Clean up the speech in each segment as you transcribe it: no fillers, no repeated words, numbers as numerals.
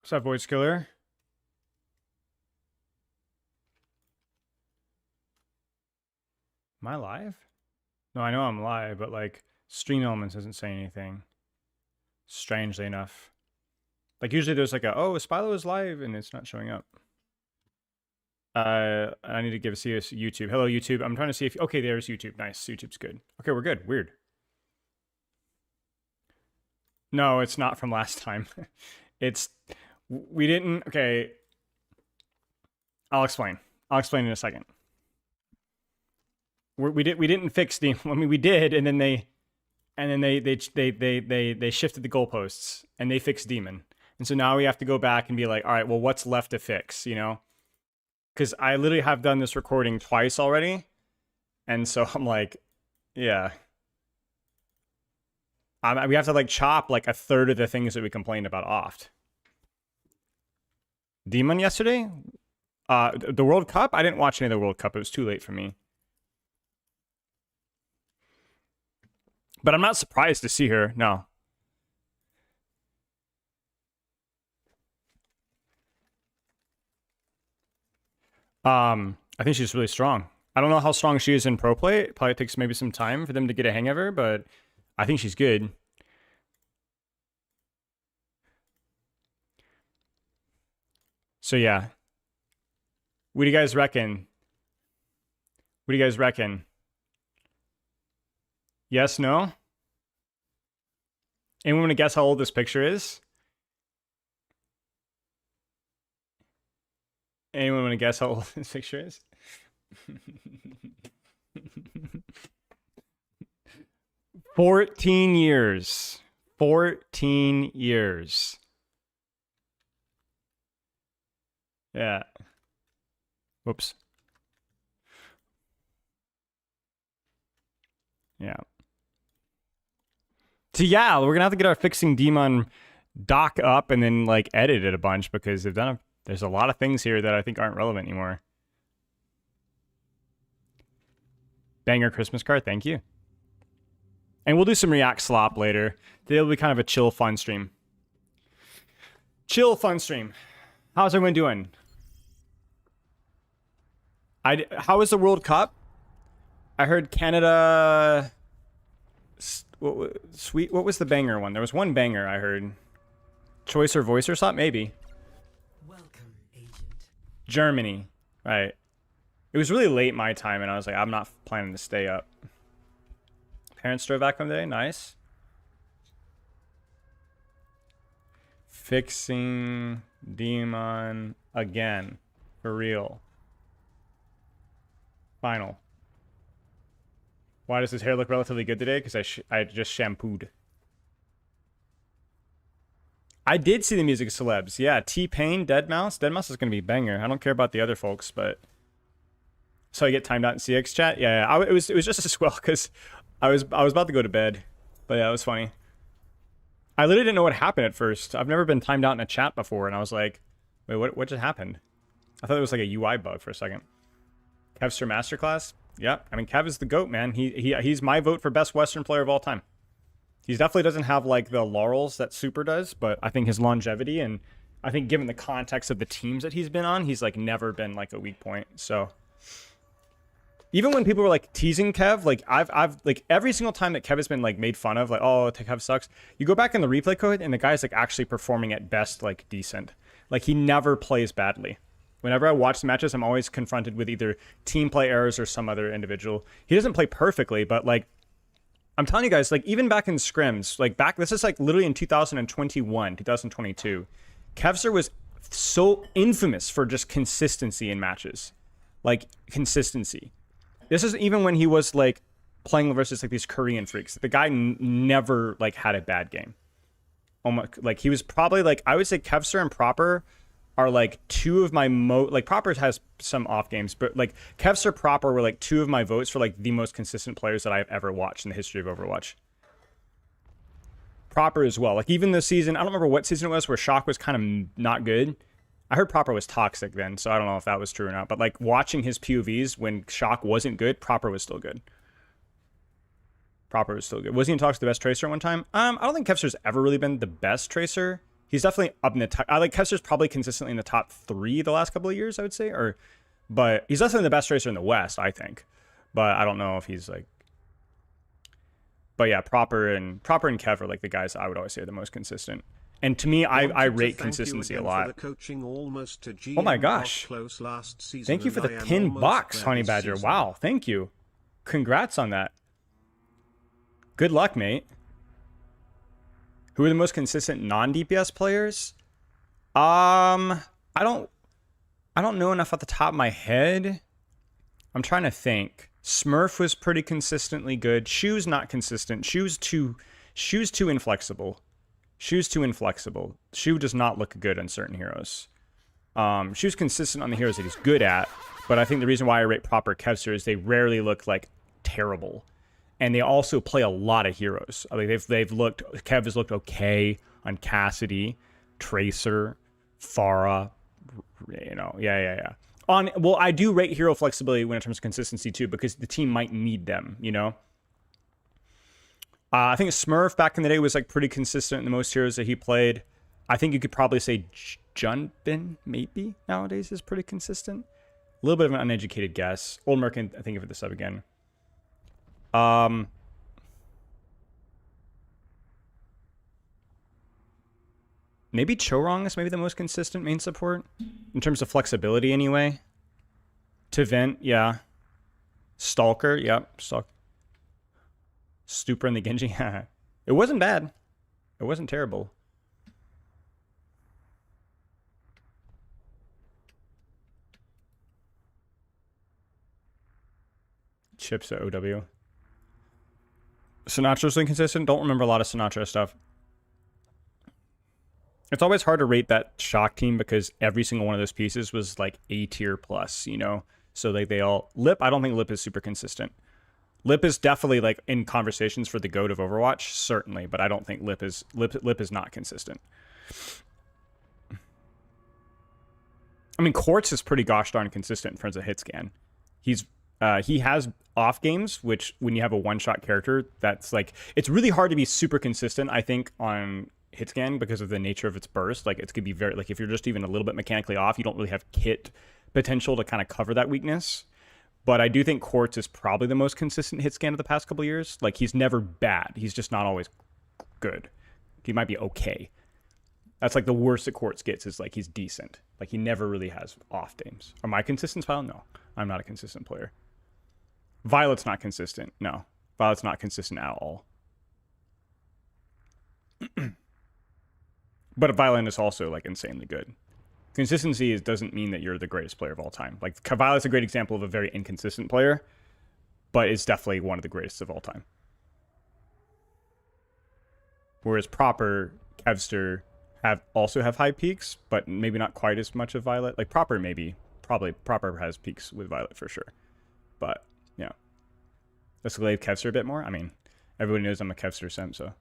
What's up, Voice Killer? Am I live? No, I know I'm live, but like Stream Elements doesn't say anything. Strangely enough. Like usually there's like oh, Spilo is live and it's not showing up. I need to give CS YouTube. Hello, YouTube. I'm trying to see if okay, there's YouTube. Nice. YouTube's good. Okay, we're good. Weird. No, it's not from last time. It's we didn't okay. I'll explain. I'll explain in a second. We didn't fix the. I mean, we did, and then they shifted the goalposts and they fixed Dmon, and so now we have to go back and be like, all right, well, what's left to fix? You know, because I literally have done this recording twice already, and so I'm like, yeah, we have to like chop like a third of the things that we complained about oft. Dmon yesterday, the World Cup. I didn't watch any of the World Cup. It was too late for me. But I'm not surprised to see her. No. I think she's really strong. I don't know how strong she is in pro play. It probably takes maybe some time for them to get a hang of her, but I think she's good. So yeah. What do you guys reckon? What do you guys reckon? Yes, no? Anyone want to guess how old this picture is? Anyone want to guess how old this picture is? 14 years. 14 years. Yeah. Whoops. Yeah. So yeah, we're gonna have to get our fixing Dmon doc up and then like edit it a bunch because they've done there's a lot of things here that I think aren't relevant anymore. Banger Christmas card, thank you. And we'll do some React slop later. It'll be kind of a chill, fun stream. Chill, fun stream. How's everyone doing? How was the World Cup? I heard Canada. Sweet. What was the banger one? There was one banger I heard. Choice or voice or something? Maybe. Welcome, agent. Germany. Right. It was really late my time, and I was like, I'm not planning to stay up. Parents drove back home today. Nice. Fixing Dmon again. For real. Final. Why does his hair look relatively good today? Because I just shampooed. I did see the music of celebs. Yeah, T-Pain, Deadmau5. Deadmau5 is going to be banger. I don't care about the other folks, but... So I get timed out in CX chat? Yeah. It was just as well because I was about to go to bed. But yeah, it was funny. I literally didn't know what happened at first. I've never been timed out in a chat before, and I was like, wait, what just happened? I thought it was like a UI bug for a second. Kevster Masterclass? Yeah, I mean, Kev is the GOAT, man. He's my vote for best Western player of all time. He definitely doesn't have like the laurels that Super does, but I think his longevity and I think given the context of the teams that he's been on, he's like never been like a weak point. So even when people were like teasing Kev, like I've like every single time that Kev has been like made fun of, like, oh, Kev sucks. You go back in the replay code and the guy's like actually performing at best like decent. Like he never plays badly. Whenever I watch the matches, I'm always confronted with either team play errors or some other individual. He doesn't play perfectly, but like, I'm telling you guys, like even back in scrims, like this is like literally in 2021, 2022, Kevster was so infamous for just consistency in matches. Like consistency. This is even when he was like playing versus like these Korean freaks. The guy never like had a bad game. Almost like he was probably like, I would say Kevster and Proper are like two of my like Proper has some off games, but like Kevster Proper were like two of my votes for like the most consistent players that I've ever watched in the history of Overwatch. Proper as well. Like even the season, I don't remember what season it was where Shock was kind of not good. I heard Proper was toxic then, so I don't know if that was true or not. But like watching his POVs when Shock wasn't good, Proper was still good. Proper was still good. Was he in talks to the best tracer at one time? I don't think Kevster's ever really been the best tracer. He's definitely up in the top. I like Kevster's probably consistently in the top 3 the last couple of years, I would say. But he's definitely the best racer in the West, I think. But I don't know if he's like. But yeah, Proper and Kev are like the guys I would always say are the most consistent. And to me, I rate consistency a lot. Oh my gosh. Thank you for the pin box, Honey Badger. Wow, thank you. Congrats on that. Good luck, mate. Who are the most consistent non-DPS players? I don't know enough off the top of my head. I'm trying to think. Smurf was pretty consistently good. Shoe's not consistent. Shoe's too inflexible. Shoe's too inflexible. Shoe does not look good on certain heroes. Shoe's consistent on the heroes that he's good at, but I think the reason why I rate Proper Kevster is they rarely look like terrible. And they also play a lot of heroes. I mean, Kev has looked okay on Cassidy, Tracer, Pharah, yeah. Well, I do rate hero flexibility when it comes to consistency too, because the team might need them, I think Smurf back in the day was like pretty consistent in the most heroes that he played. I think you could probably say Junbin maybe nowadays is pretty consistent. A little bit of an uneducated guess. Old Merkin, I think of it the sub again. Maybe Chorong is maybe the most consistent main support in terms of flexibility anyway. To vent, yeah. Stalker, yep. Stupor and the Genji. It wasn't bad. It wasn't terrible. Chips at OW. Sinatra's inconsistent. Don't remember a lot of Sinatra stuff. It's always hard to rate that shock team because every single one of those pieces was like A tier plus, So like they all Lip. I don't think Lip is super consistent. Lip is definitely like in conversations for the GOAT of Overwatch, certainly, but I don't think Lip is not consistent. I mean, Quartz is pretty gosh darn consistent in terms of hit scan. He has off games, which when you have a one-shot character, that's like it's really hard to be super consistent, I think, on hit scan because of the nature of its burst. Like it could be very like if you're just even a little bit mechanically off, you don't really have kit potential to kind of cover that weakness. But I do think Quartz is probably the most consistent hit scan of the past couple of years. Like, he's never bad. He's just not always good. He might be okay. That's like the worst that Quartz gets is like he's decent. Like, he never really has off games. Am I consistent style? No. I'm not a consistent player. Violet's not consistent. No. Violet's not consistent at all. But Violet is also like insanely good. Consistency doesn't mean that you're the greatest player of all time. Like, Violet's a great example of a very inconsistent player, but it's definitely one of the greatest of all time. Whereas Proper, Kevster also have high peaks, but maybe not quite as much of Violet. Like, Proper probably Proper has peaks with Violet for sure. But, yeah. Let's lay Kevster a bit more. I mean, everybody knows I'm a Kevster simp, so.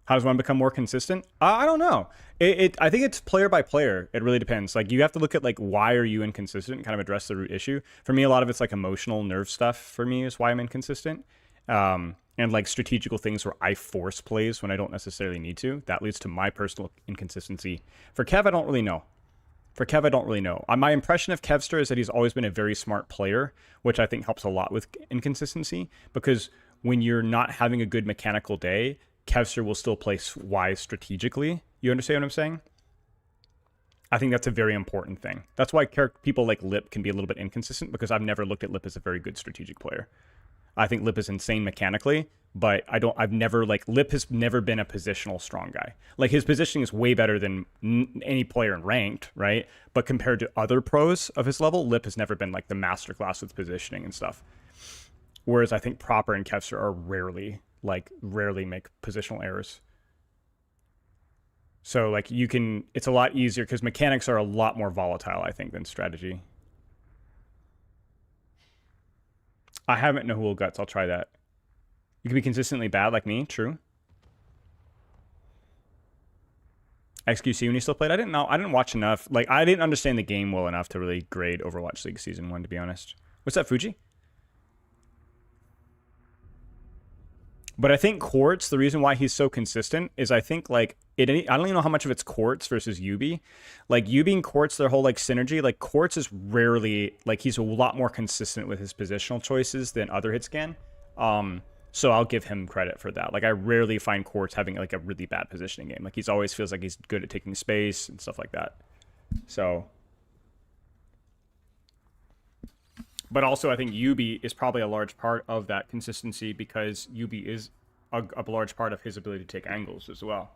How does one become more consistent? I don't know. I think it's player by player. It really depends. Like, you have to look at, like, why are you inconsistent and kind of address the root issue. For me, a lot of it's, like, emotional nerve stuff for me is why I'm inconsistent. And, like, strategical things where I force plays when I don't necessarily need to. That leads to my personal inconsistency. For Kev, I don't really know. My impression of Kevster is that he's always been a very smart player, which I think helps a lot with inconsistency. Because when you're not having a good mechanical day, Kevster will still play wise strategically. You understand what I'm saying? I think that's a very important thing. That's why people like Lip can be a little bit inconsistent, because I've never looked at Lip as a very good strategic player. I think Lip is insane mechanically, but Lip has never been a positional strong guy. Like, his positioning is way better than any player in ranked, right? But compared to other pros of his level, Lip has never been like the masterclass with positioning and stuff. Whereas I think Proper and Kevster are rarely make positional errors. So like it's a lot easier because mechanics are a lot more volatile, I think, than strategy. I haven't Nahul Guts. I'll try that. You can be consistently bad like me. True. XQC when you still played? I didn't know. I didn't watch enough. Like, I didn't understand the game well enough to really grade Overwatch League Season 1, to be honest. What's that, Fuji? But I think Quartz, the reason why he's so consistent is I think like it. I don't even know how much of it's Quartz versus Yubi. Like Yubi and Quartz, their whole like synergy. Like Quartz is rarely like he's a lot more consistent with his positional choices than other hit scan. So I'll give him credit for that. Like I rarely find Quartz having like a really bad positioning game. Like he's always feels like he's good at taking space and stuff like that. So. But also, I think Yubi is probably a large part of that consistency because Yubi is a large part of his ability to take angles as well.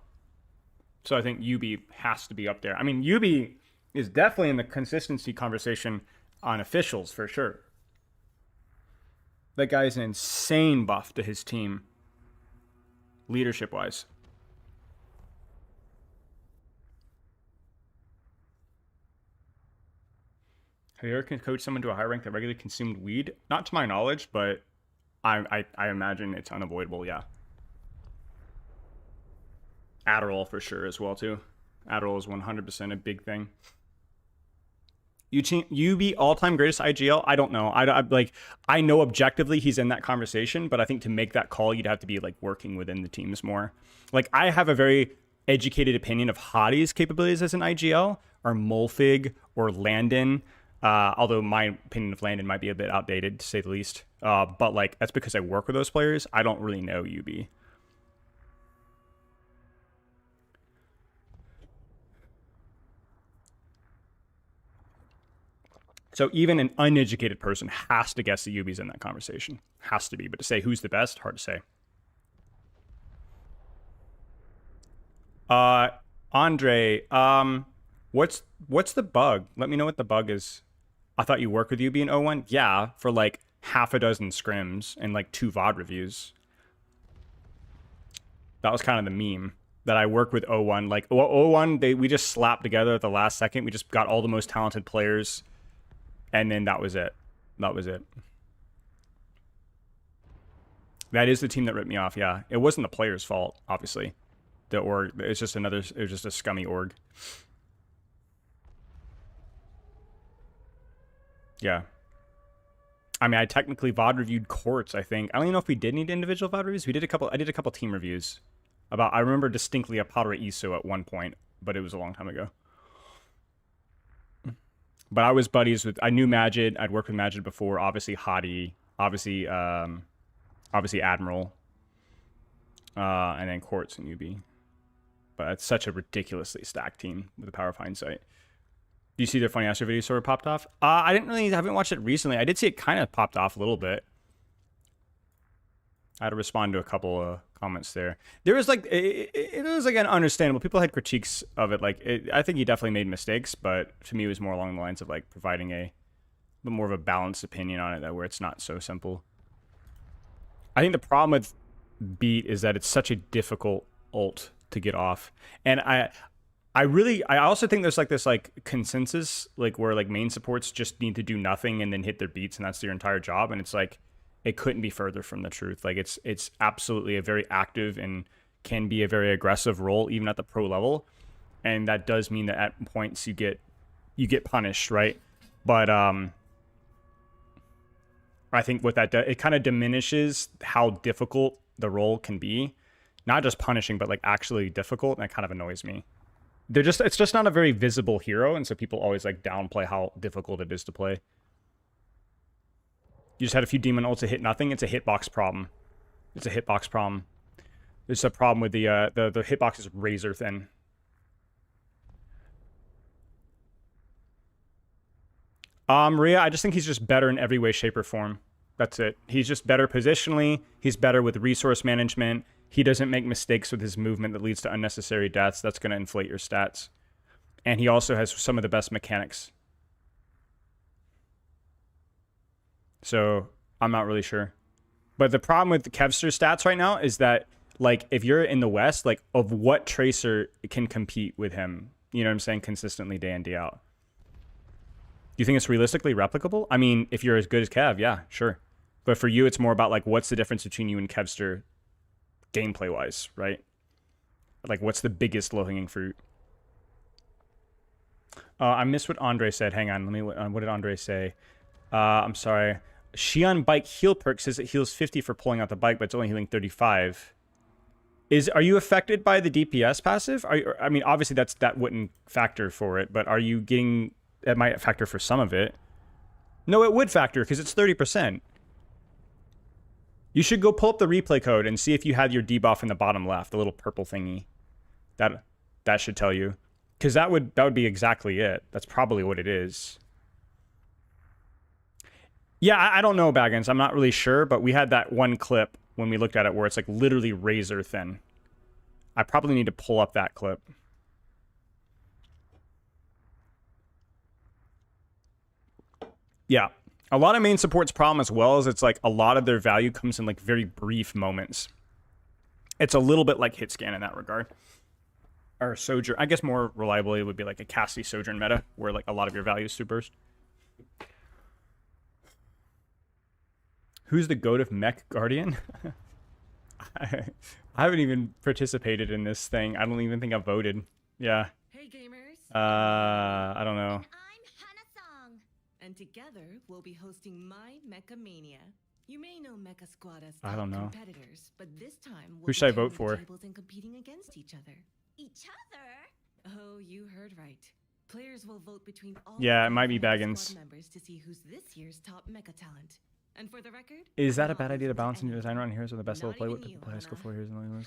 So I think Yubi has to be up there. I mean, Yubi is definitely in the consistency conversation on officials for sure. That guy is an insane buff to his team, leadership-wise. Have you ever coached someone to a high rank that regularly consumed weed? Not to my knowledge, but I imagine it's unavoidable, yeah. Adderall for sure as well, too. Adderall is 100% a big thing. Yubi all-time greatest IGL? I don't know. I know objectively he's in that conversation, but I think to make that call, you'd have to be like working within the teams more. Like I have a very educated opinion of Hadi's capabilities as an IGL, or Molfig, or Landon. Although my opinion of Landon might be a bit outdated, to say the least. But like that's because I work with those players. I don't really know UB. So even an uneducated person has to guess the UB's in that conversation. Has to be. But to say who's the best, hard to say. Andre, what's the bug? Let me know what the bug is. I thought you worked with UB in 01? Yeah, for like half a dozen scrims and like 2 VOD reviews. That was kind of the meme that I worked with 01. Like 01, we just slapped together at the last second. We just got all the most talented players, and then that was it. That was it. That is the team that ripped me off. Yeah, it wasn't the player's fault, obviously. The org, it was just a scummy org. Yeah. I mean, I technically VOD reviewed Quartz, I think. I don't even know if we did need individual VOD reviews. I did a couple team reviews. I remember distinctly a Padre ISO at one point, but it was a long time ago. But I was buddies with, I knew Majid. I'd worked with Majid before. Obviously Hadi, obviously Admiral, and then Quartz and UB. But it's such a ridiculously stacked team with the power of hindsight. Do you see their funny answer video sort of popped off? I haven't watched it recently. I did see it kind of popped off a little bit. I had to respond to a couple of comments there. There was like, it was like an understandable. People had critiques of it. Like, I think he definitely made mistakes, but to me, it was more along the lines of like providing a bit more of a balanced opinion on it, that where it's not so simple. I think the problem with Beat is that it's such a difficult ult to get off, and I also think there's like this like consensus like where like main supports just need to do nothing and then hit their beats and that's their entire job, and it's like it couldn't be further from the truth. Like it's absolutely a very active and can be a very aggressive role even at the pro level, and that does mean that at points you get punished, right? But I think what that does, it kind of diminishes how difficult the role can be, not just punishing but like actually difficult, and that kind of annoys me. It's just not a very visible hero, and so people always like downplay how difficult it is to play. You just had a few Dmon ults to hit nothing. It's a hitbox problem. It's a hitbox problem. There's a problem with the hitbox is razor thin. Maria, I just think he's just better in every way, shape, or form. That's it. He's just better positionally. He's better with resource management. He doesn't make mistakes with his movement that leads to unnecessary deaths. That's going to inflate your stats. And he also has some of the best mechanics. So I'm not really sure. But the problem with Kevster's stats right now is that, like, if you're in the West, like, of what tracer can compete with him? You know what I'm saying? Consistently day in, day out. Do you think it's realistically replicable? I mean, if you're as good as Kev, yeah, sure. But for you, it's more about, like, what's the difference between you and Kevster gameplay-wise, right? Like, what's the biggest low-hanging fruit? I missed what Andre said. Hang on, let me. What did Andre say? I'm sorry. Xi'an bike heal perk says it heals 50 for pulling out the bike, but it's only healing 35. Are you affected by the DPS passive? I mean, obviously that wouldn't factor for it, but are you getting... It might factor for some of it. No, it would factor because it's 30%. You should go pull up the replay code and see if you had your debuff in the bottom left, the little purple thingy. That should tell you. Because that would be exactly it. That's probably what it is. Yeah, I don't know, Baggins. I'm not really sure, but we had that one clip when we looked at it where it's like literally razor thin. I probably need to pull up that clip. Yeah. A lot of main support's problem as well is it's like a lot of their value comes in like very brief moments. It's a little bit like Hitscan in that regard. Or Sojourn. I guess more reliably it would be like a Cassie Sojourn meta where like a lot of your value is to burst. Who's the goat of Mech Guardian? I haven't even participated in this thing. I don't even think I've voted. Yeah. Hey gamers. I don't know. And I'm Hannah Song. And together we'll be hosting My Mecha Mania. You may know Mecha Squad as I don't know. competitors, but this time we'll Who should I be vote turning the for? tables and competing against each other. Each other? Oh, you heard right. Players will vote between all Yeah, it might be five Mecha Baggins. Squad members to see who's this year's top mecha talent. And for the record, Is that a no bad idea to offense balance into anyone. design around heroes with the best level Not play with even the you, play high school Hannah. 4 heroes and the only ones?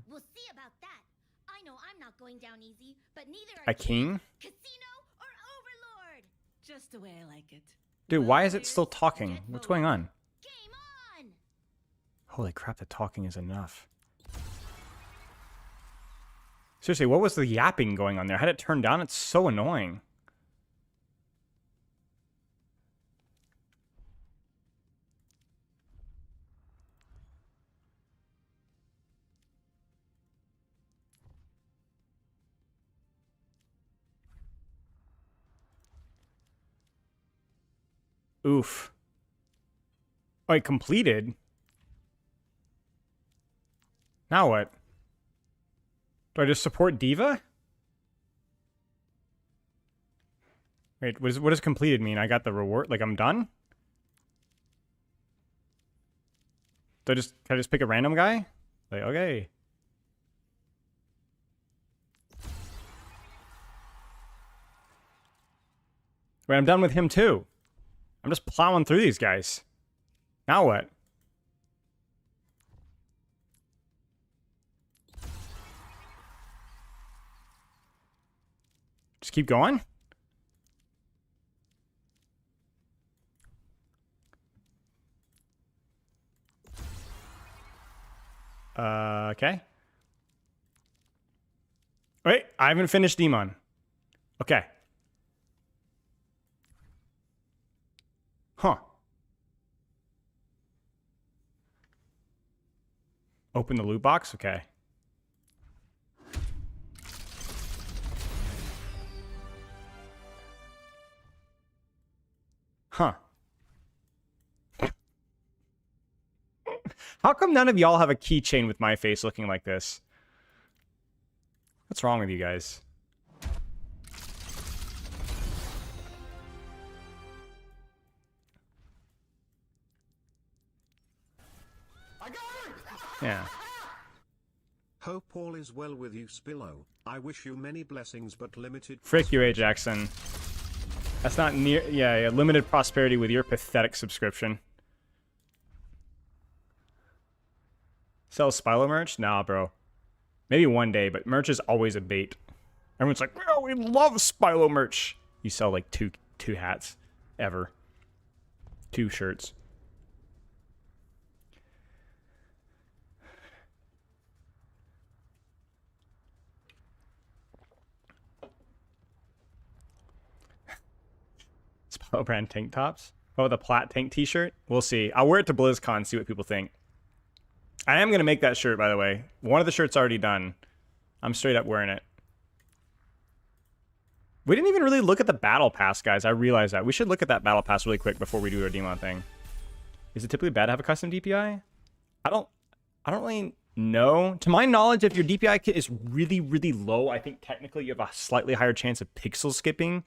We'll see about that. I know I'm not going down easy, but neither are A king? Casino or Overlord. Just the way I like it. Dude, Well, why is it still players, talking? get What's voting. going on? Game on! Holy crap, the talking is enough. Seriously, what was the yapping going on there? I had it turned down. It's so annoying. Oof. Oh, it completed? Now what? Do I just support Diva? Wait, what does completed mean? I got the reward? Like, I'm done? Can I just pick a random guy? Like, okay. Wait, I'm done with him too. I'm just plowing through these guys. Now what? Just keep going? Okay. Wait, I haven't finished Dmon. Okay. Huh. Open the loot box? Okay. Huh. How come none of y'all have a keychain with my face looking like this? What's wrong with you guys? Yeah. Hope all is well with you, Spillo. I wish you many blessings but limited... Frick you, A. Jackson. That's not near... Yeah, limited prosperity with your pathetic subscription. Sell Spilo merch? Nah, bro. Maybe one day, but merch is always a bait. Everyone's like, oh, we love Spilo merch. You sell like two hats. Ever. 2 shirts. Spilo brand tank tops? Oh, the Plat tank t-shirt? We'll see. I'll wear it to BlizzCon, see what people think. I am going to make that shirt, by the way. One of the shirts already done. I'm straight up wearing it. We didn't even really look at the battle pass, guys. I realize that. We should look at that battle pass really quick before we do our Dmon thing. Is it typically bad to have a custom DPI? I don't really know. To my knowledge, if your DPI kit is really, really low, I think technically you have a slightly higher chance of pixel skipping.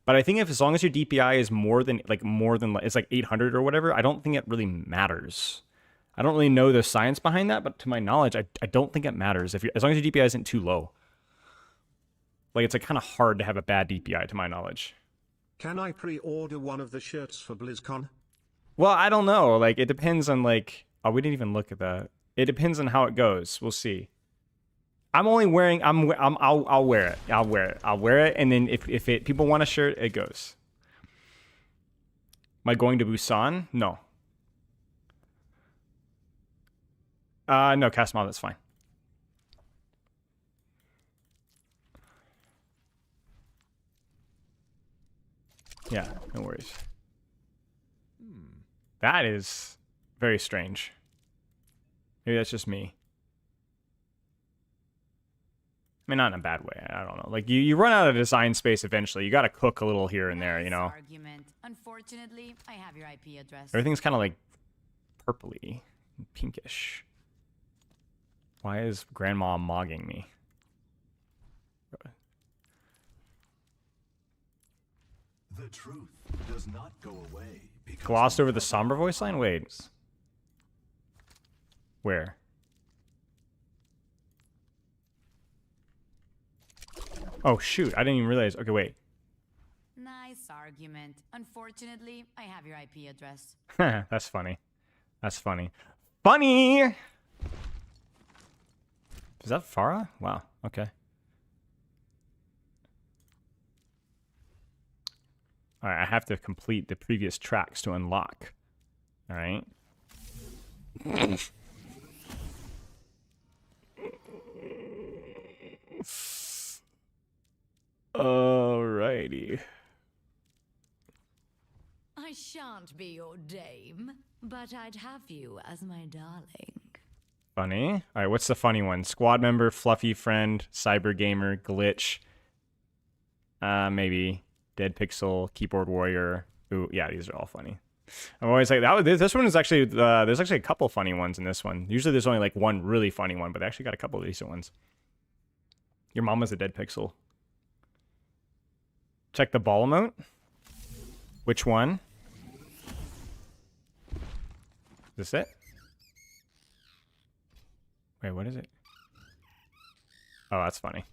But I think if as long as your DPI is more than it's like 800 or whatever, I don't think it really matters. I don't really know the science behind that, but to my knowledge, I don't think it matters if as long as your DPI isn't too low. Like it's like kind of hard to have a bad DPI to my knowledge. Can I pre-order one of the shirts for BlizzCon? Well, I don't know. Like it depends on like we didn't even look at that. It depends on how it goes. We'll see. I'm only wearing. I'll wear it. I'll wear it, and then if people want a shirt, it goes. Am I going to Busan? No. No, cast mod. That's fine. Yeah, no worries. That is very strange. Maybe that's just me. I mean, not in a bad way. I don't know. Like you run out of design space eventually. You got to cook a little here and there, you know. Argument. Unfortunately, I have your IP address. Everything's kind of like purpley, pinkish. Why is Grandma mogging me? The truth does not go away because Glossed over the somber voice line? Wait. Where? Oh, shoot. I didn't even realize. Okay, wait. Nice argument. Unfortunately, I have your IP address. That's funny. That's funny. Funny! Is that Farah? Wow. Okay. Alright, I have to complete the previous tracks to unlock. Alright. Alrighty. I shan't be your dame, but I'd have you as my darling. Funny. Alright, what's the funny one? Squad member, fluffy friend, cyber gamer, glitch. Maybe Dead Pixel, Keyboard Warrior. Ooh, yeah, these are all funny. I'm always like that. This one is actually there's actually a couple funny ones in this one. Usually there's only like one really funny one, but they actually got a couple of decent ones. Your mama's a Dead Pixel. Check the ball emote. Which one? Is this it? Wait, what is it? Oh, that's funny.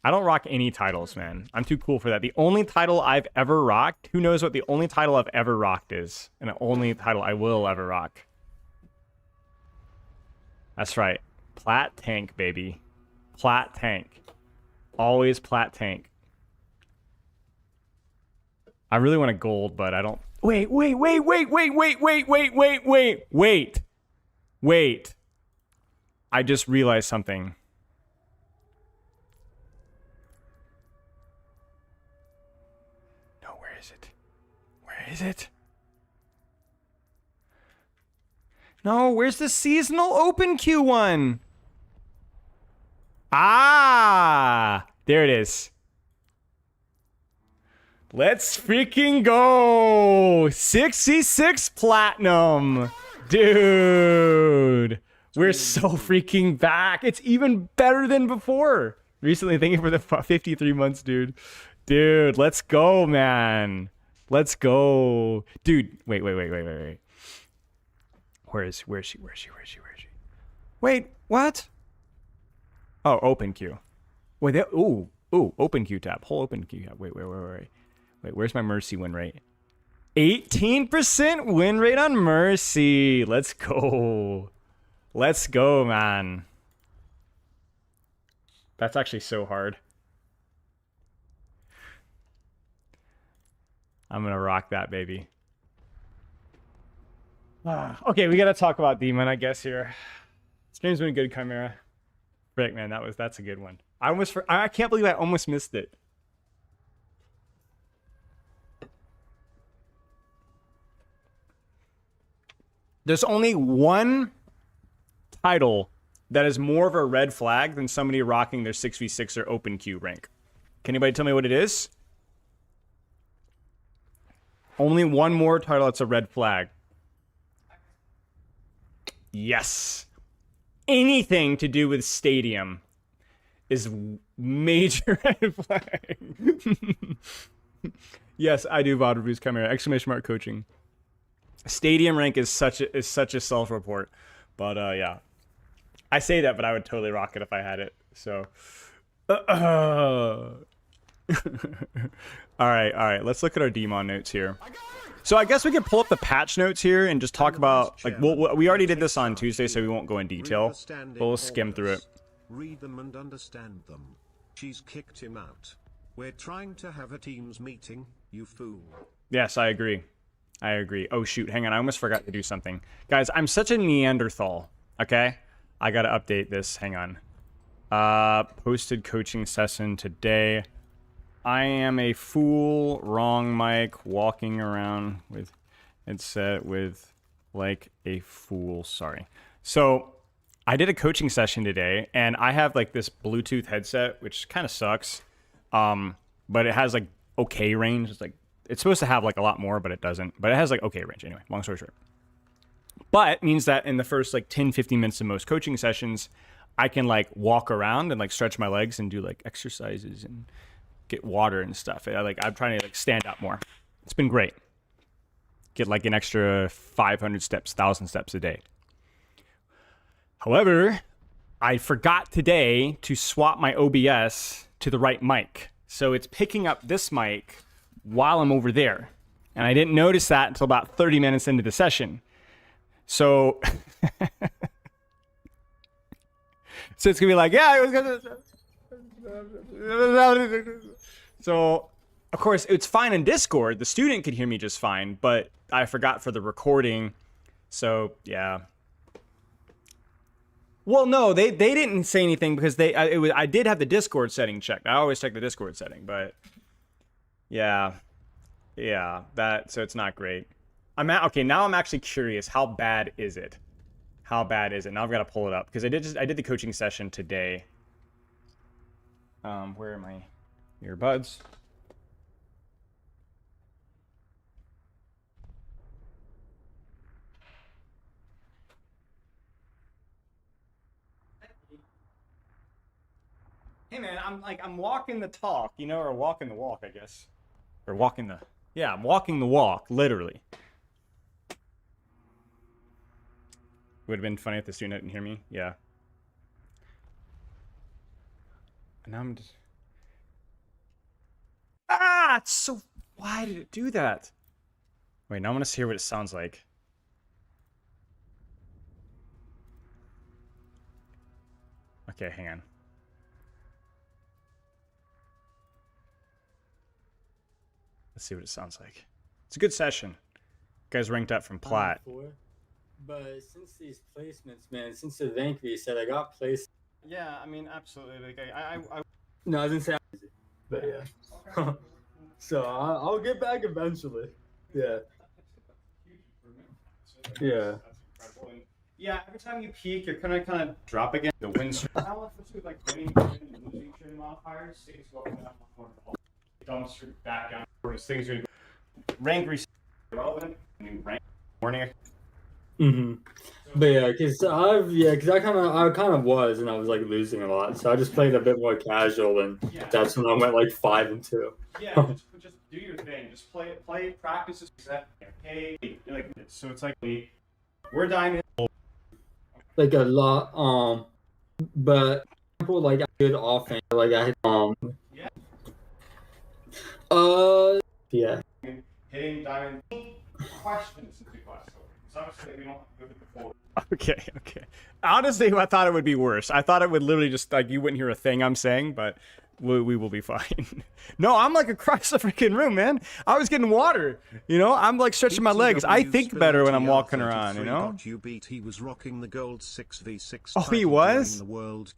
I don't rock any titles, man. I'm too cool for that. The only title I've ever rocked, who knows what the only title I've ever rocked is? And the only title I will ever rock. That's right. Plat tank, baby. Plat tank. Always plat tank. I really want a gold, but I don't... Wait. I just realized something. Is it? No, where's the seasonal open queue one? Ah, there it is. Let's freaking go. 66 platinum. Dude, we're so freaking back. It's even better than before. Recently, thank you for the 53 months, dude. Dude, let's go, man. Let's go. Dude, wait. Where is she? Wait, what? Oh, open queue. Wait, ooh, open queue tab. Whole open queue tab. Wait, where's my Mercy win rate? 18% win rate on Mercy. Let's go. Let's go, man. That's actually so hard. I'm gonna rock that, baby. Okay, we gotta talk about Dmon, I guess, here. This game's been good, Chimera. Frick, man, that's a good one. I can't believe I almost missed it. There's only one title that is more of a red flag than somebody rocking their 6v6 or open queue rank. Can anybody tell me what it is? Only one more title that's a red flag. Yes. Anything to do with Stadium. is major red flag. Yes, I do VOD reviews, Chimera. Exclamation mark coaching. Stadium rank is such a self-report. But yeah. I say that, but I would totally rock it if I had it. So all right. Let's look at our Dmon notes here. So I guess we could pull up the patch notes here and just talk about, like, we already did this on Tuesday, so we won't go in detail. But we'll skim through it. Read them and understand them. She's kicked him out. We're trying to have a teams meeting, you fool. Yes, I agree. Oh, shoot. Hang on. I almost forgot to do something. Guys, I'm such a Neanderthal. Okay? I got to update this. Hang on. Posted coaching session today. I am a fool. Wrong mic. Walking around with headset with like a fool. Sorry. So I did a coaching session today, and I have like this Bluetooth headset, which kind of sucks. But it has like okay range. It's supposed to have like a lot more, but it doesn't. But it has like okay range anyway. Long story short. But it means that in the first like 10, 15 minutes of most coaching sessions, I can like walk around and like stretch my legs and do like exercises and get water and stuff. I'm trying to like stand up more. It's been great. Get like an extra 500 steps, 1,000 steps a day. However, I forgot today to swap my OBS to the right mic. So it's picking up this mic while I'm over there. And I didn't notice that until about 30 minutes into the session. So, so it's gonna be like, yeah, it was gonna. So, of course, it's fine in Discord. The student could hear me just fine, but I forgot for the recording. So, yeah. Well, no, they didn't say anything because I did have the Discord setting checked. I always check the Discord setting, but yeah, so it's not great. Okay, now I'm actually curious. How bad is it? Now I've got to pull it up because I did the coaching session today. Where are my earbuds? Hey man, I'm walking the talk, or walking the walk, I guess. Or I'm walking the walk, literally. Would have been funny if the student didn't hear me. Yeah. And now I'm just... Why did it do that? Wait, now I want to hear what it sounds like. Okay, hang on. Let's see what it sounds like. It's a good session. Guys ranked up from Plat. But since these placements, man, since the rank reset, I got placed. Yeah, I mean, absolutely. Like, No, I didn't say easy, but yeah. Okay. So I'll get back eventually. Yeah. Yeah. Yeah, every time you peak, you're gonna kind of drop again. The win streak. I want to do like winning and losing trade modifiers. Things go up and down. Dumpster back down. Things are gonna go. Rank reset relevant. New rank warning. But yeah, because I kind of was, and I was like losing a lot, so I just played a bit more casual, and that's when I went like 5-2. Yeah, just do your thing. Just play practices. Okay, so it's like we're diamond. Like a lot, but like good offense, like yeah. Hitting diamond questions into class. We don't go before. Okay. Honestly, I thought it would be worse. I thought it would literally just like you wouldn't hear a thing I'm saying, but we will be fine. No, I'm like across the freaking room, man. I was getting water. I'm like stretching my legs. I think better when I'm walking around. He was rocking the gold 6v6. Oh, he was.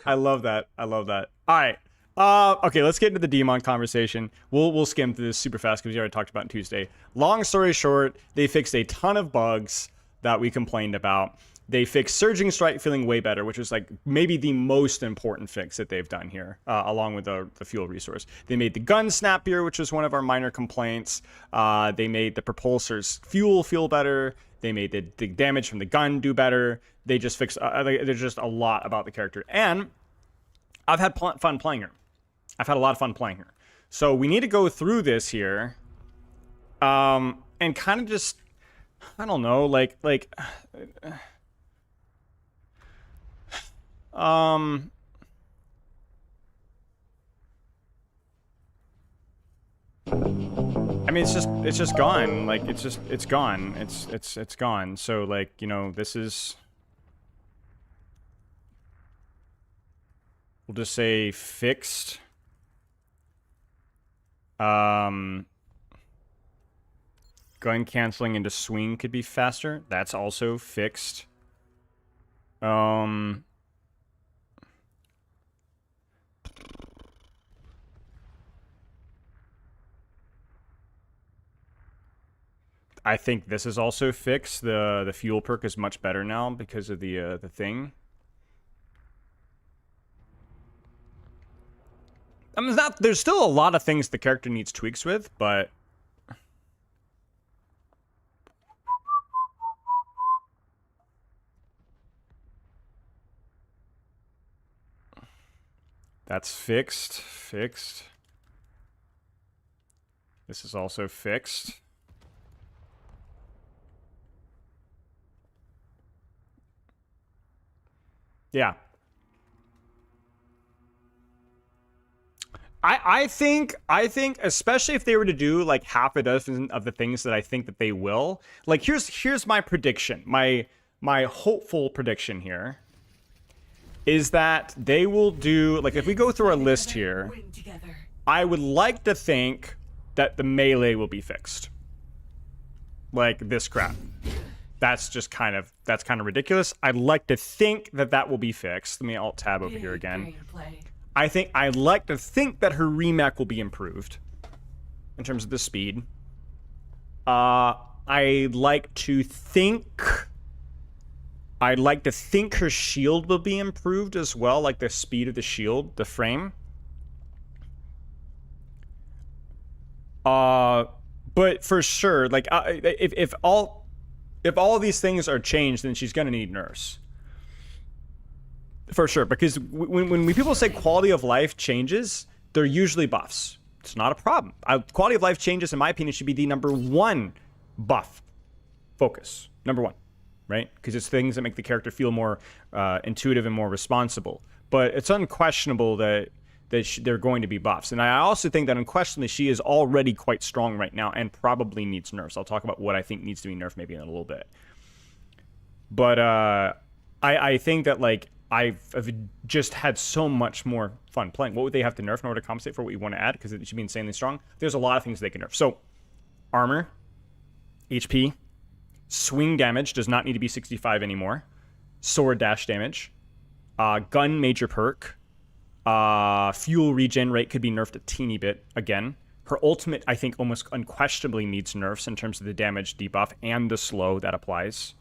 I love that. All right. Okay, let's get into the Dmon conversation. We'll skim through this super fast because we already talked about it on Tuesday. Long story short, they fixed a ton of bugs that we complained about. They fixed Surging Strike feeling way better, which was like maybe the most important fix that they've done here, along with the fuel resource. They made the gun snappier, which was one of our minor complaints. They made the propulsor's fuel feel better. They made the damage from the gun do better. They just fixed, there's just a lot about the character. And I've had fun playing her. I've had a lot of fun playing her. So we need to go through this here, and kind of just, I don't know, I mean, it's just gone. Like, it's gone. It's gone. So, like, you know, this is, we'll just say fixed. Gun canceling into swing could be faster. That's also fixed. I think this is also fixed. The fuel perk is much better now because of the thing. I mean, there's still a lot of things the character needs tweaks with, but that's fixed. Fixed. This is also fixed. Yeah. I think especially if they were to do like half a dozen of the things that I think that they will. Like here's my prediction. My hopeful prediction here is that they will do, like, if we go through our list here, I would like to think that the melee will be fixed. Like this crap. That's kind of ridiculous. I'd like to think that will be fixed. Let me alt tab over here again. I'd like to think that her remake will be improved in terms of the speed. I'd like to think her shield will be improved as well, like the speed of the shield, the frame. But for sure, like if all of these things are changed, then she's gonna need nerfs. For sure, because when people say quality of life changes, they're usually buffs. It's not a problem. Quality of life changes, in my opinion, should be the #1 buff focus. #1, right? Because it's things that make the character feel more intuitive and more responsible. But it's unquestionable that they're going to be buffs. And I also think that unquestionably she is already quite strong right now and probably needs nerfs. I'll talk about what I think needs to be nerfed maybe in a little bit. But I think that, like, I've just had so much more fun playing. What would they have to nerf in order to compensate for what you want to add? Because it should be insanely strong. There's a lot of things they can nerf. So, armor, HP, swing damage does not need to be 65 anymore. Sword dash damage, gun major perk, fuel regen rate could be nerfed a teeny bit again. Her ultimate, I think, almost unquestionably needs nerfs in terms of the damage debuff and the slow that applies.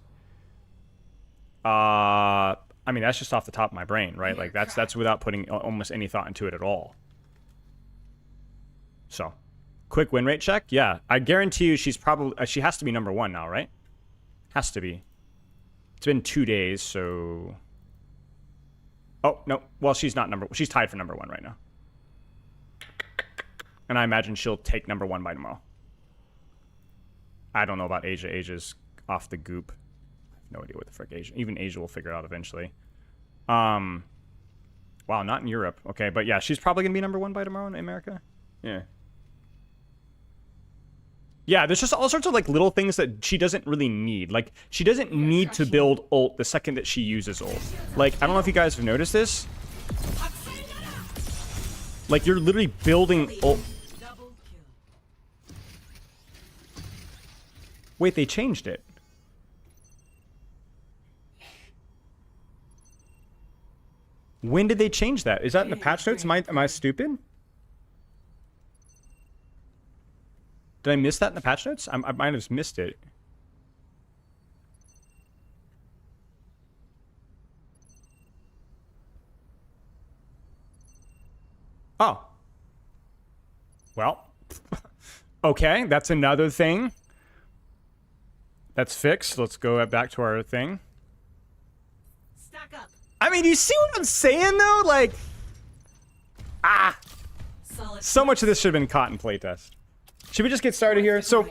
I mean, that's just off the top of my brain, right? Like, that's without putting almost any thought into it at all. So, quick win rate check. Yeah, I guarantee you she has to be #1 now, right? Has to be. It's been 2 days, so... Oh, no. Well, she's not she's tied for #1 right now. And I imagine she'll take #1 by tomorrow. I don't know about Asia. Asia's off the goop. No idea what the frick Asia. Even Asia will figure it out eventually. Wow, not in Europe. Okay, but yeah, she's probably gonna be #1 by tomorrow in America. Yeah. Yeah, there's just all sorts of like little things that she doesn't really need. Like, she doesn't need to build ult the second that she uses ult. Like, I don't know if you guys have noticed this. Like, you're literally building ult. Wait, they changed it. When did they change that? Is that in the patch notes? Am I stupid? Did I miss that in the patch notes? I might have missed it. Oh. Well. Okay, that's another thing. That's fixed. Let's go back to our thing. Stack up. I mean, you see what I'm saying, though? Like, So much of this should have been caught in playtest. Should we just get started here? So,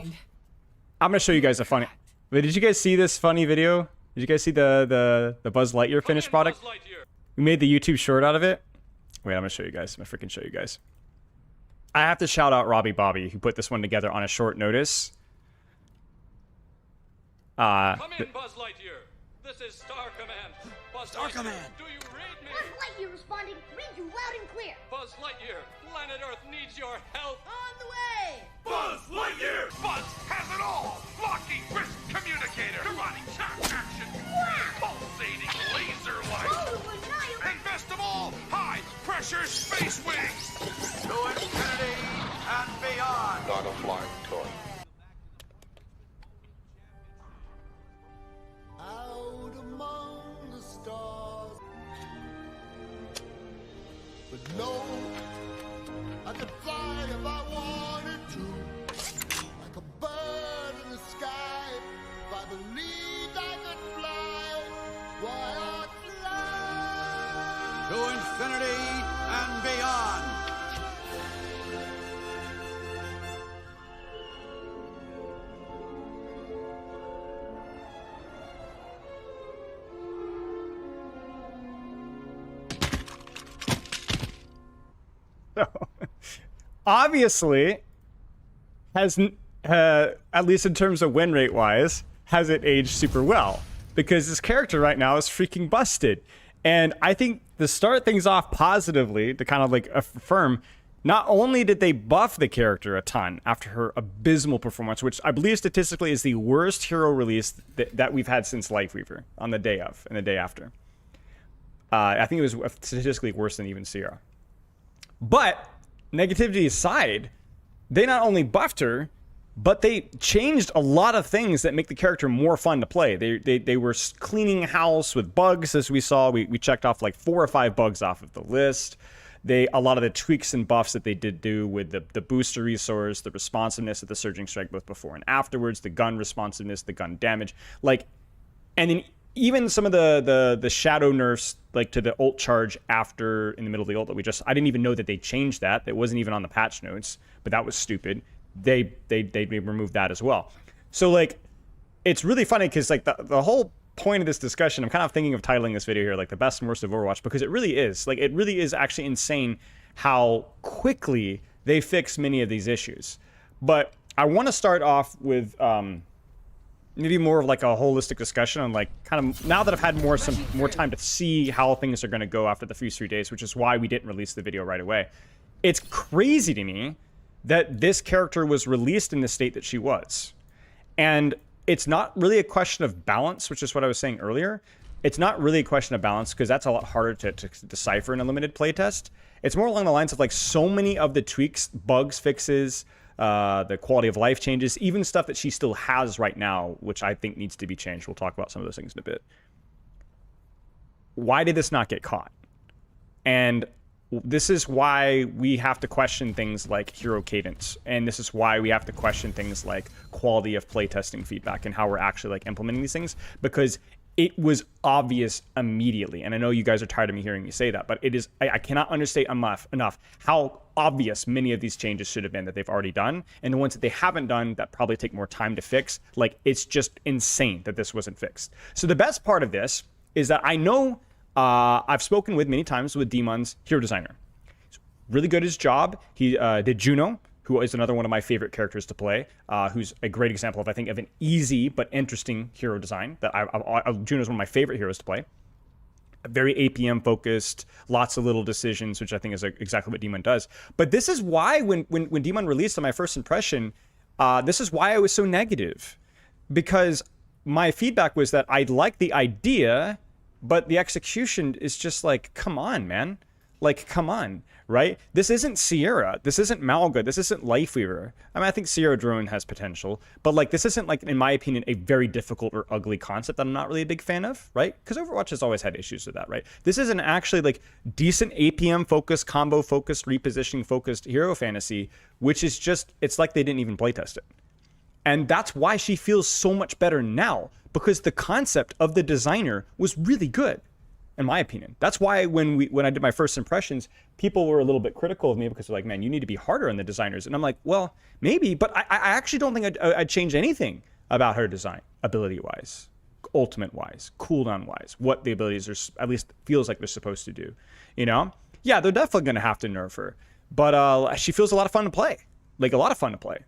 I'm gonna show you guys a funny... Wait, did you guys see this funny video? Did you guys see the Buzz Lightyear finished product? We made the YouTube short out of it. Wait, I'm gonna show you guys. I'm gonna freaking show you guys. I have to shout out Robbie Bobby, who put this one together on a short notice. Come in, Buzz Lightyear. This is Star Command. Star Command. Do you read me? Buzz Lightyear responding. Read you loud and clear. Buzz Lightyear, planet Earth needs your help. On the way. Buzz Lightyear! Buzz has it all! Locking wrist communicator! Karate chop action! Pulsating laser light! And best of all, high pressure space wings! To infinity and beyond! Not a flying toy. Out among the stars. But no, I could fly if I wanted to. Like a bird in the sky. If I believed I could fly, why I'd fly. To infinity and beyond! Obviously, has at least in terms of win rate wise, hasn't aged super well because this character right now is freaking busted. And I think to start things off positively, to kind of like affirm, not only did they buff the character a ton after her abysmal performance, which I believe statistically is the worst hero release that we've had since Lifeweaver on the day of and the day after. I think it was statistically worse than even Sierra. But negativity aside, they not only buffed her, but they changed a lot of things that make the character more fun to play. They were cleaning house with bugs, as we saw. We checked off like 4 or 5 bugs off of the list. A lot of the tweaks and buffs that they did do with the booster resource, the responsiveness of the Surging Strike both before and afterwards, the gun responsiveness, the gun damage, like, and then even some of the shadow nerfs, like to the ult charge after in the middle of the ult that I didn't even know that they changed that. It wasn't even on the patch notes, but that was stupid. They removed that as well. So like, it's really funny because like the whole point of this discussion, I'm kind of thinking of titling this video here like the best and worst of Overwatch, because it really is actually insane how quickly they fix many of these issues. But I want to start off with maybe more of like a holistic discussion on like kind of now that I've had more time to see how things are going to go after the first 3 days, which is why we didn't release the video right away. It's crazy to me that this character was released in the state that she was. And it's not really a question of balance, which is what I was saying earlier. It's not really a question of balance because that's a lot harder to decipher in a limited playtest. It's more along the lines of like so many of the tweaks, bugs, fixes, the quality of life changes, even stuff that she still has right now, which I think needs to be changed. We'll talk about some of those things in a bit. Why did this not get caught? And this is why we have to question things like hero cadence, and this is why we have to question things like quality of playtesting feedback and how we're actually like implementing these things, because it was obvious immediately. And I know you guys are tired of me hearing me say that, but it is, I cannot understate enough how obvious many of these changes should have been that they've already done, and the ones that they haven't done that probably take more time to fix. Like, it's just insane that this wasn't fixed. So the best part of this is that I know I've spoken with many times with Dmon's hero designer. He's really good at his job. He did Juno, who is another one of my favorite characters to play, who's a great example of, I think, of an easy but interesting hero design. Juno's one of my favorite heroes to play. Very APM focused, lots of little decisions, which I think is exactly what Dmon does. But this is why when Dmon released on my first impression, this is why I was so negative. Because my feedback was that I like the idea, but the execution is just like, come on, man. Like, come on, right? This isn't Sierra. This isn't Malga. This isn't Lifeweaver. I mean, I think Sierra Drone has potential, but like, this isn't like, in my opinion, a very difficult or ugly concept that I'm not really a big fan of, right? Because Overwatch has always had issues with that, right? This is an actually like decent APM focused, combo focused, repositioning focused hero fantasy, which is just, it's like they didn't even playtest it. And that's why she feels so much better now, because the concept of the designer was really good. in my opinion. That's why when I did my first impressions, people were a little bit critical of me because they're like, man, you need to be harder on the designers. And I'm like, well, maybe, but I actually don't think I'd change anything about her design, ability-wise, ultimate-wise, cooldown-wise, what the abilities are, at least feels like they're supposed to do. You know? Yeah, they're definitely going to have to nerf her, but she feels a lot of fun to play. Like, a lot of fun to play.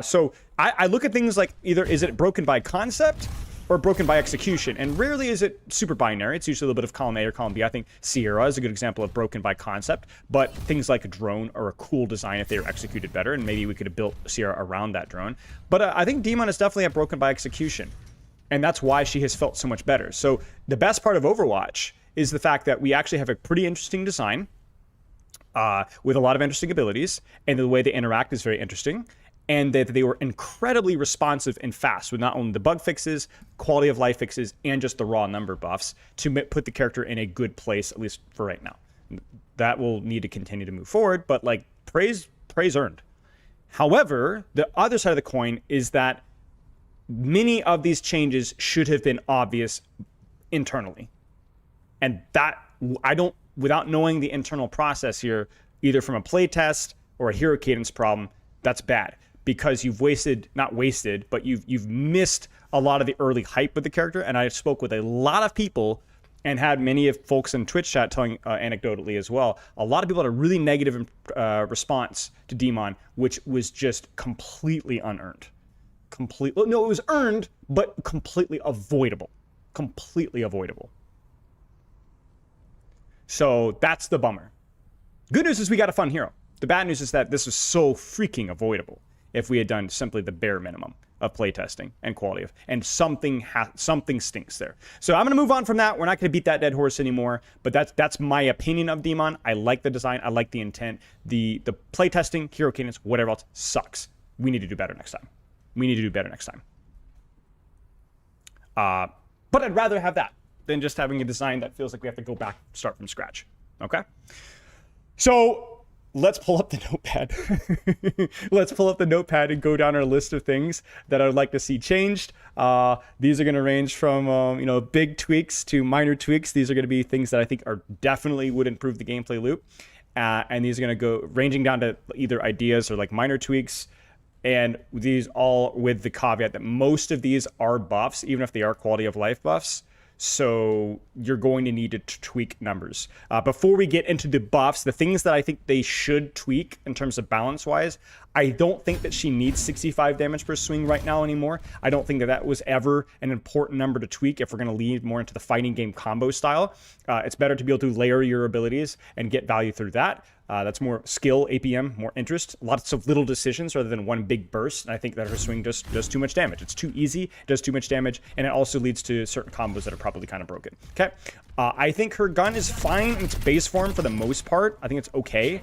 So I look at things like either is it broken by concept or broken by execution, and rarely is it super binary. It's usually a little bit of column A or column B. I think Sierra is a good example of broken by concept, but things like a drone are a cool design if they were executed better, and maybe we could have built Sierra around that drone. But I think Dmon is definitely a broken by execution, and that's why she has felt so much better. So the best part of Overwatch is the fact that we actually have a pretty interesting design with a lot of interesting abilities, and the way they interact is very interesting. And that they were incredibly responsive and fast with not only the bug fixes, quality of life fixes, and just the raw number buffs to put the character in a good place, at least for right now. That will need to continue to move forward, but like praise earned. However, the other side of the coin is that many of these changes should have been obvious internally. And that, without knowing the internal process here, either from a playtest or a hero cadence problem, that's bad. Because you've not wasted, but you've missed a lot of the early hype with the character. And I spoke with a lot of people and had many of folks in Twitch chat telling anecdotally as well. A lot of people had a really negative response to Dmon, which was just completely unearned. No, it was earned, but completely avoidable. Completely avoidable. So that's the bummer. Good news is we got a fun hero. The bad news is that this was so freaking avoidable if we had done simply the bare minimum of playtesting and quality of, and something stinks there. So I'm gonna move on from that. We're not gonna beat that dead horse anymore, but that's my opinion of Dmon. I like the design, I like the intent. The playtesting, hero cadence, whatever else sucks. We need to do better next time. But I'd rather have that than just having a design that feels like we have to go back, start from scratch. Okay? So let's pull up the notepad. Let's pull up the notepad and go down our list of things that I would like to see changed. These are going to range from big tweaks to minor tweaks. These are going to be things that I think are definitely would improve the gameplay loop. And these are going to go ranging down to either ideas or like minor tweaks. And these all with the caveat that most of these are buffs, even if they are quality of life buffs. So you're going to need to tweak numbers. Before we get into the buffs, the things that I think they should tweak in terms of balance-wise, I don't think that she needs 65 damage per swing right now anymore. I don't think that was ever an important number to tweak if we're going to lead more into the fighting game combo style. It's better to be able to layer your abilities and get value through that. That's more skill, APM, more interest, lots of little decisions rather than one big burst. And I think that her swing just does too much damage. It's too easy, does too much damage, and it also leads to certain combos that are probably kind of broken. Okay, I think her gun is fine in its base form for the most part. I think it's okay.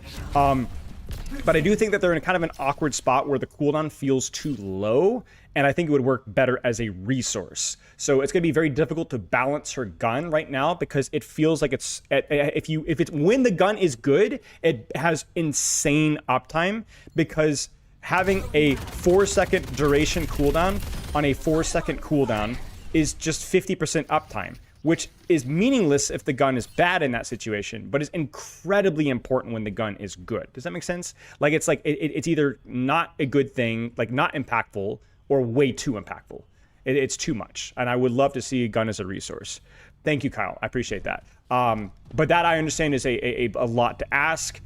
But I do think that they're in kind of an awkward spot where the cooldown feels too low, and I think it would work better as a resource. So it's going to be very difficult to balance her gun right now because it feels like it's when the gun is good, it has insane uptime because having a 4-second duration cooldown on a 4-second cooldown is just 50% uptime, which is meaningless if the gun is bad in that situation, but is incredibly important when the gun is good. Does that make sense? Like it's either not a good thing, like not impactful, or way too impactful. It's too much, and I would love to see a gun as a resource. Thank you, Kyle. I appreciate that. But that I understand is a lot to ask.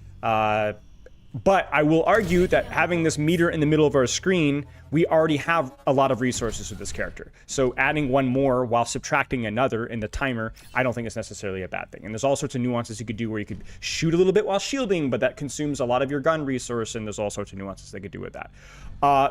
But I will argue that having this meter in the middle of our screen, we already have a lot of resources with this character. So adding one more while subtracting another in the timer, I don't think is necessarily a bad thing. And there's all sorts of nuances you could do where you could shoot a little bit while shielding, but that consumes a lot of your gun resource, and there's all sorts of nuances they could do with that.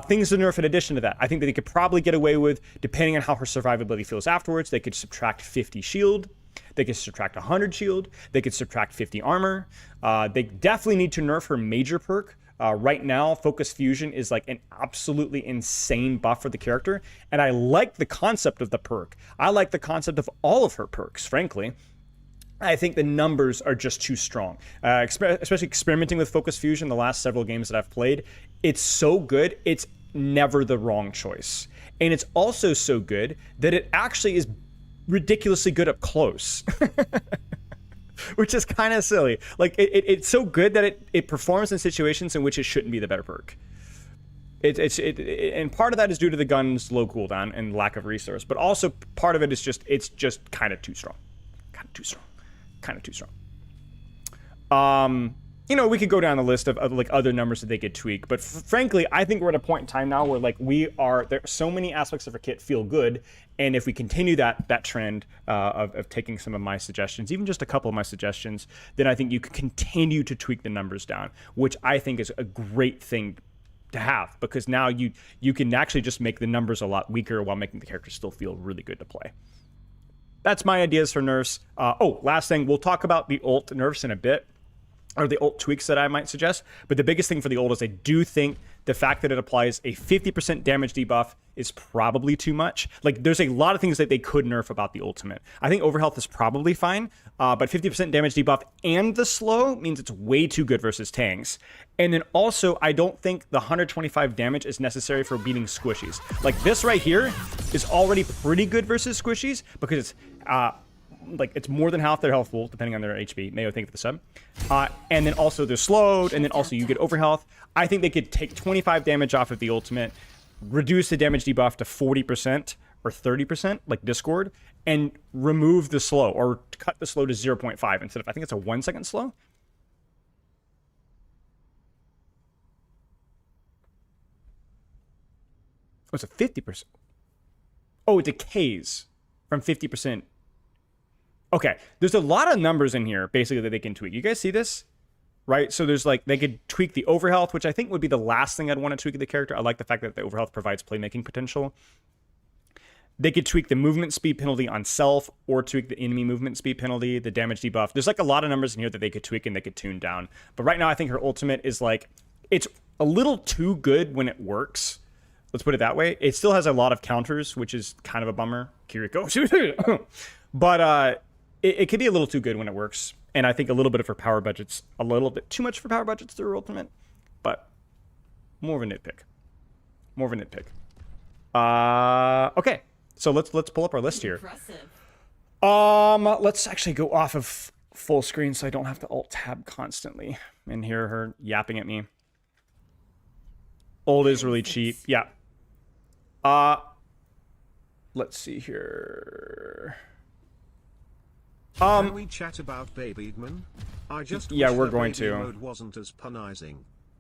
Things to nerf in addition to that, I think that they could probably get away with, depending on how her survivability feels afterwards, they could subtract 50 shield. They could subtract 100 shield. They could subtract 50 armor. They definitely need to nerf her major perk. Right now, Focus Fusion is like an absolutely insane buff for the character. And I like the concept of the perk. I like the concept of all of her perks, frankly. I think the numbers are just too strong. Especially experimenting with Focus Fusion the last several games that I've played. It's so good, it's never the wrong choice. And it's also so good that it actually is ridiculously good up close. which is kind of silly. Like it's so good that it performs in situations in which it shouldn't be the better perk. And part of that is due to the gun's low cooldown and lack of resource, but also part of it is it's just kind of too strong. You know, we could go down the list of like other numbers that they could tweak, but frankly, I think we're at a point in time now where like there are so many aspects of our kit feel good, and if we continue that trend of taking some of my suggestions, even just a couple of my suggestions, then I think you could continue to tweak the numbers down, which I think is a great thing to have, because now you can actually just make the numbers a lot weaker while making the characters still feel really good to play. That's my ideas for nerfs. Last thing, we'll talk about the ult nerfs in a bit, or the ult tweaks that I might suggest. But the biggest thing for the ult is I do think the fact that it applies a 50% damage debuff is probably too much. Like, there's a lot of things that they could nerf about the ultimate. I think overhealth is probably fine, but 50% damage debuff and the slow means it's way too good versus tanks. And then also, I don't think the 125 damage is necessary for beating squishies. Like, this right here is already pretty good versus squishies because it's it's more than half their health pool, depending on their HP. Mayo, thank you for the sub. And then also they're slowed, and then also you get overhealth. I think they could take 25 damage off of the ultimate, reduce the damage debuff to 40% or 30%, like Discord, and remove the slow, or cut the slow to 0.5 instead of, I think it's a 1 second slow. Oh, it's a 50%. Oh, it decays from 50%. Okay, there's a lot of numbers in here, basically, that they can tweak. You guys see this? Right? So there's like, they could tweak the overhealth, which I think would be the last thing I'd want to tweak of the character. I like the fact that the overhealth provides playmaking potential. They could tweak the movement speed penalty on self, or tweak the enemy movement speed penalty, the damage debuff. There's like a lot of numbers in here that they could tweak and they could tune down. But right now, I think her ultimate is like, it's a little too good when it works. Let's put it that way. It still has a lot of counters, which is kind of a bummer. Kiriko. But it could be a little too good when it works. And I think a little bit of her power budget's a little bit too much for power budgets through her ultimate. But more of a nitpick. Okay. So let's pull up our list here. Impressive. Let's actually go off of full screen so I don't have to alt tab constantly and hear her yapping at me. Ult is really cheap. Yeah. Let's see here. Can we chat about Baby Dmon? I just yeah, wish we're her going baby to. mode wasn't as punizing.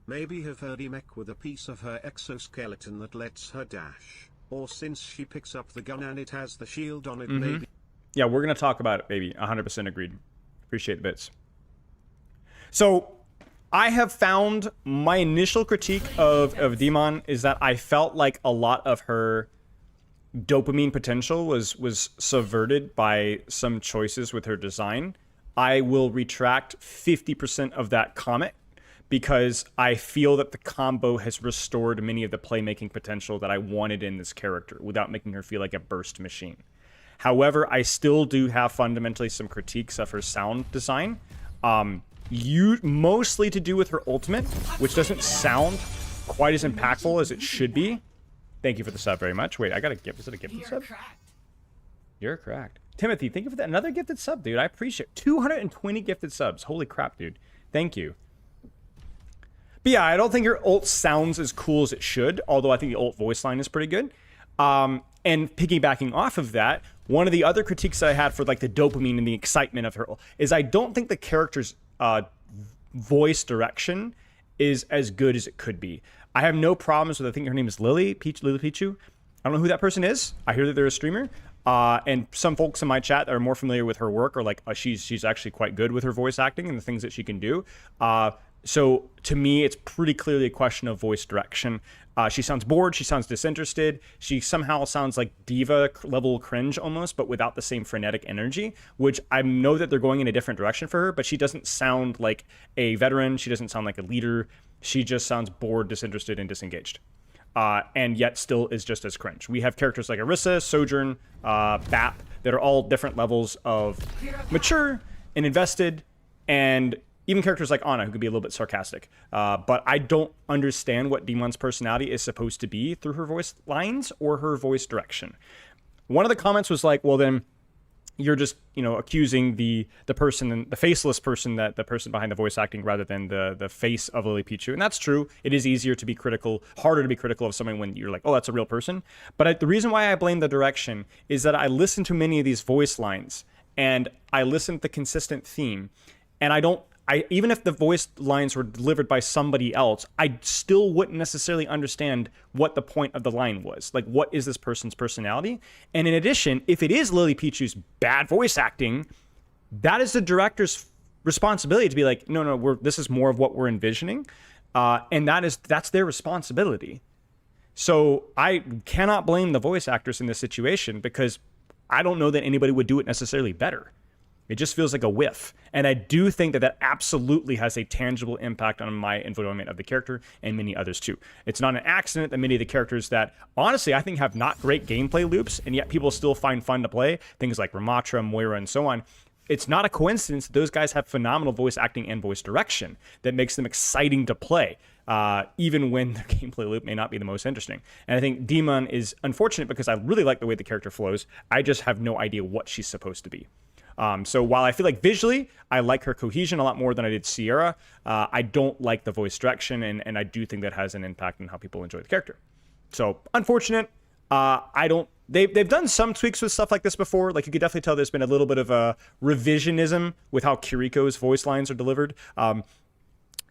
Maybe have her mech with a piece of her exoskeleton that lets her dash. Or since she picks up the gun and it has the shield on it, maybe. Yeah, we're going to talk about it, baby. 100% agreed. Appreciate the bits. So, I have found my initial critique of Dmon is that I felt like a lot of her dopamine potential was subverted by some choices with her design. I will retract 50% of that comment because I feel that the combo has restored many of the playmaking potential that I wanted in this character without making her feel like a burst machine. However, I still do have fundamentally some critiques of her sound design. Mostly to do with her ultimate, which doesn't sound quite as impactful as it should be. Thank you for the sub very much. Wait, I got a gift. Is it a gifted sub? You're cracked. Timothy, thank you for that. Another gifted sub, dude. I appreciate it. 220 gifted subs. Holy crap, dude. Thank you. But yeah, I don't think her ult sounds as cool as it should, although I think the ult voice line is pretty good. And piggybacking off of that, one of the other critiques that I had for like the dopamine and the excitement of her ult is I don't think the character's voice direction is as good as it could be. I have no problems with, I think her name is Lily Pichu. I don't know who that person is. I hear that they're a streamer. And some folks in my chat that are more familiar with her work are like, she's actually quite good with her voice acting and the things that she can do. So to me, it's pretty clearly a question of voice direction. She sounds bored. She sounds disinterested. She somehow sounds like diva level cringe almost, but without the same frenetic energy, which I know that they're going in a different direction for her, but she doesn't sound like a veteran. She doesn't sound like a leader. She just sounds bored, disinterested, and disengaged. And yet still is just as cringe. We have characters like Arissa, Sojourn, Bap, that are all different levels of mature and invested, and even characters like Ana, who could be a little bit sarcastic. But I don't understand what Dmon's personality is supposed to be through her voice lines or her voice direction. One of the comments was like, well then, you're just, you know, accusing the person, the faceless person, that the person behind the voice acting, rather than the face of Lily Pichu. And that's true. It is easier to be critical, harder to be critical of someone when you're like, oh, that's a real person. But the reason why I blame the direction is that I listen to many of these voice lines, and I listen to the consistent theme, and even if the voice lines were delivered by somebody else, I still wouldn't necessarily understand what the point of the line was. Like, what is this person's personality? And in addition, if it is Lily Pichu's bad voice acting, that is the director's responsibility to be like, no, this is more of what we're envisioning. And that's their responsibility. So I cannot blame the voice actors in this situation, because I don't know that anybody would do it necessarily better. It just feels like a whiff. And I do think that absolutely has a tangible impact on my enjoyment of the character, and many others too. It's not an accident that many of the characters that, honestly, I think have not great gameplay loops, and yet people still find fun to play, things like Ramatra, Moira, and so on. It's not a coincidence that those guys have phenomenal voice acting and voice direction that makes them exciting to play, even when their gameplay loop may not be the most interesting. And I think Dmon is unfortunate because I really like the way the character flows. I just have no idea what she's supposed to be. So while I feel like visually, I like her cohesion a lot more than I did Sierra, I don't like the voice direction, and I do think that has an impact on how people enjoy the character. So unfortunate. They've done some tweaks with stuff like this before. Like, you could definitely tell there's been a little bit of a revisionism with how Kiriko's voice lines are delivered.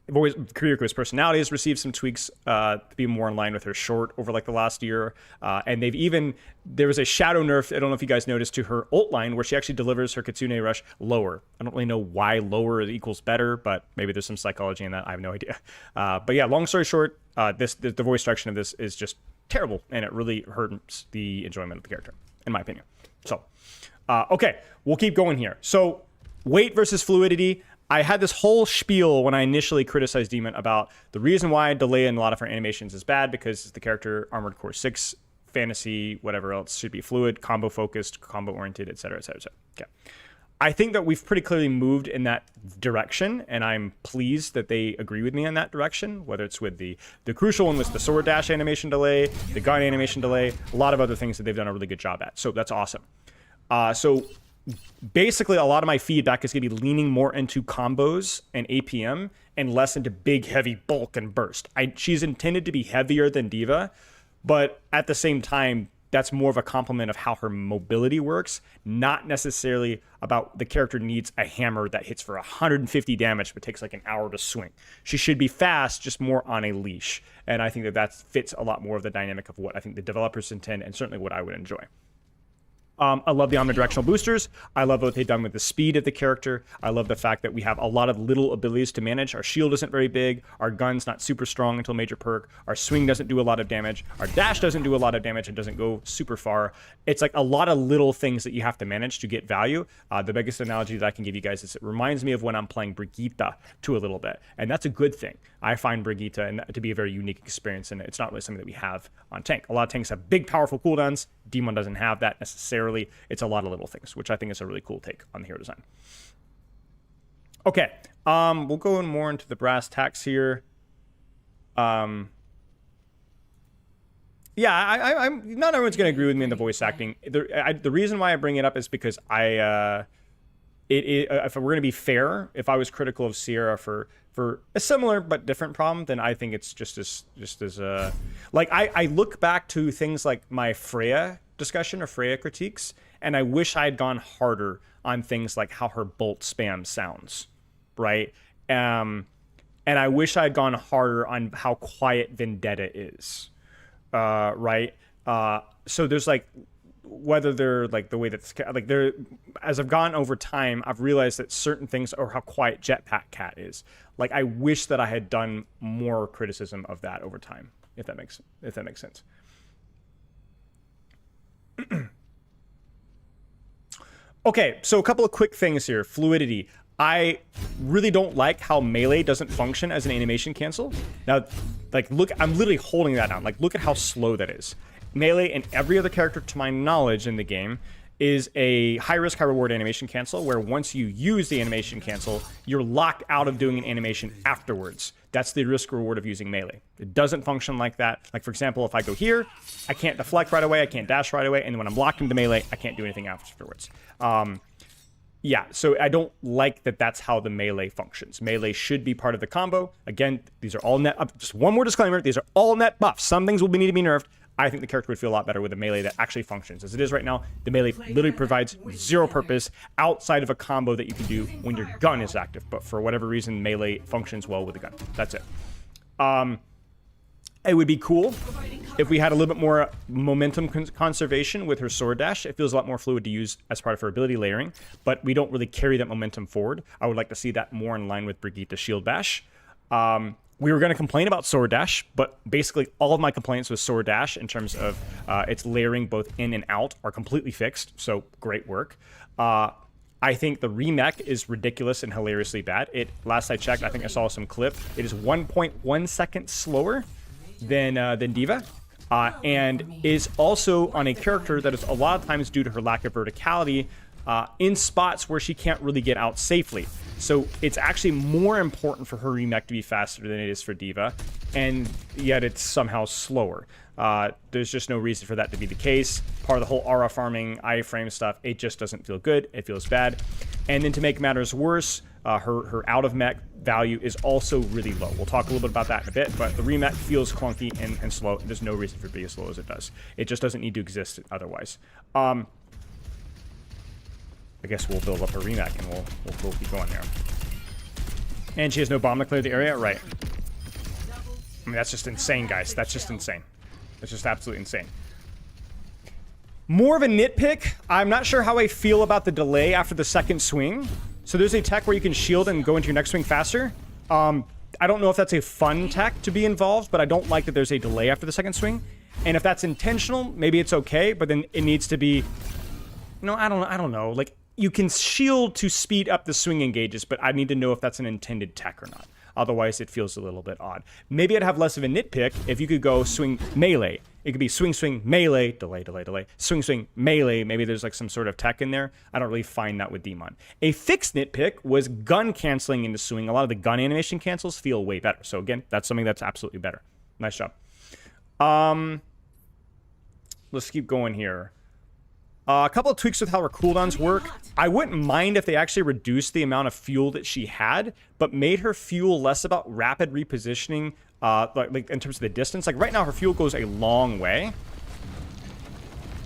Kiriko's personality has received some tweaks to be more in line with her short over like the last year. And there was a shadow nerf, I don't know if you guys noticed, to her ult line where she actually delivers her Kitsune Rush lower. I don't really know why lower equals better, but maybe there's some psychology in that. I have no idea. But yeah, long story short, the voice direction of this is just terrible, and it really hurts the enjoyment of the character, in my opinion. So, okay, we'll keep going here. So, weight versus fluidity. I had this whole spiel when I initially criticized Dmon about the reason why delay in a lot of her animations is bad, because the character Armored Core 6, fantasy, whatever else, should be fluid, combo focused, combo oriented, etc., etc., etc. Okay. I think that we've pretty clearly moved in that direction, and I'm pleased that they agree with me in that direction, whether it's with the crucial one was the sword dash animation delay, the gun animation delay, a lot of other things that they've done a really good job at. So that's awesome. So basically, a lot of my feedback is going to be leaning more into combos and APM and less into big, heavy bulk and burst. She's intended to be heavier than D.Va, but at the same time, that's more of a complement of how her mobility works, not necessarily about the character needs a hammer that hits for 150 damage but takes like an hour to swing. She should be fast, just more on a leash. And I think that fits a lot more of the dynamic of what I think the developers intend, and certainly what I would enjoy. I love the omnidirectional boosters. I love what they've done with the speed of the character. I love the fact that we have a lot of little abilities to manage. Our shield isn't very big. Our gun's not super strong until major perk. Our swing doesn't do a lot of damage. Our dash doesn't do a lot of damage and doesn't go super far. It's like a lot of little things that you have to manage to get value. The biggest analogy that I can give you guys is it reminds me of when I'm playing Brigitte to a little bit. And that's a good thing. I find Brigitte to be a very unique experience, and it's not really something that we have on tank. A lot of tanks have big, powerful cooldowns. Dmon doesn't have that necessarily. It's a lot of little things, which I think is a really cool take on the hero design. Okay, we'll go in more into the brass tacks here. Yeah, I'm not everyone's going to agree with me in the voice acting. The reason why I bring it up is because if we're going to be fair, if I was critical of Sierra for a similar but different problem, then I think it's just as like I look back to things like my Freya discussion or Freya critiques, and I wish I had gone harder on things like how her bolt spam sounds, right? And I wish I had gone harder on how quiet Vendetta is, right? So there's like, whether they're like the way that's like they're, as I've gone over time, I've realized that certain things, or how quiet Jetpack Cat is. Like, I wish that I had done more criticism of that over time, if that makes sense. Okay, so a couple of quick things here. Fluidity. I really don't like how melee doesn't function as an animation cancel. Now, like, look, I'm literally holding that down. Like, look at how slow that is. Melee and every other character, to my knowledge, in the game is a high risk, high reward animation cancel, where once you use the animation cancel, you're locked out of doing an animation afterwards. That's the risk reward of using melee. It doesn't function like that. Like, for example, if I go here, I can't deflect right away, I can't dash right away, and then when I'm locked into melee, I can't do anything afterwards. Yeah, so I don't like that that's how the melee functions. Melee should be part of the combo. Again, these are all net, just one more disclaimer, these are all net buffs. Some things will need to be nerfed. I think the character would feel a lot better with a melee that actually functions. As it is right now, the melee literally provides zero purpose outside of a combo that you can do when your gun is active. But for whatever reason, melee functions well with the gun. That's it. It would be cool if we had a little bit more momentum conservation with her sword dash. It feels a lot more fluid to use as part of her ability layering, but we don't really carry that momentum forward. I would like to see that more in line with Brigitte's shield bash. We were going to complain about sword dash, but basically all of my complaints with sword dash in terms of its layering both in and out are completely fixed, so great work. I think the remech is ridiculous and hilariously bad. Last I checked, I think I saw some clip. It is 1.1 seconds slower than D.Va, and is also on a character that is a lot of times due to her lack of verticality in spots where she can't really get out safely. So it's actually more important for her remech to be faster than it is for D.Va, and yet it's somehow slower. There's just no reason for that to be the case. Part of the whole aura farming, iframe stuff, it just doesn't feel good. It feels bad. And then to make matters worse, her out of mech value is also really low. We'll talk a little bit about that in a bit, but the remech feels clunky and slow. There's no reason for it to be as slow as it does. It just doesn't need to exist otherwise. I guess we'll build up her remech and we'll keep going there. And she has no bomb to clear the area? Right. I mean, that's just insane, guys. That's just insane. It's just absolutely insane. More of a nitpick. I'm not sure how I feel about the delay after the second swing. So there's a tech where you can shield and go into your next swing faster. I don't know if that's a fun tech to be involved, but I don't like that there's a delay after the second swing. And if that's intentional, maybe it's okay, but then it needs to be... No, I don't know. Like, you can shield to speed up the swing engages, but I need to know if that's an intended tech or not. Otherwise, it feels a little bit odd. Maybe I'd have less of a nitpick if you could go swing melee. It could be swing, swing, melee, delay, delay, delay, swing, swing, melee. Maybe there's like some sort of tech in there. I don't really find that with Dmon. A fixed nitpick was gun canceling into swing. A lot of the gun animation cancels feel way better. So again, that's something that's absolutely better. Nice job. Let's keep going here. A couple of tweaks with how her cooldowns work. I wouldn't mind if they actually reduced the amount of fuel that she had, but made her fuel less about rapid repositioning, like in terms of the distance. Like right now, her fuel goes a long way.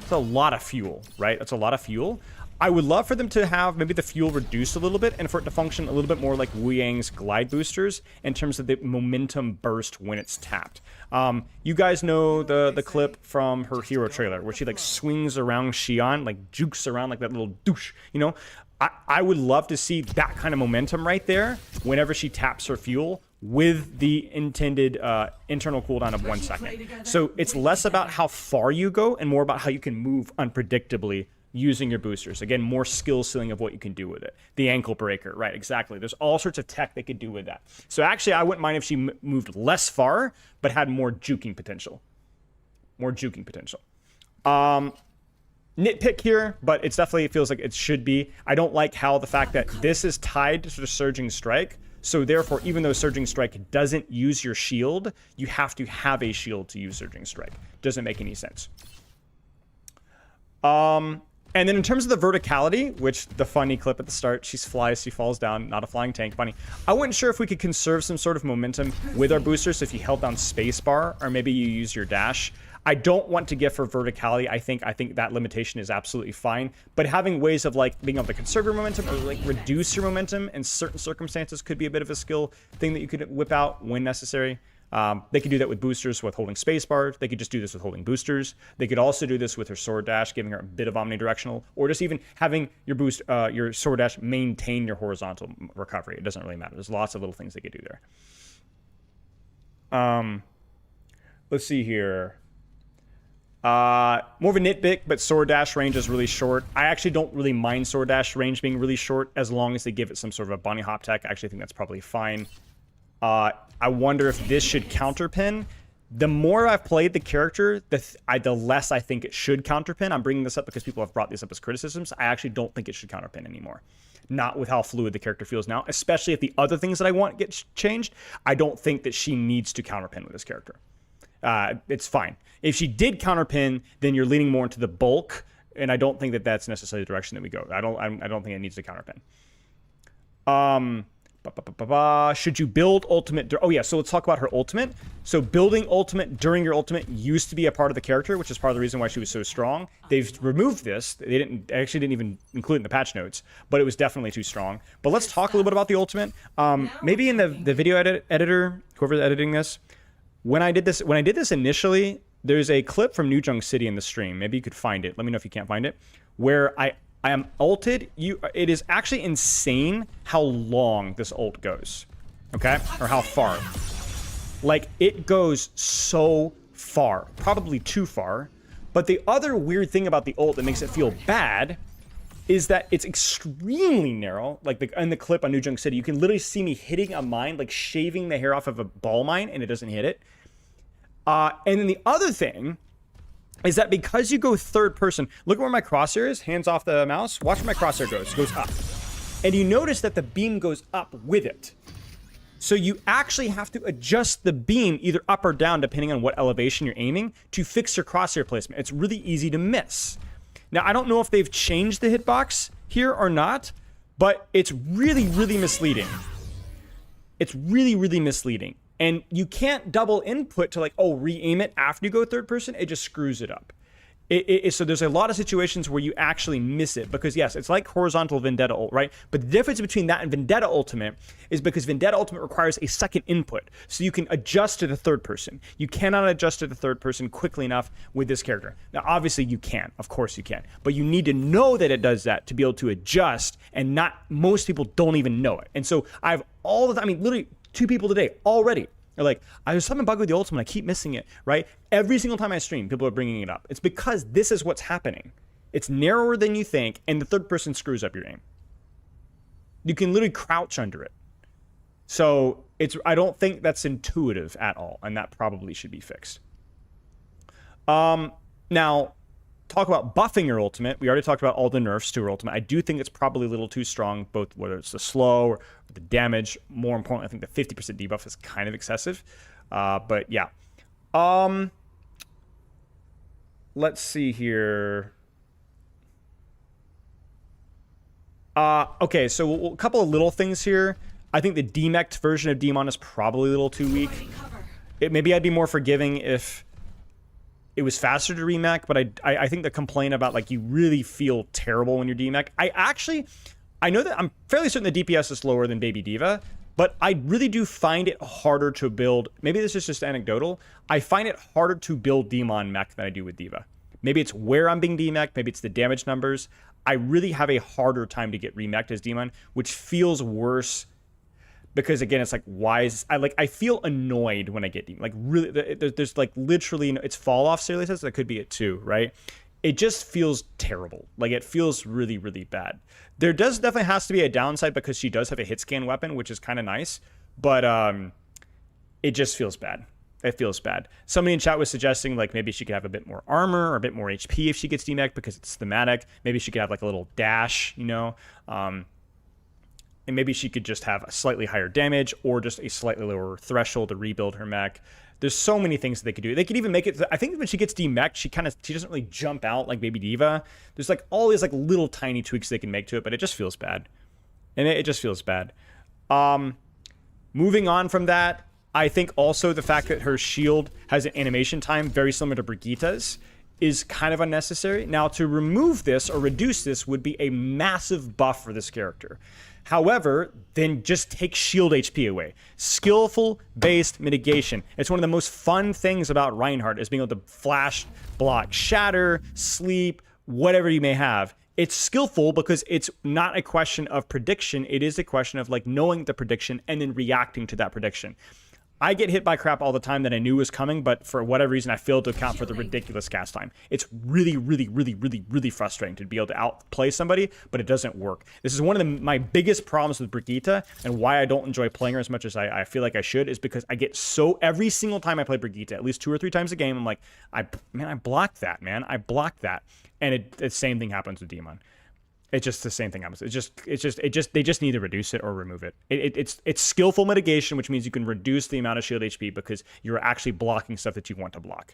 It's a lot of fuel, right? That's a lot of fuel. I would love for them to have maybe the fuel reduced a little bit and for it to function a little bit more like Wu Yang's glide boosters in terms of the momentum burst when it's tapped. You guys know the clip from her hero trailer where she like swings around Xion, like jukes around like that little douche, you know? I would love to see that kind of momentum right there whenever she taps her fuel with the intended internal cooldown of 1 second. So it's less about how far you go and more about how you can move unpredictably using your boosters. Again, more skill ceiling of what you can do with it. The ankle breaker, right, exactly. There's all sorts of tech they could do with that. So actually, I wouldn't mind if she moved less far, but had more juking potential. More juking potential. Nitpick here, but it definitely feels like it should be. I don't like how the fact that this is tied to the Surging Strike. So therefore, even though Surging Strike doesn't use your shield, you have to have a shield to use Surging Strike. Doesn't make any sense. And then in terms of the verticality, which the funny clip at the start, she flies, she falls down, not a flying tank, funny. I wasn't sure if we could conserve some sort of momentum with our boosters if you held down spacebar or maybe you use your dash. I don't want to give her verticality. I think that limitation is absolutely fine. But having ways of like being able to conserve your momentum or like reduce your momentum in certain circumstances could be a bit of a skill thing that you could whip out when necessary. They could do that with boosters with holding spacebar. They could just do this with holding boosters. They could also do this with her sword dash, giving her a bit of omnidirectional, or just even having your boost, your sword dash maintain your horizontal recovery. It doesn't really matter. There's lots of little things they could do there. Let's see here. More of a nitpick, but sword dash range is really short. I actually don't really mind sword dash range being really short as long as they give it some sort of a bunny hop tech. I actually think that's probably fine. I wonder if this should counterpin. The more I've played the character, the less I think it should counterpin. I'm bringing this up because people have brought this up as criticisms. I actually don't think it should counterpin anymore. Not with how fluid the character feels now, especially if the other things that I want get changed. I don't think that she needs to counterpin with this character. It's fine. If she did counterpin, then you're leaning more into the bulk, and I don't think that that's necessarily the direction that we go. I don't think it needs to counterpin. Should you build ultimate? Oh yeah, so let's talk about her ultimate. So building ultimate during your ultimate used to be a part of the character, which is part of the reason why she was so actually didn't even include it in the patch notes, but it was definitely too strong. But let's talk a little bit about the ultimate. Maybe in the video editor, whoever's editing this, when I did this initially, there's a clip from New Junk City in the stream. Maybe you could find it. Let me know if you can't find it. Where I am ulted. It is actually insane how long this ult goes. Okay? Or how far. Like, it goes so far. Probably too far. But the other weird thing about the ult that makes it feel bad is that it's extremely narrow. Like, in the clip on New Junk City, you can literally see me hitting a mine, like shaving the hair off of a ball mine, and it doesn't hit it. And then the other thing is that because you go third person, look at where my crosshair is, hands off the mouse, watch where my crosshair goes. It goes up. And you notice that the beam goes up with it. So you actually have to adjust the beam either up or down depending on what elevation you're aiming to fix your crosshair placement. It's really easy to miss. Now, I don't know if they've changed the hitbox here or not, but it's really, really misleading. It's really, really misleading. And you can't double input to like, oh, re-aim it after you go third person. It just screws it up. So there's a lot of situations where you actually miss it because, yes, it's like horizontal Vendetta ult, right? But the difference between that and Vendetta Ultimate is because Vendetta Ultimate requires a second input. So you can adjust to the third person. You cannot adjust to the third person quickly enough with this character. Now, obviously you can. Of course you can. But you need to know that it does that to be able to adjust, and not most people don't even know it. And so I have all the time, I mean, literally 2 people today already. They're like, I was having a bug with the ultimate, I keep missing it, right? Every single time I stream, people are bringing it up. It's because this is what's happening. It's narrower than you think, and the third person screws up your aim. You can literally crouch under it. So I don't think that's intuitive at all, and that probably should be fixed. Now, talk about buffing your ultimate. We already talked about all the nerfs to her ultimate. I do think it's probably a little too strong, both whether it's the slow or the damage. More importantly, I think the 50% debuff is kind of excessive. But yeah. Let's see here. Okay, so a couple of little things here. I think the demeched version of Dmon is probably a little too weak. Maybe I'd be more forgiving if it was faster to remech, but I think the complaint about like you really feel terrible when you're demech. I know that I'm fairly certain the DPS is lower than Baby D.Va, but I really do find it harder to build. Maybe this is just anecdotal. I find it harder to build Dmon mech than I do with D.Va. Maybe it's where I'm being demeched, maybe it's the damage numbers. I really have a harder time to get remeched as Dmon, which feels worse. Because again, it's like, why is I feel annoyed when I get demon. Like really, there's like literally, it's fall off seriousness. That could be it too, right? It just feels terrible. Like it feels really, really bad. There definitely has to be a downside because she does have a hit scan weapon, which is kind of nice, but it just feels bad. It feels bad. Somebody in chat was suggesting like maybe she could have a bit more armor or a bit more HP if she gets demeched because it's thematic. Maybe she could have like a little dash, you know. And maybe she could just have a slightly higher damage or just a slightly lower threshold to rebuild her mech. There's so many things that they could do. They could even make it, I think when she gets demeched, she doesn't really jump out like Baby D.Va. There's like all these like little tiny tweaks they can make to it, but it just feels bad. And it just feels bad. Moving on from that, I think also the fact that her shield has an animation time very similar to Brigitte's is kind of unnecessary. Now, to remove this or reduce this would be a massive buff for this character. However, then just take shield HP away. Skillful based mitigation. It's one of the most fun things about Reinhardt is being able to flash, block, shatter, sleep, whatever you may have. It's skillful because it's not a question of prediction. It is a question of like knowing the prediction and then reacting to that prediction. I get hit by crap all the time that I knew was coming, but for whatever reason, I failed to account for the ridiculous cast time. It's really, really, really, really, really frustrating to be able to outplay somebody, but it doesn't work. This is one of my biggest problems with Brigitte, and why I don't enjoy playing her as much as I feel like I should, is because I get so, every single time I play Brigitte, at least 2 or 3 times a game, I'm like, I blocked that, man. I blocked that. And the same thing happens with Dmon. It's just the same thing happens. They just need to reduce it or remove it. It's skillful mitigation, which means you can reduce the amount of shield HP because you're actually blocking stuff that you want to block.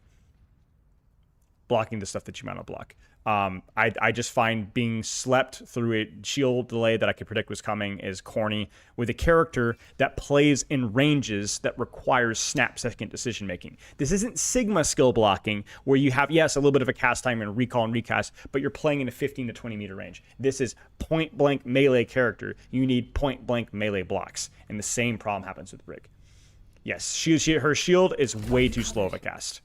Blocking the stuff that you want to block. I just find being slept through a shield delay that I could predict was coming is corny with a character that plays in ranges that requires snap-second decision-making. This isn't Sigma skill blocking where you have, yes, a little bit of a cast time and recall and recast, but you're playing in a 15 to 20 meter range. This is point-blank melee character. You need point-blank melee blocks, and the same problem happens with Brig. Yes, her shield is way too slow of a cast.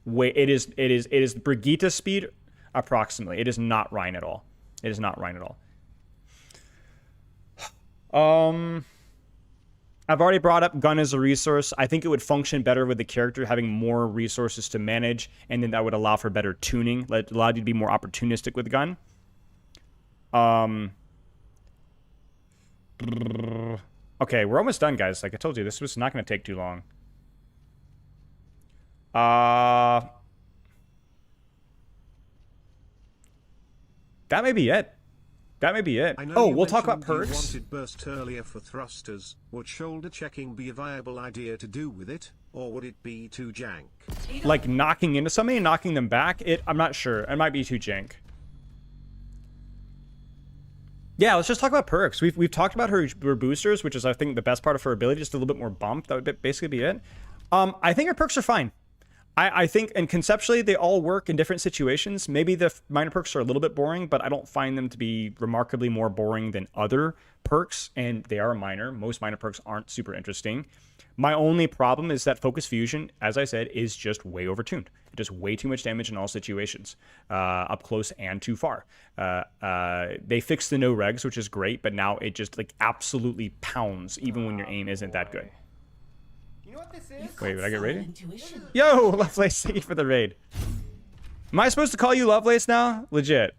It is Brigitte speed approximately. It is not Rhine at all. It is not Rhine at all. I've already brought up gun as a resource. I think it would function better with the character having more resources to manage, and then that would allow for better tuning. Allow you to be more opportunistic with gun. Okay, we're almost done, guys. Like I told you, this was not going to take too long. That may be it. That may be it. Oh, we'll talk about perks. You wanted burst earlier for thrusters. Would shoulder checking be a viable idea to do with it, or would it be too jank? Like knocking into somebody and knocking them back? I'm not sure. It might be too jank. Yeah, let's just talk about perks. We've talked about her boosters, which is I think the best part of her ability, just a little bit more bump. That would basically be it. I think her perks are fine. I think, and conceptually, they all work in different situations. Maybe the minor perks are a little bit boring, but I don't find them to be remarkably more boring than other perks, and they are minor. Most minor perks aren't super interesting. My only problem is that Focus Fusion, as I said, is just way overtuned. It does way too much damage in all situations, up close and too far. They fixed the no regs, which is great, but now it just like absolutely pounds, even when your aim isn't that good. You know what this is? Wait, did I get raided? Yo, Lovelace, thank you for the raid. Am I supposed to call you Lovelace now? Legit.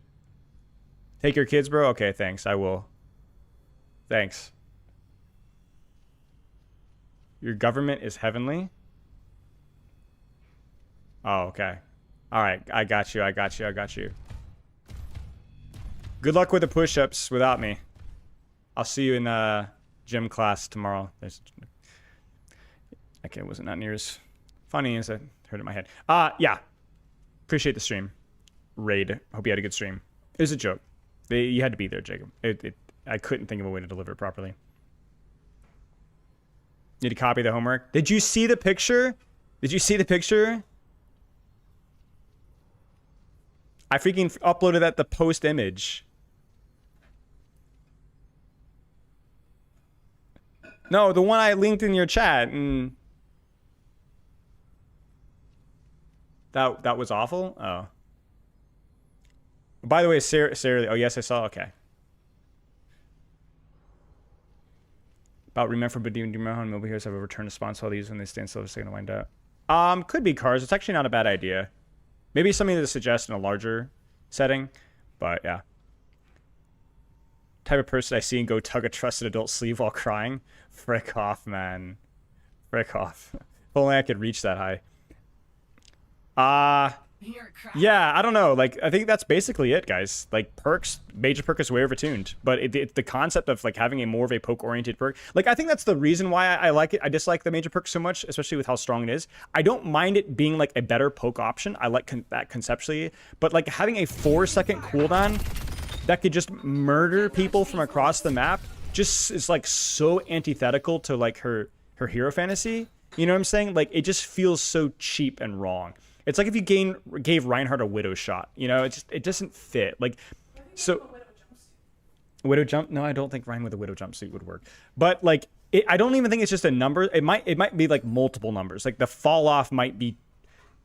Take your kids, bro? Okay, thanks. I will. Thanks. Your government is heavenly? Oh, okay. Alright, I got you, I got you, I got you. Good luck with the push-ups without me. I'll see you in gym class tomorrow. Okay, it wasn't not near as funny as I heard in my head. Yeah. Appreciate the stream. Raid. Hope you had a good stream. It was a joke. You had to be there, Jacob. I couldn't think of a way to deliver it properly. Need to copy the homework. Did you see the picture? Did you see the picture? I freaking uploaded that the post image. No, the one I linked in your chat. And that was awful? Oh. By the way, Sarah, oh yes, I saw, okay. About remember but Dmon mobile heroes have a return to spawn, so I'll use when they stand still for a second to wind up. Could be cars. It's actually not a bad idea. Maybe something to suggest in a larger setting, but yeah. Type of person I see and go tug a trusted adult sleeve while crying. Frick off, man. Frick off. If only I could reach that high. Yeah, I don't know. Like, I think that's basically it, guys. Like, perks, major perk is way overtuned. But the concept of, like, having a more of a poke-oriented perk, like, I think that's the reason why I like it. I dislike the major perk so much, especially with how strong it is. I don't mind it being, like, a better poke option. I like that conceptually. But, like, having a 4-second cooldown that could just murder people from across the map just is, like, so antithetical to, like, her hero fantasy. You know what I'm saying? Like, it just feels so cheap and wrong. It's like if you gave Reinhardt a Widow shot. You know, it doesn't fit. Like, so Widow jump? No, I don't think Ryan with a Widow jumpsuit would work. But like, I don't even think it's just a number. It might be like multiple numbers. Like the fall off might be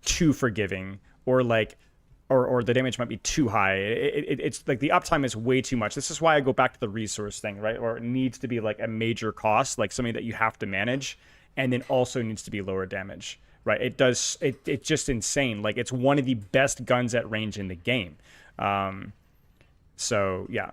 too forgiving, or like, or the damage might be too high. It's like the uptime is way too much. This is why I go back to the resource thing, right? Or it needs to be like a major cost, like something that you have to manage. and then also needs to be lower damage, right? It's just insane. Like, it's one of the best guns at range in the game. So yeah,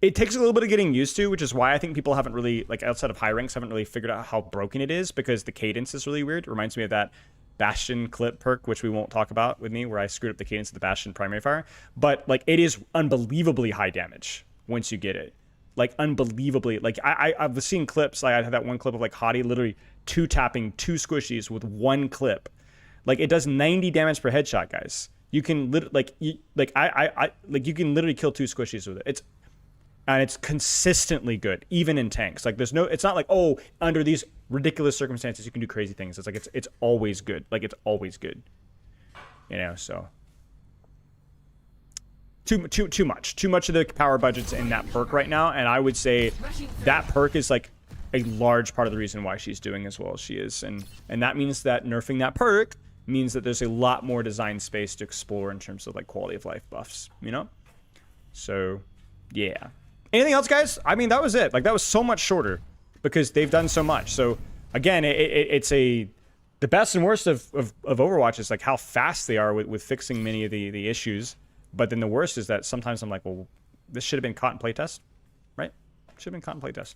it takes a little bit of getting used to, which is why I think people haven't really, like, outside of high ranks, haven't really figured out how broken it is, because the cadence is really weird. It reminds me of that Bastion clip perk, which we won't talk about with me, where I screwed up the cadence of the Bastion primary fire. But like, it is unbelievably high damage once you get it. Like, unbelievably. Like, I've seen clips. Like, I had that one clip of like Hottie literally tapping 2 squishies with 1 clip. Like, it does 90 damage per headshot, guys. You can literally you can literally kill 2 squishies with it. It's consistently good, even in tanks. Like, it's not like, oh, under these ridiculous circumstances you can do crazy things. It's like, it's always good. Like, it's always good. You know, so too much of the power budget's in that perk right now, and I would say that perk is like a large part of the reason why she's doing as well as she is, and that means that nerfing that perk means that there's a lot more design space to explore in terms of like quality of life buffs, you know? So yeah. Anything else, guys? I mean, that was it. Like, that was so much shorter because they've done so much. So again, it's the best and worst of Overwatch is like how fast they are with fixing many of the issues. But then the worst is that sometimes I'm like, well, this should have been caught in playtest, right? Should have been caught in playtest.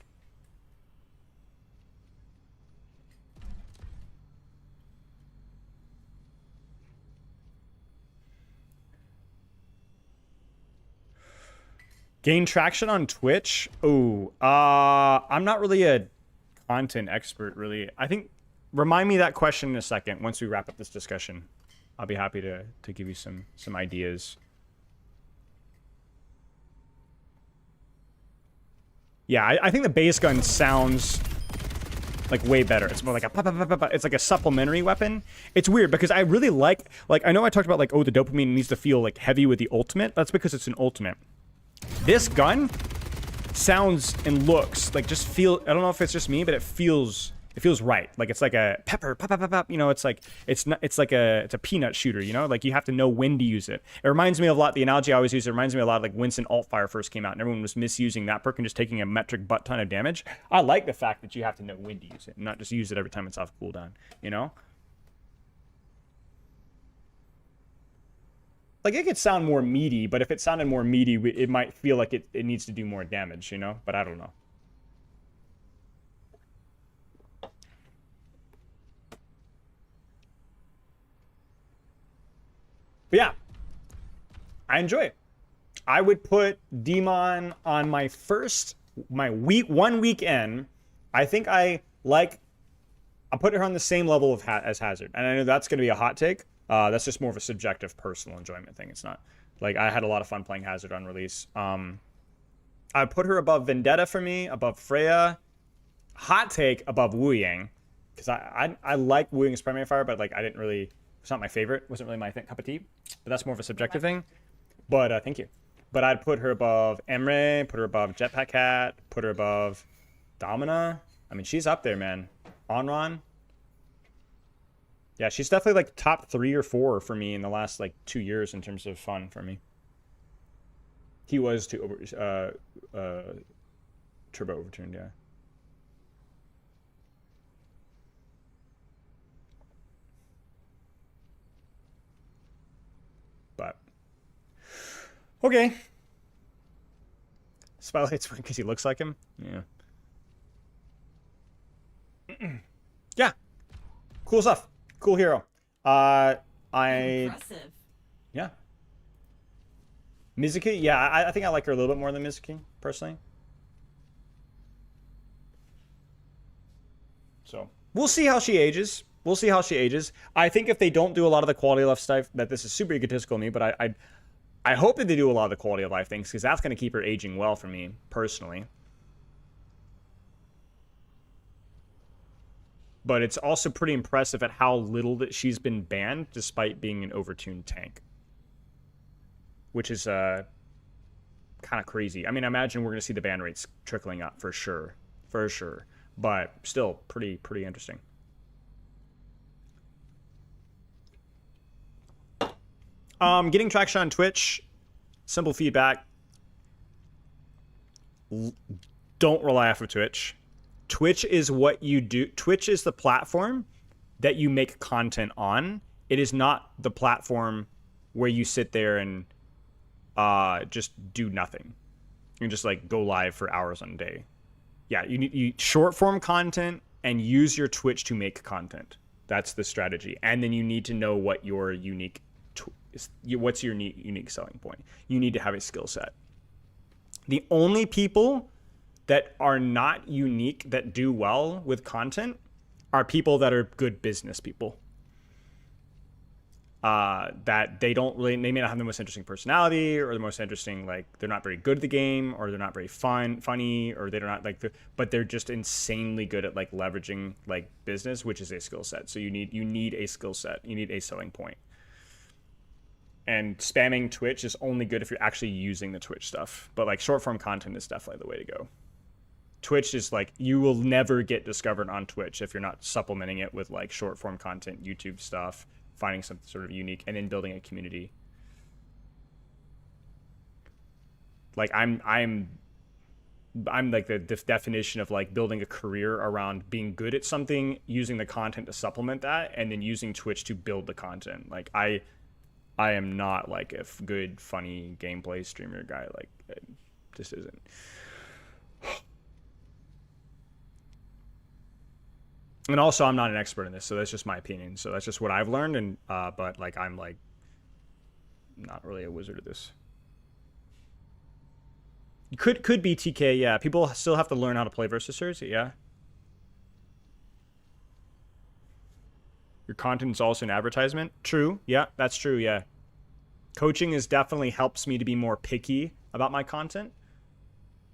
Gain traction on Twitch? Oh, I'm not really a content expert, really. I think, remind me that question in a second once we wrap up this discussion. I'll be happy to give you some ideas. Yeah, I think the base gun sounds like way better. It's more like it's like a supplementary weapon. It's weird because I really like I know I talked about like, oh, the dopamine needs to feel like heavy with the ultimate. That's because it's an ultimate. This gun sounds and looks like I don't know if it's just me, but it feels right. Like, it's like a pepper, pop, pop, pop, pop. You know, it's like a peanut shooter, you know? Like, you have to know when to use it. It reminds me of a lot, the analogy I always use, it reminds me a lot of like Winston Altfire first came out and everyone was misusing that perk and just taking a metric butt ton of damage. I like the fact that you have to know when to use it and not just use it every time it's off cooldown, you know? Like, it could sound more meaty, but if it sounded more meaty, it might feel like it needs to do more damage, you know? But I don't know. But yeah, I enjoy it. I would put Dmon on my one weekend. I think I'll put her on the same level as Hazard. And I know that's going to be a hot take. That's just more of a subjective personal enjoyment thing. It's not like, I had a lot of fun playing Hazard on release. I put her above Vendetta for me, above Freya. Hot take, above Wu Yang, because I like Wu Yang's primary fire, but like, it's not my favorite. It wasn't really my cup of tea, but that's more of a subjective thing. But thank you. But I'd put her above Emre, put her above Jetpack Cat, put her above Domina. I mean, she's up there, man. Onron. Yeah, she's definitely like top 3 or 4 for me in the last like 2 years in terms of fun for me. He was Turbo Overturned, yeah. But okay. Spotlight's because he looks like him. Yeah. Yeah. Cool stuff. Cool hero. Impressive. Yeah. Mizuki, yeah, I think I like her a little bit more than Mizuki, personally. So we'll see how she ages. We'll see how she ages. I think if they don't do a lot of the quality of life stuff, that this is super egotistical of me, but I hope that they do a lot of the quality of life things, because that's going to keep her aging well for me, personally. But it's also pretty impressive at how little that she's been banned, despite being an overtuned tank. Which is kind of crazy. I mean, I imagine we're going to see the ban rates trickling up for sure. For sure. But still, pretty interesting. Getting traction on Twitch. Simple feedback. Don't rely off of Twitch. Twitch is what you do. Twitch is the platform that you make content on. It is not the platform where you sit there and just do nothing. You can just like go live for hours on a day. Yeah, you short form content and use your Twitch to make content. That's the strategy. And then you need to know what your unique what's your unique selling point. You need to have a skill set. The only people that are not unique that do well with content are people that are good business people. That they may not have the most interesting personality, or the most interesting, like, they're not very good at the game, or they're not very funny, or they're not like, but they're just insanely good at like leveraging like business, which is a skill set. So you need a skill set. You need a selling point. And spamming Twitch is only good if you're actually using the Twitch stuff. But like short form content is definitely the way to go. Twitch is like, you will never get discovered on Twitch if you're not supplementing it with like short form content, YouTube stuff, finding something sort of unique, and then building a community. Like I'm like the definition of like building a career around being good at something, using the content to supplement that, and then using Twitch to build the content. Like I am not like a good, funny gameplay streamer guy. Like, it just isn't. And also, I'm not an expert in this, so that's just my opinion. So that's just what I've learned, and but like I'm like not really a wizard at this. Could be TK, yeah. People still have to learn how to play versus Cersei, yeah. Your content is also an advertisement. True, yeah, that's true, yeah. Coaching is definitely helps me to be more picky about my content,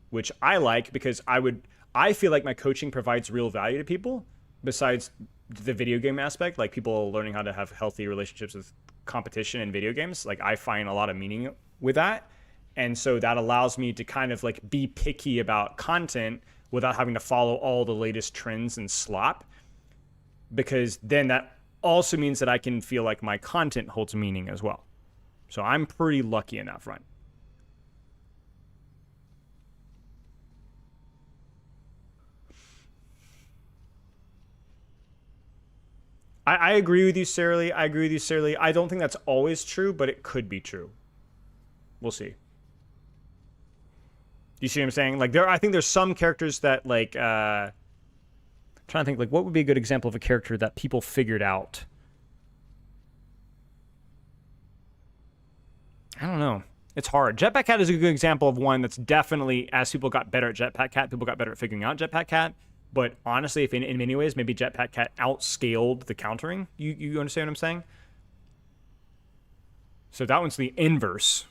which I like, because I feel like my coaching provides real value to people. Besides the video game aspect, like people learning how to have healthy relationships with competition in video games, like I find a lot of meaning with that. And so that allows me to kind of like be picky about content without having to follow all the latest trends and slop, because then that also means that I can feel like my content holds meaning as well. So I'm pretty lucky in that front. I agree with you, Sarah Lee. I agree with you, Sarah Lee. I don't think that's always true, but it could be true. We'll see. You see what I'm saying? Like I think there's some characters that like, trying to think like what would be a good example of a character that people figured out. I don't know. It's hard. Jetpack Cat is a good example of one that's definitely, as people got better at Jetpack Cat, people got better at figuring out Jetpack Cat. But honestly, if in many ways, maybe Jetpack Cat outscaled the countering. You understand what I'm saying? So that one's the inverse.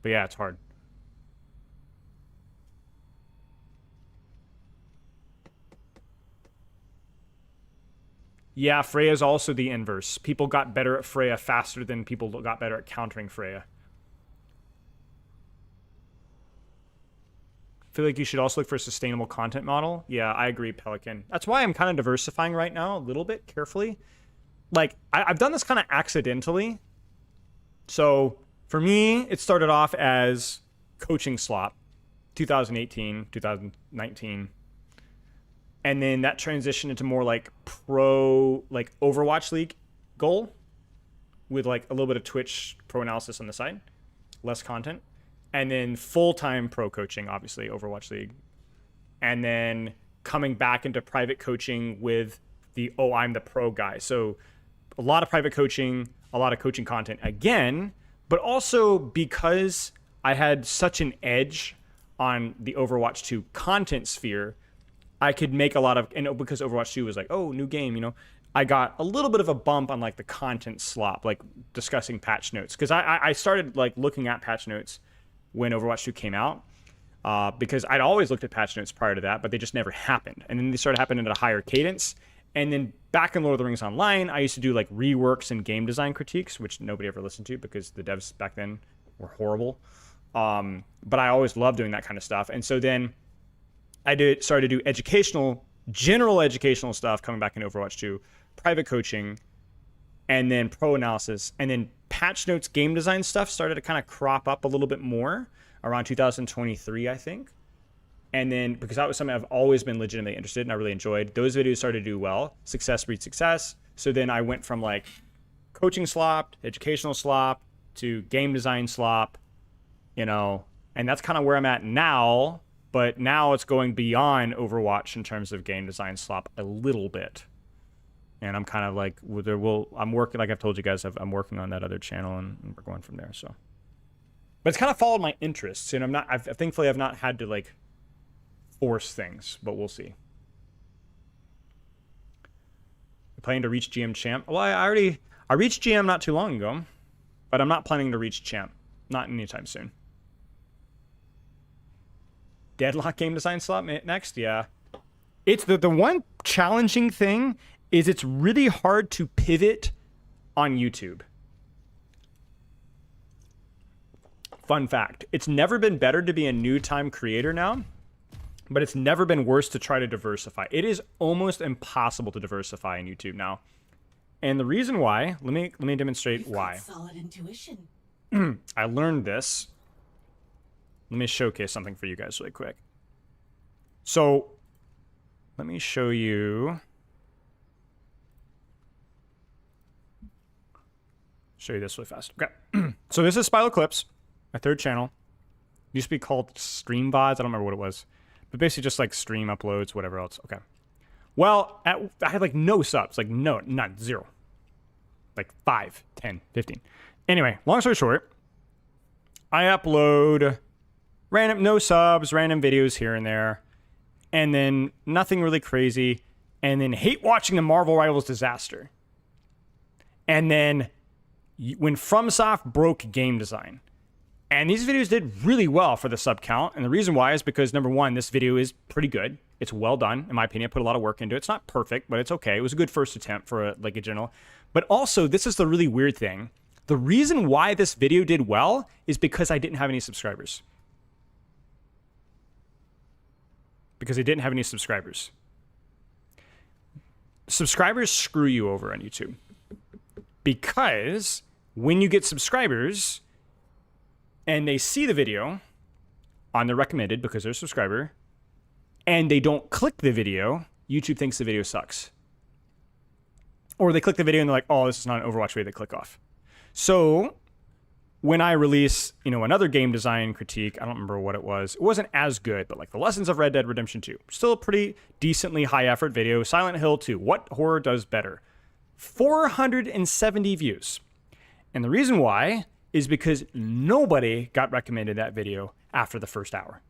But yeah, it's hard. Yeah, Freya's also the inverse. People got better at Freya faster than people got better at countering Freya. I feel like you should also look for a sustainable content model. Yeah, I agree, Pelican. That's why I'm kind of diversifying right now a little bit carefully. Like, I've done this kind of accidentally. So for me, it started off as coaching slop, 2018, 2019. And then that transitioned into more like pro, like Overwatch League goal with like a little bit of Twitch pro analysis on the side, less content. And then full-time pro coaching, obviously, Overwatch League. And then coming back into private coaching with the, I'm the pro guy. So a lot of private coaching, a lot of coaching content again, but also because I had such an edge on the Overwatch 2 content sphere, I could make a lot of, and because Overwatch 2 was like, oh, new game, you know, I got a little bit of a bump on like the content slop, like discussing patch notes. Because I started like looking at patch notes when Overwatch 2 came out, because I'd always looked at patch notes prior to that, but they just never happened. And then they started happening at a higher cadence. And then back in Lord of the Rings Online, I used to do like reworks and game design critiques, which nobody ever listened to because the devs back then were horrible. But I always loved doing that kind of stuff. And so then I started to do general educational stuff coming back in Overwatch 2, private coaching, and then pro analysis, and then patch notes game design stuff started to kind of crop up a little bit more around 2023, I think. And then, because that was something I've always been legitimately interested in, I really enjoyed, those videos started to do well. Success breeds success. So then I went from like coaching slop, educational slop, to game design slop, you know, and that's kind of where I'm at now. But now it's going beyond Overwatch in terms of game design slop a little bit. And I'm kind of like, I'm working, like I've told you guys, I'm working on that other channel, and we're going from there. So, but it's kind of followed my interests, and thankfully I've not had to like force things, but we'll see. You're planning to reach GM champ? Well, I reached GM not too long ago, but I'm not planning to reach champ, not anytime soon. Deadlock game design slot next, yeah. It's the one challenging thing is it's really hard to pivot on YouTube. Fun fact, it's never been better to be a new time creator now, but it's never been worse to try to diversify. It is almost impossible to diversify in YouTube now. And the reason why, let me demonstrate why. Solid intuition. I learned this. Let me showcase something for you guys really quick. So, let me show you. Show you this really fast. Okay. So this is Spilo Clips, my third channel. It used to be called Stream VODs. I don't remember what it was. But basically just like stream uploads, whatever else. Okay. Well, I had like no subs. Like none, zero. Like 5, 10, 15. Anyway, long story short, I upload no subs, random videos here and there. And then nothing really crazy. And then hate watching the Marvel Rivals disaster. And then when FromSoft broke game design. And these videos did really well for the sub count. And the reason why is because, number one, this video is pretty good. It's well done, in my opinion. I put a lot of work into it. It's not perfect, but it's okay. It was a good first attempt for a general. But also, this is the really weird thing. The reason why this video did well is because I didn't have any subscribers. Because I didn't have any subscribers. Subscribers screw you over on YouTube. Because when you get subscribers and they see the video on the recommended because they're a subscriber and they don't click the video, YouTube thinks the video sucks. Or they click the video and they're like, oh, this is not an Overwatch video, they click off. So when I release, another game design critique, I don't remember what it wasn't as good, but like the Lessons of Red Dead Redemption 2, still a pretty decently high effort video. Silent Hill 2, what horror does better? 470 views. And the reason why is because nobody got recommended that video after the first hour.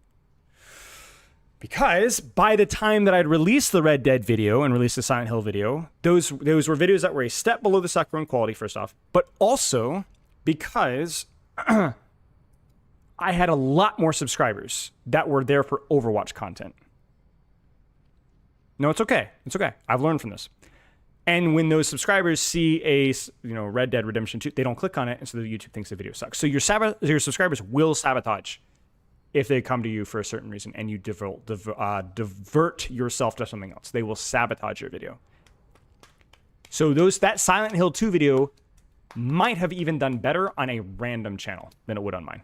Because by the time that I'd released the Red Dead video and released the Silent Hill video, those were videos that were a step below the sucker in quality, first off, but also because I had a lot more subscribers that were there for Overwatch content. No, it's okay. It's okay. I've learned from this. And when those subscribers see a Red Dead Redemption 2, they don't click on it, and so the YouTube thinks the video sucks. So your subscribers will sabotage if they come to you for a certain reason, and you divert yourself to something else. They will sabotage your video. So that Silent Hill 2 video might have even done better on a random channel than it would on mine.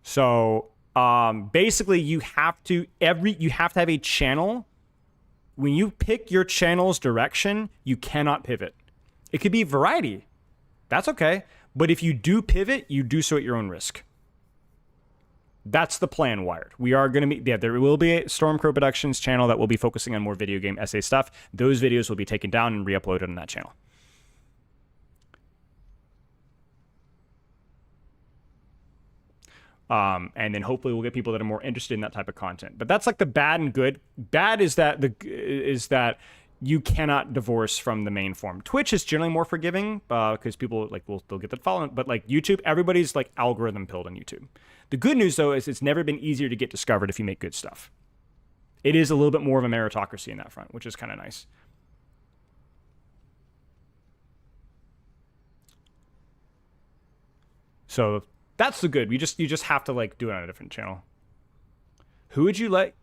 So basically, you have to have a channel. When you pick your channel's direction, you cannot pivot. It could be variety. That's okay. But if you do pivot, you do so at your own risk. That's the plan, Wired. We are going to there will be a Stormcrow Productions channel that will be focusing on more video game essay stuff. Those videos will be taken down and re-uploaded on that channel. And then hopefully we'll get people that are more interested in that type of content. But that's like the bad and good. Bad is that you cannot divorce from the main form. Twitch is generally more forgiving because people they'll get that following. But like YouTube, everybody's like algorithm pilled on YouTube. The good news though is it's never been easier to get discovered if you make good stuff. It is a little bit more of a meritocracy in that front, which is kind of nice. So that's the good. You just have to like do it on a different channel. Who would you let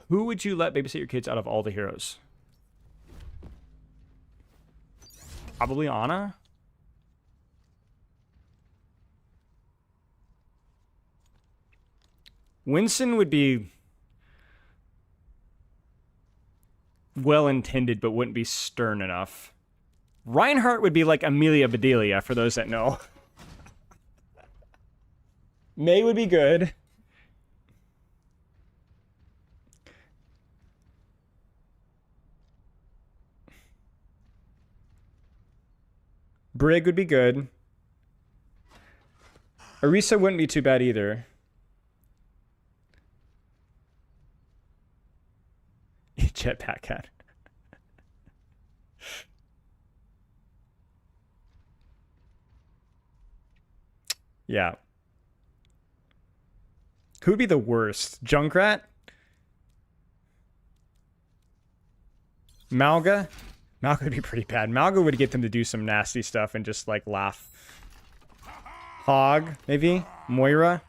babysit your kids out of all the heroes? Probably Ana. Winston would be well intended, but wouldn't be stern enough. Reinhardt would be like Amelia Bedelia, for those that know. May would be good. Brig would be good. Orisa wouldn't be too bad either. Jetpack cat. Yeah. Who would be the worst? Junkrat? Malga? Malga would be pretty bad. Malga would get them to do some nasty stuff and just like laugh. Hog, maybe? Moira?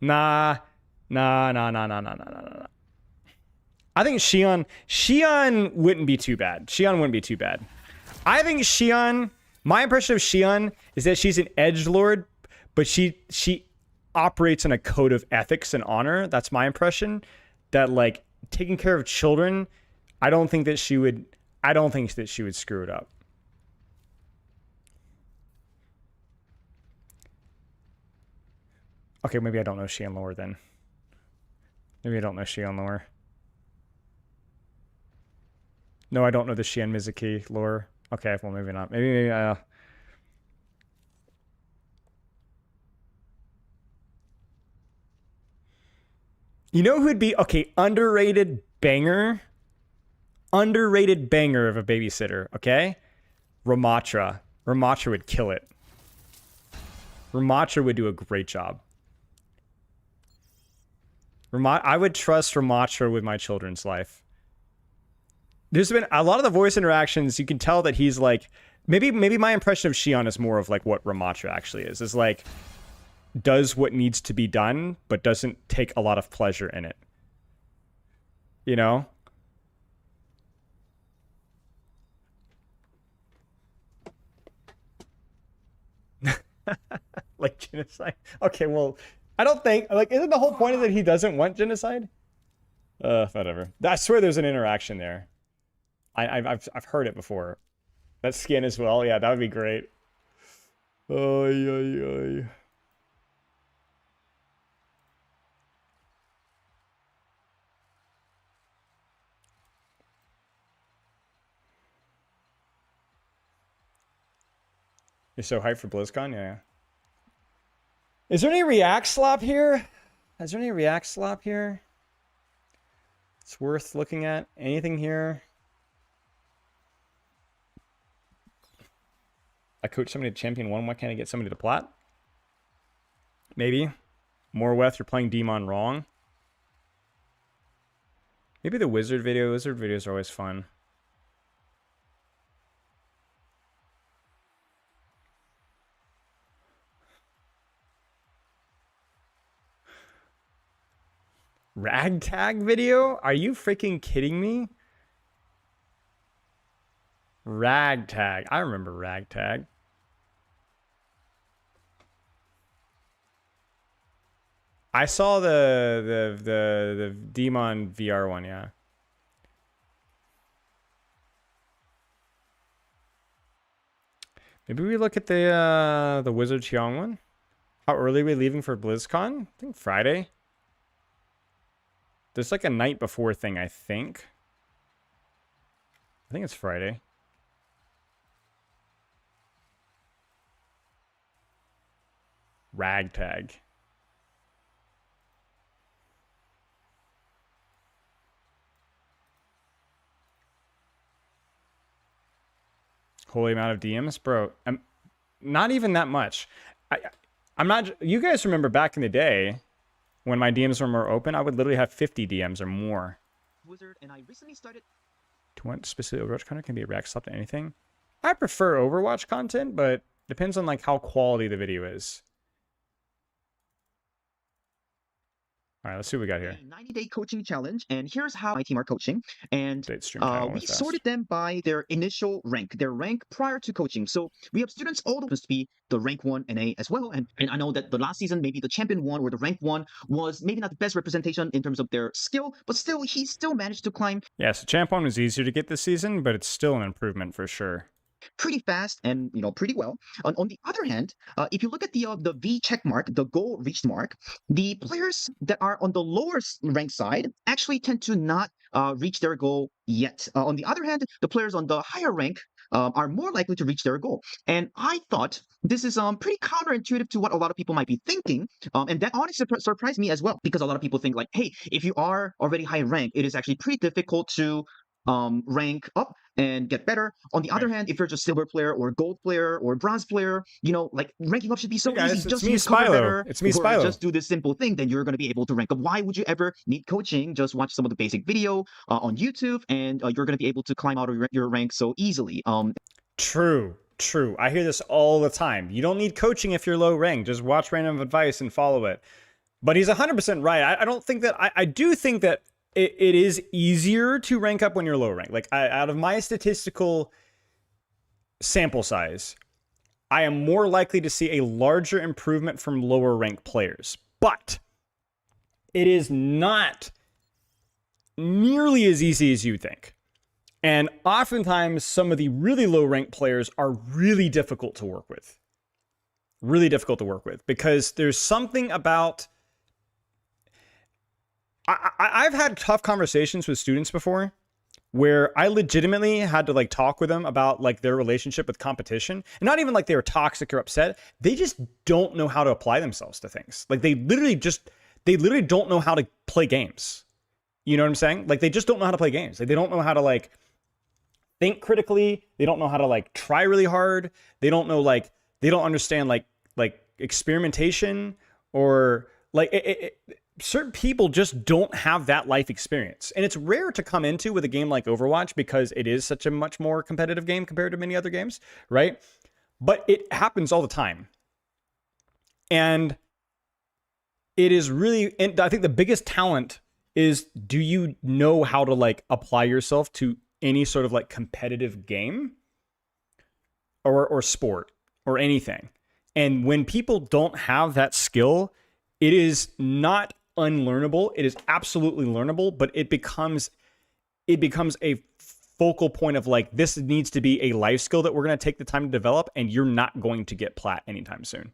Nah. I think Xion wouldn't be too bad. Xion wouldn't be too bad. I think Xion, my impression of Xion is that she's an edgelord, but she operates in a code of ethics and honor. That's my impression. That like taking care of children, I don't think that she would screw it up. Okay, maybe I don't know Xion lore then. Maybe I don't know Xion lore. No, I don't know the Xion Mizuki lore. Okay, well maybe not. Maybe you know who'd be okay, underrated banger of a babysitter, okay? Ramatra. Ramatra would kill it. Ramatra would do a great job. I would trust Ramatra with my children's life. There's been a lot of the voice interactions, you can tell that he's like, maybe my impression of Xion is more of like what Ramatra actually is like, does what needs to be done, but doesn't take a lot of pleasure in it. You know? Like genocide? Okay, well, I don't think, like, isn't the whole point of that he doesn't want genocide? Whatever. I swear there's an interaction there. I've heard it before. That skin as well. Yeah, that would be great. Oy, oy, oy. You're so hyped for BlizzCon? Yeah. Is there any React slop here? Is there any React slop here? It's worth looking at. Anything here? I coach somebody to champion 1. Why can't I get somebody to plat? Maybe. Morweth, you're playing Dmon wrong. Maybe the wizard video. Wizard videos are always fun. Ragtag video? Are you freaking kidding me? Ragtag. I remember Ragtag. I saw the Dmon VR one, yeah. Maybe we look at the Wizard Qiang one. How early are we leaving for BlizzCon? I think Friday. There's like a night before thing, I think. I think it's Friday. Ragtag. Holy amount of DMs, bro. Not even that much. I'm not. You guys remember back in the day when my DMs were more open? I would literally have 50 DMs or more. Wizard, and I recently started. To what specific Overwatch content can be a react slap to anything? I prefer Overwatch content, but depends on like how quality the video is. All right, let's see what we got here. 90-day coaching challenge, and here's how my team are coaching. And Update stream title we really fast. sorted them by their initial rank, their rank prior to coaching. So we have students all supposed to be the rank 1 and A as well. And I know that the last season, maybe the champion 1 or the rank 1 was maybe not the best representation in terms of their skill, but still, he still managed to climb Yeah, so champ 1 was easier to get this season, but it's still an improvement for sure. pretty fast and pretty well. On the other hand, if you look at the V check mark, the goal reached mark, the players that are on the lower rank side actually tend to not reach their goal yet. On the other hand, the players on the higher rank are more likely to reach their goal. And I thought this is pretty counterintuitive to what a lot of people might be thinking. And that honestly surprised me as well, because a lot of people think like, hey, if you are already high rank, it is actually pretty difficult to rank up and get better. On the other hand, if you're just silver player or gold player or bronze player, like ranking up should be so Hey guys, easy. it's Just me, use cover Spylo. better, It's me, or Spylo. just do this simple thing, then you're going to be able to rank up. Why would you ever need coaching? Just watch some of the basic video on YouTube, and you're going to be able to climb out of your rank so easily. True. I hear this all the time. You don't need coaching if you're low rank. Just watch random advice and follow it. But he's 100% right. I don't think that... I do think that it is easier to rank up when you're low rank. Like, out of my statistical sample size, I am more likely to see a larger improvement from lower rank players. But it is not nearly as easy as you think. And oftentimes, some of the really low rank players are really difficult to work with. Really difficult to work with, because there's something about... I've had tough conversations with students before where I legitimately had to talk with them about their relationship with competition, and not even they were toxic or upset. They just don't know how to apply themselves to things. They literally don't know how to play games. You know what I'm saying? They just don't know how to play games. They don't know how to think critically. They don't know how to try really hard. They don't know they don't understand experimentation, or certain people just don't have that life experience. And it's rare to come into with a game like Overwatch, because it is such a much more competitive game compared to many other games, right? But it happens all the time. And it is really, and I think the biggest talent is, do you know how to apply yourself to any sort of competitive game or sport or anything? And when people don't have that skill, it is not unlearnable. It is absolutely learnable, but it becomes a focal point of this needs to be a life skill that we're going to take the time to develop, and you're not going to get plat anytime soon.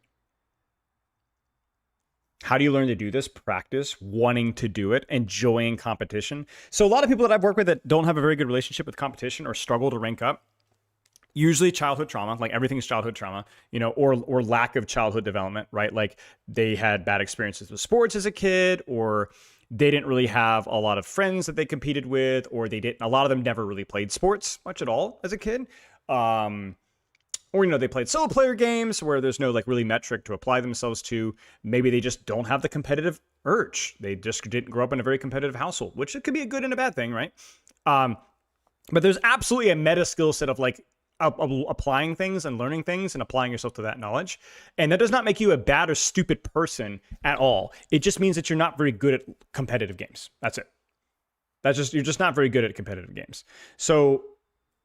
How do you learn to do this? Practice, wanting to do it, enjoying competition. So a lot of people that I've worked with that don't have a very good relationship with competition or struggle to rank up, usually childhood trauma, everything's childhood trauma, or lack of childhood development, right? They had bad experiences with sports as a kid, or they didn't really have a lot of friends that they competed with, or a lot of them never really played sports much at all as a kid. Or, they played solo player games where there's no really metric to apply themselves to. Maybe they just don't have the competitive urge. They just didn't grow up in a very competitive household, which it could be a good and a bad thing, right? But there's absolutely a meta skill set of applying things and learning things and applying yourself to that knowledge. And that does not make you a bad or stupid person at all. It just means that you're not very good at competitive games. That's it. You're just not very good at competitive games. So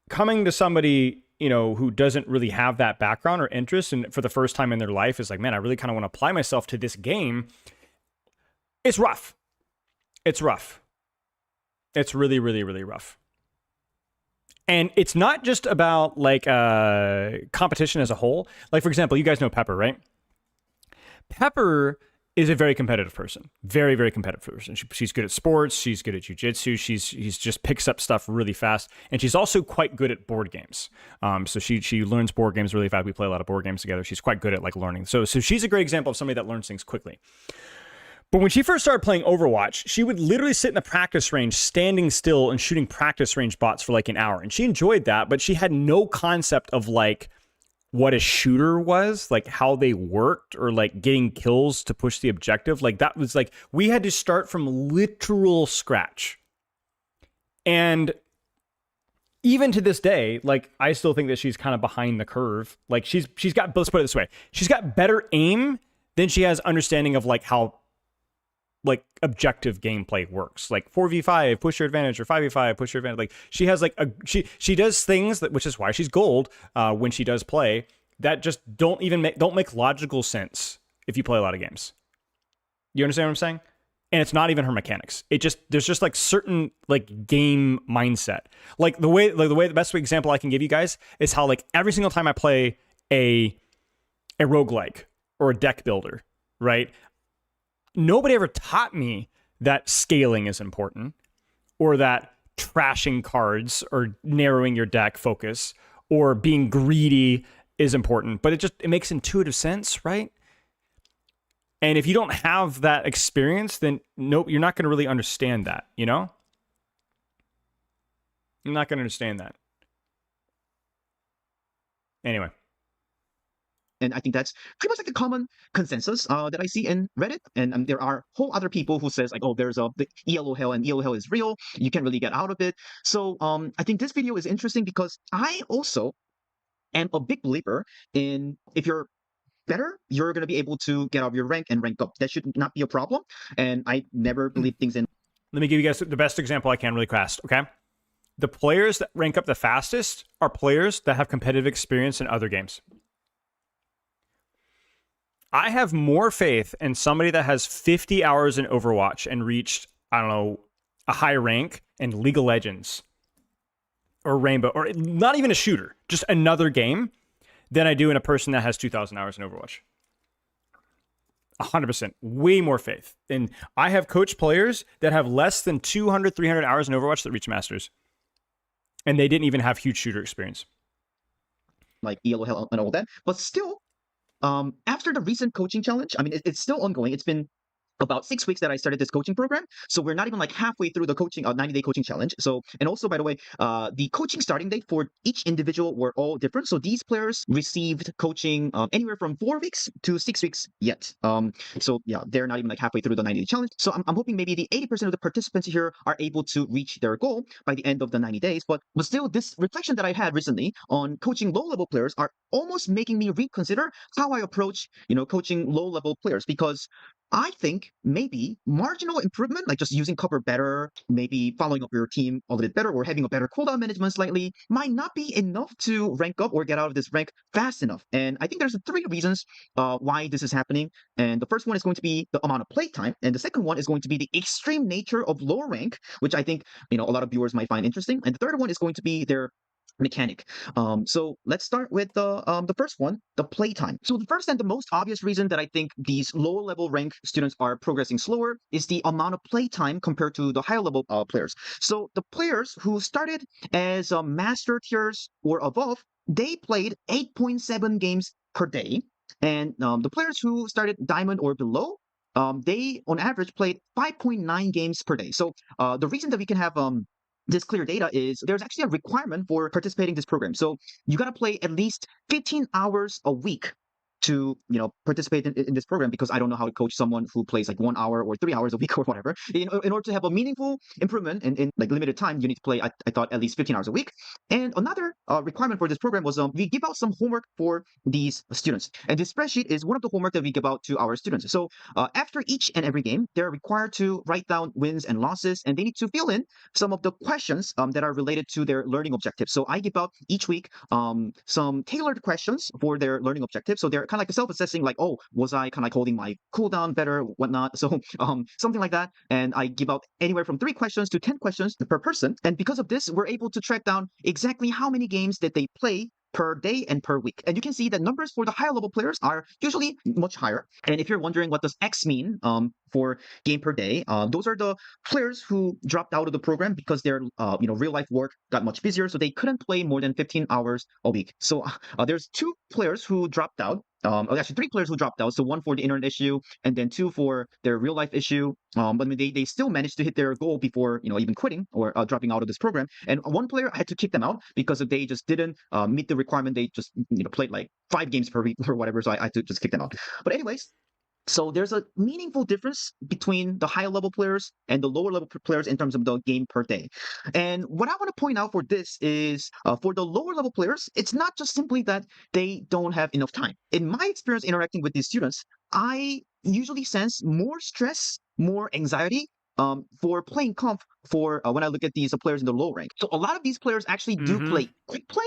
coming to somebody, who doesn't really have that background or interest, and for the first time in their life is man, I really kind of want to apply myself to this game. It's rough. It's rough. It's really, really, really rough. And it's not just about competition as a whole. For example, you guys know Pepper, right? Pepper is a very competitive person. Very, very competitive person. She's good at sports. She's good at jiu-jitsu. She's just picks up stuff really fast. And she's also quite good at board games. So she learns board games really fast. We play a lot of board games together. She's quite good at learning. So she's a great example of somebody that learns things quickly. But when she first started playing Overwatch, she would literally sit in the practice range, standing still and shooting practice range bots for an hour. And she enjoyed that, but she had no concept of what a shooter was, how they worked, or getting kills to push the objective. That was we had to start from literal scratch. And even to this day, I still think that she's kind of behind the curve. She's got, let's put it this way, she's got better aim than she has understanding of how like objective gameplay works. Like 4v5, push your advantage, or 5v5, push your advantage. Like she has like she does things that, which is why she's gold when she does play, that just don't make logical sense if you play a lot of games. You understand what I'm saying? And it's not even her mechanics. There's just like certain like game mindset. Like the best example I can give you guys is how like every single time I play a roguelike or a deck builder, right? Nobody ever taught me that scaling is important, or that trashing cards or narrowing your deck focus or being greedy is important. But it makes intuitive sense, right? And if you don't have that experience, then nope, you're not going to really understand that, you know? You're not going to understand that. Anyway. And I think that's pretty much like the common consensus that I see in Reddit. And there are whole other people who says like, oh, there's the ELO hell, and ELO hell is real. You can't really get out of it. So I think this video is interesting because I also am a big believer in, if you're better, you're going to be able to get out of your rank and rank up. That should not be a problem. And I never believe things in. Let me give you guys the best example I can really fast, okay? The players that rank up the fastest are players that have competitive experience in other games. I have more faith in somebody that has 50 hours in Overwatch and reached, I don't know, a high rank in League of Legends or Rainbow, or not even a shooter, just another game, than I do in a person that has 2,000 hours in Overwatch. 100%. Way more faith. And I have coached players that have less than 200, 300 hours in Overwatch that reach Masters. And they didn't even have huge shooter experience. Like ELO hell and all that. But still, after the recent coaching challenge, I mean, it's still ongoing. It's been about 6 weeks that I started this coaching program. So we're not even like halfway through the coaching 90-day coaching challenge. So, and also, by the way, the coaching starting date for each individual were all different. So these players received coaching anywhere from 4 weeks to 6 weeks yet. So yeah, they're not even like halfway through the 90-day challenge. So I'm hoping maybe the 80% of the participants here are able to reach their goal by the end of the 90 days. But still, this reflection that I had recently on coaching low-level players are almost making me reconsider how I approach, coaching low-level players, because I think maybe marginal improvement, like just using cover better, maybe following up your team a little bit better, or having a better cooldown management slightly, might not be enough to rank up or get out of this rank fast enough. And I think there's 3 reasons why this is happening. And the first one is going to be the amount of play time. And the second one is going to be the extreme nature of lower rank, which I think, a lot of viewers might find interesting. And the third one is going to be their mechanic. So let's start with the first one, the playtime. So the first and the most obvious reason that I think these lower level rank students are progressing slower is the amount of playtime compared to the higher level players. So the players who started as master tiers or above, they played 8.7 games per day, and the players who started diamond or below, they on average played 5.9 games per day. So the reason that we can have this clear data is there's actually a requirement for participating in this program. So you got to play at least 15 hours a week to participate in this program, because I don't know how to coach someone who plays like 1 hour or 3 hours a week or whatever. In order to have a meaningful improvement in like limited time, you need to play, I thought, at least 15 hours a week. And another requirement for this program was we give out some homework for these students. And this spreadsheet is one of the homework that we give out to our students. So after each and every game, they're required to write down wins and losses, and they need to fill in some of the questions that are related to their learning objectives. So I give out each week some tailored questions for their learning objectives. So they're kind of like self-assessing, like, oh, was I kind of like holding my cooldown better, whatnot. So something like that. And I give out anywhere from 3 questions to 10 questions per person. And because of this, we're able to track down exactly how many games that they play per day and per week. And you can see that numbers for the higher level players are usually much higher. And if you're wondering what does X mean for game per day, those are the players who dropped out of the program because their real life work got much busier, so they couldn't play more than 15 hours a week. So there's 2 players who dropped out. Actually 3 players who dropped out. So 1 for the internet issue, and then 2 for their real life issue. But I mean, they still managed to hit their goal before even quitting or dropping out of this program. And 1 player had to kick them out because they just didn't meet the requirement. They just played like 5 games per week or whatever. So I had to just kick them out. But anyways. So there's a meaningful difference between the higher level players and the lower level players in terms of the game per day. And what I want to point out for this is for the lower level players, it's not just simply that they don't have enough time. In my experience interacting with these students, I usually sense more stress more anxiety for playing comp for when I look at these players in the low rank. So a lot of these players actually do play quick play,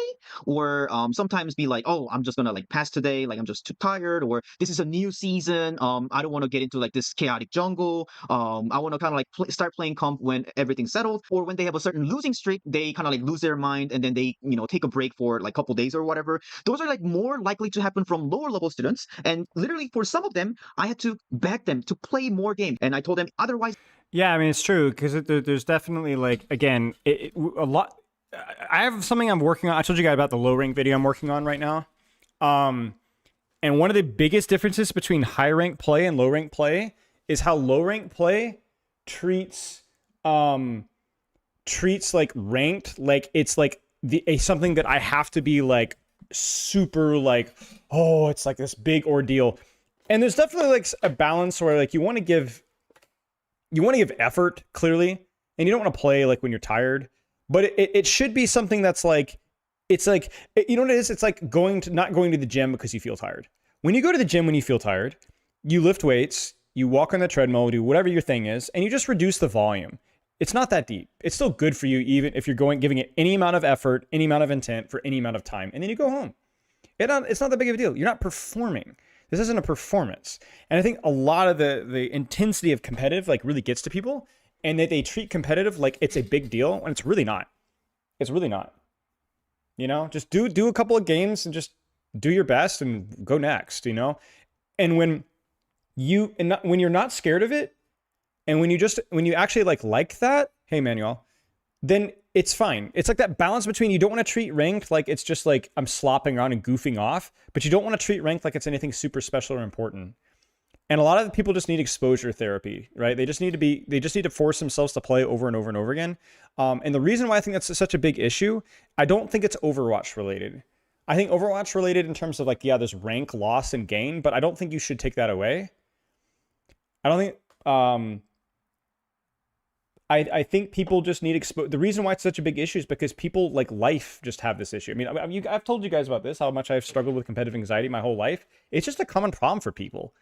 or sometimes be like, oh, I'm just gonna like pass today, like I'm just too tired, or this is a new season. I don't want to get into like this chaotic jungle. I want to kind of like start playing comp when everything's settled, or when they have a certain losing streak, they kind of like lose their mind and then they take a break for like a couple days or whatever. Those are like more likely to happen from lower level students, and literally for some of them, I had to beg them to play more games, and I told them otherwise. Yeah, I mean, it's true because there's definitely like, again, a lot. I have something I'm working on. I told you guys about the low rank video I'm working on right now. And one of the biggest differences between high rank play and low rank play is how low rank play treats like ranked, like it's like something that I have to be like super like, oh, it's like this big ordeal. And there's definitely like a balance where like you want to give effort, clearly, and you don't want to play like when you're tired, but it should be something that's like, it's like, you know what it is? It's like not going to the gym because you feel tired. When you go to the gym when you feel tired, you lift weights, you walk on the treadmill, do whatever your thing is, and you just reduce the volume. It's not that deep. It's still good for you even if you're giving it any amount of effort, any amount of intent for any amount of time, and then you go home. It's not that big of a deal. You're not performing. This isn't a performance. And I think a lot of the intensity of competitive like really gets to people, and that they treat competitive like it's a big deal when it's really not. It's really not. Just do a couple of games and just do your best and go next, And when you're not scared of it, and when you actually like that, hey man, y'all, then it's fine. It's like that balance between you don't want to treat ranked like it's just like I'm slopping around and goofing off, but you don't want to treat ranked like it's anything super special or important. And a lot of the people just need exposure therapy, right? They just need to force themselves to play over and over and over again. And the reason why I think that's such a big issue, I don't think it's Overwatch related. I think Overwatch related in terms of like, yeah, there's rank loss and gain, but I don't think you should take that away. I don't think, I think people just need the reason why it's such a big issue is because people like life just have this issue. I mean, I've told you guys about this, how much I've struggled with competitive anxiety my whole life. It's just a common problem for people.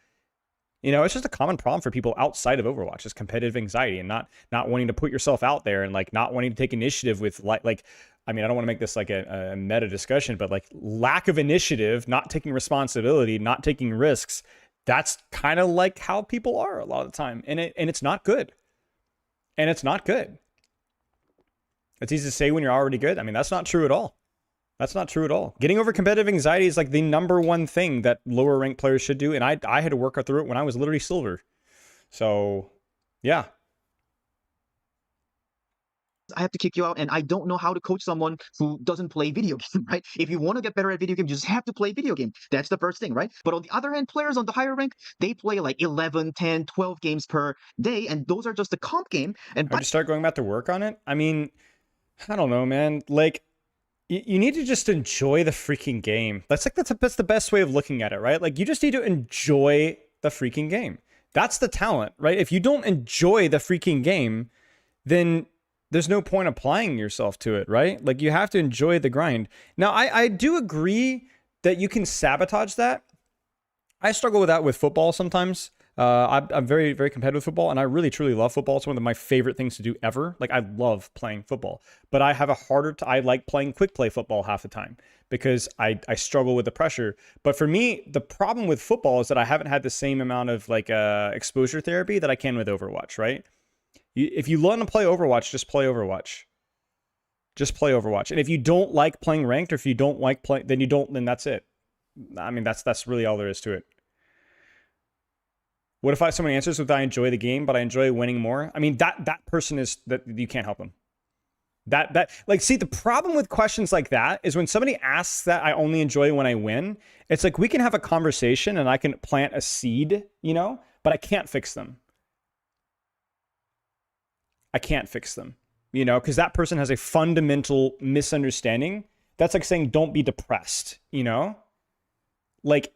It's just a common problem for people outside of Overwatch, is competitive anxiety and not wanting to put yourself out there and like not wanting to take initiative with like, I mean, I don't want to make this like a meta discussion, but like lack of initiative, not taking responsibility, not taking risks. That's kind of like how people are a lot of the time. And it's not good. And it's not good. It's easy to say when you're already good. I mean, that's not true at all. That's not true at all. Getting over competitive anxiety is like the number one thing that lower ranked players should do. And I had to work through it when I was literally silver. So, yeah. I have to kick you out, and I don't know how to coach someone who doesn't play video game, right? If you want to get better at video games, you just have to play video game. That's the first thing, right? But on the other hand, players on the higher rank, they play like 11, 10, 12 games per day, and those are just the comp game. And I just start going back to work on it. I mean, I don't know, man. Like, you need to just enjoy the freaking game. That's the best way of looking at it, right? Like, you just need to enjoy the freaking game. That's the talent, right? If you don't enjoy the freaking game, then there's no point applying yourself to it, right? Like, you have to enjoy the grind. Now, I do agree that you can sabotage that. I struggle with that with football sometimes. I'm very, very competitive with football, and I really, truly love football. It's one of my favorite things to do ever. Like, I love playing football, but I have I like playing quick play football half the time because I struggle with the pressure. But for me, the problem with football is that I haven't had the same amount of like exposure therapy that I can with Overwatch, right? If you want to play Overwatch, just play Overwatch. Just play Overwatch. And if you don't like playing ranked, or if you don't like playing, then that's it. I mean, that's really all there is to it. What if someone answers with, I enjoy the game, but I enjoy winning more? I mean, that person is, that you can't help them. Like, see, the problem with questions like that is when somebody asks that I only enjoy when I win, it's like, we can have a conversation and I can plant a seed, but I can't fix them. I can't fix them, because that person has a fundamental misunderstanding. That's like saying, don't be depressed, like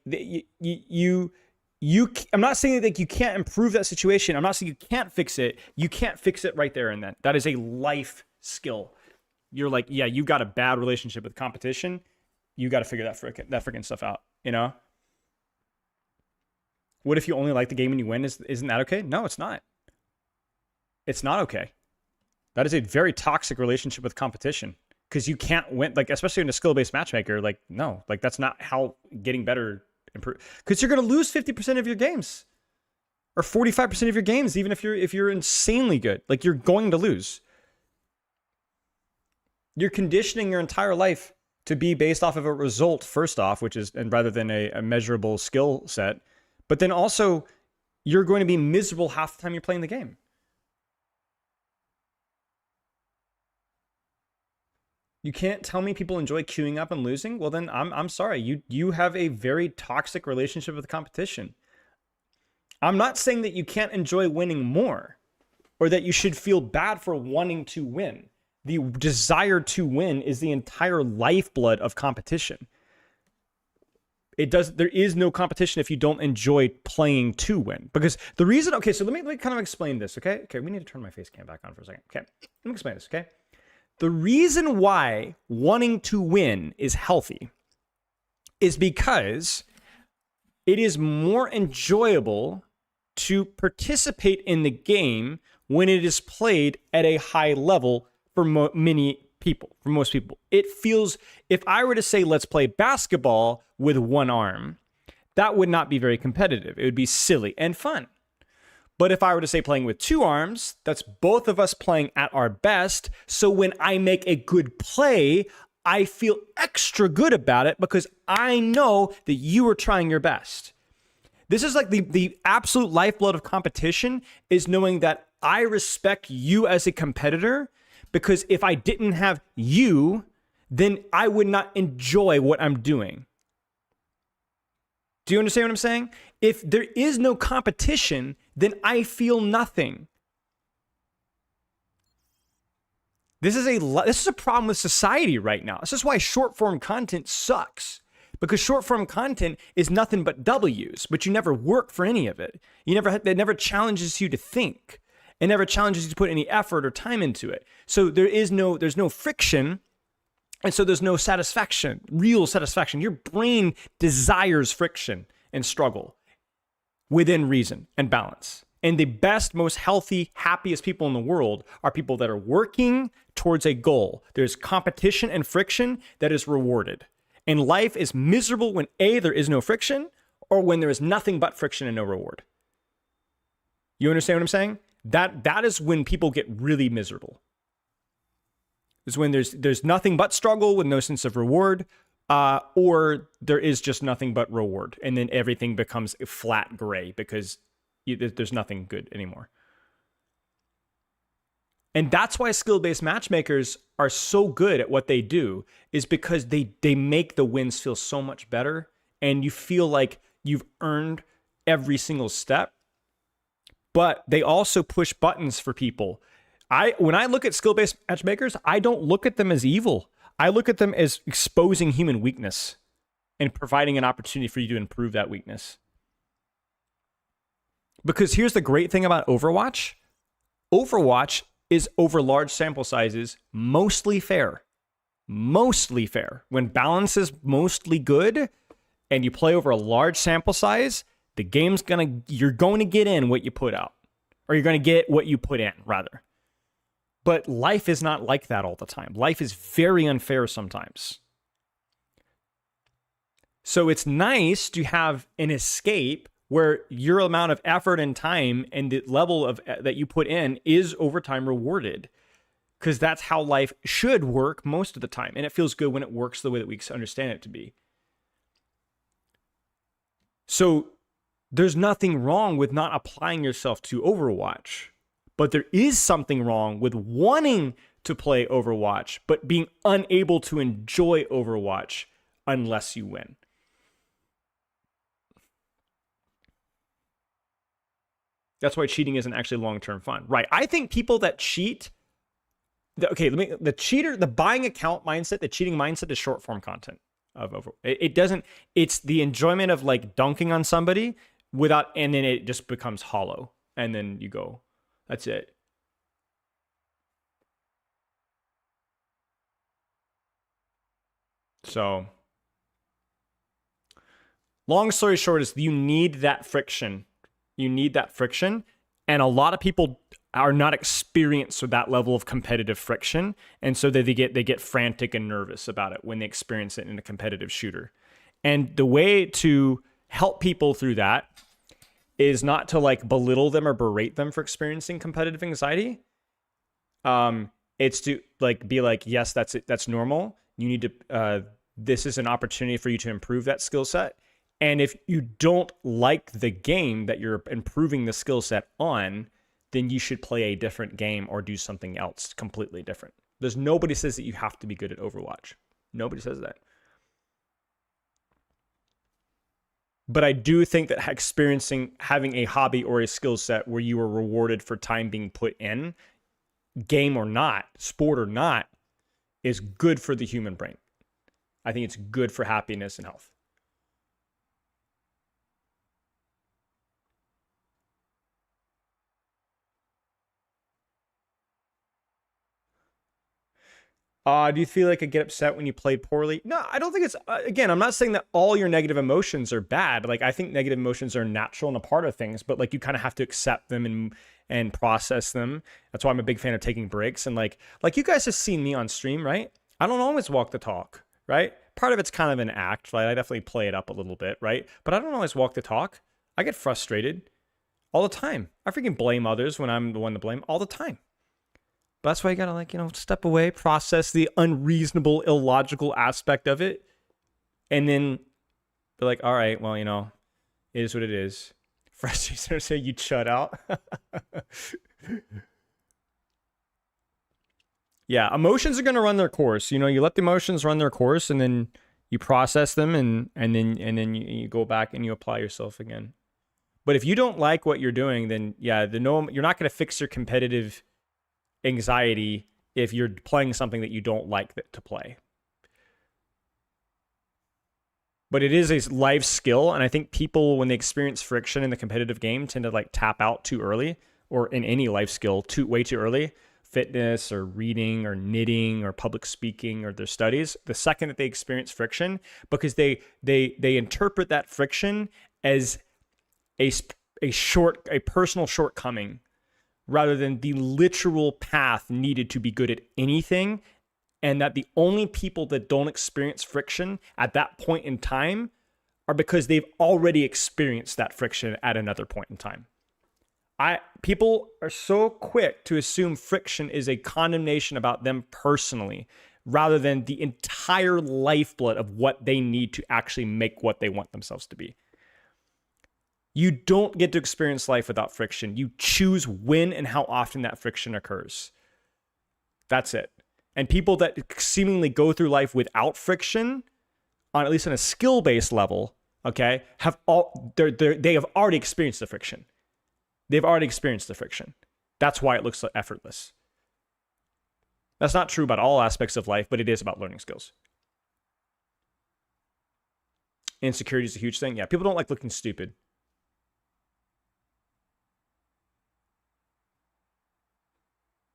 I'm not saying that you can't improve that situation. I'm not saying you can't fix it. You can't fix it right there and then. That is a life skill. You're like, yeah, you got a bad relationship with competition. You got to figure that freaking stuff out, What if you only like the game when you win? Isn't that okay? No, it's not. It's not okay. That is a very toxic relationship with competition because you can't win, like, especially in a skill-based matchmaker. Like, no, like, that's not how getting better improve, because you're going to lose 50% of your games or 45% of your games, even if you're insanely good. Like, you're going to lose. You're conditioning your entire life to be based off of a result, first off, which is, and rather than a measurable skill set, but then also you're going to be miserable half the time you're playing the game. You can't tell me people enjoy queuing up and losing. Well, then I'm sorry. You have a very toxic relationship with competition. I'm not saying that you can't enjoy winning more or that you should feel bad for wanting to win. The desire to win is the entire lifeblood of competition. There is no competition if you don't enjoy playing to win. Because the reason, okay, so let me kind of explain this, okay? Okay, we need to turn my face cam back on for a second. Okay, let me explain this, okay? The reason why wanting to win is healthy is because it is more enjoyable to participate in the game when it is played at a high level for many people, for most people. It feels, if I were to say, let's play basketball with one arm, that would not be very competitive. It would be silly and fun. But if I were to say playing with two arms, that's both of us playing at our best. So when I make a good play, I feel extra good about it because I know that you are trying your best. This is like the absolute lifeblood of competition, is knowing that I respect you as a competitor, because if I didn't have you, then I would not enjoy what I'm doing. Do you understand what I'm saying? If there is no competition, then I feel nothing. This is a problem with society right now. This is why short form content sucks. Because short form content is nothing but W's, but you never work for any of it. It never challenges you to think. It never challenges you to put any effort or time into it. So there's no friction. And so there's no satisfaction, real satisfaction. Your brain desires friction and struggle within reason and balance. And the best, most healthy, happiest people in the world are people that are working towards a goal. There's competition and friction that is rewarded. And life is miserable when A, there is no friction, or when there is nothing but friction and no reward. You understand what I'm saying? That is when people get really miserable. Is when there's nothing but struggle with no sense of reward, or there is just nothing but reward, and then everything becomes flat gray because there's nothing good anymore. And that's why skill-based matchmakers are so good at what they do, is because they make the wins feel so much better, and you feel like you've earned every single step. But they also push buttons for people. When I look at skill-based matchmakers, I don't look at them as evil. I look at them as exposing human weakness and providing an opportunity for you to improve that weakness. Because here's the great thing about Overwatch. Overwatch is, over large sample sizes, mostly fair. Mostly fair. When balance is mostly good and you play over a large sample size, you're going to get in what you put out. Or you're going to get what you put in, rather. But life is not like that all the time. Life is very unfair sometimes. So it's nice to have an escape where your amount of effort and time and the level of that you put in is over time rewarded. Because that's how life should work most of the time. And it feels good when it works the way that we understand it to be. So there's nothing wrong with not applying yourself to Overwatch. But there is something wrong with wanting to play Overwatch, but being unable to enjoy Overwatch unless you win. That's why cheating isn't actually long-term fun. Right. I think people that cheat, the buying account mindset, the cheating mindset is short-form content of Overwatch. It's the enjoyment of like dunking on somebody and then it just becomes hollow. And then you go, that's it. So, long story short is you need that friction. You need that friction. And a lot of people are not experienced with that level of competitive friction, and so they get frantic and nervous about it when they experience it in a competitive shooter. And the way to help people through that is not to like belittle them or berate them for experiencing competitive anxiety. It's to like be like, yes, that's normal. You need to this is an opportunity for you to improve that skill set. And if you don't like the game that you're improving the skill set on, then you should play a different game or do something else completely different. There's nobody says that you have to be good at Overwatch. Nobody says that. But I do think that having a hobby or a skill set where you are rewarded for time being put in, game or not, sport or not, is good for the human brain. I think it's good for happiness and health. Do you feel like I get upset when you play poorly? No, I don't think it's, again, I'm not saying that all your negative emotions are bad. Like, I think negative emotions are natural and a part of things, but like you kind of have to accept them and process them. That's why I'm a big fan of taking breaks. And like you guys have seen me on stream, right? I don't always walk the talk, right? Part of it's kind of an act, right? I definitely play it up a little bit, right? But I don't always walk the talk. I get frustrated all the time. I freaking blame others when I'm the one to blame all the time. But that's why you gotta, like, you know, step away, process the unreasonable, illogical aspect of it, and then be like, all right, well, you know, it is what it is. Frustrated, say you shut out. Yeah, emotions are gonna run their course. You know, you let the emotions run their course, and then you process them, and then you go back and you apply yourself again. But if you don't like what you're doing, then yeah, you're not gonna fix your competitive anxiety if you're playing something that you don't like to play. But it is a life skill, and I think people, when they experience friction in the competitive game, tend to like tap out too early, or in any life skill way too early. Fitness or reading or knitting or public speaking or their studies, the second that they experience friction, because they interpret that friction as a personal shortcoming, rather than the literal path needed to be good at anything, and that the only people that don't experience friction at that point in time are because they've already experienced that friction at another point in time. People are so quick to assume friction is a condemnation about them personally, rather than the entire lifeblood of what they need to actually make what they want themselves to be. You don't get to experience life without friction. You choose when and how often that friction occurs. That's it. And people that seemingly go through life without friction, on at least on a skill-based level, okay, they have already experienced the friction. They've already experienced the friction. That's why it looks effortless. That's not true about all aspects of life, but it is about learning skills. Insecurity is a huge thing. Yeah, people don't like looking stupid.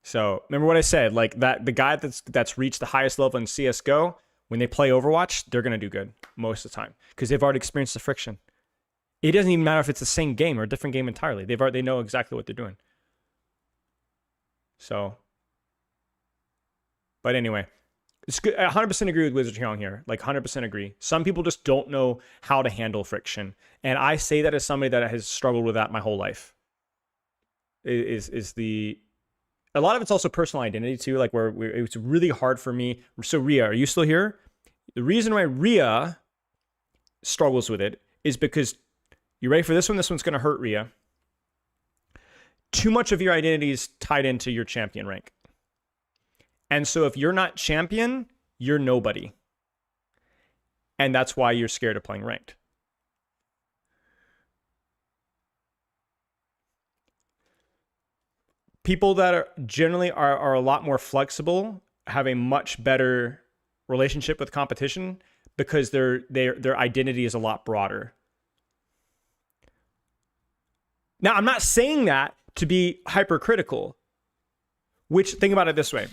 So remember what I said, like that the guy that's reached the highest level in CSGO, when they play Overwatch, they're gonna do good most of the time because they've already experienced the friction. It doesn't even matter if it's the same game or a different game entirely. They know exactly what they're doing. So, but anyway, it's good. I 100% agree with Wizard Hyung here. Like 100% agree. Some people just don't know how to handle friction, and I say that as somebody that has struggled with that my whole life. A lot of it's also personal identity too, like where it's really hard for me. So Rhea, are you still here? The reason why Rhea struggles with it is because, you ready for this one? This one's going to hurt Rhea. Too much of your identity is tied into your champion rank. And so if you're not champion, you're nobody. And that's why you're scared of playing ranked. People that are generally are a lot more flexible have a much better relationship with competition because their identity is a lot broader. Now, I'm not saying that to be hypercritical. Which, think about it this way: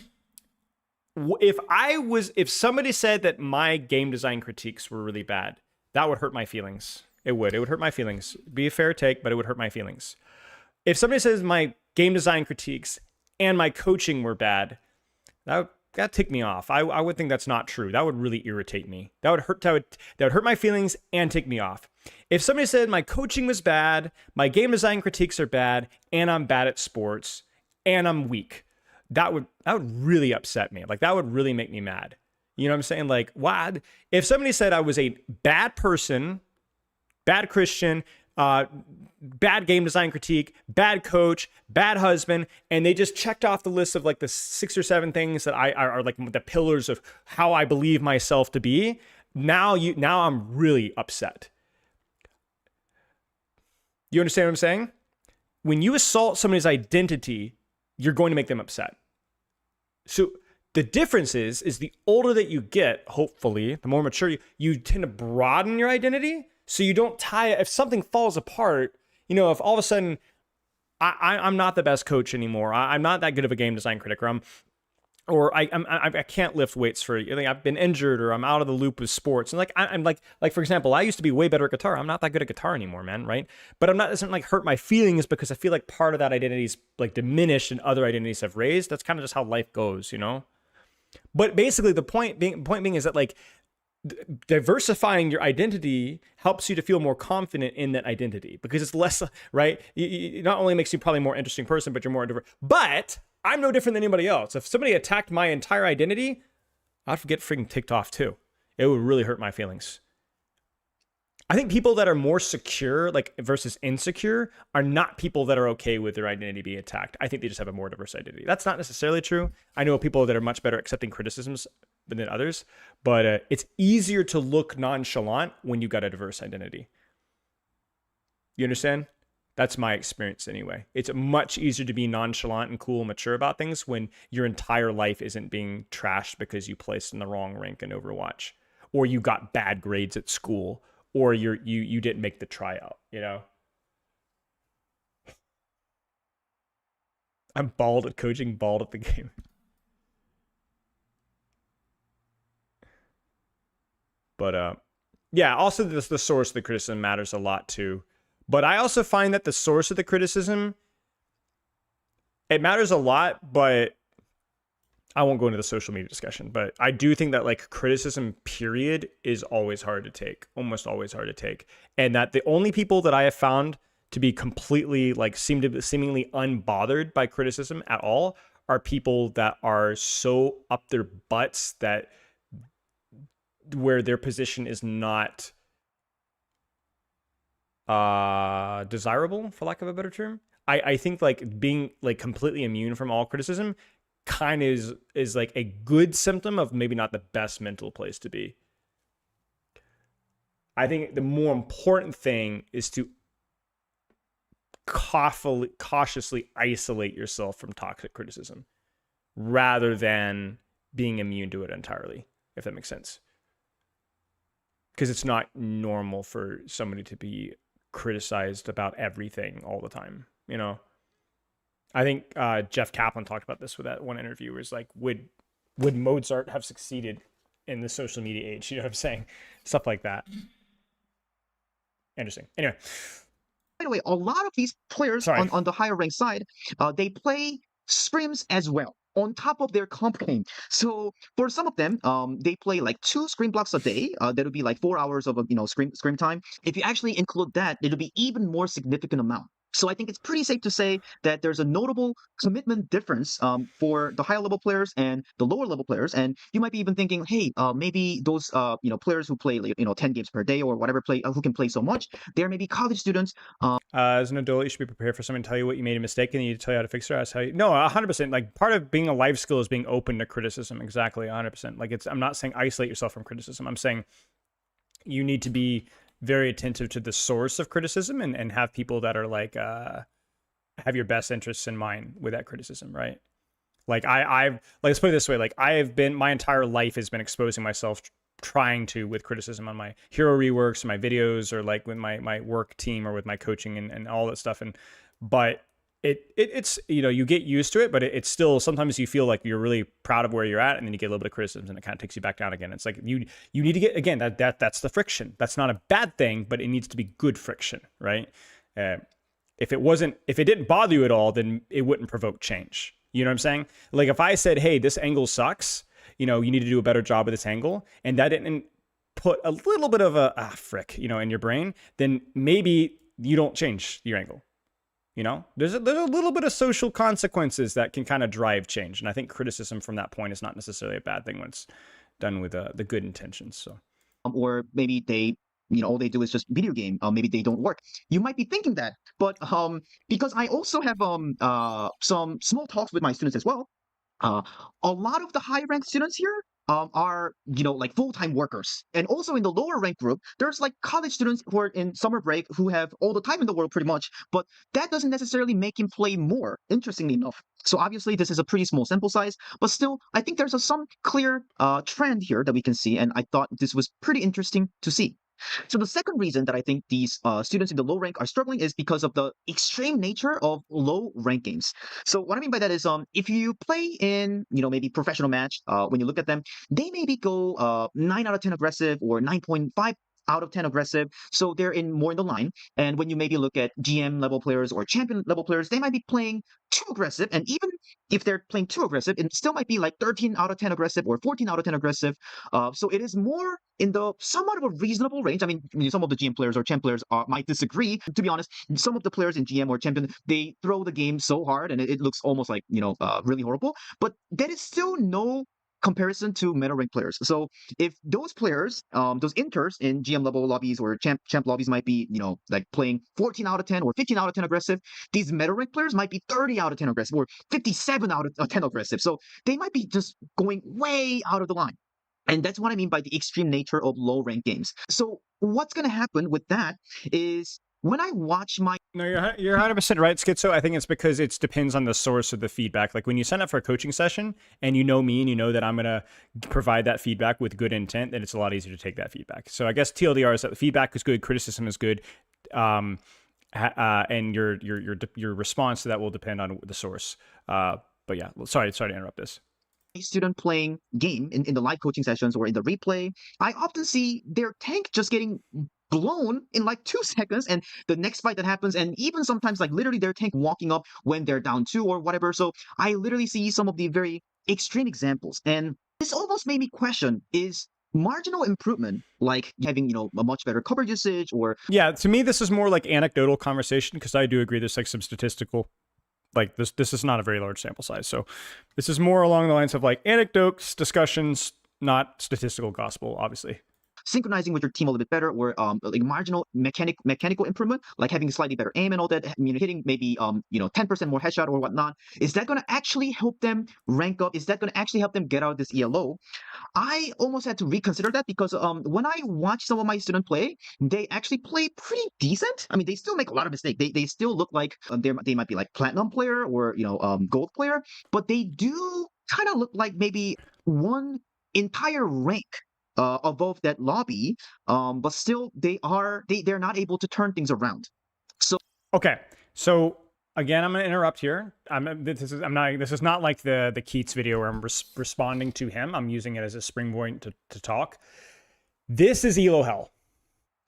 if somebody said that my game design critiques were really bad, that would hurt my feelings. It would hurt my feelings. Be a fair take, but it would hurt my feelings. if somebody says my game design critiques and my coaching were bad, that tick me off. I would think that's not true. That would really irritate me. That would hurt my feelings and tick me off. If somebody said my coaching was bad, my game design critiques are bad, and I'm bad at sports, and I'm weak, that would really upset me. Like, that would really make me mad. You know what I'm saying? Like, wow. If somebody said I was a bad person, bad Christian, bad game design critique, bad coach, bad husband, and they just checked off the list of like the 6 or 7 things that I are like the pillars of how I believe myself to be, now I'm really upset. You understand what I'm saying? When you assault somebody's identity, you're going to make them upset. So the difference is the older that you get, hopefully, the more mature you tend to broaden your identity. So you don't tie it. If something falls apart, you know, if all of a sudden I'm not the best coach anymore, I'm not that good of a game design critic, or I can't lift weights for, like, I've been injured, or I'm out of the loop with sports. And like, I'm like for example, I used to be way better at guitar. I'm not that good at guitar anymore, man. Right. But it doesn't like hurt my feelings because I feel like part of that identity is like diminished and other identities have raised. That's kind of just how life goes, you know? But basically the point being is that like diversifying your identity helps you to feel more confident in that identity because it's less, right? It not only makes you probably a more interesting person, but you're more diverse. But I'm no different than anybody else. If somebody attacked my entire identity, I'd get freaking ticked off too. It would really hurt my feelings. I think people that are more secure, like versus insecure, are not people that are okay with their identity being attacked. I think they just have a more diverse identity. That's not necessarily true. I know people that are much better accepting criticisms than others, but it's easier to look nonchalant when you've got a diverse identity. You understand? That's my experience anyway. It's much easier to be nonchalant and cool and mature about things when your entire life isn't being trashed because you placed in the wrong rank in Overwatch, or you got bad grades at school, or you didn't make the tryout, you know? I'm bald at coaching, bald at the game. But yeah, also the source of the criticism matters a lot too. But I also find that the source of the criticism, it matters a lot, but I won't go into the social media discussion. But I do think that like criticism, period, is always hard to take, almost always hard to take. And that the only people that I have found to be completely like seemingly unbothered by criticism at all are people that are so up their butts that where their position is not desirable, for lack of a better term. I think like being like completely immune from all criticism kind of is like a good symptom of maybe not the best mental place to be. I think the more important thing is to cautiously isolate yourself from toxic criticism rather than being immune to it entirely, if that makes sense. Because it's not normal for somebody to be criticized about everything all the time, you know? I think Jeff Kaplan talked about this with that one interview where it's like, would Mozart have succeeded in the social media age? You know what I'm saying? Stuff like that. Interesting. Anyway. By the way, a lot of these players on the higher ranked side, they play scrims as well on top of their comp game. So for some of them, they play like 2 scrim blocks a day. That would be like 4 hours of scrim time. If you actually include that, it'll be even more significant amount. So I think it's pretty safe to say that there's a notable commitment difference for the higher level players and the lower level players. And you might be even thinking, hey, maybe those players who play 10 games per day or whatever who can play so much, they're maybe college students. As an adult, you should be prepared for someone to tell you what you made a mistake and you need to tell you how to fix it. That's how you. No, 100%. Like part of being a life skill is being open to criticism. Exactly, 100%. Like I'm not saying isolate yourself from criticism. I'm saying you need to be very attentive to the source of criticism and have people that are like have your best interests in mind with that criticism, right? Like I've let's put it this way, like my entire life has been exposing myself trying to with criticism on my hero reworks, my videos, or like with my work team or with my coaching and all that stuff. But it's you get used to it, but it's still sometimes you feel like you're really proud of where you're at, and then you get a little bit of criticism, and it kind of takes you back down again. It's like you need to get again that's the friction. That's not a bad thing, but it needs to be good friction, right? If it didn't bother you at all, then it wouldn't provoke change. You know what I'm saying? Like if I said, hey, this angle sucks, you need to do a better job with this angle, and that didn't put a little bit of a frick, in your brain, then maybe you don't change your angle. There's a little bit of social consequences that can kind of drive change. And I think criticism from that point is not necessarily a bad thing when it's done with the good intentions. So, or maybe they, all they do is just video game. Maybe they don't work. You might be thinking that, but because I also have some small talks with my students as well. A lot of the high ranked students here are, like full-time workers. And also in the lower rank group, there's like college students who are in summer break who have all the time in the world pretty much, but that doesn't necessarily make him play more, interestingly enough. So obviously this is a pretty small sample size, but still, I think there's some clear trend here that we can see, and I thought this was pretty interesting to see. So the second reason that I think these students in the low rank are struggling is because of the extreme nature of low rank games. So what I mean by that is, if you play in, maybe professional match, when you look at them, they maybe go 9 out of 10 aggressive or 9.5 out of 10 aggressive. So they're more in the line. And when you maybe look at GM level players or champion level players, they might be playing too aggressive. And even if they're playing too aggressive, it still might be like 13 out of 10 aggressive or 14 out of 10 aggressive. So it is more in the somewhat of a reasonable range. I mean, some of the GM players or champ players might disagree. To be honest, some of the players in GM or champion, they throw the game so hard and it looks almost like, really horrible. But there is still no comparison to meta rank players. So if those players, those inters in GM level lobbies or champ lobbies might be, like playing 14 out of 10 or 15 out of 10 aggressive, these meta rank players might be 30 out of 10 aggressive or 57 out of 10 aggressive. So they might be just going way out of the line. And that's what I mean by the extreme nature of low rank games. So what's going to happen with that is when I watch my... No, you're 100% right, Schizo. I think it's because it depends on the source of the feedback. Like when you sign up for a coaching session and you know me and you know that I'm going to provide that feedback with good intent, then it's a lot easier to take that feedback. So I guess TLDR is that the feedback is good, criticism is good, and your response to that will depend on the source. But yeah, sorry to interrupt this. Student playing game in the live coaching sessions or in the replay, I often see their tank just getting blown in like 2 seconds, and the next fight that happens, and even sometimes like literally their tank walking up when they're down 2 or whatever. So I literally see some of the very extreme examples, and this almost made me question, is marginal improvement like having a much better coverage usage? Or yeah, to me this is more like anecdotal conversation, because I do agree there's like some statistical, like this is not a very large sample size, so this is more along the lines of like anecdotes, discussions, not statistical gospel, obviously. Synchronizing with your team a little bit better, or like marginal mechanical improvement, like having slightly better aim and all that, hitting maybe 10% more headshot or whatnot. Is that going to actually help them rank up? Is that going to actually help them get out of this ELO? I almost had to reconsider that, because when I watch some of my students play, they actually play pretty decent. I mean, they still make a lot of mistakes. They still look like they might be like platinum player or gold player, but they do kind of look like maybe one entire rank above that lobby, but still they're not able to turn things around. So okay, so again, I'm going to interrupt here. This is not like the Keats video where I'm responding to him. I'm using it as a springboard to talk. This is Elo Hell.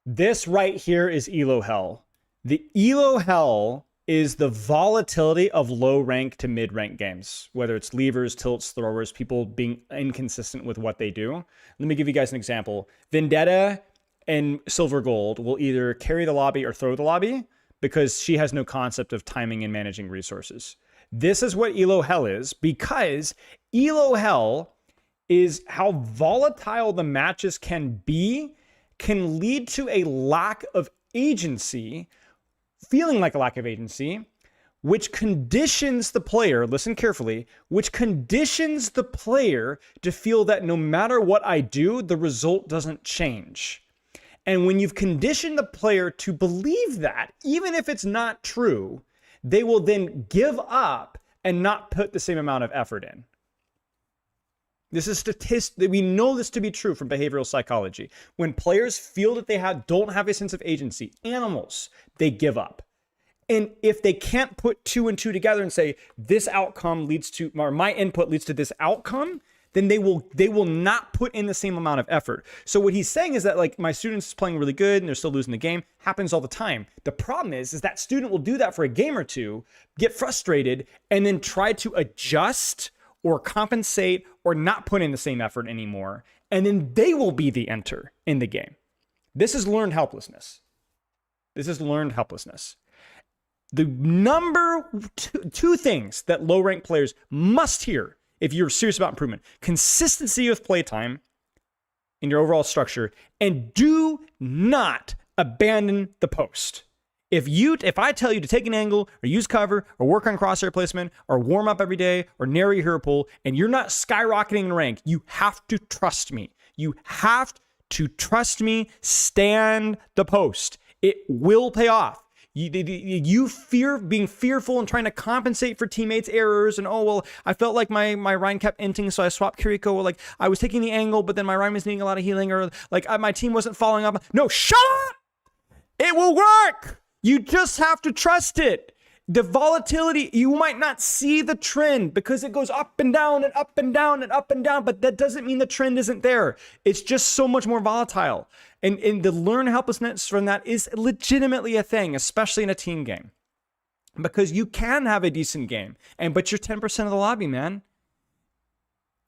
This right here is Elo Hell. The Elo Hell is the volatility of low rank to mid rank games, whether it's levers, tilts, throwers, people being inconsistent with what they do. Let me give you guys an example. Vendetta and Silver Gold will either carry the lobby or throw the lobby because she has no concept of timing and managing resources. This is what Elo Hell is, because Elo Hell is how volatile the matches can lead to a lack of agency, feeling like a lack of agency, which conditions the player, listen carefully, which conditions the player to feel that no matter what I do, the result doesn't change. And when you've conditioned the player to believe that, even if it's not true, they will then give up and not put the same amount of effort in. This is we know this to be true from behavioral psychology. When players feel that they don't have a sense of agency, animals, they give up. And if they can't put 2 and 2 together and say, this outcome leads to, or my input leads to this outcome, then they will not put in the same amount of effort. So what he's saying is that like my student's playing really good and they're still losing the game. Happens all the time. The problem is that student will do that for a game or two, get frustrated, and then try to adjust or compensate or not put in the same effort anymore. And then they will be the enter in the game. This is learned helplessness. This is learned helplessness. The number two things that low rank players must hear if you're serious about improvement: consistency with playtime in your overall structure, and do not abandon the post. If I tell you to take an angle or use cover or work on crosshair placement or warm up every day or narrow your hero pool and you're not skyrocketing in rank, you have to trust me. You have to trust me. Stand the post. It will pay off. You fear being fearful and trying to compensate for teammates' errors and, oh, well, I felt like my Ryan kept inting, so I swapped Kiriko, or like I was taking the angle, but then my Ryan was needing a lot of healing, or like my team wasn't following up. No, shut up! It will work! You just have to trust it. The volatility, you might not see the trend because it goes up and down and up and down and up and down, but that doesn't mean the trend isn't there. It's just so much more volatile. And the learn helplessness from that is legitimately a thing, especially in a team game. Because you can have a decent game, but you're 10% of the lobby, man.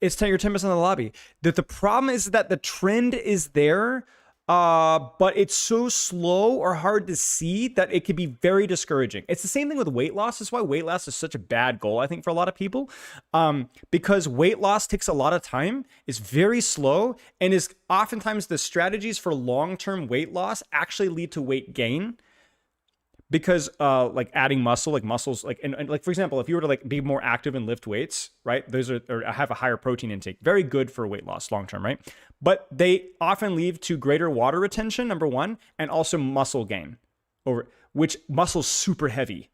You're 10% of the lobby. The problem is that the trend is there, but it's so slow or hard to see that it could be very discouraging. It's the same thing with weight loss. That's why weight loss is such a bad goal, I think, for a lot of people. Because weight loss takes a lot of time, is very slow, and is oftentimes the strategies for long-term weight loss actually lead to weight gain. Because like adding muscle, like muscles, like and like for example, if you were to like be more active and lift weights, right? Those are or have a higher protein intake, very good for weight loss long term, right? But they often lead to greater water retention, number one, and also muscle gain, over which muscle's super heavy.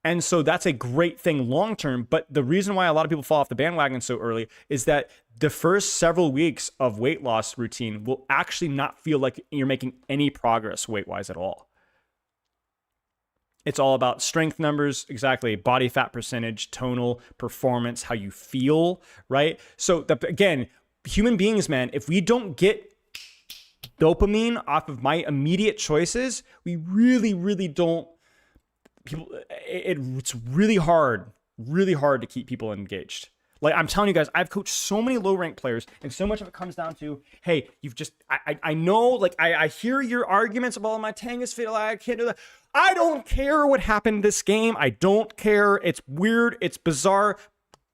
And so that's a great thing long term. But the reason why a lot of people fall off the bandwagon so early is that the first several weeks of weight loss routine will actually not feel like you're making any progress weight wise at all. It's all about strength numbers, exactly, body fat percentage, tonal, performance, how you feel, right? So again, human beings, man, if we don't get dopamine off of my immediate choices, we really, really don't, it's really hard to keep people engaged. Like I'm telling you guys, I've coached so many low rank players, and so much of it comes down to, hey, I know, like I hear your arguments about my Tang is fatal, I can't do that. I don't care what happened this game. I don't care. It's weird. It's bizarre.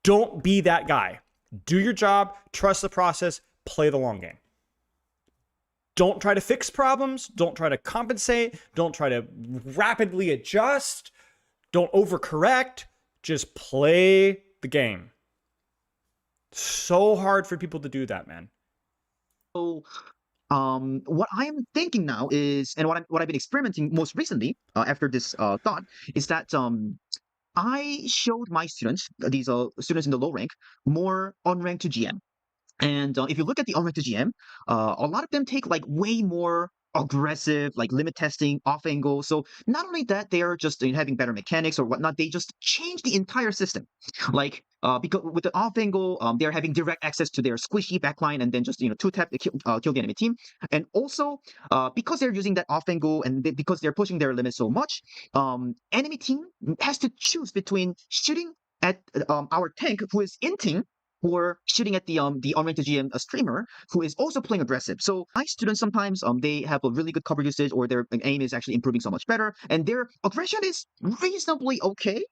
Don't be that guy. Do your job. Trust the process. Play the long game. Don't try to fix problems. Don't try to compensate. Don't try to rapidly adjust. Don't overcorrect. Just play the game. So hard for people to do that, man. So, what I'm thinking now is, and what I've been experimenting most recently after this thought is that I showed my students, these students in the low rank, more on rank to GM. And if you look at the on rank to GM, a lot of them take like way more aggressive, like limit testing, off angle. So not only that, they are just having better mechanics or whatnot, they just change the entire system. Like because with the off angle, they're having direct access to their squishy backline and then just two tap to kill the enemy team. And also because they're using that off angle and because they're pushing their limits so much, enemy team has to choose between shooting at our tank who is inting, or shooting at the on-ranked GM streamer who is also playing aggressive. So my students sometimes they have a really good cover usage, or their aim is actually improving so much better, and their aggression is reasonably okay.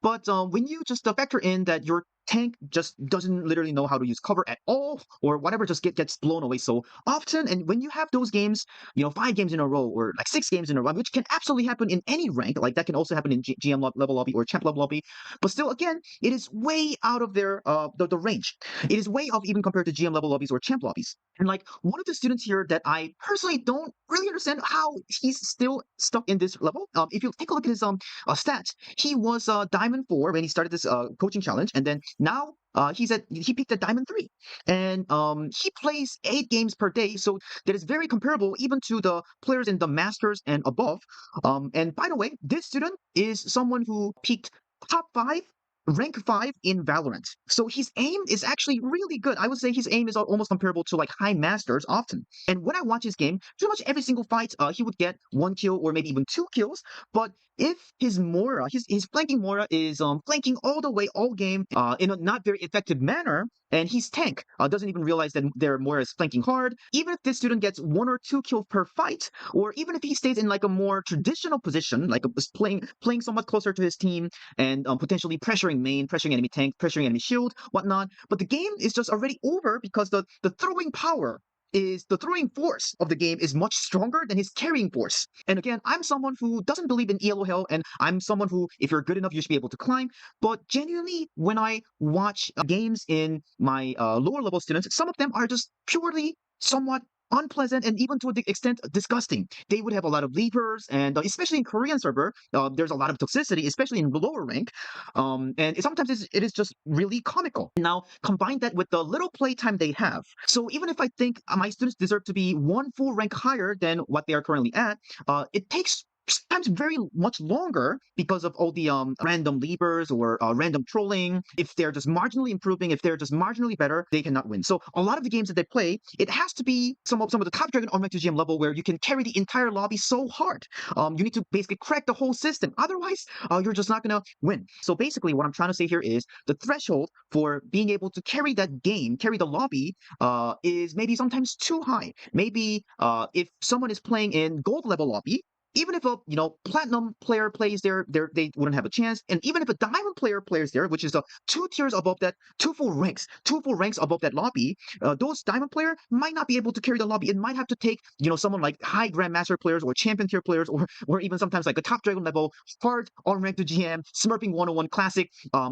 But when you just factor in that your tank just doesn't literally know how to use cover at all, or whatever, just gets blown away so often, and when you have those games, 5 games in a row or like 6 games in a row, which can absolutely happen in any rank, like that can also happen in GM level lobby or champ level lobby, but still, again, it is way out of their the range. It is way off even compared to GM level lobbies or champ lobbies. And like one of the students here that I personally don't really understand how he's still stuck in this level. If you take a look at his stats, he was Diamond 4 when he started this coaching challenge, and then now he peaked at Diamond 3, and he plays 8 games per day, so that is very comparable even to the players in the Masters and above. And by the way, this student is someone who peaked top 5 rank 5 in Valorant. So his aim is actually really good. I would say his aim is almost comparable to like high masters often. And when I watch his game, pretty much every single fight, he would get 1 kill or maybe even 2 kills. But if his Mora, his flanking Mora is flanking all the way all game in a not very effective manner, and his tank doesn't even realize that their Mora is flanking hard, even if this student gets 1 or 2 kills per fight, or even if he stays in like a more traditional position, like playing somewhat closer to his team and potentially pressuring main, pressuring enemy tank, pressuring enemy shield, whatnot. But the game is just already over because the throwing power is the throwing force of the game is much stronger than his carrying force. And again, I'm someone who doesn't believe in ELO hell, and I'm someone who, if you're good enough, you should be able to climb. But genuinely, when I watch games in my lower level students, some of them are just purely somewhat unpleasant and even to an extent disgusting. They would have a lot of leapers, and especially in Korean server, there's a lot of toxicity, especially in the lower rank. And sometimes it is just really comical. Now, combine that with the little playtime they have. So even if I think my students deserve to be one full rank higher than what they are currently at, it takes sometimes very much longer because of all the random levers or random trolling. If they're just marginally improving, if they're just marginally better, they cannot win. So a lot of the games that they play, it has to be some of the top dragon on rank 2 GM level where you can carry the entire lobby so hard. You need to basically crack the whole system. Otherwise, you're just not gonna win. So basically, what I'm trying to say here is the threshold for being able to carry that game, carry the lobby, is maybe sometimes too high. Maybe if someone is playing in gold level lobby, even if a platinum player plays there, they wouldn't have a chance. And even if a diamond player plays there, which is 2 tiers above that, two full ranks above that lobby, those diamond player might not be able to carry the lobby. It might have to take someone like high grandmaster players or champion tier players, or even sometimes like a top dragon level hard on rank to GM smurping 101 classic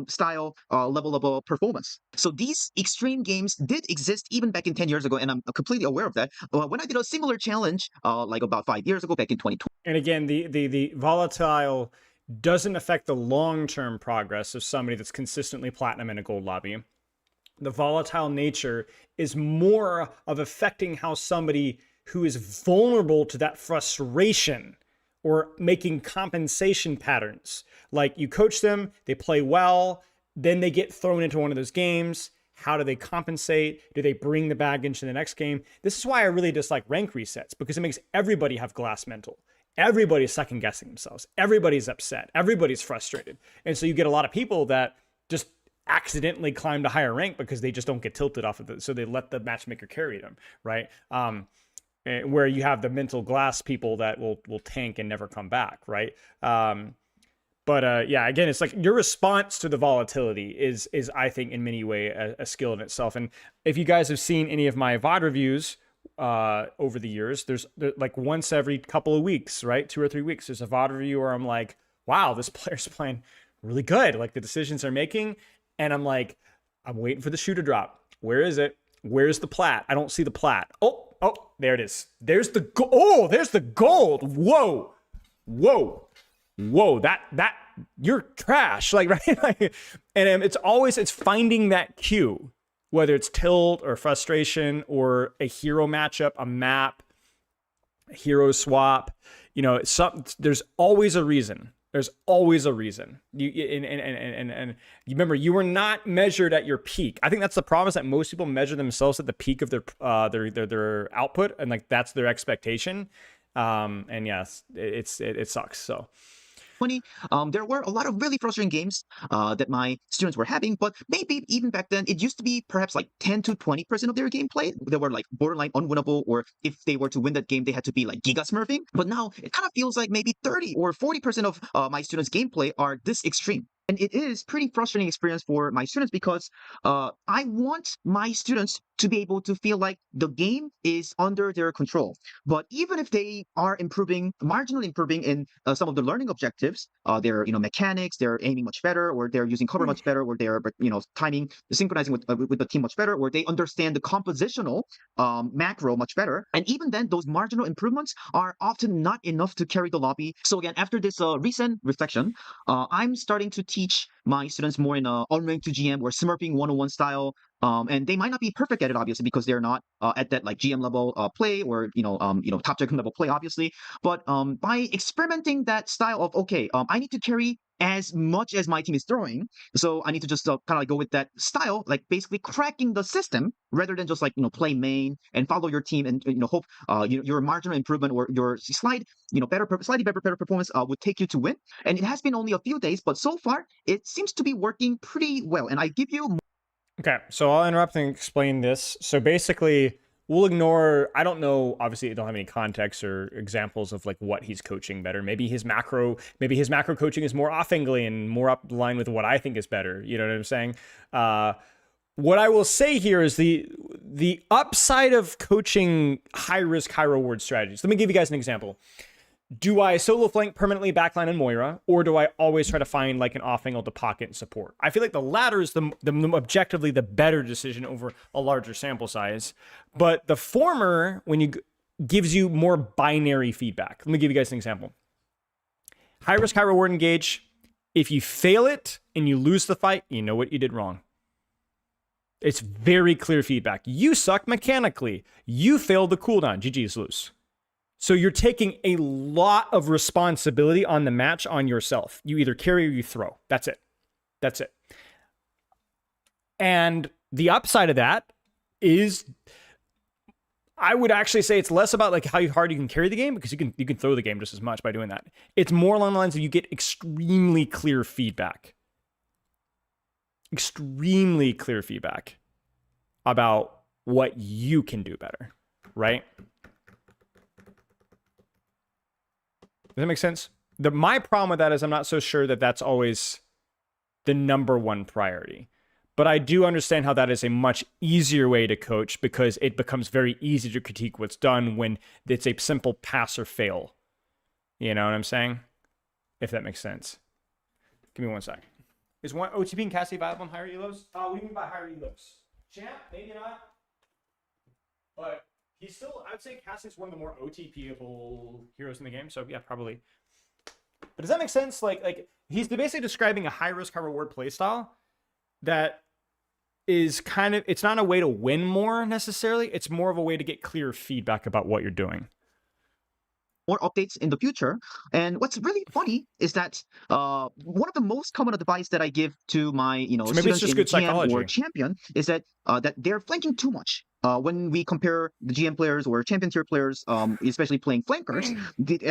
style level of performance. So these extreme games did exist even back in 10 years ago, and I'm completely aware of that. When I did a similar challenge like about 5 years ago, back in 2020. And again, the volatile doesn't affect the long-term progress of somebody that's consistently platinum in a gold lobby. The volatile nature is more of affecting how somebody who is vulnerable to that frustration or making compensation patterns. Like you coach them, they play well, then they get thrown into one of those games. How do they compensate? Do they bring the baggage to the next game? This is why I really dislike rank resets, because it makes everybody have glass mental. Everybody's second guessing themselves. Everybody's upset. Everybody's frustrated. And so you get a lot of people that just accidentally climb to higher rank because they just don't get tilted off of it. So they let the matchmaker carry them, right? Where you have the mental glass people that will tank and never come back, right? But yeah, again, it's like your response to the volatility is I think in many ways a skill in itself. And if you guys have seen any of my VOD reviews over the years, there's like once every couple of weeks, right? 2 or 3 weeks, there's a VOD review where I'm like, wow, this player's playing really good. Like the decisions they're making. And I'm like, I'm waiting for the shoe to drop. Where is it? Where's the plat? I don't see the plat. Oh, there it is. There's the there's the gold. Whoa. That you're trash. Like, right? Like, and it's finding that cue, whether it's tilt or frustration or a hero matchup, a map, a hero swap. There's always a reason. There's always a reason. You remember, you were not measured at your peak. I think that's the problem, is that most people measure themselves at the peak of their output, and like that's their expectation. And yes, it sucks. So. There were a lot of really frustrating games that my students were having, but maybe even back then it used to be perhaps like 10 to 20% of their gameplay that were like borderline unwinnable, or if they were to win that game, they had to be like giga smurfing. But now it kind of feels like maybe 30 or 40% of my students' gameplay are this extreme. And it is pretty frustrating experience for my students because I want my students to be able to feel like the game is under their control. But even if they are marginally improving in some of the learning objectives, their mechanics, they're aiming much better, or they're using cover much better, or they're timing, synchronizing with the team much better, or they understand the compositional macro much better. And even then, those marginal improvements are often not enough to carry the lobby. So again, after this recent reflection, I'm starting to teach my students more in unranked 2 GM or smurfing 101 style. And they might not be perfect at it, obviously, because they're not at that like GM level play, or top dragon level play, obviously. But by experimenting that style of I need to carry as much as my team is throwing. So I need to just kind of like go with that style, like basically cracking the system rather than just like play main and follow your team and hope your marginal improvement or your slightly better performance would take you to win. And it has been only a few days, but so far it seems to be working pretty well. And I give you. Okay, so I'll interrupt and explain this. So basically, we'll ignore, I don't know, obviously I don't have any context or examples of like what he's coaching better. Maybe his macro coaching is more off-angly and more up line with what I think is better. You know what I'm saying? What I will say here is the upside of coaching high risk, high reward strategies. Let me give you guys an example. Do I solo flank permanently backline in Moira, or do I always try to find like an off angle to pocket and support? I feel like the latter is the objectively the better decision over a larger sample size, but the former gives you more binary feedback. Let me give you guys an example. High risk, high reward engage. If you fail it and you lose the fight, you know what you did wrong. It's very clear feedback. You suck mechanically. You failed the cooldown. GG's lose. So you're taking a lot of responsibility on the match on yourself. You either carry or you throw. That's it. That's it. And the upside of that is, I would actually say it's less about like how hard you can carry the game, because you can throw the game just as much by doing that. It's more along the lines of you get extremely clear feedback. Extremely clear feedback about what you can do better, right? Does that make sense? My problem with that is I'm not so sure that that's always the number one priority. But I do understand how that is a much easier way to coach, because it becomes very easy to critique what's done when it's a simple pass or fail. You know what I'm saying? If that makes sense. Give me one sec. Is one OTP and Cassie viable in higher elos? What do you mean by higher elos? Champ? Maybe not. But he's still, I would say Cassie's one of the more OTP-able heroes in the game, so yeah, probably. But does that make sense? Like he's basically describing a high-risk, high-reward playstyle that is kind of, it's not a way to win more necessarily, it's more of a way to get clear feedback about what you're doing. More updates in the future. And what's really funny is that one of the most common advice that I give to my so maybe it's just good psychology or champion is that that they're flanking too much. When we compare the GM players or champion tier players, especially playing flankers,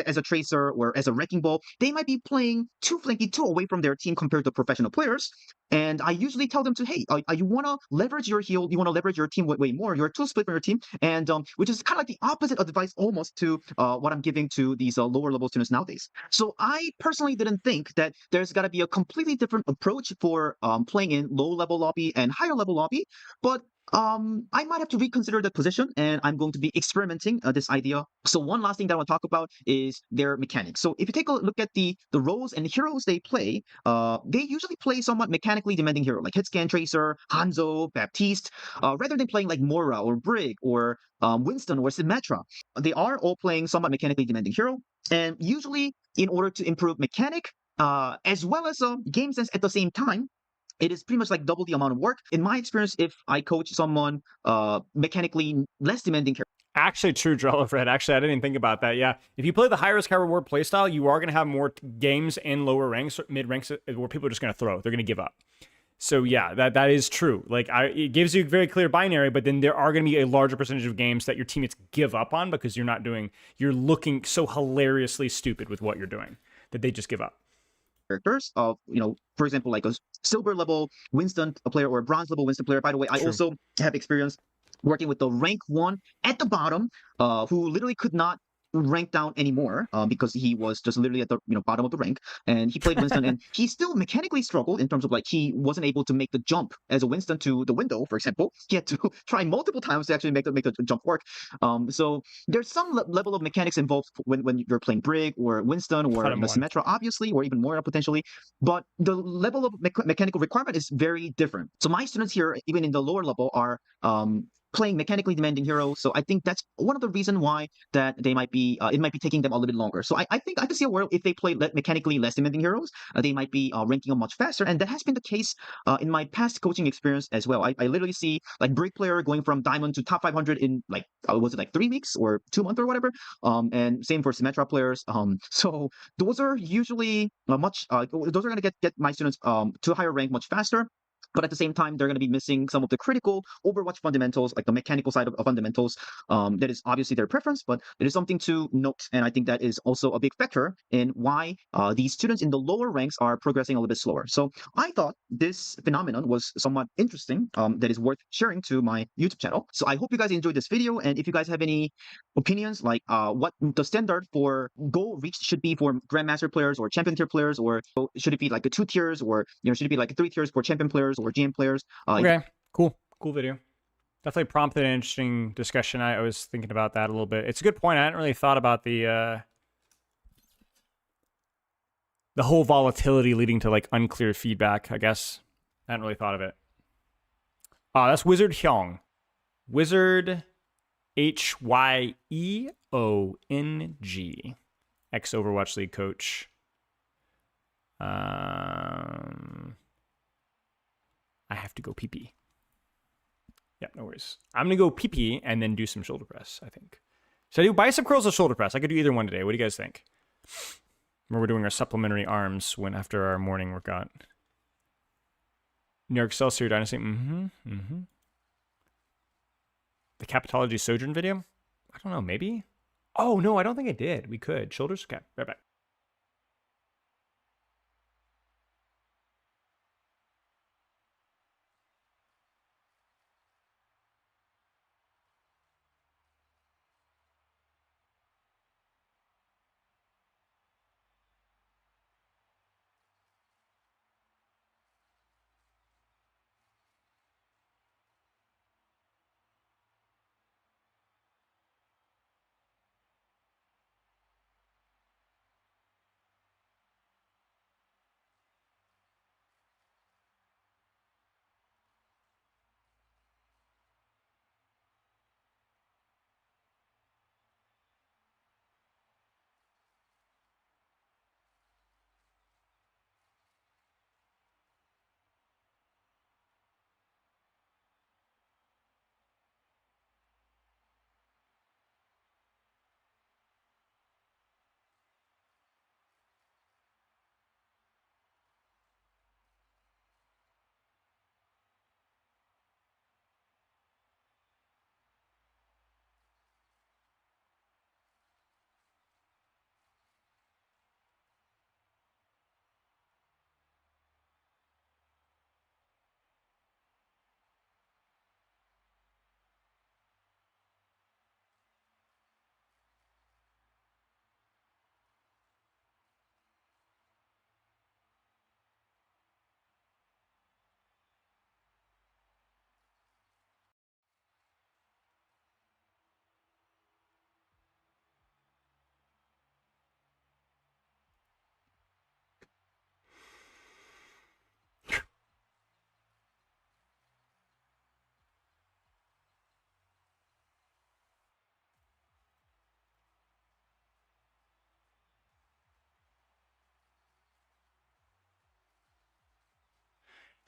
as a tracer or as a wrecking ball, they might be playing too flanky, too away from their team compared to professional players. And I usually tell them to, hey, you want to leverage your heal, you want to leverage your team way more. You're too split from your team, and which is kind of like the opposite advice almost to what I'm giving to these lower level students nowadays. So I personally didn't think that there's got to be a completely different approach for playing in low level lobby and higher level lobby, but I might have to reconsider the position, and I'm going to be experimenting this idea. So one last thing that I want to talk about is their mechanics. So if you take a look at the roles and heroes they play, they usually play somewhat mechanically demanding hero, like Hitscan Tracer, Hanzo, Baptiste, rather than playing like Moira or Brig or Winston or Symmetra. They are all playing somewhat mechanically demanding hero, and usually in order to improve mechanic as well as game sense at the same time, it is pretty much like double the amount of work. In my experience, if I coach someone mechanically less demanding character. Actually, true, Drellafred. Actually, I didn't even think about that. Yeah, if you play the high risk, high reward playstyle, you are going to have more games in lower ranks, mid ranks, where people are just going to throw. They're going to give up. So yeah, that is true. Like it gives you a very clear binary, but then there are going to be a larger percentage of games that your teammates give up on because you're looking so hilariously stupid with what you're doing that they just give up. Characters of, for example, like a silver level Winston player or a bronze level Winston player. By the way, I also have experience working with the rank 1 at the bottom, who literally could not rank down anymore because he was just literally at the bottom of the rank, and he played Winston and he still mechanically struggled in terms of like he wasn't able to make the jump as a Winston to the window, for example. He had to try multiple times to actually make the jump work. So there's some level of mechanics involved when you're playing Brig or Winston or Symmetra, obviously, or even Moira potentially, but the level of mechanical requirement is very different. So my students here, even in the lower level, are playing mechanically demanding heroes. So I think that's one of the reason why that they might be it might be taking them a little bit longer. So I think I could see a world if they play mechanically less demanding heroes, they might be ranking up much faster, and that has been the case in my past coaching experience as well. I literally see like Brick player going from Diamond to top 500 in like was it like 3 weeks or 2 months or whatever. And same for Symmetra players. So those are usually those are going to get my students to a higher rank much faster. But at the same time, they're going to be missing some of the critical Overwatch fundamentals, like the mechanical side of fundamentals. That is obviously their preference, but it is something to note. And I think that is also a big factor in why these students in the lower ranks are progressing a little bit slower. So I thought this phenomenon was somewhat interesting, that is worth sharing to my YouTube channel. So I hope you guys enjoyed this video. And if you guys have any opinions, like what the standard for goal reach should be for Grandmaster players or Champion tier players, or should it be like a 2 tiers, or should it be like 3 tiers for Champion players or GM players? Okay, cool video. Definitely prompted an interesting discussion. I was thinking about that a little bit. It's a good point. I hadn't really thought about the whole volatility leading to like unclear feedback, I guess. I hadn't really thought of it. That's Wizard Hyung. Wizard Hyeong, ex Overwatch League coach. I have to go pee-pee. Yeah, no worries. I'm going to go pee-pee and then do some shoulder press, I think. Should I do bicep curls or shoulder press? I could do either one today. What do you guys think? Where we're doing our supplementary arms after our morning workout. New York Excelsior Dynasty. The Capitology Sojourn video? I don't know, maybe? Oh, no, I don't think I did. We could. Shoulders? Okay, right back.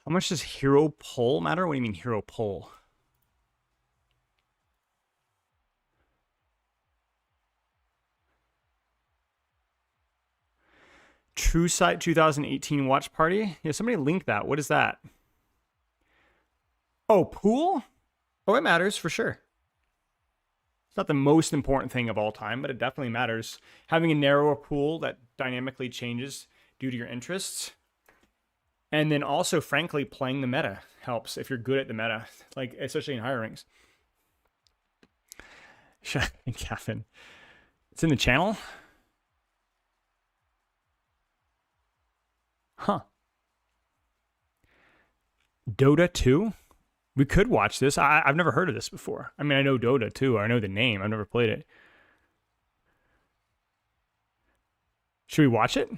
How much does hero pull matter? What do you mean hero pull? True Sight 2018 watch party? Yeah, somebody link that. What is that? Oh, pool? Oh, it matters for sure. It's not the most important thing of all time, but it definitely matters. Having a narrower pool that dynamically changes due to your interests. And then also, frankly, playing the meta helps if you're good at the meta, like especially in higher ranks. Catherine, it's in the channel. Huh. Dota 2? We could watch this. I've never heard of this before. I mean, I know Dota 2. I know the name. I've never played it. Should we watch it?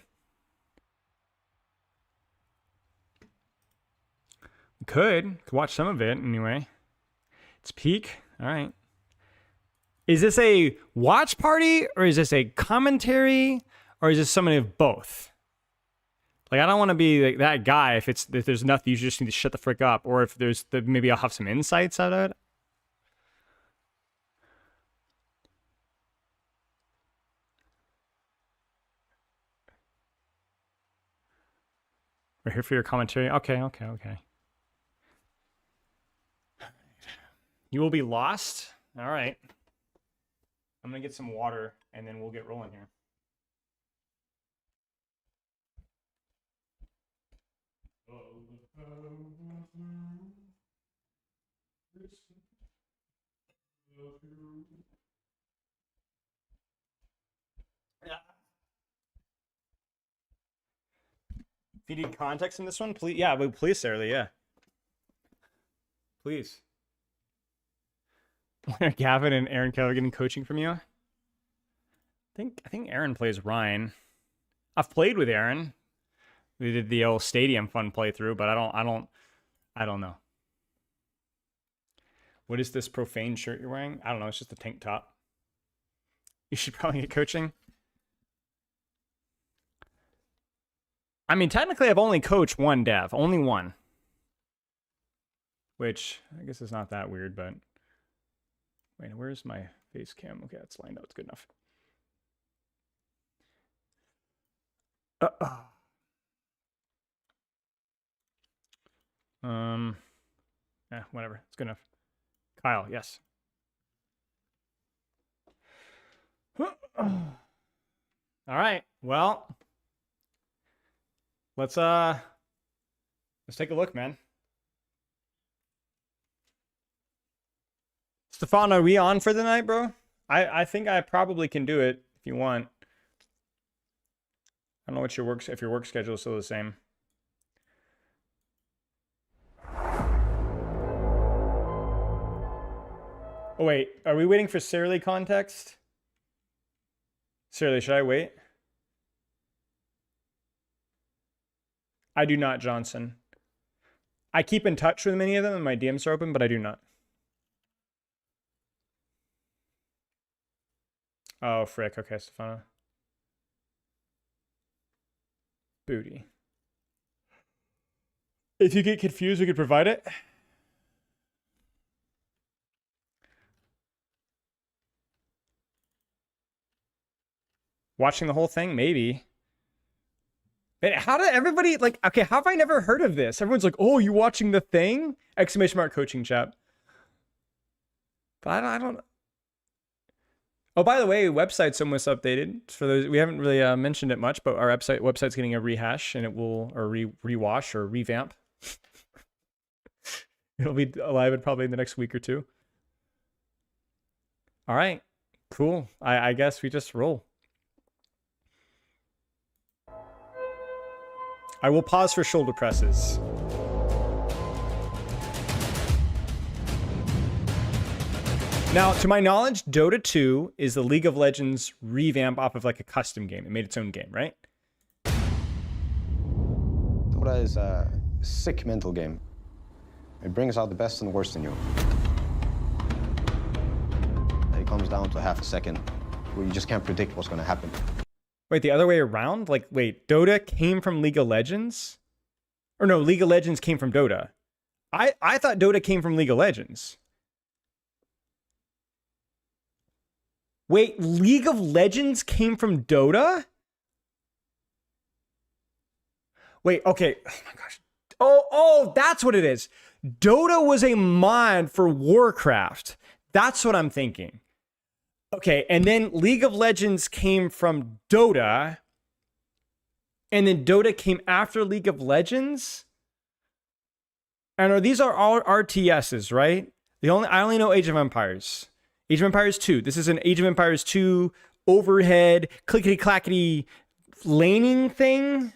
Could watch some of it anyway. It's peak. All right. Is this a watch party or is this a commentary or is this something of both? Like, I don't want to be like that guy if there's nothing, you just need to shut the frick up, or if maybe I'll have some insights out of it. We're here for your commentary. Okay. You will be lost. All right. I'm gonna get some water and then we'll get rolling here. If you need context in this one, please, yeah, but please, Sarah Lee, yeah. Please. When are Gavin and Aaron Keller getting coaching from you? I think Aaron plays Ryan. I've played with Aaron. We did the old stadium fun playthrough, but I don't know. What is this profane shirt you're wearing? I don't know. It's just a tank top. You should probably get coaching. I mean, technically, I've only coached one dev. Only one. Which, I guess is not that weird, but... Wait, where's my face cam? Okay, that's lined up. It's good enough. Yeah, whatever. It's good enough. Kyle, yes. All right. Well, let's take a look, man. Stefan, are we on for the night, bro? I think I probably can do it if you want. I don't know what if your work schedule is still the same. Oh wait, are we waiting for Sarah Lee context? Sarah Lee, should I wait? I do not, Johnson. I keep in touch with many of them and my DMs are open, but I do not. Oh, frick. Okay, Stefano. Booty. If you get confused, we could provide it. Watching the whole thing? Maybe. Man, how did everybody, like, okay, how have I never heard of this? Everyone's like, oh, you watching the thing? Exclamation mark coaching chat. But I don't. Oh, by the way, website's almost updated. For those, we haven't really mentioned it much, but our website's getting a rehash, and it will, or rewash or revamp. It'll be live probably in the next week or two. All right, cool. I guess we just roll. I will pause for shoulder presses. Now, to my knowledge, Dota 2 is the League of Legends revamp off of like a custom game. It made its own game, right? Dota is a sick mental game. It brings out the best and worst in you. It comes down to half a second where you just can't predict what's going to happen. Wait, the other way around? Like, wait, Dota came from League of Legends? Or no, League of Legends came from Dota. I thought Dota came from League of Legends. Wait, League of Legends came from Dota? Wait, okay. Oh my gosh. Oh, that's what it is. Dota was a mod for Warcraft. That's what I'm thinking. Okay, and then League of Legends came from Dota. And then Dota came after League of Legends? And these are all RTSs, right? I only know Age of Empires. Age of Empires 2. This is an Age of Empires 2 overhead, clickety-clackety laning thing.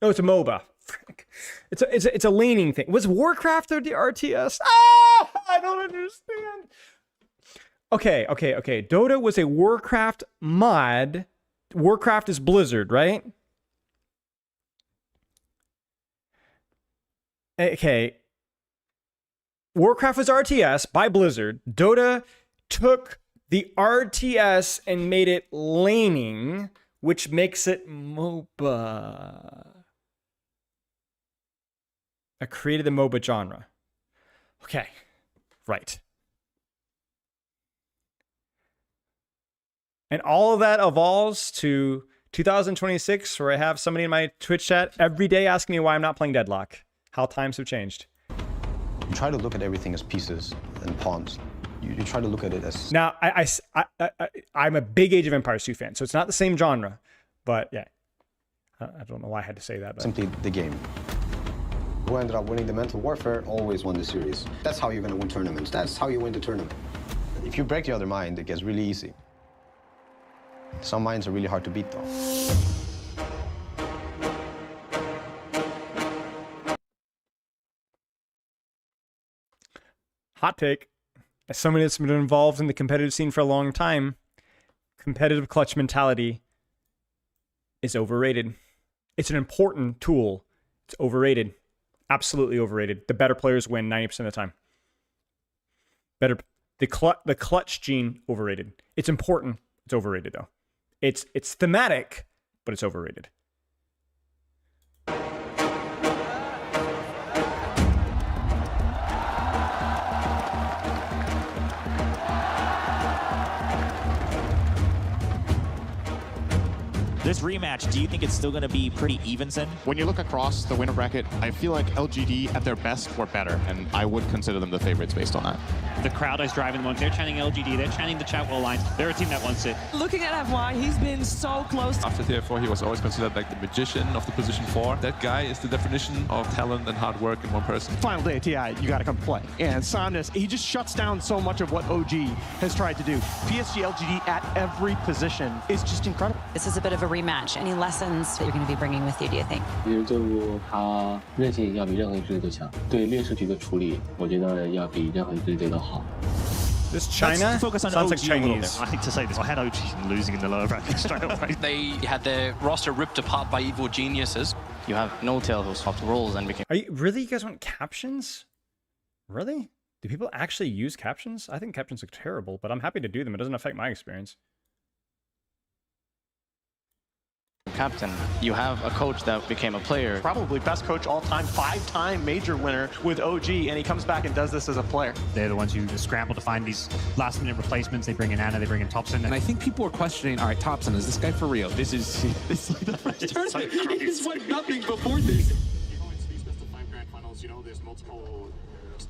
No, it's a MOBA. Frick. It's a laning thing. Was Warcraft the RTS? Ah! I don't understand. Okay. Dota was a Warcraft mod. Warcraft is Blizzard, right? Okay. Warcraft was RTS by Blizzard. Dota took the RTS and made it laning, which makes it MOBA. I created the MOBA genre. Okay, right. And all of that evolves to 2026, where I have somebody in my Twitch chat every day asking me why I'm not playing Deadlock. How times have changed. You try to look at everything as pieces and pawns. You try to look at it as... Now, I'm a big Age of Empires 2 fan, so it's not the same genre, but yeah. I don't know why I had to say that. But. Simply the game. Who ended up winning the mental warfare always won the series. That's how you're going to win tournaments. That's how you win the tournament. If you break the other mind, it gets really easy. Some minds are really hard to beat, though. Hot take. As somebody that's been involved in the competitive scene for a long time, competitive clutch mentality is overrated. It's an important tool. It's overrated. Absolutely overrated. The better players win 90% of the time. The clutch gene, overrated. It's important. It's overrated, though. It's thematic, but it's overrated. This rematch, do you think it's still going to be pretty even, Sin? When you look across the winner bracket, I feel like LGD at their best were better, and I would consider them the favorites based on that. The crowd is driving them. They're chanting LGD. They're chanting the chat wall line. They're a team that wants it. Looking at FY, he's been so close. After TF4, he was always considered like the magician of the position 4. That guy is the definition of talent and hard work in one person. Final day of TI, you got to come play. And Somnus, he just shuts down so much of what OG has tried to do. PSG LGD at every position is just incredible. This is a bit of a rematch. Any lessons that you're going to be bringing with you, do you think? 其实这部他韧性要比任何一支队都强，对劣势局的处理，我觉得要比任何一支队都好。 This China focus on sounds OG like Chinese. I hate to say this, I had OG losing in the lower bracket straight away. They had their roster ripped apart by evil geniuses. You have No-Tail who swapped roles and became... Are you really? You guys want captions? Really? Do people actually use captions? I think captions look terrible, but I'm happy to do them. It doesn't affect my experience. Captain, you have a coach that became a player. Probably best coach all time, 5-time major winner with OG, and he comes back and does this as a player. They're the ones who scramble to find these last-minute replacements. They bring in Anna, they bring in Thompson. And I think people are questioning, all right, Thompson, is this guy for real? This is like the first tournament. It's like nothing before this. You go into these best of 5 grand finals, you know, there's multiple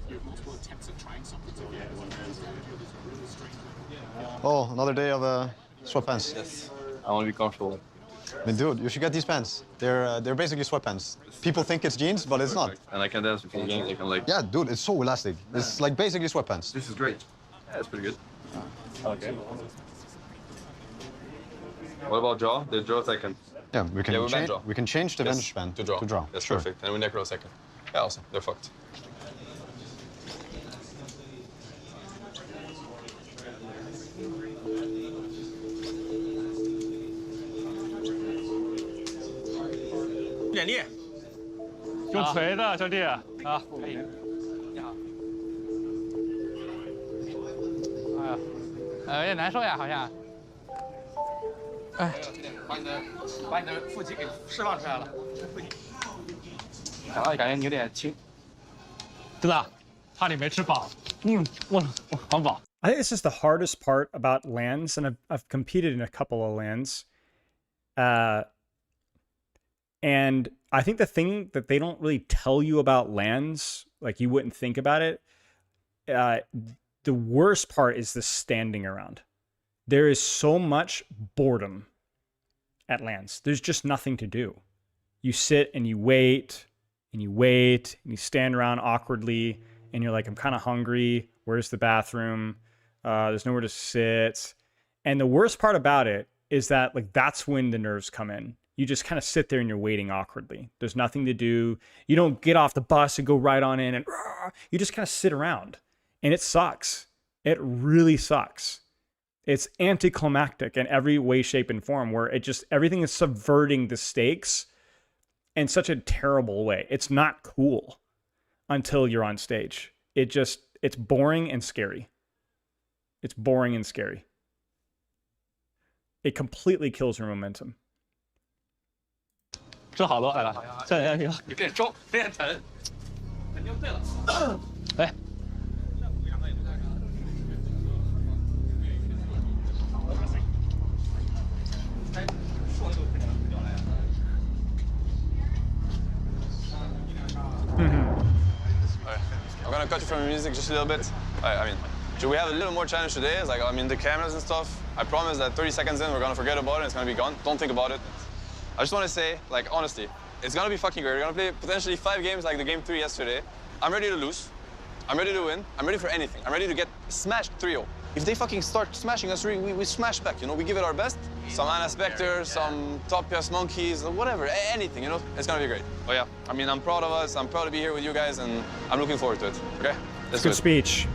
attempts at trying something. So yeah, Oh, another day of sweatpants. Yes, I want to be comfortable. I mean, dude, you should get these pants. They're basically sweatpants. People think it's jeans, but it's not. And I can dance with the game. You can like... Yeah, dude, it's so elastic. It's like basically sweatpants. This is great. Yeah, that's pretty good. Okay. What about draw? The draw second. Yeah, we can draw. We can change the Yes, bench span to draw. To draw. That's sure. perfect. And we necro second. Yeah, awesome. They're fucked. Yeah. 用锤的兄弟啊，可以。你好。哎呀，有点难受呀，好像。哎，把你的腹肌给释放出来了。感觉你有点轻。真的，怕你没吃饱。我很饱。 I think this is the hardest part about LANs, and I've competed in a couple of LANs. And I think the thing that they don't really tell you about LANs, like you wouldn't think about it, the worst part is the standing around. There is so much boredom at LANs. There's just nothing to do. You sit and you wait, and you wait, and you stand around awkwardly, and you're like, I'm kind of hungry. Where's the bathroom? There's nowhere to sit. And the worst part about it is that, like, that's when the nerves come in. You just kind of sit there and you're waiting awkwardly. There's nothing to do. You don't get off the bus and go right on in, and you just kind of sit around. And it sucks. It really sucks. It's anticlimactic in every way, shape, and form, where it just, everything is subverting the stakes in such a terrible way. It's not cool until you're on stage. it's boring and scary. It's boring and scary. It completely kills your momentum. 这好多来了，这人你变重变沉，肯定对了。哎。I'm gonna cut you from your music just a little bit. I mean, should we have a little more challenge today? It's like, I mean, the cameras and stuff. I promise that 30 seconds in, we're gonna forget about it. It's gonna be gone. Don't think about it. I just want to say, like, honestly, it's gonna be fucking great. We're gonna play potentially 5 games like the game 3 yesterday. I'm ready to lose. I'm ready to win. I'm ready for anything. I'm ready to get smashed 3-0. If they fucking start smashing us, we smash back, you know? We give it our best. Some Anna Spectre, some Top PS Monkeys, whatever, anything, you know? It's gonna be great. Oh yeah, I mean, I'm proud of us. I'm proud to be here with you guys, and I'm looking forward to it, okay? Good speech.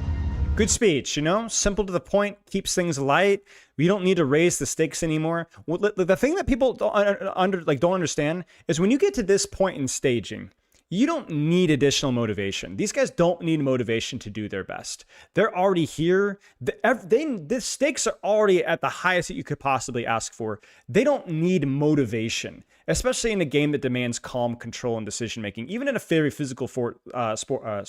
Good speech, you know? Simple to the point, keeps things light. We don't need to raise the stakes anymore. The thing that people don't understand is when you get to this point in staging, you don't need additional motivation. These guys don't need motivation to do their best. They're already here. The stakes are already at the highest that you could possibly ask for. They don't need motivation, especially in a game that demands calm control and decision making. Even in a very physical sport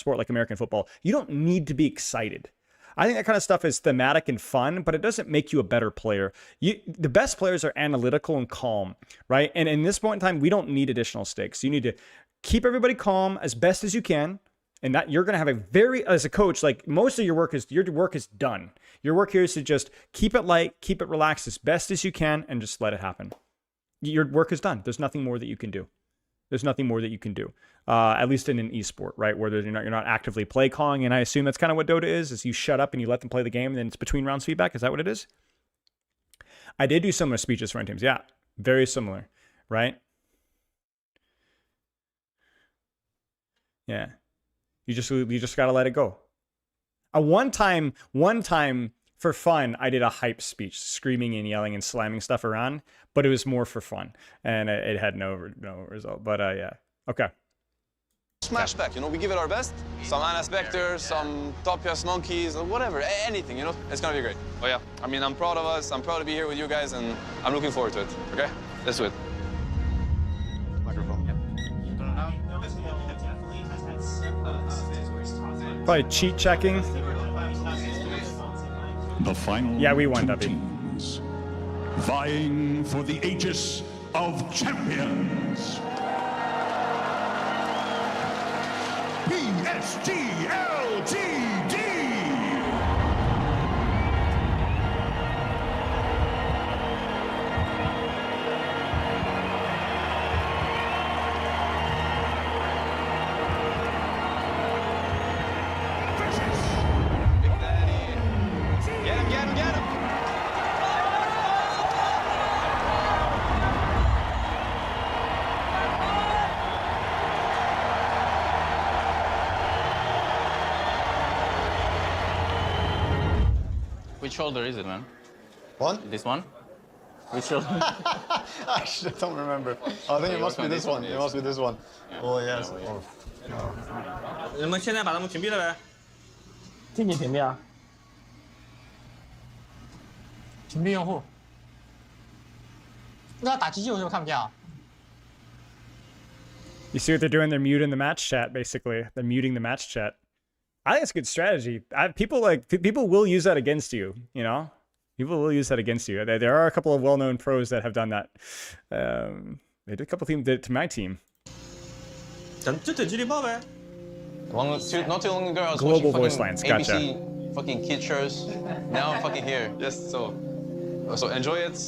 like American football, you don't need to be excited. I think that kind of stuff is thematic and fun, but it doesn't make you a better player. The best players are analytical and calm, right? And in this point in time, we don't need additional stakes. You need to keep everybody calm as best as you can, and that you're going to have as a coach, like most of your work is done. Your work here is to just keep it light, keep it relaxed as best as you can, and just let it happen. Your work is done. There's nothing more that you can do. There's nothing more that you can do, at least in an esport, right? Where you're not actively play calling, and I assume that's kind of what Dota is you shut up and you let them play the game, and then it's between rounds feedback. Is that what it is? I did do similar speeches for teams. Yeah, very similar, right? Yeah, you just gotta let it go. One time for fun, I did a hype speech, screaming and yelling and slamming stuff around, but it was more for fun, and it had no result. But yeah, okay. Smash back, you know? We give it our best. Some Anna Spectre, some Top PS Monkeys, whatever, anything, you know? It's gonna be great. Oh yeah, I mean, I'm proud of us. I'm proud to be here with you guys, and I'm looking forward to it. Okay, let's do it. Microphone. Probably cheat checking. The final we won, two W. teams vying for the Aegis of Champions. PSGLGD. Which shoulder is it, man? One? This one? Which shoulder? I actually don't remember. I think it must be this one. It must be this one. Oh, yes. 你们现在把他们屏蔽了呗？禁止屏蔽啊！屏蔽用户。那打机器我是不是看不见啊？ You see what they're doing? They're muting the match chat, basically. They're muting the match chat. I think it's a good strategy. People will use that against you, you know? People will use that against you. There are a couple of well-known pros that have done that. They did a couple of teams did it to my team. Not too long ago, I was Global watching voice lines, gotcha. ABC fucking kid shows. Now I'm fucking here. Yes, so enjoy it.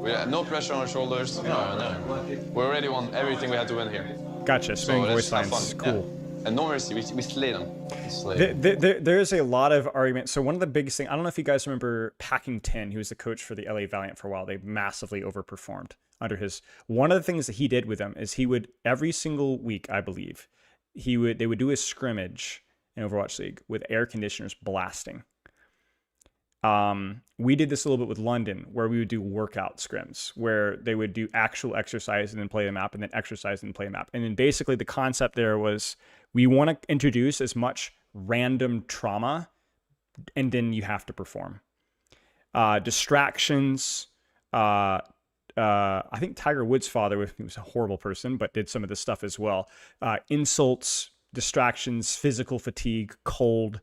We have no pressure on our shoulders. No. We already won everything we had to win here. Gotcha. Spinning voice lines. Cool. Yeah. And no mercy. We slay them. There's a lot of arguments. So one of the biggest things, I don't know if you guys remember Packington, he was the coach for the LA Valiant for a while. They massively overperformed under his. One of the things that he did with them is he would every single week, I believe, they would do a scrimmage in Overwatch League with air conditioners blasting. We did this a little bit with London, where we would do workout scrims, where they would do actual exercise and then play the map, and then exercise and play the map. And then basically the concept there was we want to introduce as much random trauma, and then you have to perform. Distractions. I think Tiger Woods' father, he was a horrible person, but did some of this stuff as well. Insults, distractions, physical fatigue, cold,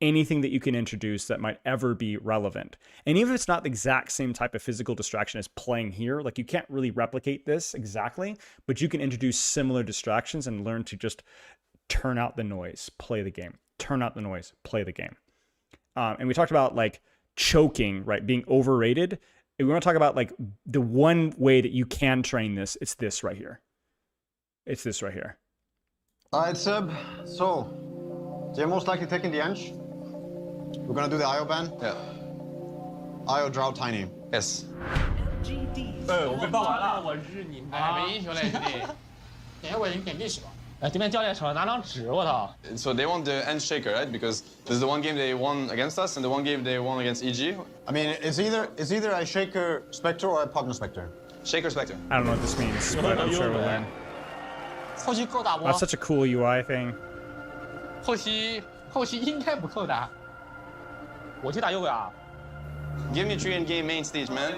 anything that you can introduce that might ever be relevant. And even if it's not the exact same type of physical distraction as playing here, like you can't really replicate this exactly, but you can introduce similar distractions and learn to just turn out the noise, play the game, turn out the noise, play the game. And we talked about like choking, right? Being overrated. If we want to talk about like the one way that you can train this, it's this right here. It's this right here. All right, Seb. So, they're most likely taking the Ench. We're gonna do the IO ban. Yeah. IO draw tiny. Yes. 我被爆完了，我日你妈！没英雄了，兄弟。点我已经点历史了。对面教练手上拿张纸，我操。So they want the end shaker, right? Because this is the one game they won against us and the one game they won against EG. I mean, it's either a Shaker Spectre or a Partner Spectre. Shaker Spectre. I don't know what this means, but I'm sure we'll win. 后期扣打不？ That's such a cool UI thing. 后期应该不扣打。我去打右啊。 Give me 3 in game main stage, man.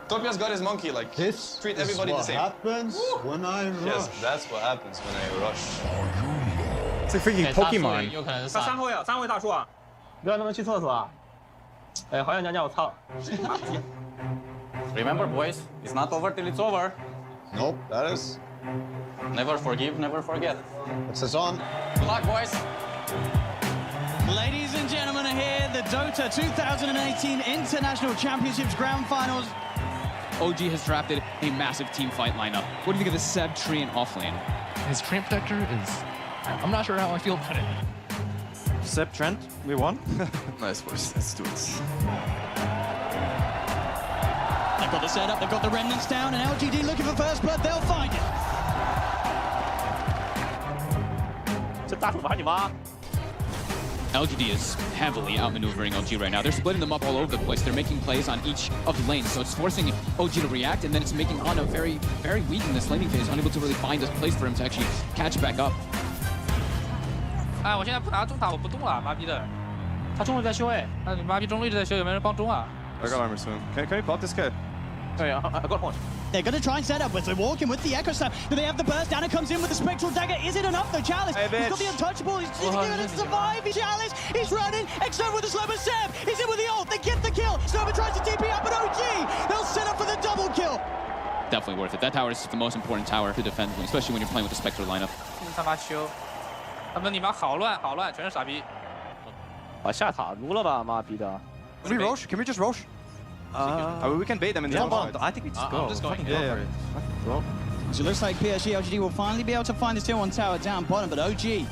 Topia's got his monkey, like, this treat everybody the same. Happens when I rush. Yes, that's what happens when I rush. It's like freaking Pokemon. 有可能是3位啊，3位大叔啊，不要他们去厕所啊。哎，好想讲讲我操。Remember, boys, it's not over till it's over. Nope, that is. Never forgive, never forget. It's his on. Good luck, boys. Ladies and gentlemen, are here the Dota 2018 International Championships Grand Finals. OG has drafted a massive team fight lineup. What do you think of the Seb tree and offlane? His Trent protector is... I'm not sure how I feel about it. Seb Trent, we won. Nice, boys. Let's do it. They've got the setup, they've got the remnants down, and LGD looking for first blood, they'll find it. 这大手把你妈！ LGD is heavily outmaneuvering OG right now. They're splitting them up all over the place. They're making plays on each of the lanes, so it's forcing OG to react, and then it's making Ana very, very weak in this laning phase, unable to really find a place for him to actually catch back up. 哎，我现在不拿中塔，我不动了，妈逼的！他中路在修哎，那你妈逼中路一直在修，有没有人帮中啊？ I got armor soon. Can we pop this kid? Oh yeah, I got one. They're going to try and set up, but they're walking with the Echo Slam. Do they have the burst? Dana comes in with the Spectral Dagger. Is it enough though? Chalice, hey, he's got the untouchable. He's going to survive. Chalice, he's running. X-Nova with the slow, but Seb, he's in with the ult. They get the kill. Snowman tries to TP up, but OG, they'll set up for the double kill. Definitely worth it. That tower is the most important tower to defend, especially when you're playing with the Spectre lineup. 他妈修，他们你妈好乱好乱，全是傻逼。把下塔撸了吧，妈逼的。Can we Roche? Can we just Roche? We can bait them in the top side. I think we just go. I'm just going. Yeah. So it looks like PSG LGD will finally be able to find this tier 1 tower down bottom, but OG.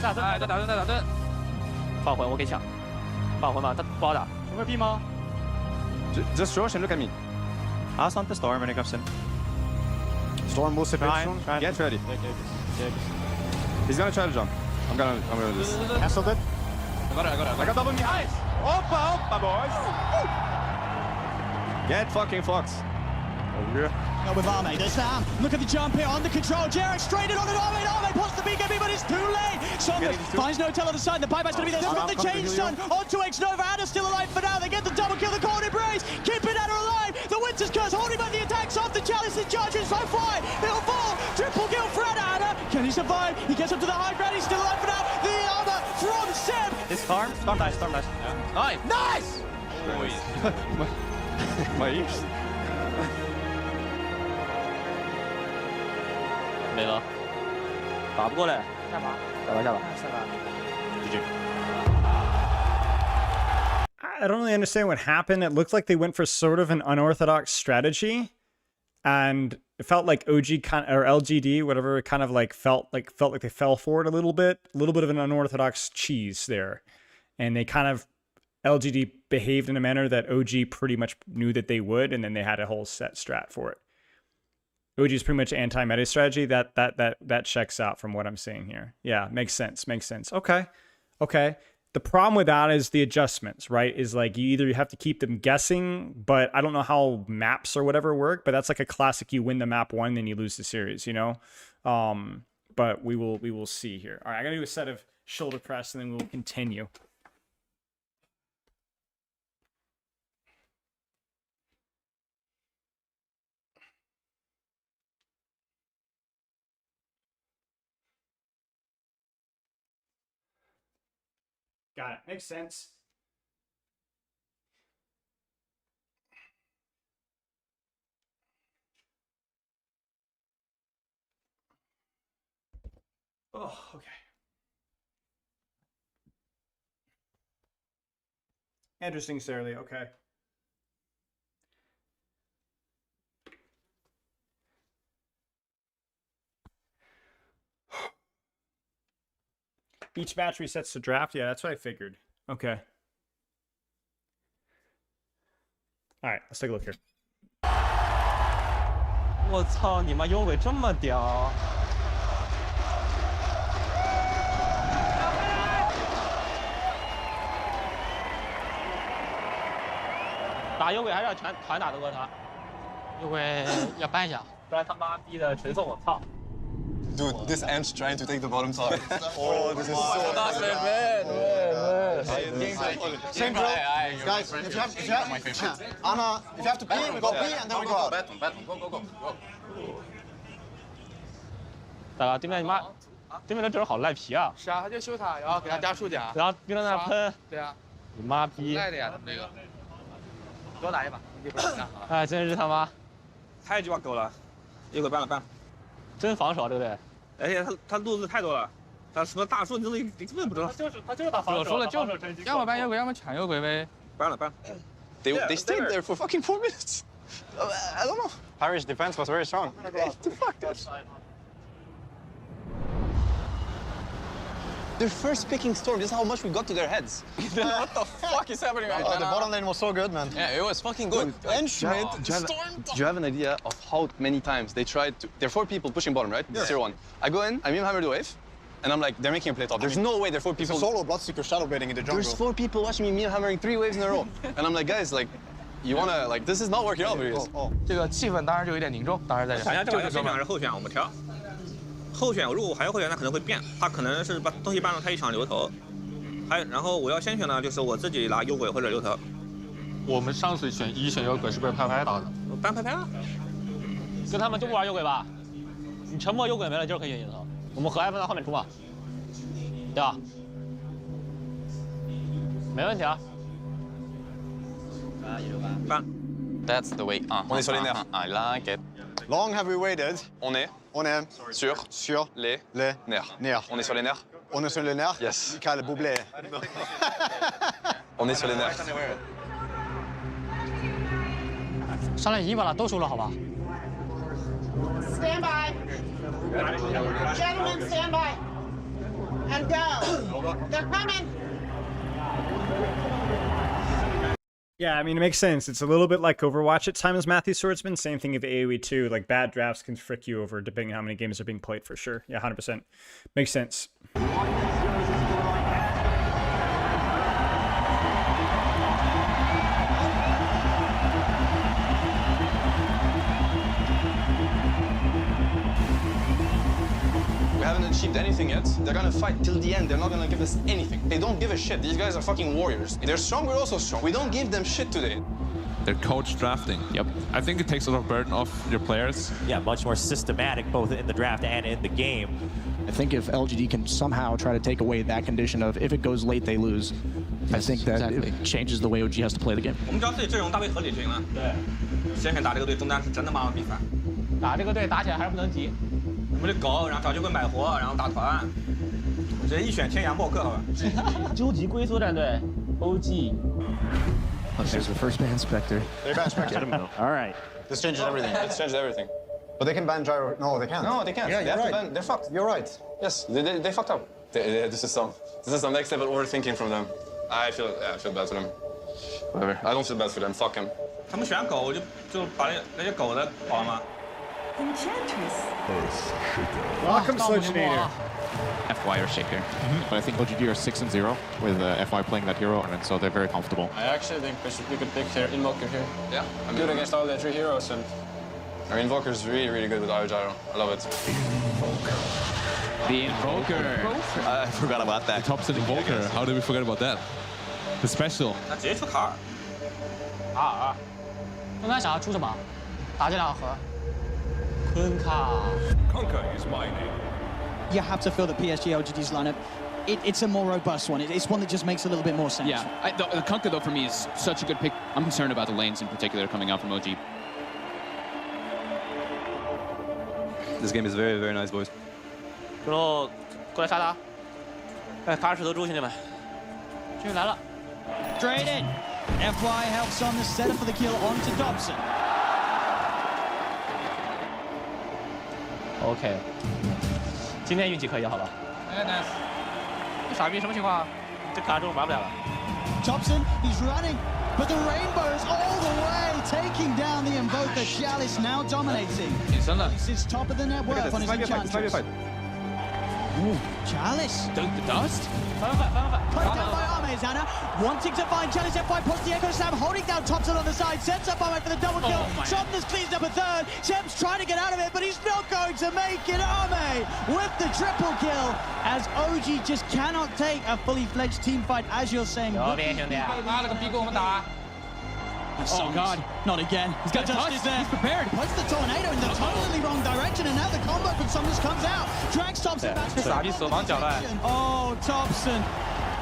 再打盾。放魂我可以抢，放魂吧，他不好打，有个币吗？ Just Roche and look at me. Ask on the Storm when he comes in. Storm will sit soon. Get ready. He's gonna try to jump. I'm gonna do this. Canceled it. I got double behind. Opa, boys. Get fucking fucked. Now with Arme, there's Sam. Look at the jump here on the control. Jarek straight in on it. Arme pops the BKB, but it's too late. Somers finds no tell on the side. The buyback's going to be there. They've got the chain stun onto X-Nova. Anna's still alive for now. They get the double kill, the cold embrace. Keeping Anna alive. The Winter's Curse holding back the attacks off the Chalice. His charge is so fly. He'll fall. Triple kill for Anna. Can he survive? He gets up to the high ground. He's still alive for now. The armor from Seb. It's Storm dice. Yeah. Nice! My ears. 没了，打不过来，下吧。GG. I don't really understand what happened. It looked like they went for sort of an unorthodox strategy, and it felt like OG kind of, or LGD, whatever, kind of like felt like they fell for it a little bit of an unorthodox cheese there, and they kind of LGD behaved in a manner that OG pretty much knew that they would, and then they had a whole set strat for it. OG is pretty much anti-meta strategy. That checks out from what I'm seeing here. Yeah, makes sense. Okay. The problem with that is the adjustments, right? Is like you have to keep them guessing, but I don't know how maps or whatever work, but that's like a classic, you win the map 1, then you lose the series, you know? But we will see here. All right, I gotta do a set of shoulder press, and then we'll continue. Got it. Makes sense. Oh, okay. Interesting, Sarah. Okay. Each match resets the draft. Yeah, that's what I figured. Okay. All right, let's take a look here. 我操，你妈幽鬼这么屌！打幽鬼还是要团打得过他，幽鬼要搬一下，不然他妈逼的纯送我操！ Dude, this ant's trying to take the bottom tower. Oh, this is so man. Same bro. Guys, if you have Anna, if you have to pee, we go pee and then we go out. Go. 大哥，对面你妈，对面的阵容好赖皮啊！是啊，他就修塔，然后给他加数点，然后盯着那喷。对啊，你妈逼！赖的呀，他们这个。给我打一把，你不是干好了？哎，真是他妈太鸡巴狗了，一会搬了。 真防守，对不对？而且他路子太多了，他什么大树，你根本不知道。他就是打防守。我说了，就是要么搬幽鬼，要么抢幽鬼呗。搬了。They stayed there for fucking 4 minutes. I don't know. Irish defense was very strong. What the fuck? They're first picking Storm. This is how much we got to their heads. What the fuck is happening right now? The bottom lane was so good, man. Yeah, it was fucking good. And Schmidt, do you have an idea of how many times they tried to... There are 4 people pushing bottom, right? Yeah. 0-1. I go in, I meme hammer the wave, and I'm like, they're making a play top. There's no way there are 4 people... It's a solo Bloodseeker shadow baiting in the jungle. There's 4 people watching me meme hammering 3 waves in a row. And I'm like, guys, like, you wanna... Like, this is not working out for you. 这个气氛当然就有点凝重，当然在这。这个基本上是后选，我们调。 后选，如果我还有后选，那可能会变，他可能是把东西搬到他一场流头，然后我要先选呢，就是我自己拿幽鬼或者流头。我们上次选幽鬼是被拍拍打的，搬拍拍啊，跟他们就不玩幽鬼吧？你沉默幽鬼没了，就是可以选流头。我们和艾芬在后面出嘛，对吧？没问题啊。搬。That's the way. On est sur les nerfs. I like it. Long have we waited? On est sur les nerfs. On est sur les nerfs? On est sur les nerfs? Yes. Michael Bublé. On est sur les nerfs. 上来已经把他都收了，好吧 Stand by. Gentlemen, stand by. And go. They're coming. Yeah, I mean, it makes sense. It's a little bit like Overwatch at times, Matthew Swordsman. Same thing of AoE too. Like, bad drafts can frick you over depending on how many games are being played, for sure. Yeah, 100%. Makes sense. We haven't achieved anything yet. They're gonna fight till the end. They're not gonna give us anything. They don't give a shit. These guys are fucking warriors. They're strong, we're also strong. We don't give them shit today. They're coach drafting. Yep. I think it takes a lot of burden off your players. Yeah, much more systematic both in the draft and in the game. I think if LGD can somehow try to take away that condition of if it goes late, they lose, I think that it changes the way OG has to play the game. 我们知道自己阵容搭配合理就行了。对，先选打这个队中单是真的妈妈逼烦。打这个队打起来还是不能急。我们得搞，然后找机会买活，然后打团。直接一选天涯默克，好吧？究极龟缩战队 OG。 There's the first ban Spectre. They ban Spectre. All right. This changes everything. This changes everything. But they can ban Gyro. No, they can't. No, they can't. Yeah, they you're have right. to ban. They're fucked. You're right. Yes, they fucked up. This is some next level overthinking from them. I feel bad for them. Whatever. I don't feel bad for them. Fuck them. 他们选狗就把那些狗的跑了吗？ Welcome, Sludgeonator. FY or Shaker. But I think OGD are 6-0 with FY playing that hero, and so they're very comfortable. I actually think we could pick here Invoker here. Yeah, I'm good against all the 3 heroes and. Our Invoker's really, really good with our gyro. I love it. The Invoker. I forgot about that. The Thompson Invoker. How did we forget about that? The special. 他直接出卡尔。啊！刚才想要出什么？打这两个盒。昆卡。Conquer is my name. You have to feel that PSG LGD's lineup, it's a more robust one. It's one that just makes a little bit more sense. Yeah, the Kunkka, though, for me, is such a good pick. I'm concerned about the lanes in particular coming out from OG. This game is very, very nice, boys. 然后过来杀他。哎，卡尔石头猪，兄弟们。兄弟来了。Straight in. FY helps on the setup for the kill onto Dobson. OK， 今天运气可以，好吧？哎，nice。这傻逼什么情况？这卡住玩不了了。Dobson, he's running, but the rainbow is all the way, taking down the Invoker. Chalice now dominating. 隐身了。This is top of the net worth on his enchantress. Ooh, Chalice. The dust? Put down by Arme, Anna. Wanting to find Chalice. FY puts the Echo Slam, holding down Thompson on the side. Sets up Arme for the double kill. Something's cleans up a third. Seb's trying to get out of it, but he's not going to make it. Arme with the triple kill. As OG just cannot take a fully fledged team fight, as you're saying. 有别兄弟，妈了个逼，给我们打！ Oh God, not again. He's got Dust touch. is there. He's prepared. Puts the tornado in the totally wrong direction, and now the combo from Somnus comes out. Drags Thompson back to Oh, Thompson.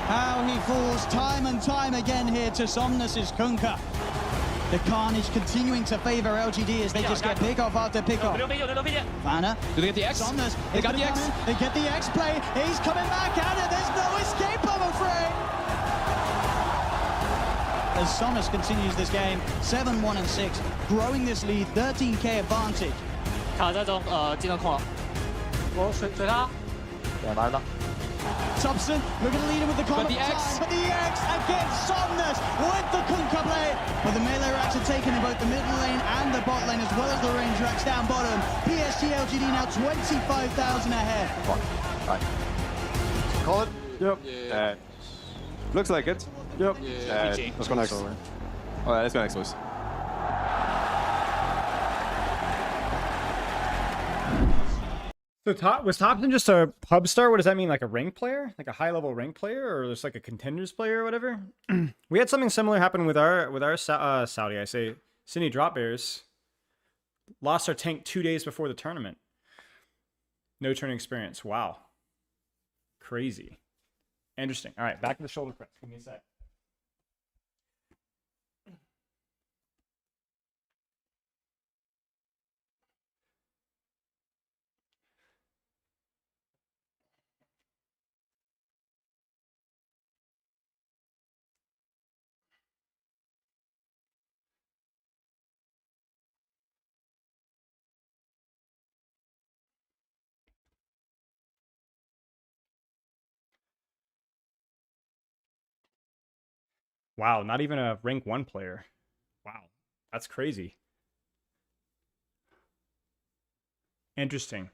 How he falls time and time again here to Somnus's Kunkka. The carnage continuing to favor LGD as they just get pick off after pick off. Vanna. Do they get the X? Somnus. They got the X. They get the X play. He's coming back at it. There's no escape, I'm afraid. As Somnus continues this game, 7-1-6, growing this lead, 13k advantage. 卡在中，技能控了。我水他。对，玩到。Thompson, looking to lead him with the combo. But the X. But the X against Somnus with the Kunkka play. But the melee racks are taken in both the mid lane and the bot lane, as well as the range racks down bottom. PSG LGD now 25,000 ahead. Right. Call it? Yep. Looks like it. Yep. Let's go next. Oh, let's go next, boys. So was Thompson just a pub star? What does that mean? Like a rank player? Like a high level rank player? Or just like a contenders player or whatever? We had something similar happen with our Saudi, I say, Sydney Drop Bears. Lost our tank 2 days before the tournament. No turn experience. Wow. Crazy. Interesting. All right, back to the shoulder press. Give me a sec. Wow, not even a rank 1 player. Wow, that's crazy. Interesting.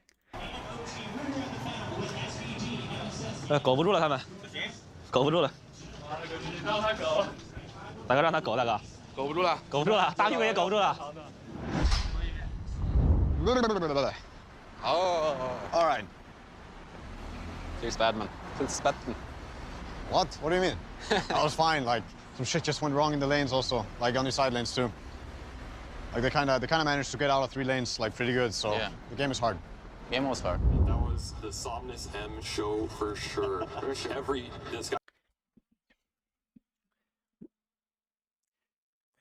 苟不住了，他们，苟不住了。让他苟。大哥让他苟，大哥。苟不住了，苟不住了，大屁股也苟不住了。Oh, all right. Cheers, Badman. It's Batman. What? What do you mean? I was fine. Like some shit just went wrong in the lanes also, like on the side lanes too. Like they kind of managed to get out of 3 lanes like pretty good. So yeah. The game is hard. Game was hard. That was the Somnus M show for sure. This guy.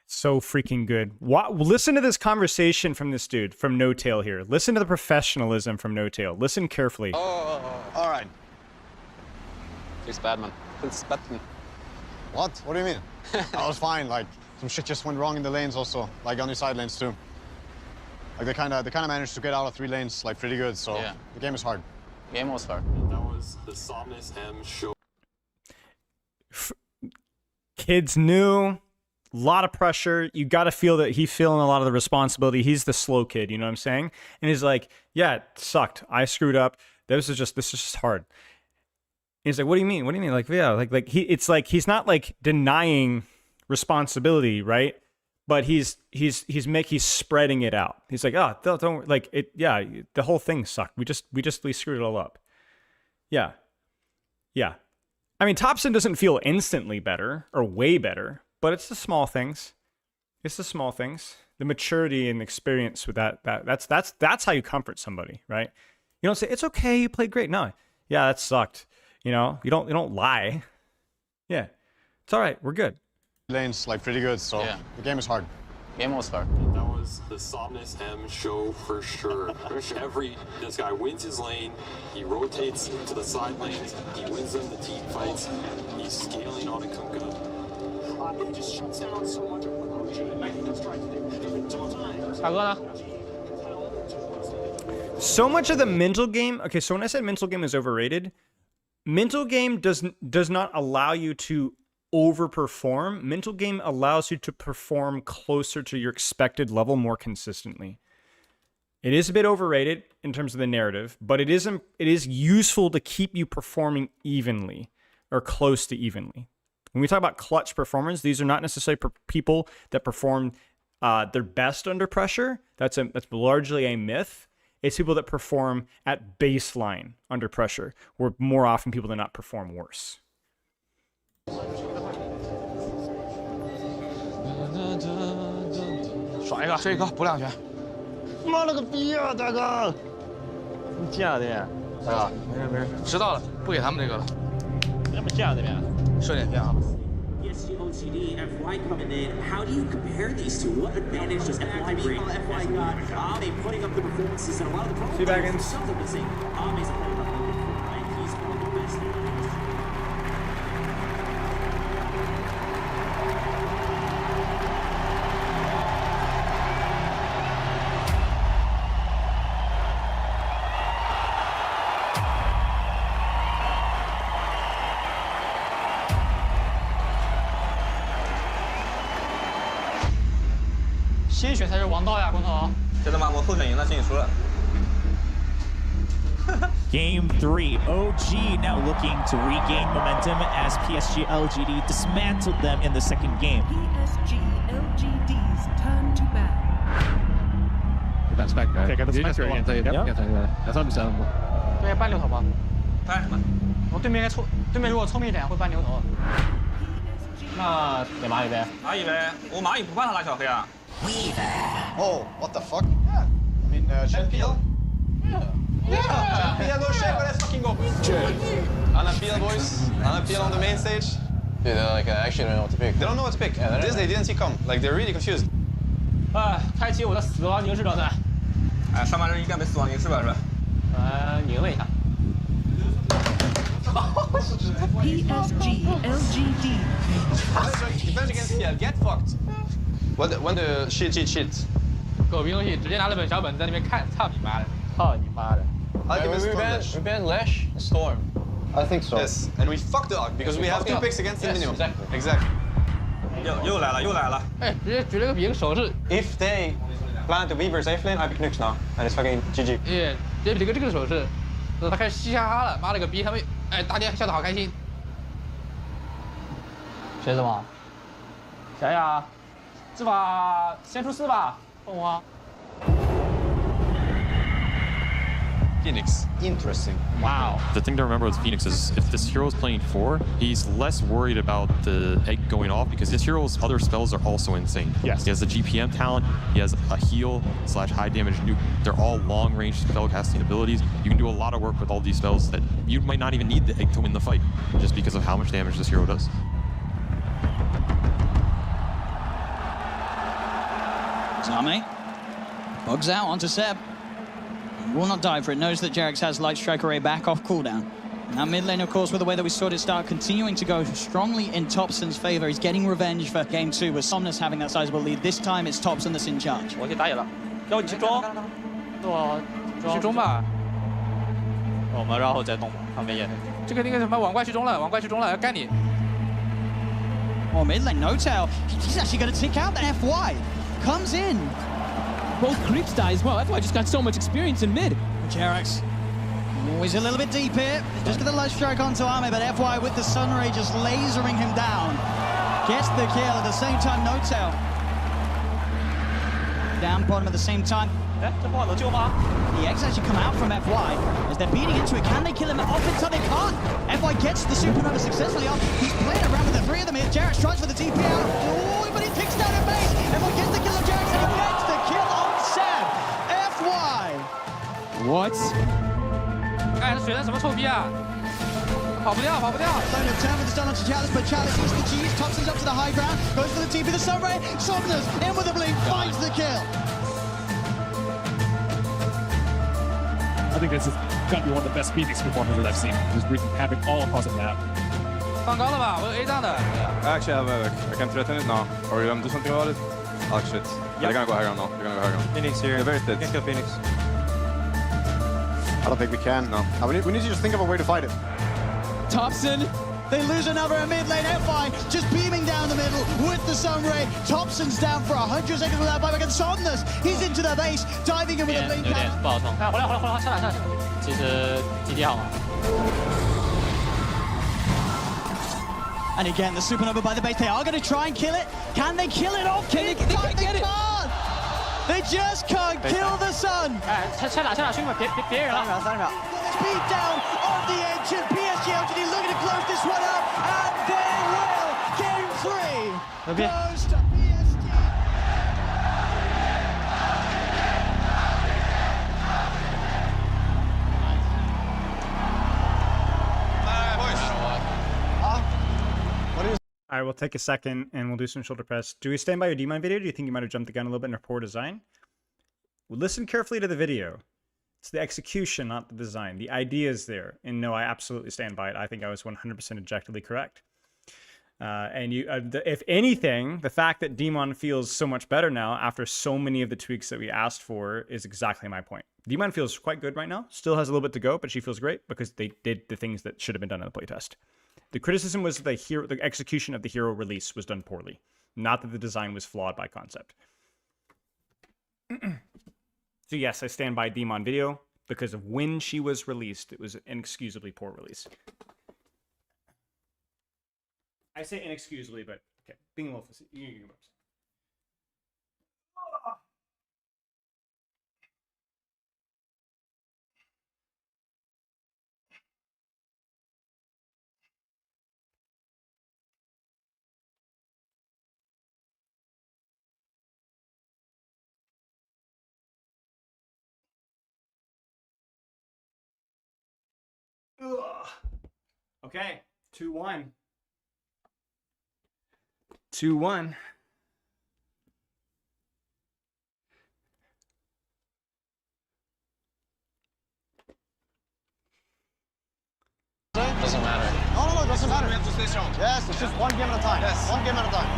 So freaking good. Listen to this conversation from this dude, from No Tail here. Listen to the professionalism from No Tail. Listen carefully. Oh, all right. Cheers, Badman. It's Batman. What? What do you mean? I was fine. Like some shit just went wrong in the lanes also, like on the side lanes too. Like they kind of managed to get out of 3 lanes like pretty good. So yeah. The game is hard. Game was hard. That was the Somnus M show. Kids new. A lot of pressure. You got to feel that he's feeling a lot of the responsibility. He's the slow kid, you know what I'm saying? And he's like, yeah, it sucked. I screwed up. This is just hard. And he's like, what do you mean? What do you mean? Like, yeah, it's like he's not like denying responsibility, right? But he's spreading it out. He's like, oh, don't like it. Yeah, the whole thing sucked. We screwed it all up. Yeah. Yeah. I mean, Thompson doesn't feel instantly better or way better, but it's the small things. It's the small things. The maturity and experience with that's how you comfort somebody, right? You don't say, it's okay, you played great. No. Yeah, that sucked. You know, you don't lie. Yeah. It's all right. We're good. Lane's like pretty good, so the game is hard. Game was hard. That was the Somnus M show for sure. This guy wins his lane, he rotates to the side lanes, he wins them the team fights, he's scaling on a Kunkka. It just shuts down so much of what OG has tried to do. There's been 2 times. 大哥呢？ So much of the mental game. Okay, so when I said mental game is overrated, mental game does not allow you to overperform. Mental game allows you to perform closer to your expected level more consistently. It is a bit overrated in terms of the narrative, but it is useful to keep you performing evenly or close to evenly. When we talk about clutch performance, these are not necessarily people that perform their best under pressure. That's largely a myth. It's people that perform at baseline under pressure, where more often people do not perform worse. 甩一个，这个补2拳。妈了个逼啊，大哥！你假的呀？大哥，没事，知道了，不给他们这个了。那么假的呀？射点片啊。 OGD, FY coming in. How do you compare these two? What advantage does FY bring? FY got Ame putting up the performances and a lot of the problems. 2 seconds. Some of missing. Ame's playing up right? He's one of the best. Game 3, OG now looking to regain momentum as PSG LGD dismantled them in the second game. PSG LGD's turn to bat. That's back, guys. Take out the spectre again. That's understandable. 对，搬牛头吧。搬什么？我对面应该对面如果聪明一点会搬牛头。那给蚂蚁呗。蚂蚁呗，我蚂蚁不怕他拉小黑啊。 Oh, what the fuck? Yeah. I mean, Jean-Pierre? Yeah, no shit, but let's fucking go. On appeal, boys. On appeal on the main stage. Dude, they actually don't know what to pick. They don't know what to pick. Yeah, this they didn't see come. Like, they're really confused. 开启我的死亡凝视状态。哎，上半人应该没死亡凝视吧？是吧？拧了一下。 PSG LGD. Defense against PL, get fucked. When the shit. 狗逼东西，直接拿了本小本子在那边看，操你妈的！操你妈的！ I'll give it we banned Lash and Storm. I think so. Yes, and we fucked up because we have 2 picks against the minimum. Exactly. 又来了！哎，直接举了个比个手势。 If they plan to Weaver safe lane, I pick Nux now, and it's fucking GG. 直接比了个这个手势，他开始嘻哈哈了，妈了个逼，他们大家笑得好开心。谁怎么？谁呀？这把先出4吧，凤凰。 Phoenix. Interesting. Wow. The thing to remember with Phoenix is if this hero is playing 4, he's less worried about the egg going off because this hero's other spells are also insane. Yes. He has the GPM talent, he has a heal / high damage nuke. They're all long range spell casting abilities. You can do a lot of work with all these spells that you might not even need the egg to win the fight just because of how much damage this hero does. Zame bugs out onto Seb. Will not die for it. Knows that Jarex has Light Strike Array back off cooldown. Now mid lane, of course, with the way that we saw it start, continuing to go strongly in Topson's favor. He's getting revenge for game 2 with Somnus having that sizable lead. This time it's Topson that's in charge. 我去打野了，要你去装，去中吧。我们然后再动吧，他们也。这个那个什么，网怪去中了，要干你。 Oh, mid lane, No Tail. He's actually going to tick out that FY. Comes in. Both creeps die as well. That's why I just got so much experience in mid. Jarex, always a little bit deep here. Just get the light strike onto Ame, but FY with the Sun Ray just lasering him down. Gets the kill at the same time, No Tail. Down bottom at the same time. 哎，这不好能救吗？ The eggs actually come out from FY as they're beating into it. Can they kill him off in time? They can't. FY gets the supernova successfully off. He's playing around with the three of them here. Jarrett strikes for the TP out. Oh, but he kicks down in base. FY gets the kill on Jarrett and he gets the kill on Seb. FY. What? 哎，这水的什么臭逼啊！跑不掉，跑不掉。 Trying to turn with the stun onto Chalice, but Chalice eats the cheese. Thompson's up to the high ground. Goes for the TP. The Sunray. Somnus in with the blink. Finds the kill. I think this has got to be one of the best Phoenix performances I've seen. Just wreaking havoc all across the map. 放高了吧，我有 A 档的。 Actually, I have a, I can threaten it now. Or you gonna do something about it? Oh shit. They're gonna go high ground now. They're gonna go high ground. Phoenix here. They're very dead. Can't kill Phoenix. I don't think we can. No. We need to just think of a way to fight it. Thompson. They lose another in mid lane. FY just beaming down the middle with the Sunray. Thompson's down for 100 seconds without buyback. And Somnus, he's into the base, diving in with a blink. 有点不好冲。哎，回来，下来。其实 TD 好吗？ And again, the supernova by the base. They are going to try and kill it. Can they kill it off? They can't. They just can't kill the sun. 哎，下俩，兄弟们，别人了。30秒。Speed down on the edge of PSG LGD looking to close this one up, and they will. Game 3 goes to PSG. All right, we'll take a second and we'll do some shoulder press. Do we stand by your Dmon video? Do you think you might have jumped the gun a little bit in our poor design? Well, listen carefully to the video. It's the execution, not the design. The idea is there. And no, I absolutely stand by it. I think I was 100% objectively correct. If anything, the fact that Dmon feels so much better now after so many of the tweaks that we asked for is exactly my point. Dmon feels quite good right now. Still has a little bit to go, but she feels great because they did the things that should have been done in the playtest. The criticism was the execution of the hero release was done poorly, not that the design was flawed by concept. So yes, I stand by Dmon video because of when she was released. It was an inexcusably poor release. I say inexcusably, but okay, being a little you can go upstairs. Okay, 2-1. 2-1. Doesn't matter. No, it doesn't matter. We have to stay strong. Yes, it's just one game at a time. Yes. One game at a time.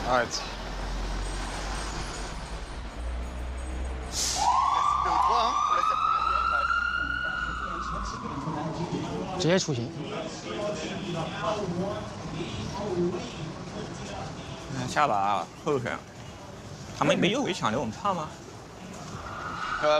All right. 直接出行。下把后选，他们没有围抢流，我们怕吗？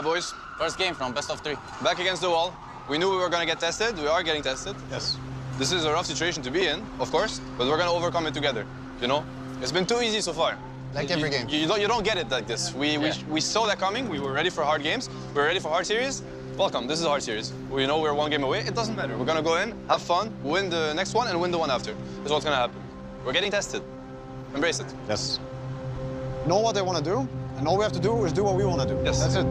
Boys, first game from best of 3. Back against the wall. We knew we were going to get tested. We are getting tested. Yes. This is a rough situation to be in, of course, but we're going to overcome it together. You know, it's been too easy so far. Like every game. You don't get it like this. We saw that coming. We were ready for hard games. We were ready for hard series. Welcome. This is a hard series. We know we're one game away. It doesn't matter. We're going to go in, have fun, win the next one, and win the one after. That's what's going to happen. We're getting tested. Embrace it. Yes. Know what they want to do, and all we have to do is do what we want to do. Yes. That's it.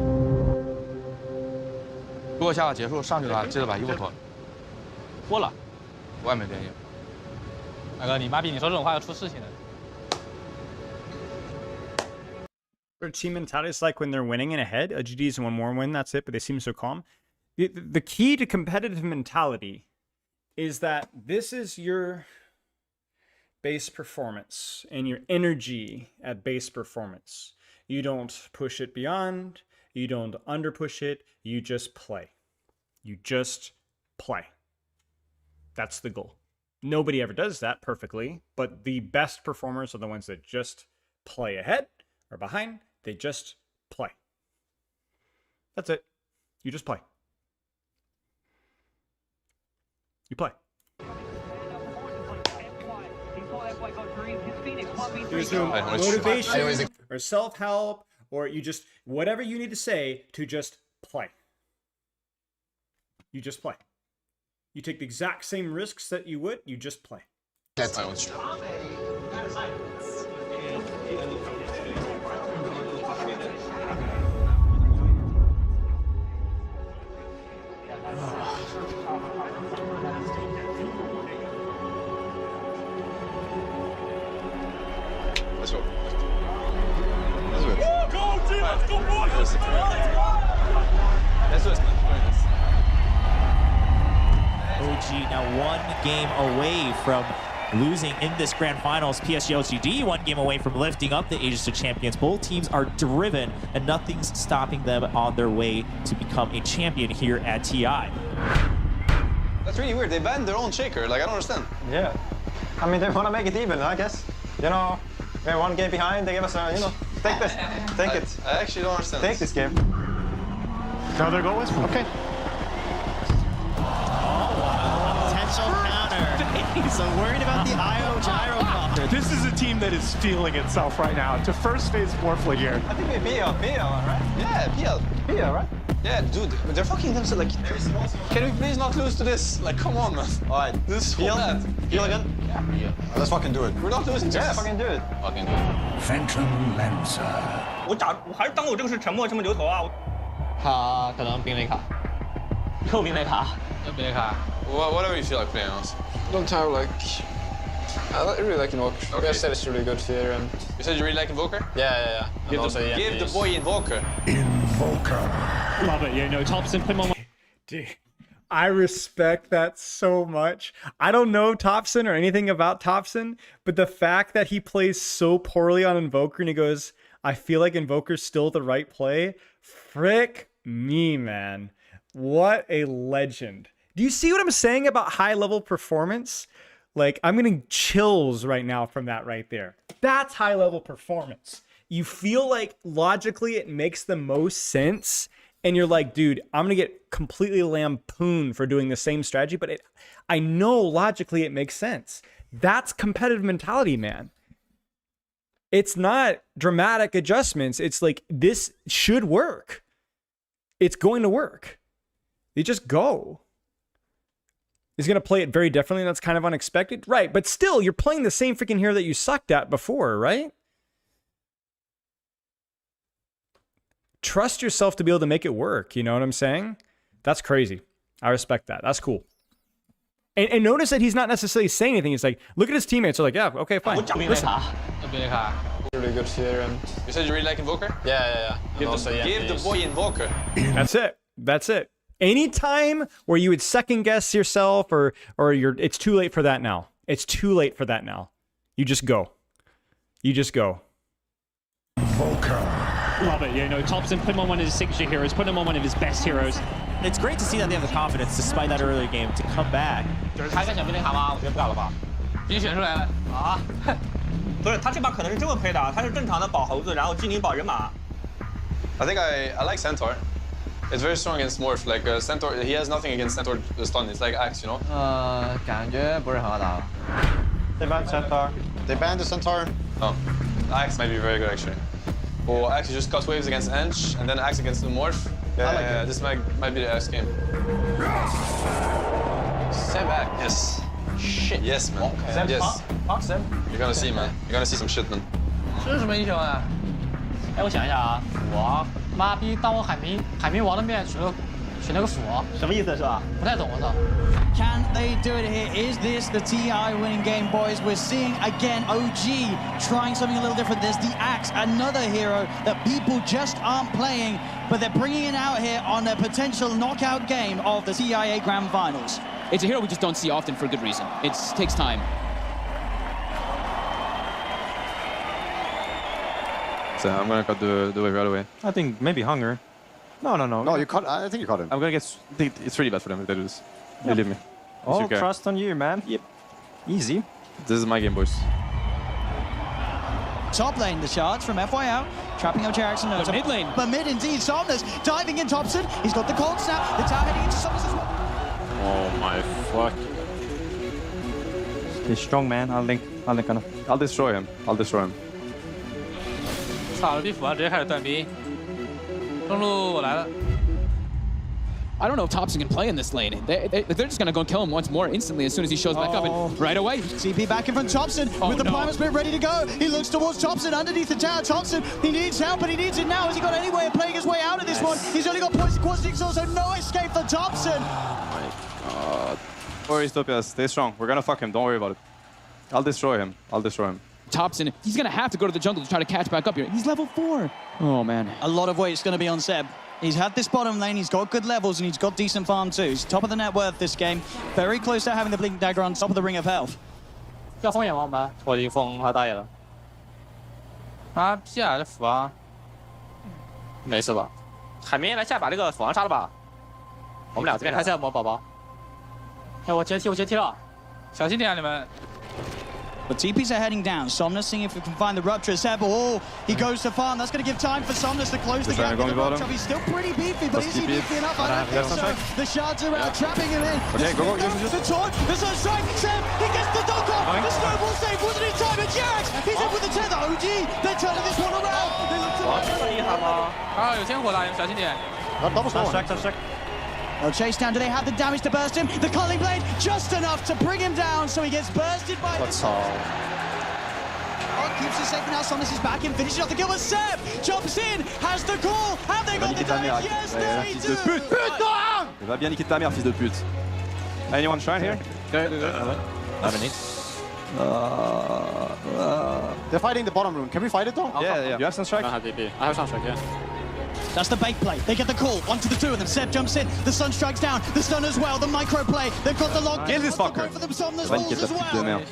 如果下把结束上去的话，记得把衣服脱了。脱了。外面电影。大哥，你妈逼！你说这种话要出事情的。 Their team mentality is like when they're winning and ahead. GD's one more win, that's it, but they seem so calm. The key to competitive mentality is that this is your base performance and your energy at base performance. You don't push it beyond, you don't underpush it, you just play. You just play. That's the goal. Nobody ever does that perfectly, but the best performers are the ones that just play ahead or behind. They just play. That's it. You just play. You play. There's no motivation or self-help or you just, whatever you need to say to just play. You just play. You take the exact same risks that you would, you just play. That's my own stream. Let's go. Let's do it. Go, team! Let's go, boys! Let's do it. OG now 1 game away from losing in this grand finals. PSG LGD 1 game away from lifting up the Aegis to champions. Both teams are driven and nothing's stopping them on their way to become a champion here at TI. That's really weird. They banned their own shaker. Like, I don't understand. Yeah. I mean, they want to make it even, I guess. You know, we're 1 game behind. They give us a, you know, take this. Take it. I actually don't understand. Take this game. Another goal is okay. Potential counter. So worried about the IO gyro counter. This is a team that is feeling itself right now. To first phase Warfleet here. I think we PL, right? Yeah, PL, right? Yeah, dude, they're fucking themselves. Like, can we please not lose to this? Like, come on, man. All right. This is so bad. Peel again? Yeah. Let's fucking do it. We're not losing. Yeah, fucking do it. Fucking do it. Phantom Lancer. 我还是当我这个是沉默这么留头啊。他可能兵类卡，又兵类卡，又兵类卡。 Whatever you feel like playing, honestly. Don't have like. I really like Invoker. Okay. I said it's really good here. And You said you really like Invoker? yeah. Give the boy Invoker. Invoker. Love it. Yeah, no, Thompson, put him on. Dude, I respect that so much. I don't know Thompson or anything about Thompson, but the fact that he plays so poorly on Invoker and he goes, I feel like Invoker's still the right play. Frick me, man. What a legend. Do you see what I'm saying about high level performance? Like, I'm getting chills right now from that right there. That's high level performance. You feel like logically it makes the most sense. And you're like, dude, I'm going to get completely lampooned for doing the same strategy. But I know logically it makes sense. That's competitive mentality, man. It's not dramatic adjustments. It's like, this should work. It's going to work. You just go. He's going to play it very differently. That's kind of unexpected. Right. But still, you're playing the same freaking hero that you sucked at before, right? Trust yourself to be able to make it work. You know what I'm saying? That's crazy. I respect that. That's cool. And notice that he's not necessarily saying anything. He's like, look at his teammates. They're like, yeah, okay, fine. Listen. really good here. And You said you really like Invoker? yeah. Give the boy Invoker. That's it. That's it. Anytime where you would second guess yourself or it's too late for that now. It's too late for that now. You just go. You just go. Love it. Yeah, no, Thompson, put him on one of his signature heroes, put him on one of his best heroes. It's great to see that they have the confidence, despite that earlier game, to come back. 还敢想兵类卡吗？我觉得不敢了吧。已经选出来了啊！不是，他这把可能是这么配的，他是正常的保猴子，然后精灵保人马。I think I like Centaur. It's very strong against Morph. Like Centaur, he has nothing against Centaur stun. It's like Axe, you know. 感觉不是很好打。They banned Centaur. They banned the Centaur. Oh, Axe might be very good actually. Or Axe just cut waves against Ench, and then Axe against the Morph. Yeah, this might be the Axe game. Step back. Yes. Shit. Yes, man. Seb, yes. fuck Seb. You're gonna see, man. You're gonna see some shit, man. 这是什么英雄啊？哎，我想一下啊，我妈逼，当我海绵王的面取那个斧，什么意思是吧？不太懂，我操。 Can they do it here? Is this the TI winning game, boys? We're seeing again OG trying something a little different. There's the Axe, another hero that people just aren't playing, but they're bringing it out here on a potential knockout game of the TIA Grand Finals. It's a hero we just don't see often for a good reason. It takes time. So I'm gonna cut the wave right away. I think maybe Hunger. No. No, you cut. I think you cut him. I'm gonna get. It's really bad for them if they do this. Believe me. All trust on you, man. Yep. Easy. This is my game, boys. Top lane, the shards from FYO. trapping up Jackson. No, But mid lane. But mid indeed. Somnus diving in Thompson. He's got the cold snap. The tower heading into Somnus as well. Oh my fuck. He's strong, man. I'll link on him. I'll destroy him. 操了，逼符啊，直接开始断兵。中路我来了。 I don't know if Thompson can play in this lane. They're just going to go kill him once more instantly as soon as he shows back up. And right away. TP back in from Thompson with the Primal Spirit ready to go. He looks towards Thompson underneath the tower. Thompson, he needs help, but he needs it now. Has he got any way of playing his way out of this one? He's only got poison quad jigsaw, so no escape for Thompson. God. Or Utopia, stay strong. We're gonna fuck him. Don't worry about it. I'll destroy him. Thompson, he's going to have to go to the jungle to try to catch back up here. He's level 4. Oh, man. A lot of weight's going to be on Seb. He's had this bottom lane, he's got good levels, and he's got decent farm too. He's top of the net worth this game. Very close to having the Blink Dagger on top of the Ring of Health. 要封眼王吗？我已经封他大爷了。啊，屁啊，这符王，没事吧？海绵来下把这个符王杀了吧？我们俩这边开下魔宝宝。哎，我接踢了，小心点啊你们。 But TPs are heading down. Somnus seeing if he can find the Rupture. Seb, he goes to farm. That's going to give time for Somnus to close the gap. He's still pretty beefy, but is he beefy enough? I don't think so. The shards are out, trapping him in. Okay, go. The taunt, the Sunstrike. Seb, he gets the dunk off. The snowball save wasn't in time. And Jax, he's in with the tether. OG, they're turning this one around. They look to 这么厉害吗？啊，有天火了，你们小心点。 Sunstrike. They'll chase down. Do they have the damage to burst him? The Culling Blade just enough to bring him down, so he gets bursted by. That's all. Keeps it safe now. Somnus is back in, finishes off the kill. But Seb jumps in, has the call. Have they got the damage? Yes, they do. Putain! Il va bien niquer ta mère, fils de pute. Anyone shrine here? Go. I don't need. They're fighting the bottom room. Can we fight it though? Yeah. You have Sunstrike? I have DP. I have Sunstrike, yeah. That's the bait play. They get the call. 1 to the 2 of them. Seb jumps in. The sun strikes down. The stun as well. The micro play. They've got the log. Kill this fucker. For them. Somnus Va niquer falls ta as pute de well. merde.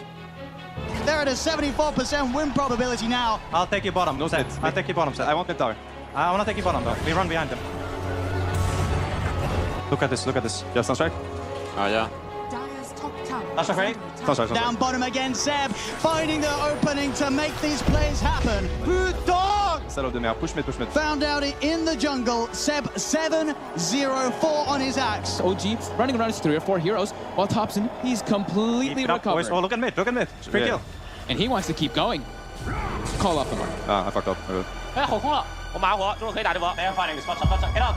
They're at a 74% win probability now. I'll take your bottom. No set. I'll take your bottom set. I want mid tower. I want to take your bottom though. We run behind them. Look at this. You have Sunstrike? Yeah. Dire's top tower. Sunstrike ready? Sunstrike. Down bottom again. Seb finding the opening to make these plays happen. Putain! Salaud de merde. Push mid. Found out it in the jungle. Seb 7-0-4 on his axe. OG running around his 3 or 4 heroes, while Thompson, he's completely recovered. Oh, look at mid. Free kill. And he wants to keep going. Call off the mark. Ah, I fucked up. 哎，火空了，我马上火，中路可以打这波。They are fighting this. Get out.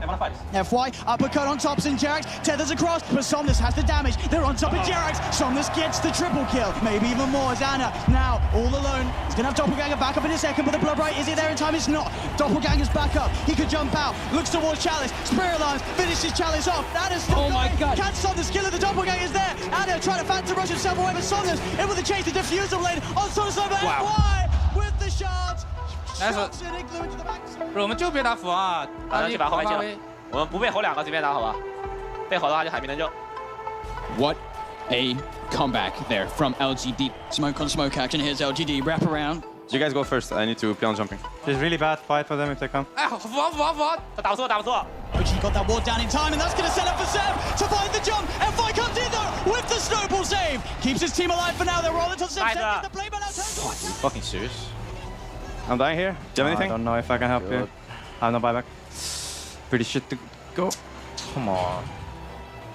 They wanna fight. FY, uppercut on Thompson, Jax tethers across, but Somnus has the damage. They're on top of Jax. Somnus gets the triple kill, maybe even more as Anna now all alone. He's gonna have Doppelganger back up in a second, but the Blood Right, is it there in time? It's not. Doppelganger's back up. He could jump out, looks towards Chalice. Spirit Lines finishes Chalice off. Anna's still going. My God. Can Somnus kill it? The Doppelganger's there. Anna trying to phantom rush himself away, but Somnus able to chase the diffuser blade on Somnus over FY with the shards. 不是，我们就别打符王啊，打这把后排进了。我们不被吼2个，随便打好吧？被吼的话就海绵能救。 What a comeback there from LGD. Smoke on smoke action. Here's LGD. Wrap around. You guys go first. I need to play on jumping. It's really bad fight for them if they come. 哎，符王，他打不错。 OG got that ward down in time, and that's going to set up for Seb to find the jump. FY comes in though with the snowball save. Keeps his team alive for now. They're rolling to Seb. Seb the play, but now turns Are you fucking serious? I'm dying here. Do you have anything? I don't know if I can help you. I have no buyback. Pretty shit to go. Come on.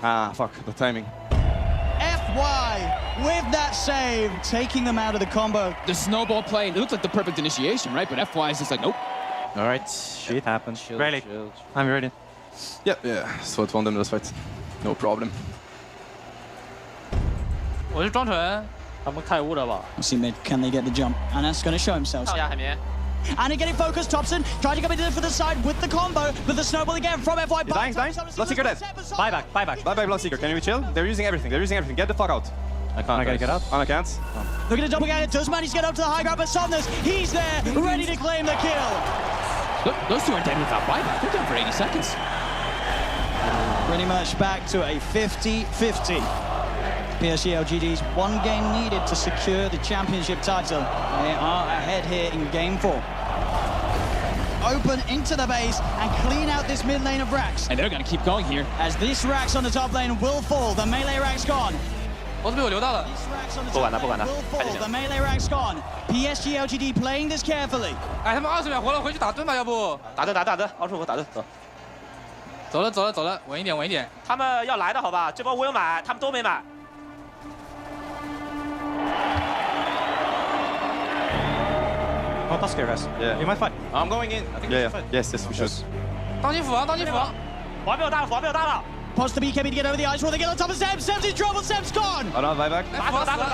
Ah, fuck. The timing. FY with that save, taking them out of the combo. The snowball play, it looked like the perfect initiation, right? But FY is just like, nope. All right. Shit happens. Ready? I'm ready. Yeah. So it won them this fight. No problem. 我是装纯，他们开悟了吧？ We'll see mid. Can they get the jump? Anna's going to show himself. 靠呀，海绵。 Anna getting focused. Thompson trying to come into for the side with the combo, but the snowball again from FY. He's dying. Bloodseeker dead. Buyback. Bye, Bloodseeker. Can you chill? They're using everything. Get the fuck out. I can't. Get out. I can't. Look at the Doppelganger. Does manage to get up to the high ground, but Somnus, he's there, ready to claim the kill. Look, those two are dead without buyback. They're done for 80 seconds. Pretty much back to a 50-50. PSG LGD's one game needed to secure the championship title. They are ahead here in game 4. Open into the base and clean out this mid lane of Rax. And they're going to keep going here. As this Rax on the top lane will fall. The melee Rax gone. 脖子被我留到了。不管他，看就行。The melee rank's gone. PSG LGD playing this carefully. 哎，他们20秒活了，回去打盾吧，要不？打盾，凹出打盾，走。走了，稳一点。他们要来的好吧？这波我有买，他们都没买。Oh, that's scary, guys. Yeah. You might fight. I'm going in. I think we should fight. Yes, we should. 当金斧王。华没有大了。Pods the BKB to get over the ice wall. They get on top of Seb's. Seb's in trouble. Seb's gone. Hold on, buyback. 打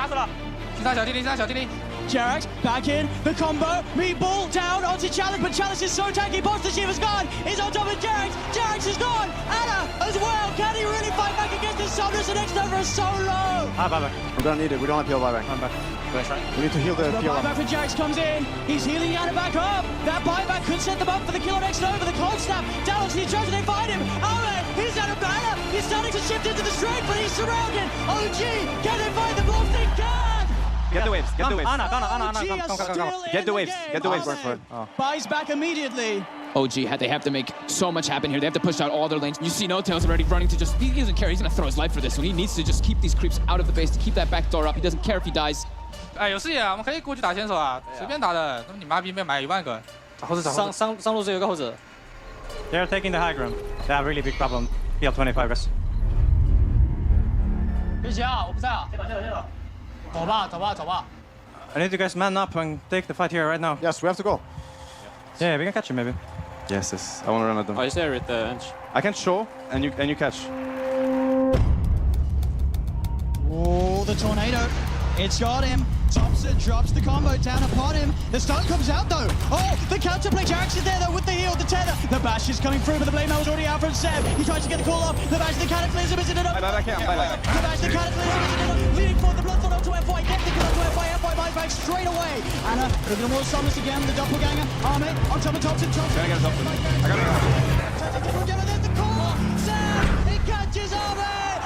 死了。其他小弟弟。Jerax back in the combo. Meatball down onto Chalice, but Chalice is so tanky. Boss the Shiva's gone. He's on top of Jerax. Jerax is gone. Anna as well. Can he really fight back against this Somnus? And X-Nova is so low. Buyback. We're gonna need it. We don't have PL buyback. I'm back. We need to heal the PL. Buyback for Jerax comes in. He's healing Anna back up. That buyback could set them up for the kill on X-Nova. The cold snap. Down onto the charge. They find him. Alright, he's out of Anna. He's starting to shift into the straight, but he's surrounded. OG, can they find the block? They can. Get the waves. Anna, come. Get the waves. Buys back immediately. OG they have to make so much happen here. They have to push out all their lanes. You see No Tails already running to he doesn't care. He's gonna throw his life for this one. He needs to just keep these creeps out of the base to keep that back door up. He doesn't care if he dies. 哎，有视野啊，我们可以过去打先手啊，随便打的。那你妈逼没买1万个。上路这有个猴子。They're taking the high ground. They have really big problem. PL 25 guys. 别急啊，我不在啊。先走。走吧。I need you guys man up and take the fight here right now. Yes, we have to go. Yeah, we can catch him maybe. Yes. I want to run at them. Oh, he's there with the edge. I can show, and you catch. Oh, the tornado. It's got him. Thompson drops the combo down upon him. The stun comes out though. Oh, the counterplay. Jerax is there though with the heal, the tether. The bash is coming through, but the blade mail is already out from Seb. He tries to get the call off. The bash, the cataclysm isn't enough. Bye back. The bash, the cataclysm isn't enough. Leading forward, the bloodthorn onto FY. Get the kill onto FY. FY buys back straight away. Anna, a little more Somnus again. The doppelganger. Army on top of Thompson. Gotta get a Thompson. I got it. There's the call. Seb, he catches Army.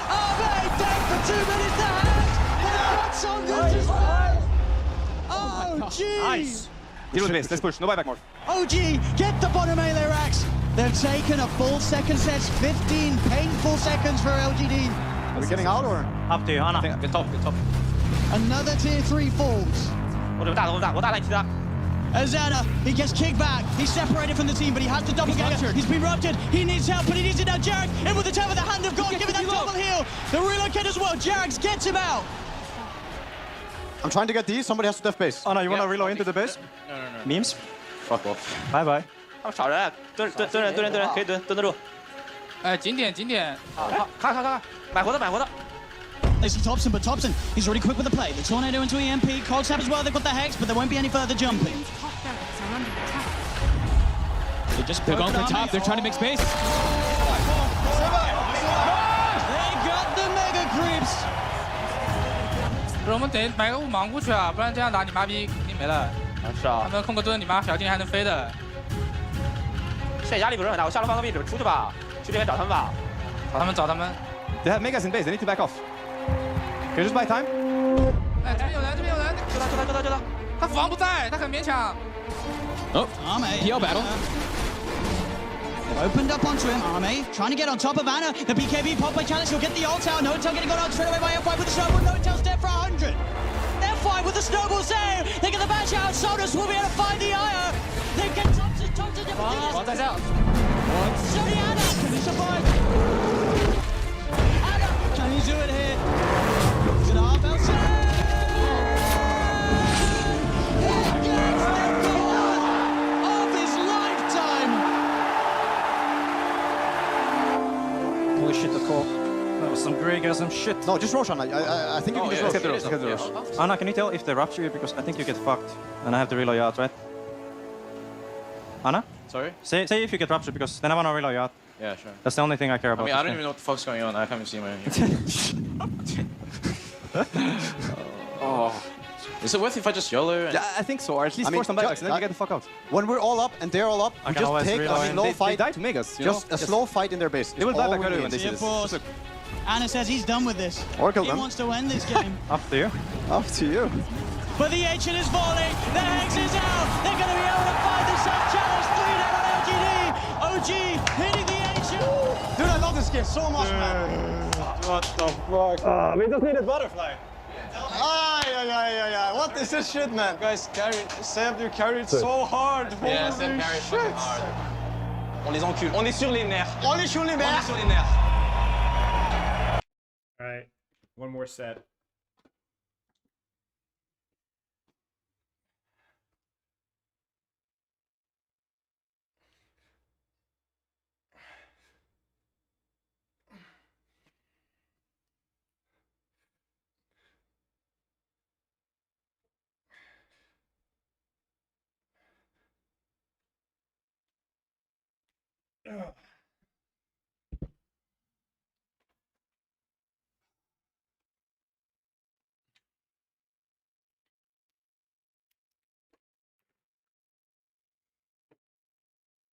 Army dead for 2 minutes to hand. They've got Somnus as well. Oh, jeez. Nice. Deal with this. Let's push. No buyback more. OG, get the bottom melee racks. They've taken a full second set, 15 painful seconds for LGD. Are we getting out or? Up to you, Anna. Get top. Another tier 3 falls. 我大来踢他。 As Anna, he gets kicked back. He's separated from the team, but he has the double ganger. He's been ruptured. He needs help, but he needs it now. Jerax in with the tail with the hand of God. Give it that double heal. The relocate as well. Jerax gets him out. I'm trying to get these. Somebody has to def base. Anna, you wanna reload into the base? No. Memes? Fuck off. Bye bye. 他们少人，蹲人，可以蹲得住。哎，景点。好，看，买活的。 They see Thompson, but Thompson, he's already quick with the play. The tornado into EMP. Cold snap as well. They've got the hex, but there won't be any further jumping. They're going for top. They're trying to make space. They got the mega creeps. 不是，我们得买个雾芒过去啊，不然这样打你妈逼肯定没了。是啊。他们控个盾，你妈小精灵还能飞的。现在压力不是很大，我下路放个壁纸出去吧，去这边找他们吧。找他们。 They have megas in base. They need to back off. Can you just buy time? 哎，这边有人。救他！他斧王不在，他很勉强。Oh, PL battle. Opened up onto him, Arme, trying to get on top of Anna. The BKB pop by Chalice, he'll get the ult out. No Tail getting got out straight away by FY with the snowball. No Tail's dead for 100. FY with the snowball save. They get the bash out. Solus will be able to find the IO. They get Thompson. 王在下。Sorry, Anna. Can he survive? Anna, can he do it here? Is it half outside? Holy shit, the call. That was some Greg, some shit. No, just Roshan. I think you can just rush. Let's get the rush. Anna, can you tell if they rupture you? Because I think you get fucked. And I have to reload you out, right? Anna? Sorry? Say if you get ruptured, because then I want to reload you out. Yeah, sure. That's the only thing I care about. I mean, I don't even know what the fuck's going on. I haven't seen my... Oh. Is it worth if I just yell her? Yeah, I think so. Or at least force some buybacks, and then you get the fuck out. When we're all up and they're all up, we just take a slow fight. They die to Megas. Just a slow fight in their base. They will die back early when they see this. Anna says he's done with this. Or kill them. He wants to end this game. Up to you. Up to you. But the ancient is falling. The hex is out. They're going to be able to find the sub challenge. 3 down on LGD. OG hitting the ancient. Dude, I love this. risking so much, man. What the fuck? We just needed butterfly. What is this shit, man? Guys, Seb, you carried so hard. Yeah, Seb Holy carried shit. fucking hard. On les encule. On est sur les nerfs. On est sur les nerfs. On est sur les nerfs. All right, one more set. Ugh.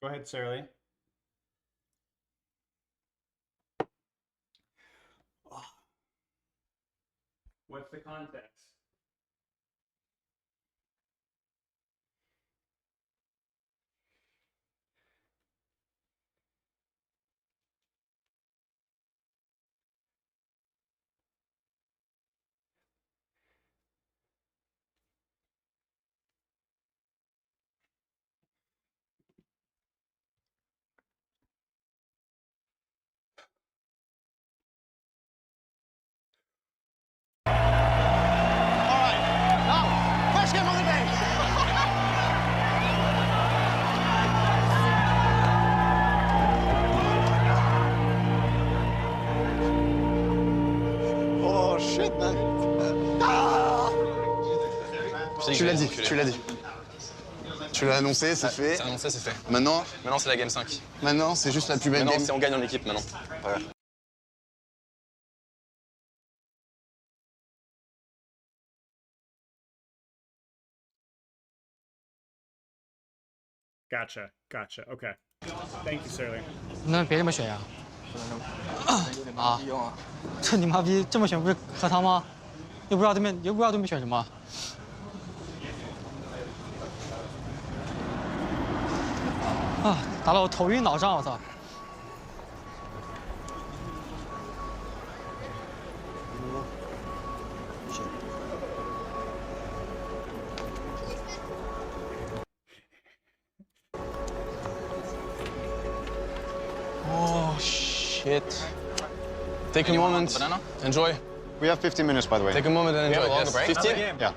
Go ahead, Sarah Lee. What's the context? First game of the day. Oh shit, man. Tu l'as dit, tu l'as dit. Tu l'as annoncé, c'est fait. C'est annoncé, c'est fait. Maintenant, c'est la game 5. maintenant, c'est juste la plus belle Maintenant, game. c'est on gagne en équipe maintenant. Voilà. Gotcha. Okay. Thank you, Sarah Lee. 那别这么选呀！啊！这你妈逼这么选不是喝汤吗？又不知道对面选什么。啊！打得我头晕脑胀，我操！ Oh shit. Take a moment. Enjoy. We have 15 minutes, by the way. Take a moment and enjoy. Yes. 15? Yeah.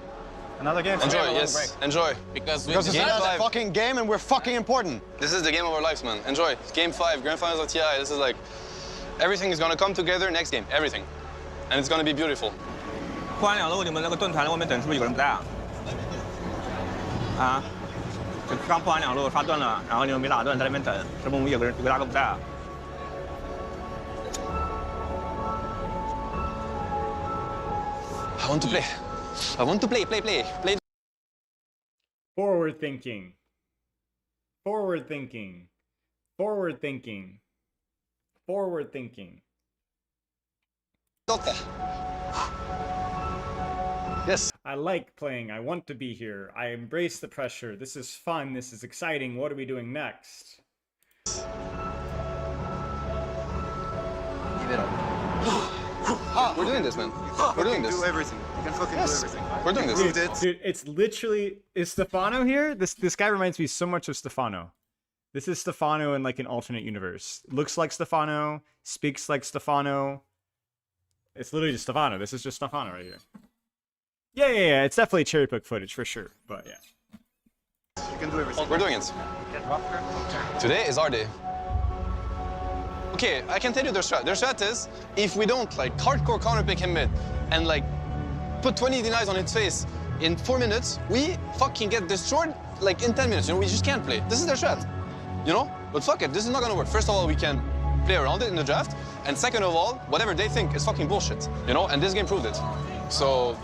Another game. Enjoy, yes. Enjoy. Because Because it's Game not a 5. fucking game and we're fucking important. This is the game of our lives, man. Enjoy. Game 5, Grand Finals of TI. This is like, everything is gonna come together next game. Everything. And it's gonna be beautiful. 破完2路，你们那个盾团外面等是不是有人不在啊？啊？就刚破完2路刷盾了，然后你们没打盾，在那边等，是不是有个大哥不在啊？ I want to play. I want to play. Forward thinking. Yes. I like playing. I want to be here. I embrace the pressure. This is fun. This is exciting. What are we doing next? Give it up. We're doing this, man. We're doing this. Do everything. You can fucking do everything. We're doing this. Dude, it's literally... Is Stefano here? This guy reminds me so much of Stefano. This is Stefano in like an alternate universe. Looks like Stefano. Speaks like Stefano. It's literally just Stefano. This is just Stefano right here. Yeah. It's definitely cherry pick footage for sure. But yeah. You can do everything. We're doing it. Today is our day. Okay, I can tell you their strat. Their strat is, if we don't like hardcore counter pick him mid and like put 20 denies on his face in 4 minutes, we fucking get destroyed like in 10 minutes. You know, we just can't play. This is their strat. You know? But fuck it, this is not gonna work. First of all, we can play around it in the draft. And second of all, whatever they think is fucking bullshit. You know? And this game proved it. So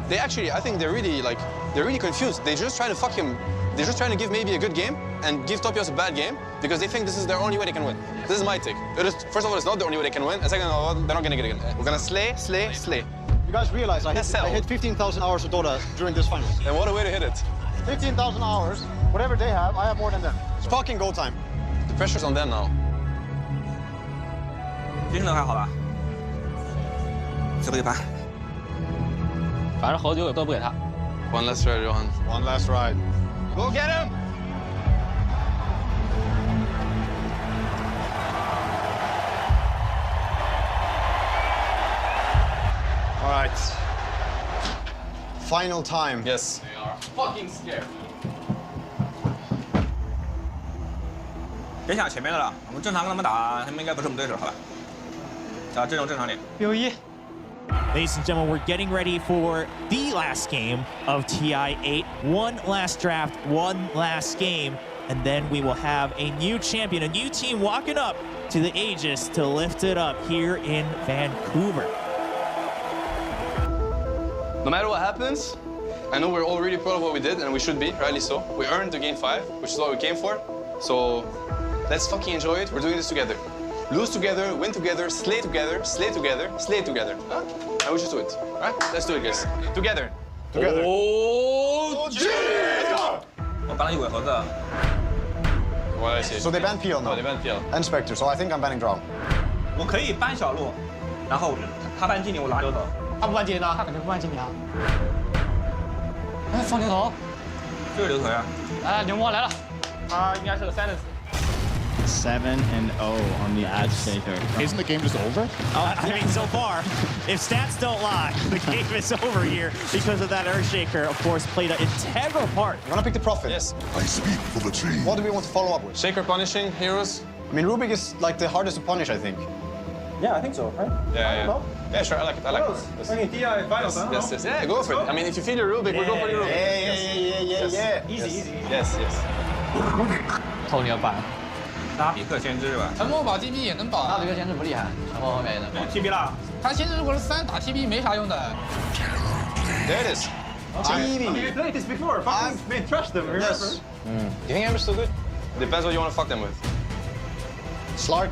they actually, I think they're really confused. They just try to fuck him. They're just trying to give maybe a good game and give Topios a bad game because they think this is their only way they can win. This is my take. First of all, it's not the only way they can win. And second of all, they're not gonna get it again. We're gonna slay. You guys realize I hit 15,000 hours of Dota during this finals. And what a way to hit it. 15,000 hours, whatever they have, I have more than them. It's fucking go time. The pressure's on them now. 精神头还好吧？最后一盘。反正侯酒都不给他。 One last ride, Johan. One last ride. Go get him! All right. Final time. Yes. They are fucking scared. 别想前面的了，我们正常跟他们打，他们应该不是我们对手，好吧？啊，这种正常点。6-1。 Ladies and gentlemen, we're getting ready for the last game of TI8. One last draft, one last game, and then we will have a new champion, a new team walking up to the Aegis to lift it up here in Vancouver. No matter what happens, I know we're all really proud of what we did, and we should be, rightly so. We earned the game 5, which is what we came for. So let's fucking enjoy it. We're doing this together. Lose together, win together, slay together, slay together, slay together. Huh? And we just do it. All right? Let's do it, guys. Together. Together. Oh, G! Let's go! 我搬了一尾盒子。 What did I say? So they ban PL now. Oh, they ban PL. And Spectre, so I think I'm banning Drown. 我可以搬小路，然后他搬精灵，我拿溜走。他不搬精灵呢？他肯定不搬精灵啊。哎，放牛头。这个牛头呀。哎，牛魔来了。他应该是个 silence。 7-0 on the Edge Shaker. Isn't the game just over? I mean, so far, if stats don't lie, the game is over here because of that Earthshaker, of course, played an integral part. You want to pick the Prophet? Yes. I speak for the team. What do we want to follow up with? Shaker punishing heroes? I mean, Rubik is like the hardest to punish, I think. Yeah, I think so, right? Yeah. Yeah, sure. I like it. I like it. Yes. I mean, DI finals. Yes. Yeah, go for it. I mean, if you feel your Rubik, we'll go for your Rubik. Yeah. Easy. Yes. 偷牛板。拉比克先知是吧？沉默保 TB 也能保，那这个先是不厉害，沉默后面也能保。 TB 啦。他先知如果是3打 TB 没啥用的。 There it is. TV. played this before. I've been trust them. Remember? Yes. You think Amber's still good? Depends what you want to fuck them with. Slark.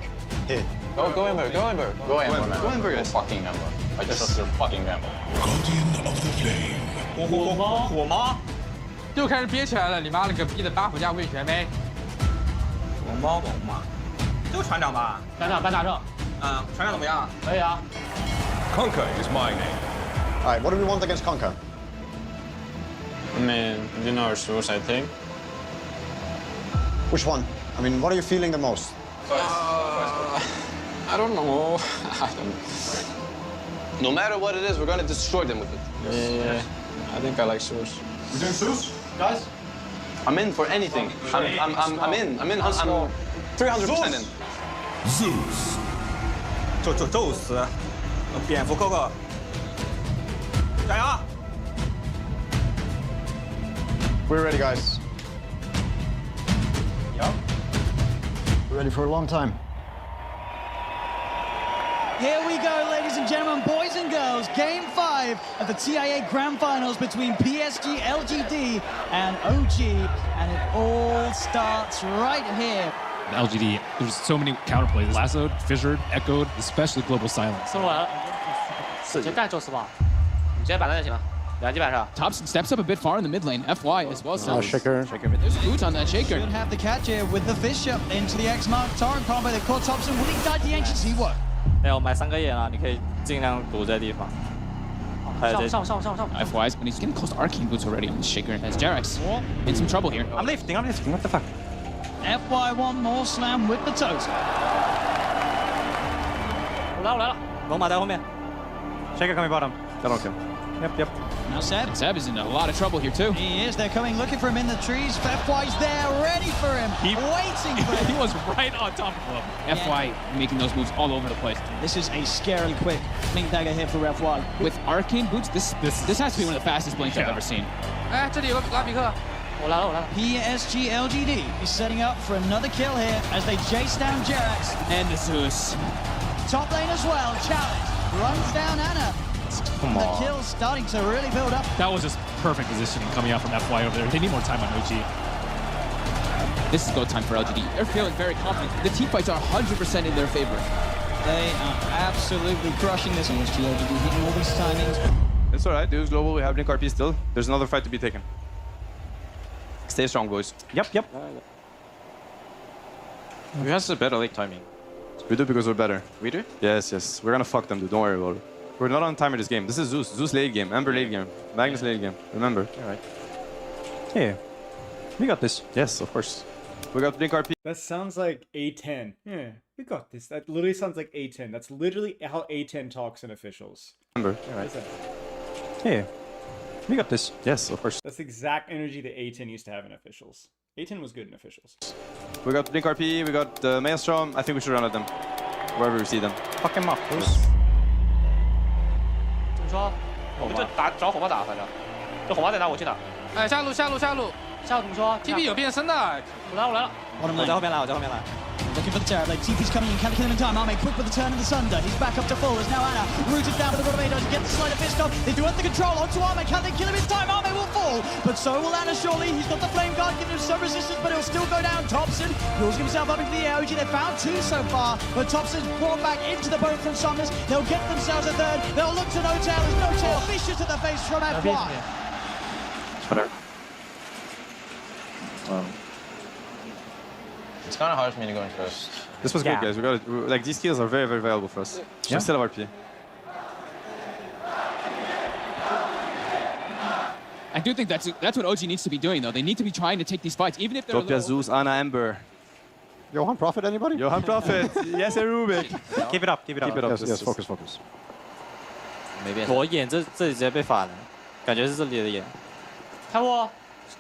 Hit. Go Amber. Go Amber. Go Amber. Go Amber, guys. Fucking Amber. I just trust your fucking Amber. Guardian of the Flame. 火猫。又开始憋起来了，你妈了个逼的，buff加魏权呗。火猫。这个船长吧？船长搬大圣。船长怎么样？可以啊。 Conquer is my name. All right, what do we want against Conquer? I mean, you know our source, I think. Which one? I mean, what are you feeling the most? I don't know. No matter what it is, we're gonna destroy them with it. Yeah. I think I like source. We're doing Zeus, guys? I'm in for anything. I'm in. I'm 300% in. Zeus. 宙斯，蝙蝠 Coco， 加油！ We're ready, guys. Yep. We're ready for a long time. Here we go, ladies and gentlemen, boys and girls. Game 5 of the TI8 Grand Finals between PSG, LGD, and OG. And it all starts right here. LGD, there's so many counterplays. Lassoed, fissured, echoed, especially global silence. 送完了，直接干宙斯吧，你直接板凳就行了，2级板上。 Thompson steps up a bit far in the mid lane. FY as well. So Shaker. there's boots on that Shaker. Should have the catch here with the Fisher into the X-Mark Torrent combo. They've caught Thompson. Will he guide the agency? What? 哎，我买3个眼了，你可以尽量堵这地方。还有这上。 FY's, but he's getting close to arcane boots already on the Shaker. As Jarex in some trouble here. I'm lifting. What the fuck? FY one more slam with the toes. 我来了，龙马在后面。 Shaker coming bottom. That'll kill. Yep. Now Seb. And Seb is in a lot of trouble here too. He is. They're coming looking for him in the trees. FY's there, ready for him. Waiting for him. He was right on top of him. FY making those moves all over the place. This is a scary quick blink dagger here for FY. With arcane boots, this has to be one of the fastest blinks I've ever seen. 哎，这里有个拉比克。 我来了。 PSG LGD is setting up for another kill here as they chase down Jerax. And the Zeus. Top lane as well. Challenge runs down Anna. Come The on. kill's starting to really build up. That was just perfect positioning coming out from FY over there. They need more time on OG. This is go time for LGD. They're feeling very confident. The team fights are 100% in their favor. They are absolutely crushing this. PSG LGD hitting all these timings. It's alright, dudes global, we have Nick RP still. There's another fight to be taken. Stay strong, boys. Yep. Who has a better late timing? We do because we're better. We do? Yes, yes. We're gonna fuck them, dude. Don't worry about it. We're not on timer this game. This is Zeus. Zeus late game. Ember late game. Magnus late game. Remember. Alright. Yeah. We got this. Yes, of course. We got Blink RP. That sounds like A10. Yeah, we got this. That literally sounds like A10. That's literally how A10 talks in officials. Remember. Alright. Yeah. We got this. Yes, of course. That's the exact energy that A10 used to have in officials. A10 was good in officials. We got Blink RP. We got Maelstrom. I think we should run at them. Wherever we see them. Fuck him up, Yes. 怎么说？我们就找火炮打，反正。这火炮在哪？我去哪？哎，下路，下路，下路，下路怎么说 ？TP 有变身的，我来，我来了。我在后面来，我在后面来。Looking for the Terror Blade. TP's coming in, can't kill him in time. Arme quick with the turn of the Sunder. He's back up to full. There's now Anna rooted down with the Tornado to get the Slider Fist off. They do have the control onto Arme. Can they kill him in time? Arme will fall, but so will Anna surely. He's got the Flame Guard giving him some resistance, but he'll still go down. Thompson pulls himself up into the air. OG, they've found two so far, but Thompson's brought back into the boat from Summers. They'll get themselves a third. They'll look to No Tail. There's No Tail. Vicious to the face from FY. It's kind of hard for me to go in first. This was good, guys. We got it. Like these kills are very, very valuable for us. We still have RP. I do think that's what OG needs to be doing, though. They need to be trying to take these fights, even if they're. Dopia, Zeus, Anna, Ember. Johan Prophet, anybody? Johan Prophet. Yes, Rubik. Keep it up, keep it up. Keep it up. Yes, focus, focus. 没变。我眼这里直接被反了，感觉是这里的眼。开幕，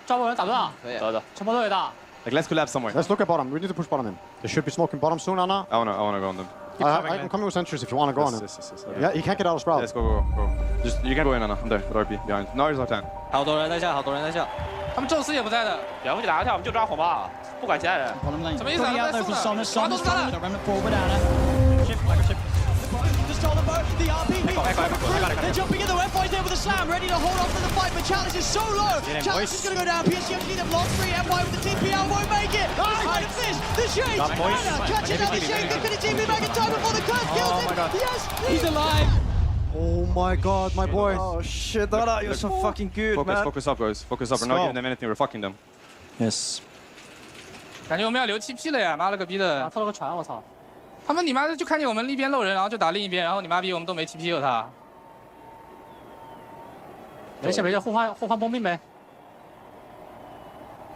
抓波人打断。可以。走走，全部都有打。 Like let's collapse somewhere. Let's look at bottom. We need to push bottom in. They should be smoking bottom soon, Anna. I wanna go on them. I'm coming with sentries if you wanna go on him. Yes. Yeah, he can't get out of Sprout. Let's go. Just you can go in, Anna. I'm there with RP behind. Now is our time. 好多人在下，好多人在下。他们宙斯也不在的，两个去打下，我们就抓火炮，不管其他人。什么意思啊？他们在送的，抓都杀了。 The RPP, they're jumping in the FY's there with a slam, ready to hold on to the fight, but Chalice is so low. Chalice is going to go down. PSG they've lost 3. FY with the TPL won't make it. Behind the fist, the Shades. Anna catches out the Shades. Can he TP back in time before the curse kills him? Yes, he's alive. Oh my god, my boy. Oh shit, Anna, you're so fucking good, man. Focus up, guys. Focus up. We're not giving them anything. We're fucking them. Yes. 感觉我们要留TP了呀！妈了个逼的！凑了个船，我操！他们你妈的就看见我们一边漏人，然后就打另一边，然后你妈逼我们都没 TP 有他。没事，互换bomb兵呗。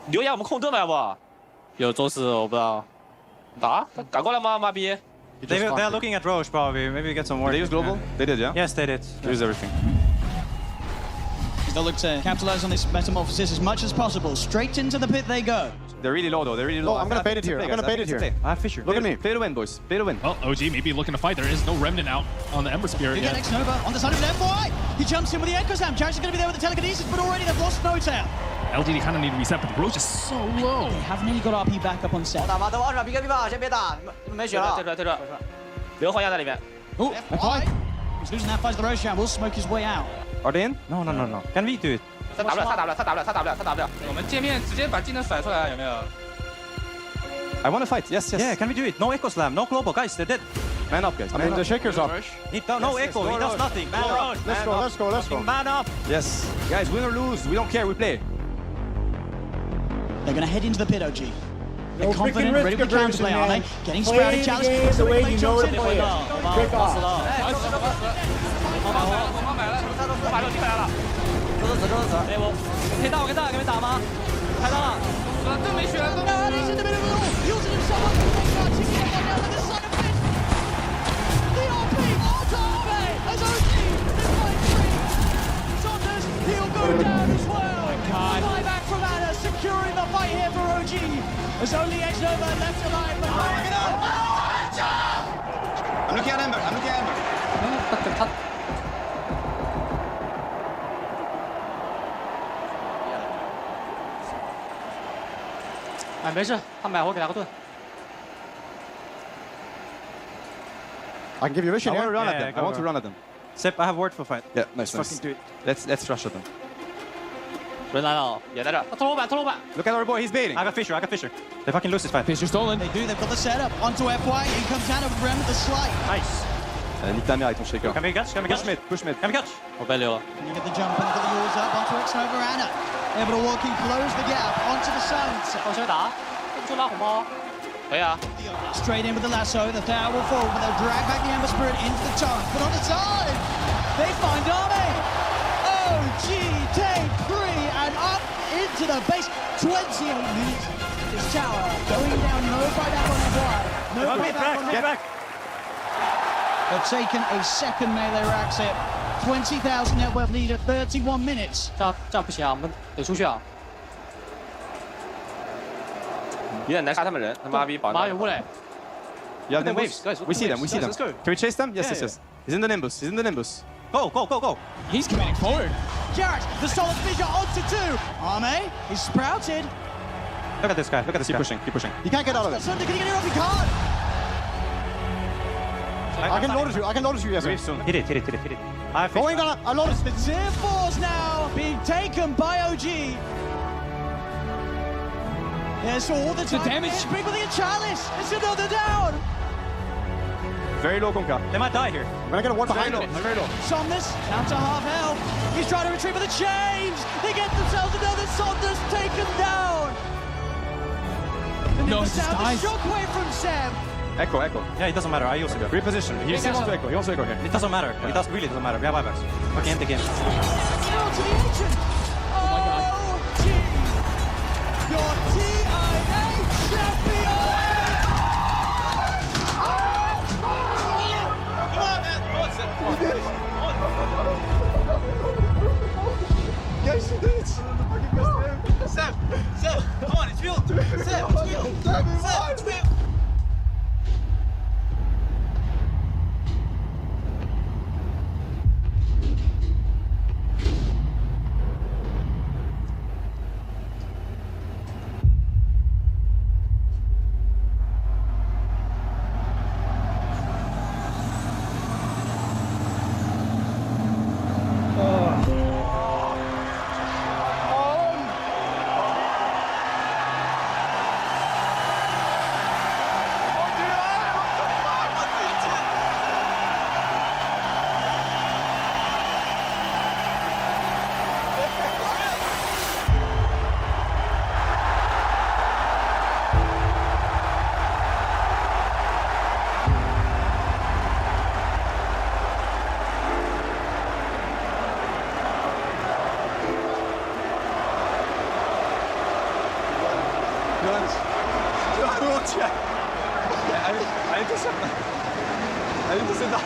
留言我们控盾了要不？有宙斯我不知道。打？赶过来吗？妈逼！ They're looking at Roche probably. Maybe get some more. They use global? They did, yeah? Yes, they did. They use everything. They'll look to capitalize on this metamorphosis as much as possible. Straight into the pit they go. They're really low though. They're really low. I'm gonna bait it here. I'm gonna bait it here. I have Fisher. Look at me. Play to win, boys. Play to win. Well, OG may be looking to fight. There is no remnant out on the Ember Spirit yet. Next Nova on the side of the FY. He jumps in with the Echo Slam. Chariot's going to be there with the telekinesis, but already they've lost No Tail. LGD kind of need to reset, but the Roche is so low. They haven't really got RP back up on set. 打吧，都往上 PK 吧，先别打，你们没血了。退出，留黄牙在里面。Oh, FY. He's losing that fight to the Roshan. Will smoke his way out. Are they in? No. Can we do it? 他打不了。我们界面直接把技能甩出来，有没有？ I want to fight. Yes. Yeah, can we do it? No Echo Slam, no Global, guys. They're dead. Man up, guys. I mean, the Shaker's up. No Echo. He does nothing. Man up. Let's go. Man up. Yes. Guys, win or lose, we don't care. We play. They're going to head into the pit, OG. They're No confident, freaking ready with the risk counterplay, aversion, are they? man. Getting Play sprouted. the Chalice game the way you know to play it. Break off. 我买了，我把肉踢回来了。宙斯。哎，我可以打，给你打吗？开到了，都没血了，都。He's in the middle of it all, using himself up to the next round, taking it down with the side of fist. The RP onto Arme as OG is going free. Saunders, he'll go down as well. Buyback from Anna, securing the fight here for OG. There's only X-Nova left alive, but I'm looking at Ember. 哎，没事，他买我给他个盾。 I can give you vision I want here. to run at them. I want to run at them. Sep, I have word for fight. Yeah, nice. Fucking do it. Let's rush at them. 人来了，也在这儿。拖罗板。 Look at our boy. He's baiting. I got Fisher. They fucking lose this fight. Fisher stolen. They do. They've got the setup onto FY. In comes Anna with Rem with the slide. Nice. Nique ta mère avec ton shaker. Can we catch? Push mid. Can we catch? 我被溜了。 And you get the jump and get the yours up onto X-Nova Anna. Able to walk in, close the gap onto the Suns. 往前打，就拉红包。可以啊。 Straight in with the lasso, the Thao will fall, but they'll drag back the Amber Spirit into the charge. But on the side, they find Army. OG take 3 and up into the base. 28 minutes. This tower going down, no buyback on FY. No buyback on Get back. They've taken a second melee rack set. 20,000 net worth lead at 31 minutes. 这样不行啊，我们得出去啊。有点难杀他们人，他妈逼保。马有雾嘞。 You have the waves, guys. We see them. We see them. Can we chase them? Yes, yes. He's in the Nimbus. He's in the Nimbus. Go, go, go, go. He's committing forward. Jarrett, the solid fissure onto 2. Arme is sprouted. Look at this guy. Look at this. Keep pushing. Keep pushing. You can't get out of it. Sunday, can he get it off? He can't. I can notice you. I can notice you, yes. Hit it. Going down. I noticed it. Tier 4's now being taken by OG. There's all the damage. Big with the Chalice. It's another down. Very low, Konka. They might die here. We're gonna get a one behind him. Very low. Somnus down to half health. He's trying to retrieve with a change. They get themselves another Somnus taken down. No, he dies. Shockwave from Sam. Echo. Yeah, it doesn't matter. I also go. Reposition. He wants to echo. He wants to echo here. It doesn't matter. It really doesn't matter. We have buybacks. Okay, end the game. Now to the agent. Oh my God. Your TIA champion. Yes, you did it. Sam, come on, it's real. Sam, it's real. I need to sit down.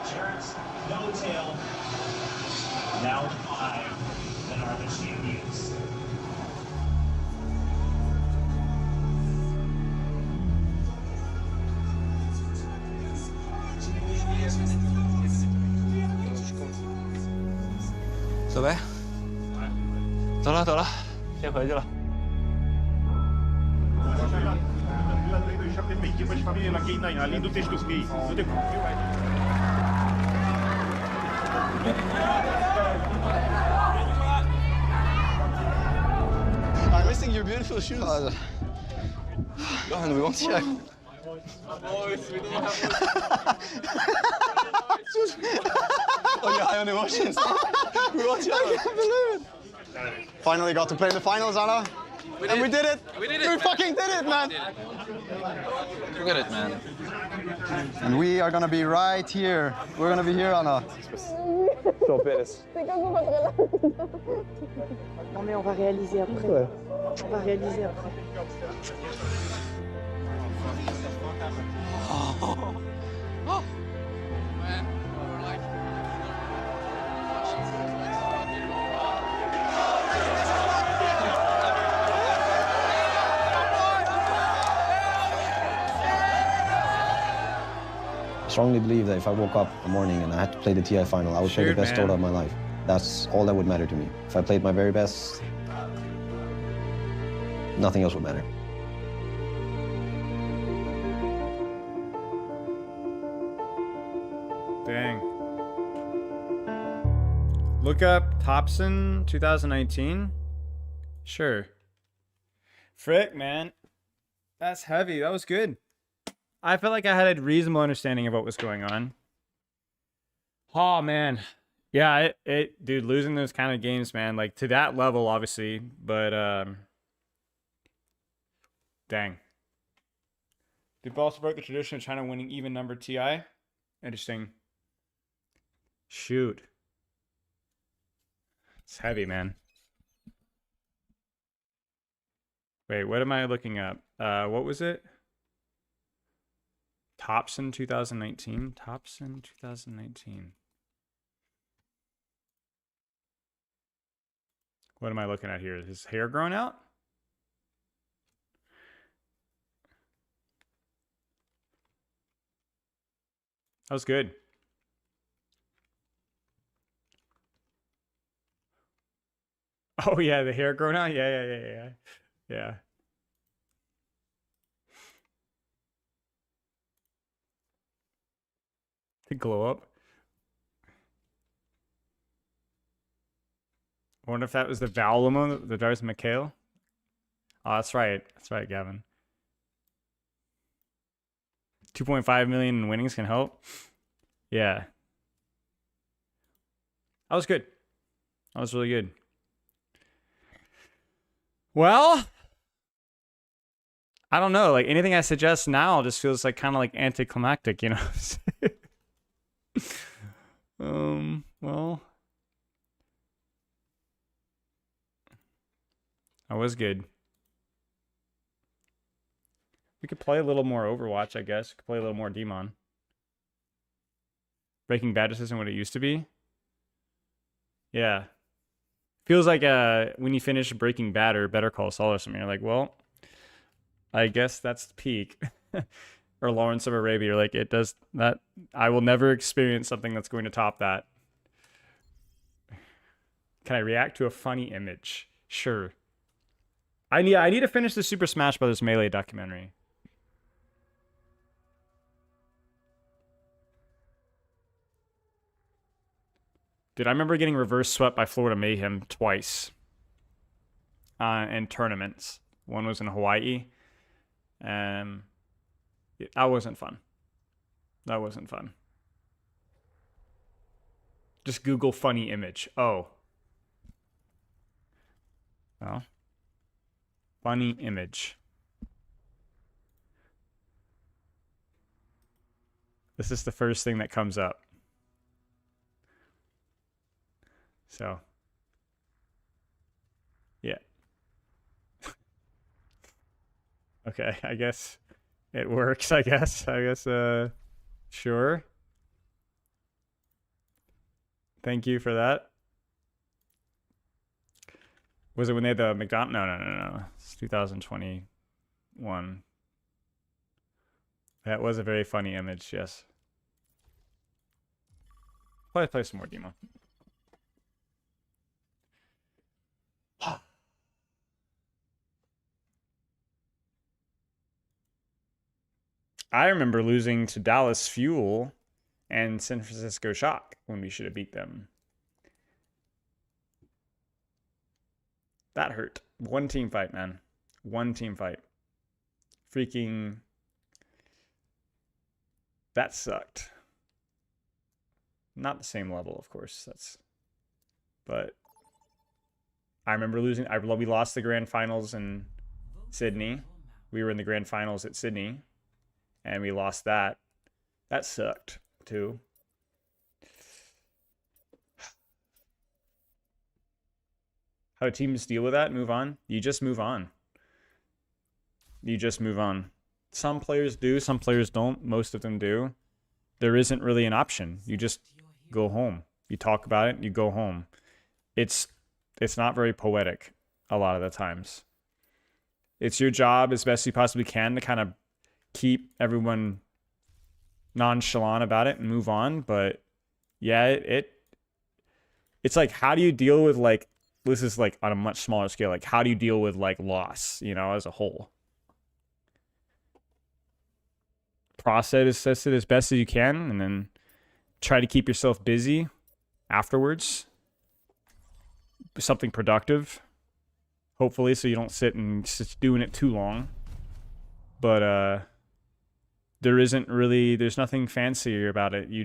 Jarrett's no tail. Now 5 that are the champions.走呗，走了，先回去了。 I'm missing your beautiful shoes. God, we won't check. Oh, you're high on emotions. We won't check. I can't believe it. Finally got to play in the finals, Anna. And we did it. We fucking did it, man. Forget it, man. And we are gonna be right here. We're gonna be here on a. Stop it. Non mais on va réaliser après. Ouais. On va réaliser après. I strongly believe that if I woke up in the morning and I had to play the TI final, I would play the best Dota of my life. That's all that would matter to me. If I played my very best, nothing else would matter. Dang. Look up Thompson 2019. Sure. Frick, man. That's heavy. That was good. I felt like I had a reasonable understanding of what was going on. Oh, man. Yeah, dude, losing those kind of games, man, like to that level, obviously, but, dang. They've also broke the tradition of China winning even numbered TI. Interesting. Shoot. It's heavy, man. Wait, what am I looking up? What was it? Thompson 2019? Thompson 2019. What am I looking at here? Is his hair growing out? That was good. Oh yeah, the hair growing out? Yeah. Yeah. To glow up. I wonder if that was the Valimo that drives Mikhail. Oh, that's right. That's right, Gavin. 2.5 million in winnings can help. Yeah. That was good. That was really good. Well, I don't know. Like anything I suggest now just feels like kind of like anticlimactic, you know? Well, that was good. We could play a little more Overwatch, I guess. We could play a little more Dmon. Breaking Bad just isn't what it used to be. Yeah. Feels like when you finish Breaking Bad or Better Call Saul or something, you're like, well, I guess that's the peak. Or Lawrence of Arabia, you're like, it does that. I will never experience something that's going to top that. Can I react to a funny image? Sure. I need to finish the Super Smash Bros. Melee documentary. Dude, I remember getting reverse swept by Florida Mayhem twice. In tournaments. One was in Hawaii. That wasn't fun. That wasn't fun. Just Google funny image. Oh. Well. Funny image. This is the first thing that comes up. So. Yeah. Okay, I guess it works, I guess. Sure. Thank you for that. Was it when they had the McDonald's? No. It's 2021. That was a very funny image, yes. Probably play some more Dmon. I remember losing to Dallas Fuel and San Francisco Shock when we should have beat them. That hurt. One team fight, man. One team fight. Freaking. That sucked. Not the same level, of course. But I remember losing. We lost the grand finals in Sydney. We were in the grand finals at Sydney, and we lost that. That sucked too. How do teams deal with that? Move on. You just move on. You just move on. Some players do, some players don't. Most of them do. There isn't really an option. You just go home. You talk about it, you go home. It's not very poetic a lot of the times. It's your job as best you possibly can to kind of keep everyone nonchalant about it and move on. But yeah, it's like, how do you deal with, like, this is like on a much smaller scale, like how do you deal with like loss, you know, as a whole? Process it as best as you can, and then try to keep yourself busy afterwards. Something productive, hopefully, so you don't sit and just doing it too long. But there's nothing fancier about it. You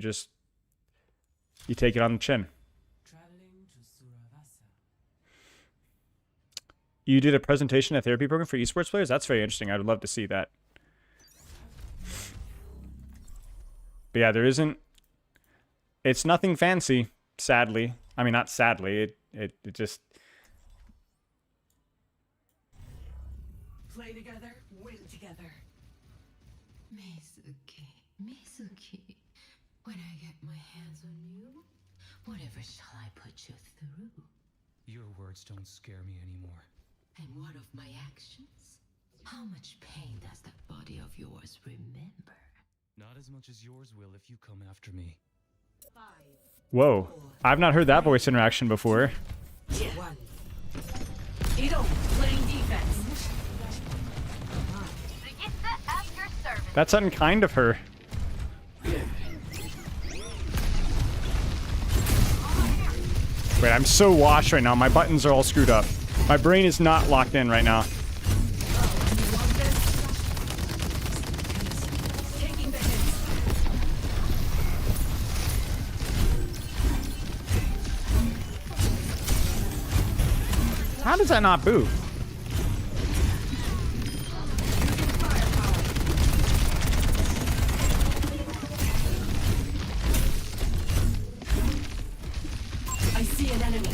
take it on the chin. You did a presentation at therapy program for esports players? That's very interesting. I would love to see that. But yeah, it's nothing fancy, sadly. I mean, not sadly, it just... Play together, win together. Mizuki, when I get my hands on you, whatever shall I put you through? Your words don't scare me anymore. And what of my actions? How much pain does that body of yours remember? Not as much as yours will if you come after me. Whoa, I've not heard that voice interaction before. One. Ito, playing defense. That's unkind of her. Wait, I'm so washed right now. My buttons are all screwed up. My brain is not locked in right now. How does that not boo? I see an enemy.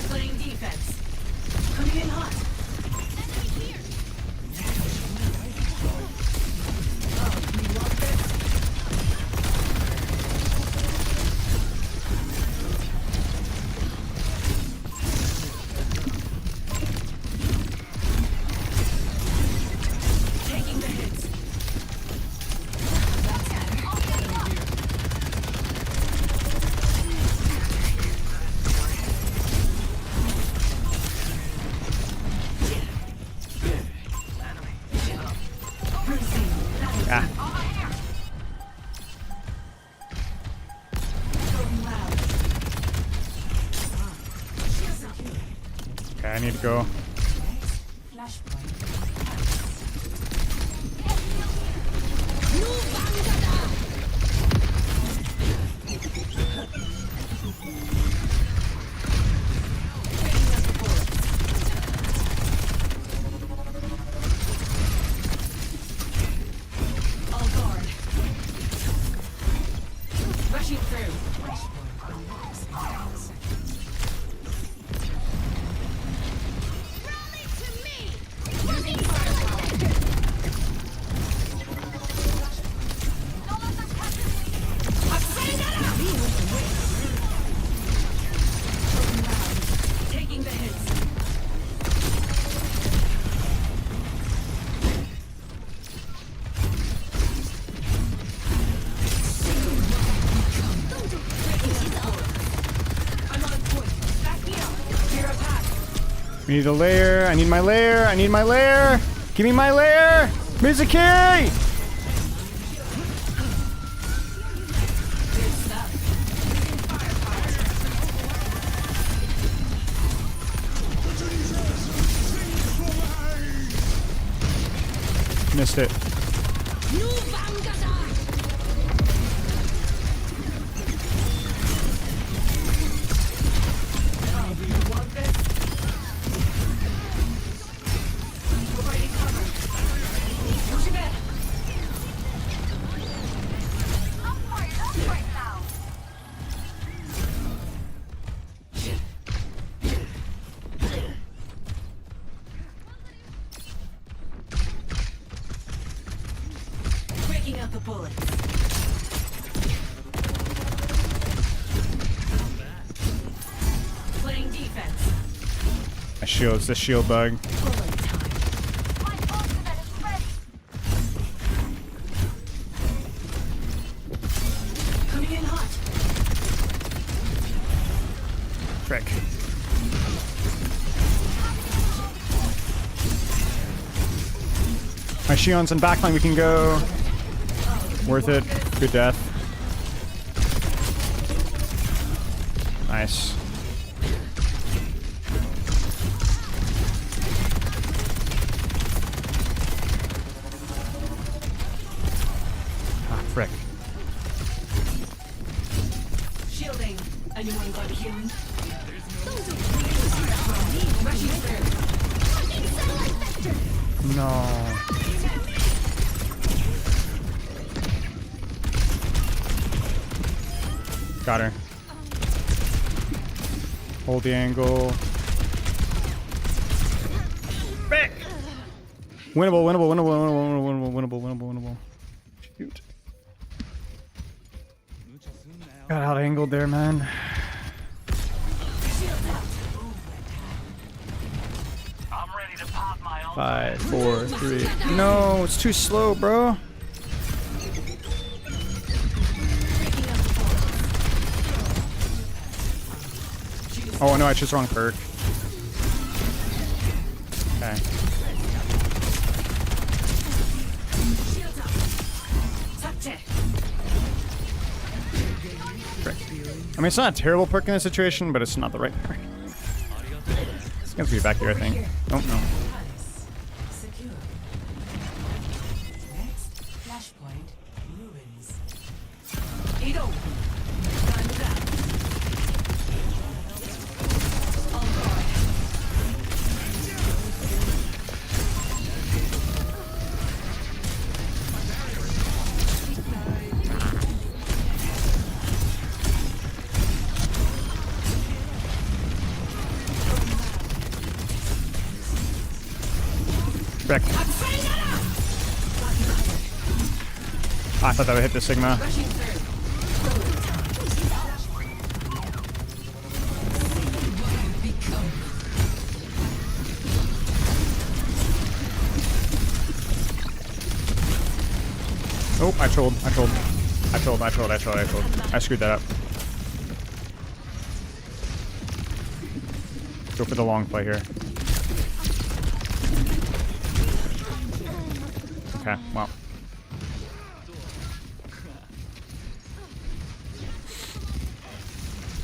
Playing defense. Coming in hot. Taking the hits. Ah. Okay, I need to go. All guard. Rushing through. Taking the hits. I'm on point. Back me up. Clear a path. We need a lair. I need my lair. I need my lair. Give me my lair. Mizuki! Good stuff. Missed it. Breaking out the bullets. Playing defense. My shield's the shield bug. Coming in hot. Frick. My Shion's in backline, we can go. Worth it. Good death. Nice. Ah, frick. Shielding. Anyone got healing? No. Got her. Hold the angle. Back. Winnable, winnable, winnable, winnable, winnable, winnable, winnable. Shoot. Got out angled there, man. I'm ready to pop my own. 5, 4, 3. No, it's too slow, bro. Oh no, I chose the wrong perk. Okay. Frick. I mean, it's not a terrible perk in this situation, but it's not the right perk. It's gonna be back here, I think. Oh no. Secure. Next flashpoint ruins. Edo. Guns out. On guard. Frick. I thought that would hit the Sigma. Oh, I trolled. I screwed that up. Go for the long play here. Okay, well.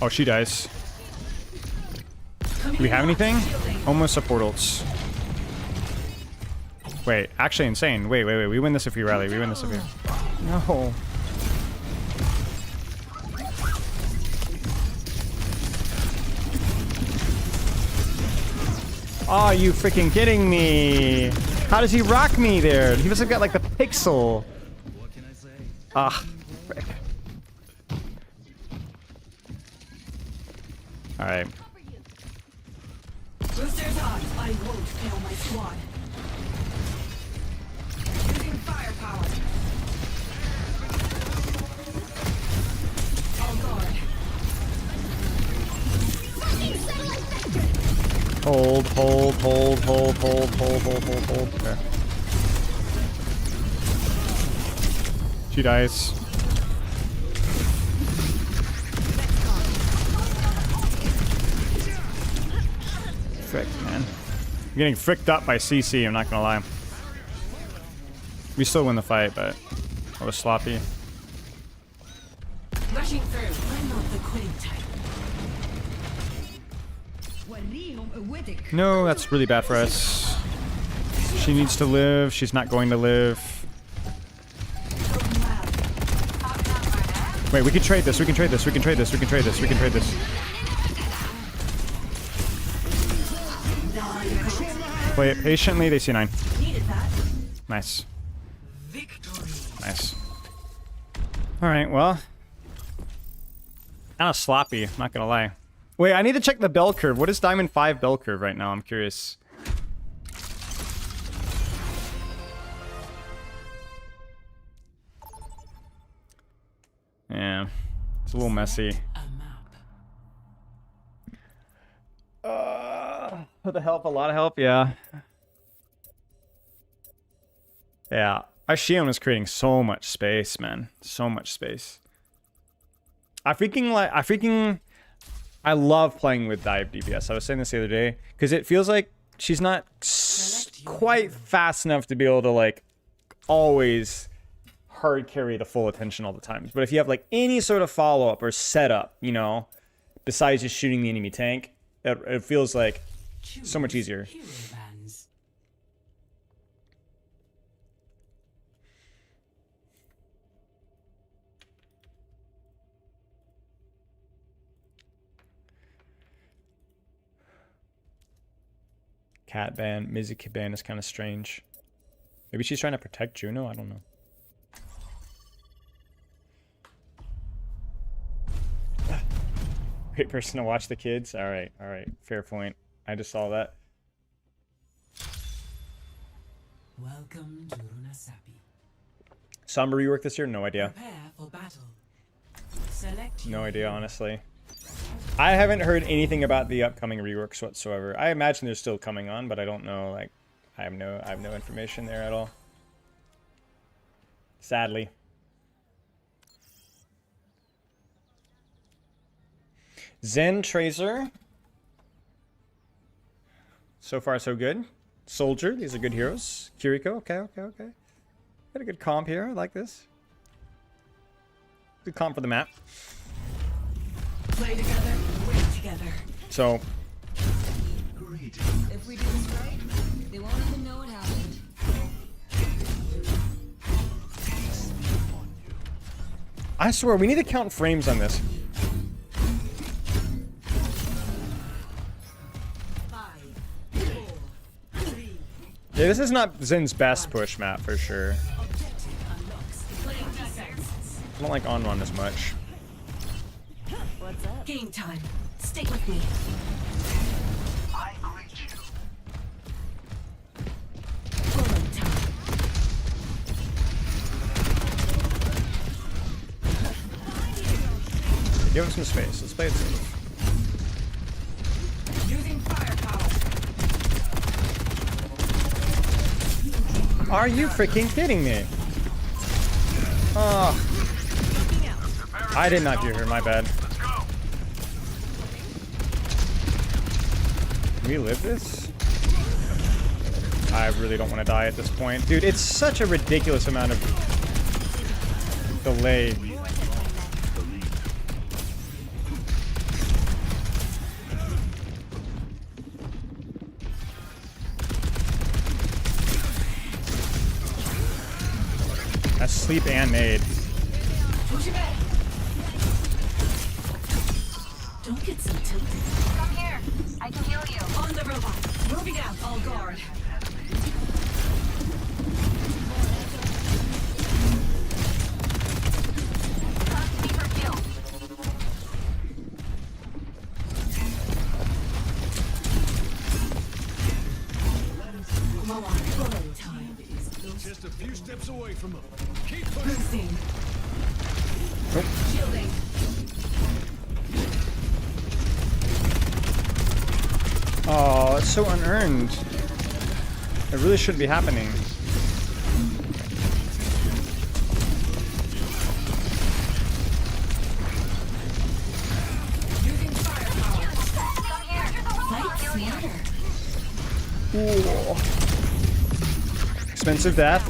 Oh, she dies. Do we have anything? Almost a portals. Wait, actually insane. Wait. We win this if we rally. We win this if we... No. Oh, you freaking kidding me? How does he rock me there? He must have got like the pixel. What can I say? Ah, frick. All right. Boosters on. I won't fail my squad. Using firepower. On guard. Hold. There. She dies. Frick, man. I'm getting fricked up by CC, I'm not gonna lie. We still win the fight, but I was sloppy. Rushing through. I'm not the quitting type. No, that's really bad for us. She needs to live. She's not going to live. Wait, we can trade this. We can trade this. We can trade this. We can trade this. We can trade this. Play it patiently. They see 9. Nice. Nice. Alright, well. Kind of sloppy, not gonna lie. Wait, I need to check the bell curve. What is Diamond 5 bell curve right now? I'm curious. Yeah, it's a little messy. With the help, a lot of help, yeah. Yeah, our Shion is creating so much space, man. So much space. I love playing with dive DPS. I was saying this the other day because it feels like she's not quite fast enough to be able to like always hard carry the full attention all the time. But if you have like any sort of follow up or setup, you know, besides just shooting the enemy tank, it feels like so much easier. Cat ban, Mizuki ban is kind of strange. Maybe she's trying to protect Juno? I don't know. Great person to watch the kids. Alright, fair point. I just saw that. Welcome to Runasapi. Somber rework this year? No idea. Prepare for battle. Select No idea, honestly. I haven't heard anything about the upcoming reworks whatsoever. I imagine they're still coming on, but I don't know. Like, I have no information there at all. Sadly. Zen Tracer. So far, so good. Soldier. These are good heroes. Kiriko. Okay. Got a good comp here. I like this. Good comp for the map. Play together, win together. So. If we do this right, they won't even know it happened. I swear, we need to count frames on this. 5, 4, 3. Yeah, this is not Zen's best push map for sure. I don't like On-Run as much. What's up? Game time. Stay with me. I greet you. Bullet time. Give him some space. Let's play it safe. Using firepower. Are you freaking kidding me? Oh. I did not hear her, my bad. Can we live this? I really don't want to die at this point. Dude, it's such a ridiculous amount of delay. That's sleep and nade. Don't get so tilted. Come here. I can heal you. On the robot. Moving out. All guard. Just a few steps away from him. Keep pushing. Nope. Shielding. Oh, it's so unearned. It really shouldn't be happening. Using firepower. Come here. Fight smarter. Ooh. Expensive death.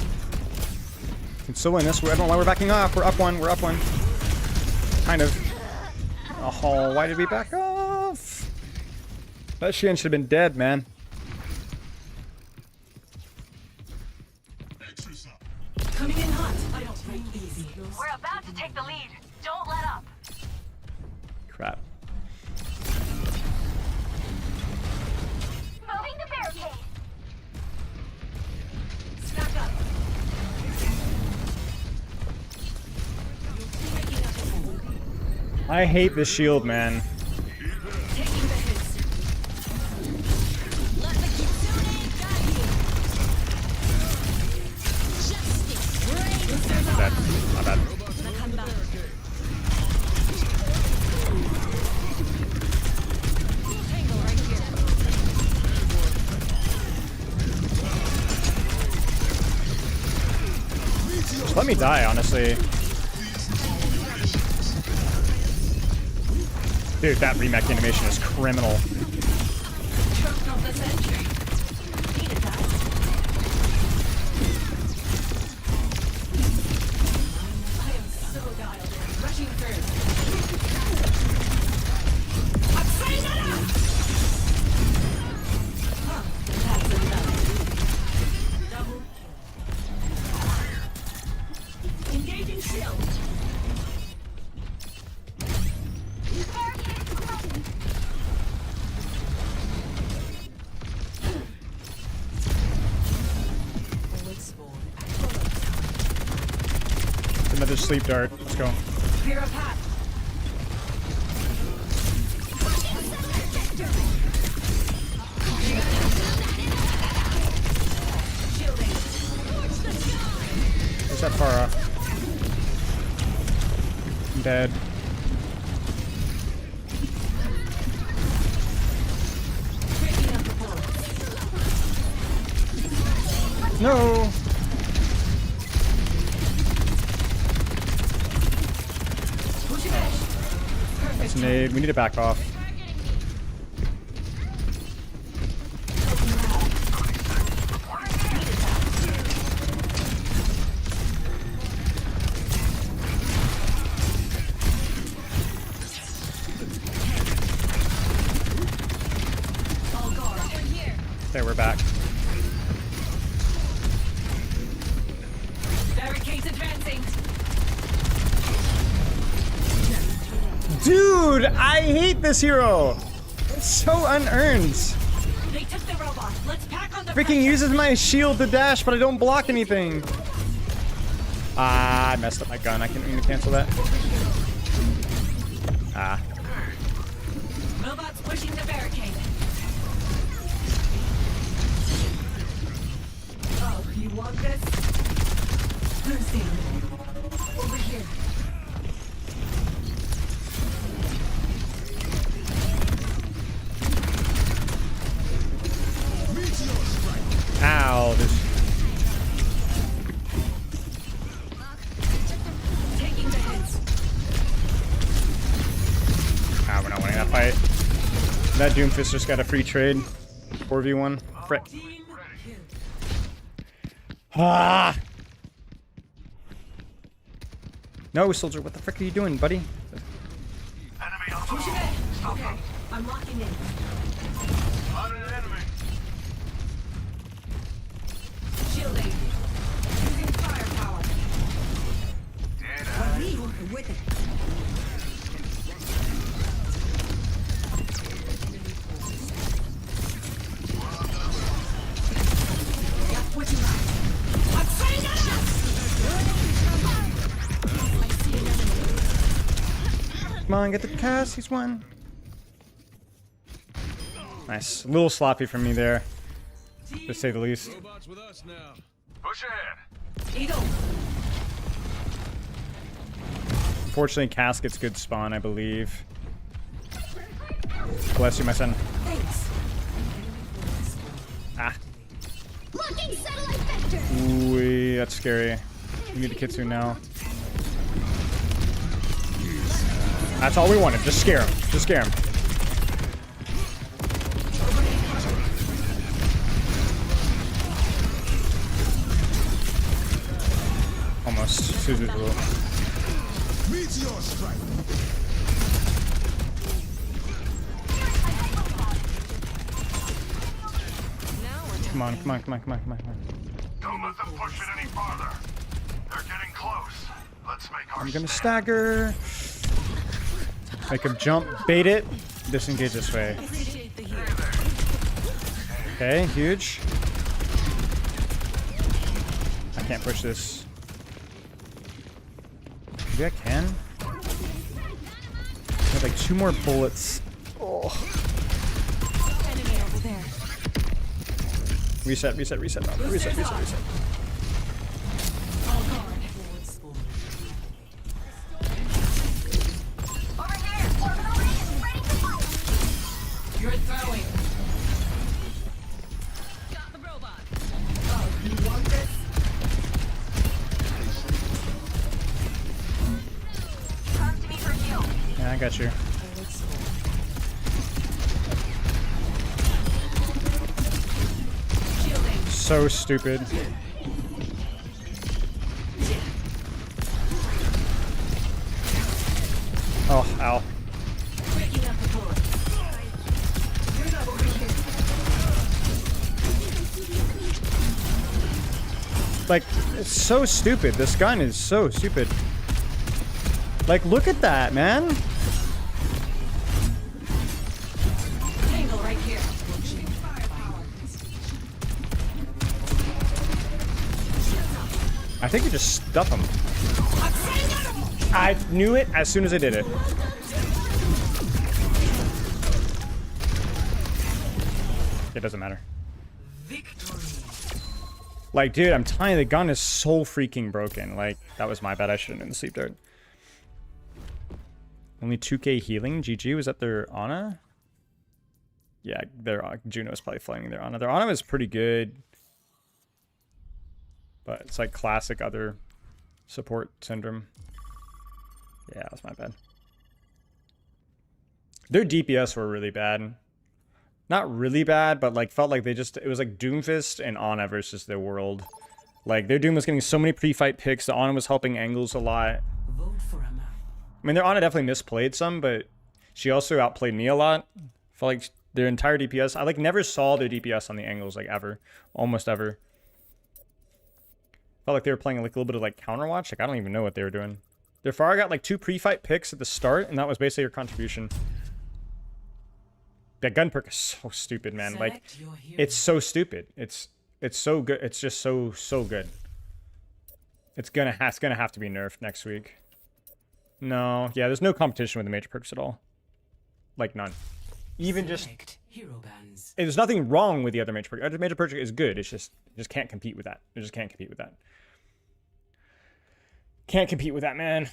Can still win this. I don't know why we're backing off. We're up one. We're up one. Kind of. Oh, why did we back off? That Shion should have been dead, man. Coming in hot. I don't break easy. We're about to take the lead. Don't let up. Crap. Moving the barricade. Stack up. I hate the shield, man. Taking the hits. Let the Kitsune guide you. Justice. Bad. My bad. Tangle right here. Just let me die, honestly. Dude, that remake animation is criminal. Trope of the century. Needed that. I am so dialed in. Rushing through. I'm saying that out! Huh, that's enough. Double kill. Engaging shield. Another sleep dart. Let's go. Clear a path. Shielding. Where's that far off? I'm dead. Picking up the ball. No! That's nade. We need to back off. Okay, we're back. Barricades advancing. Dude, I hate this hero. It's so unearned. They took the robot. Let's pack on the Freaking uses my shield to dash, but I don't block anything. Ah, I messed up my gun. I couldn't even cancel that. Ah. Robots pushing the barricade. Oh, you want this? Lucy. Over here. Ow, this. Taking the hits. Ah, we're not winning that fight. That Doomfist just got a free trade. 4v1. Frick. Ah! No, soldier, what the frick are you doing, buddy? Push it in. Okay, I'm locking in. Shielding. Using firepower. With it. That's what you like. I'm saying that! I see an enemy. Come on, get the cast. He's won. Nice. A little sloppy from me there, to say the least. Robots with us now. Push ahead. Eagle. Unfortunately, Casket's good spawn, I believe. Bless you, my son. Thanks. Ah. Locking satellite vector. Ooh, that's scary. We need the Kitsune now. That's all we wanted. Just scare him. Just scare him. Almost. Suzu's rule. Meteor strike. Come on, come on, come on, come on, come on, come on. let them push it any farther. They're getting close. Let's make our I'm gonna stagger. Make him jump, bait it, disengage this way. Okay, huge. I can't push this. Maybe I can. I have like 2 more bullets. Oh. Reset, reset, reset, no, reset, reset, reset. You're throwing. Got the robot. Oh, you want this? Come to me for heal. Yeah, I got you. So stupid. Oh, ow. Breaking up the bullet. You're not over here. Like, it's so stupid. This gun is so stupid. Like, look at that, man. Tangle right here. I think you just stuff him. I knew it as soon as I did it. It doesn't matter. Like, dude, I'm telling you, the gun is so freaking broken. Like, that was my bad. I shouldn't have done the sleep dart. Only 2k healing. GG. Was that their Ana? Yeah, their Juno's probably flaming their Ana. Their Ana was pretty good. But it's like classic other support syndrome. Yeah, that was my bad. Their DPS were really bad. Not really bad, but like felt like they just, it was like Doomfist and Ana versus their world. Like their Doom was getting so many pre-fight picks. The Ana was helping angles a lot. I mean, their Ana definitely misplayed some, but she also outplayed me a lot. Felt like their entire DPS, I like never saw their DPS on the angles like ever. Almost ever. Felt like they were playing like a little bit of like Counterwatch. Like I don't even know what they were doing. Their Pharah got like 2 pre-fight picks at the start, and that was basically her contribution. That gun perk is so stupid, man. Like, it's so stupid. It's so good. It's just so good. It's gonna have to be nerfed next week. No, yeah, there's no competition with the major perks at all. Like none. Even just. There's nothing wrong with the other major perk. The major perk is good. It's just can't compete with that. It just can't compete with that. Can't compete with that, man.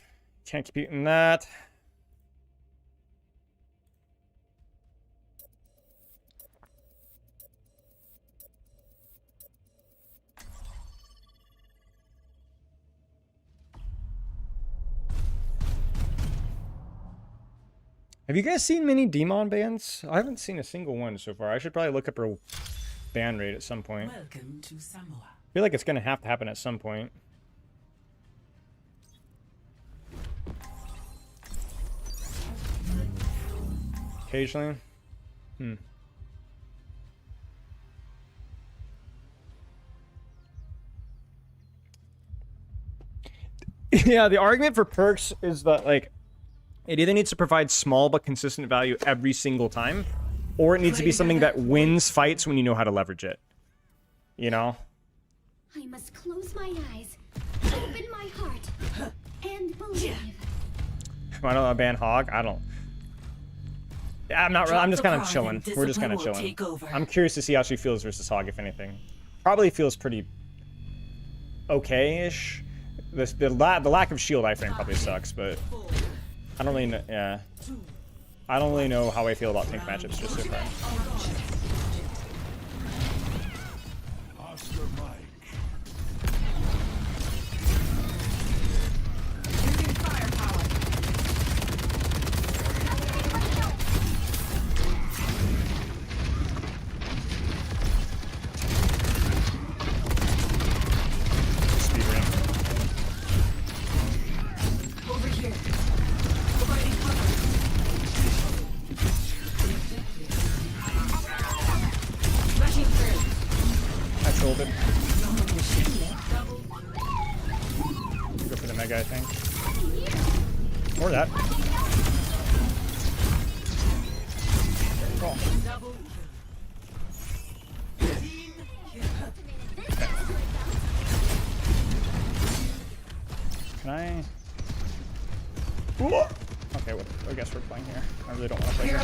Can't compete in that. Have you guys seen many Dmon bans? I haven't seen a single one so far. I should probably look up her ban rate at some point. Welcome to Samoa. I feel like it's gonna have to happen at some point. Occasionally. Yeah, the argument for perks is that, like, it either needs to provide small but consistent value every single time, or it needs to be something that wins fights when you know how to leverage it. You know? I must close my eyes, open my heart, and believe. I don't ban Hog. I don't. I'm not. I'm just kind of chilling. We're just kind of chilling. I'm curious to see how she feels versus Hog, if anything. Probably feels pretty okay-ish. The lack of shield iframe probably sucks, but I don't really know. Yeah, I don't really know how I feel about pink matchups just so far. Mega, I think. Or that. Oh. Can I? Whoa. Okay, well, I guess we're playing here. I really don't want to play here.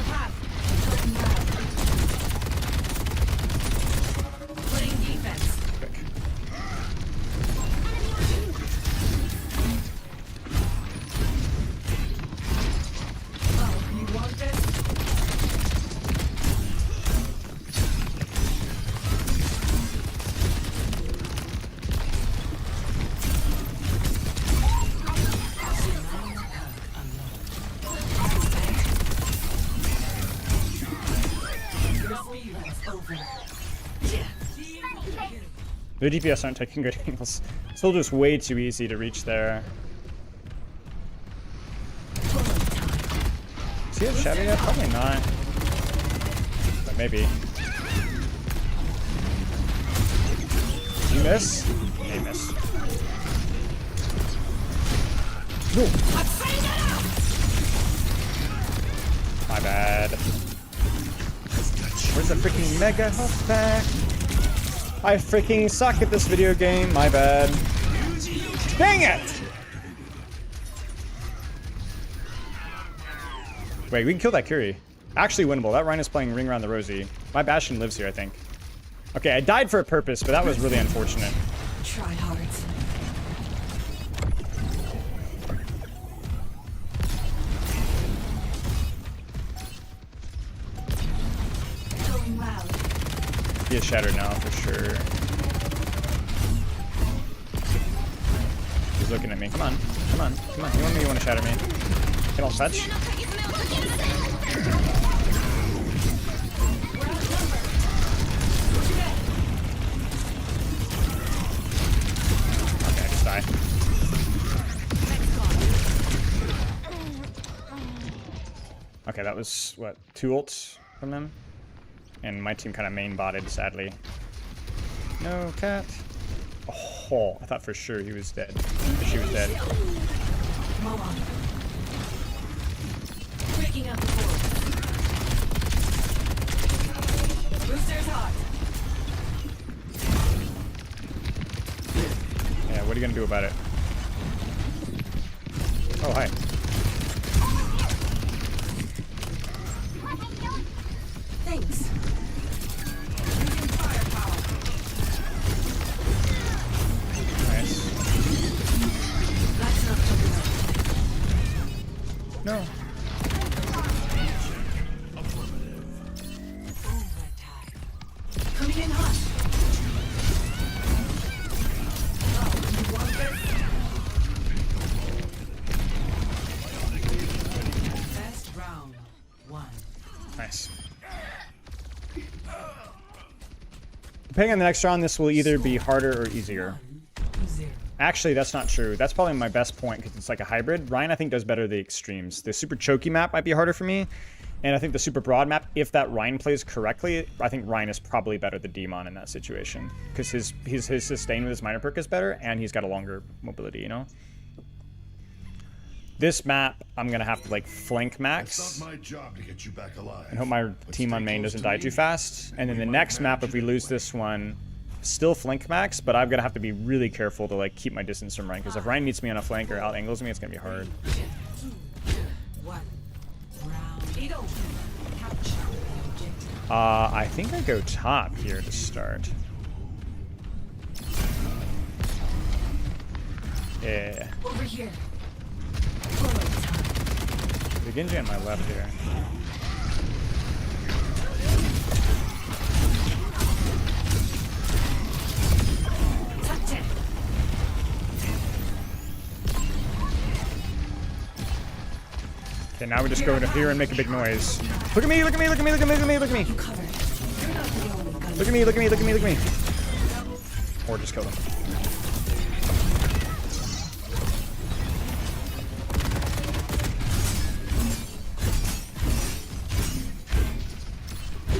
Playing defense. Quick. You want this? The DPS aren't taking good angles. Still just way too easy to reach there. Does he have Shadow yet? Probably not. But maybe. Did you miss? He missed. No. My bad. Where's the freaking Mega health pack? I freaking suck at this video game, my bad. Dang it! Wait, we can kill that Curie. Actually winnable. That Rhine is playing Ring Around the Rosie. My Bastion lives here, I think. Okay, I died for a purpose, but that was really unfortunate. Try hard. Going well. He is shattered now for sure. He's looking at me. Come on. Come on. Come on. You want to shatter me. Get all touch. Okay, just die. Okay, that was what, 2 ults from them? And my team kind of main botted, sadly. No, cat. Oh, I thought for sure he was dead. Or she was dead. Breaking up the board. Boosters hot. Yeah, what are you gonna do about it? Oh, hi. Thanks. Nice. No. Coming in hot. Best round 1. Nice. Depending on the next round, this will either be harder or easier. Actually, that's not true. That's probably my best point because it's like a hybrid. Ryan, I think, does better the extremes. The super choky map might be harder for me. And I think the super broad map, if that Ryan plays correctly, I think Ryan is probably better than Dmon in that situation. Because his sustain with his minor perk is better, and he's got a longer mobility, you know? This map, I'm going to have to, like, flank max. It's not my job to get you back alive. And hope my team on main doesn't die too fast. And then the next map, if we lose this one, still flank max, but I'm going to have to be really careful to, like, keep my distance from Ryan. Because if Ryan meets me on a flank or out angles me, it's going to be hard. I think I go top here to start. Yeah. Over here. The Genji on my left here. Okay, now we just go into here and make a big noise. Look at me, look at me, look at me, look at me, look at me, look at me. Look at me, look at me, look at me, look at me. Or just kill them.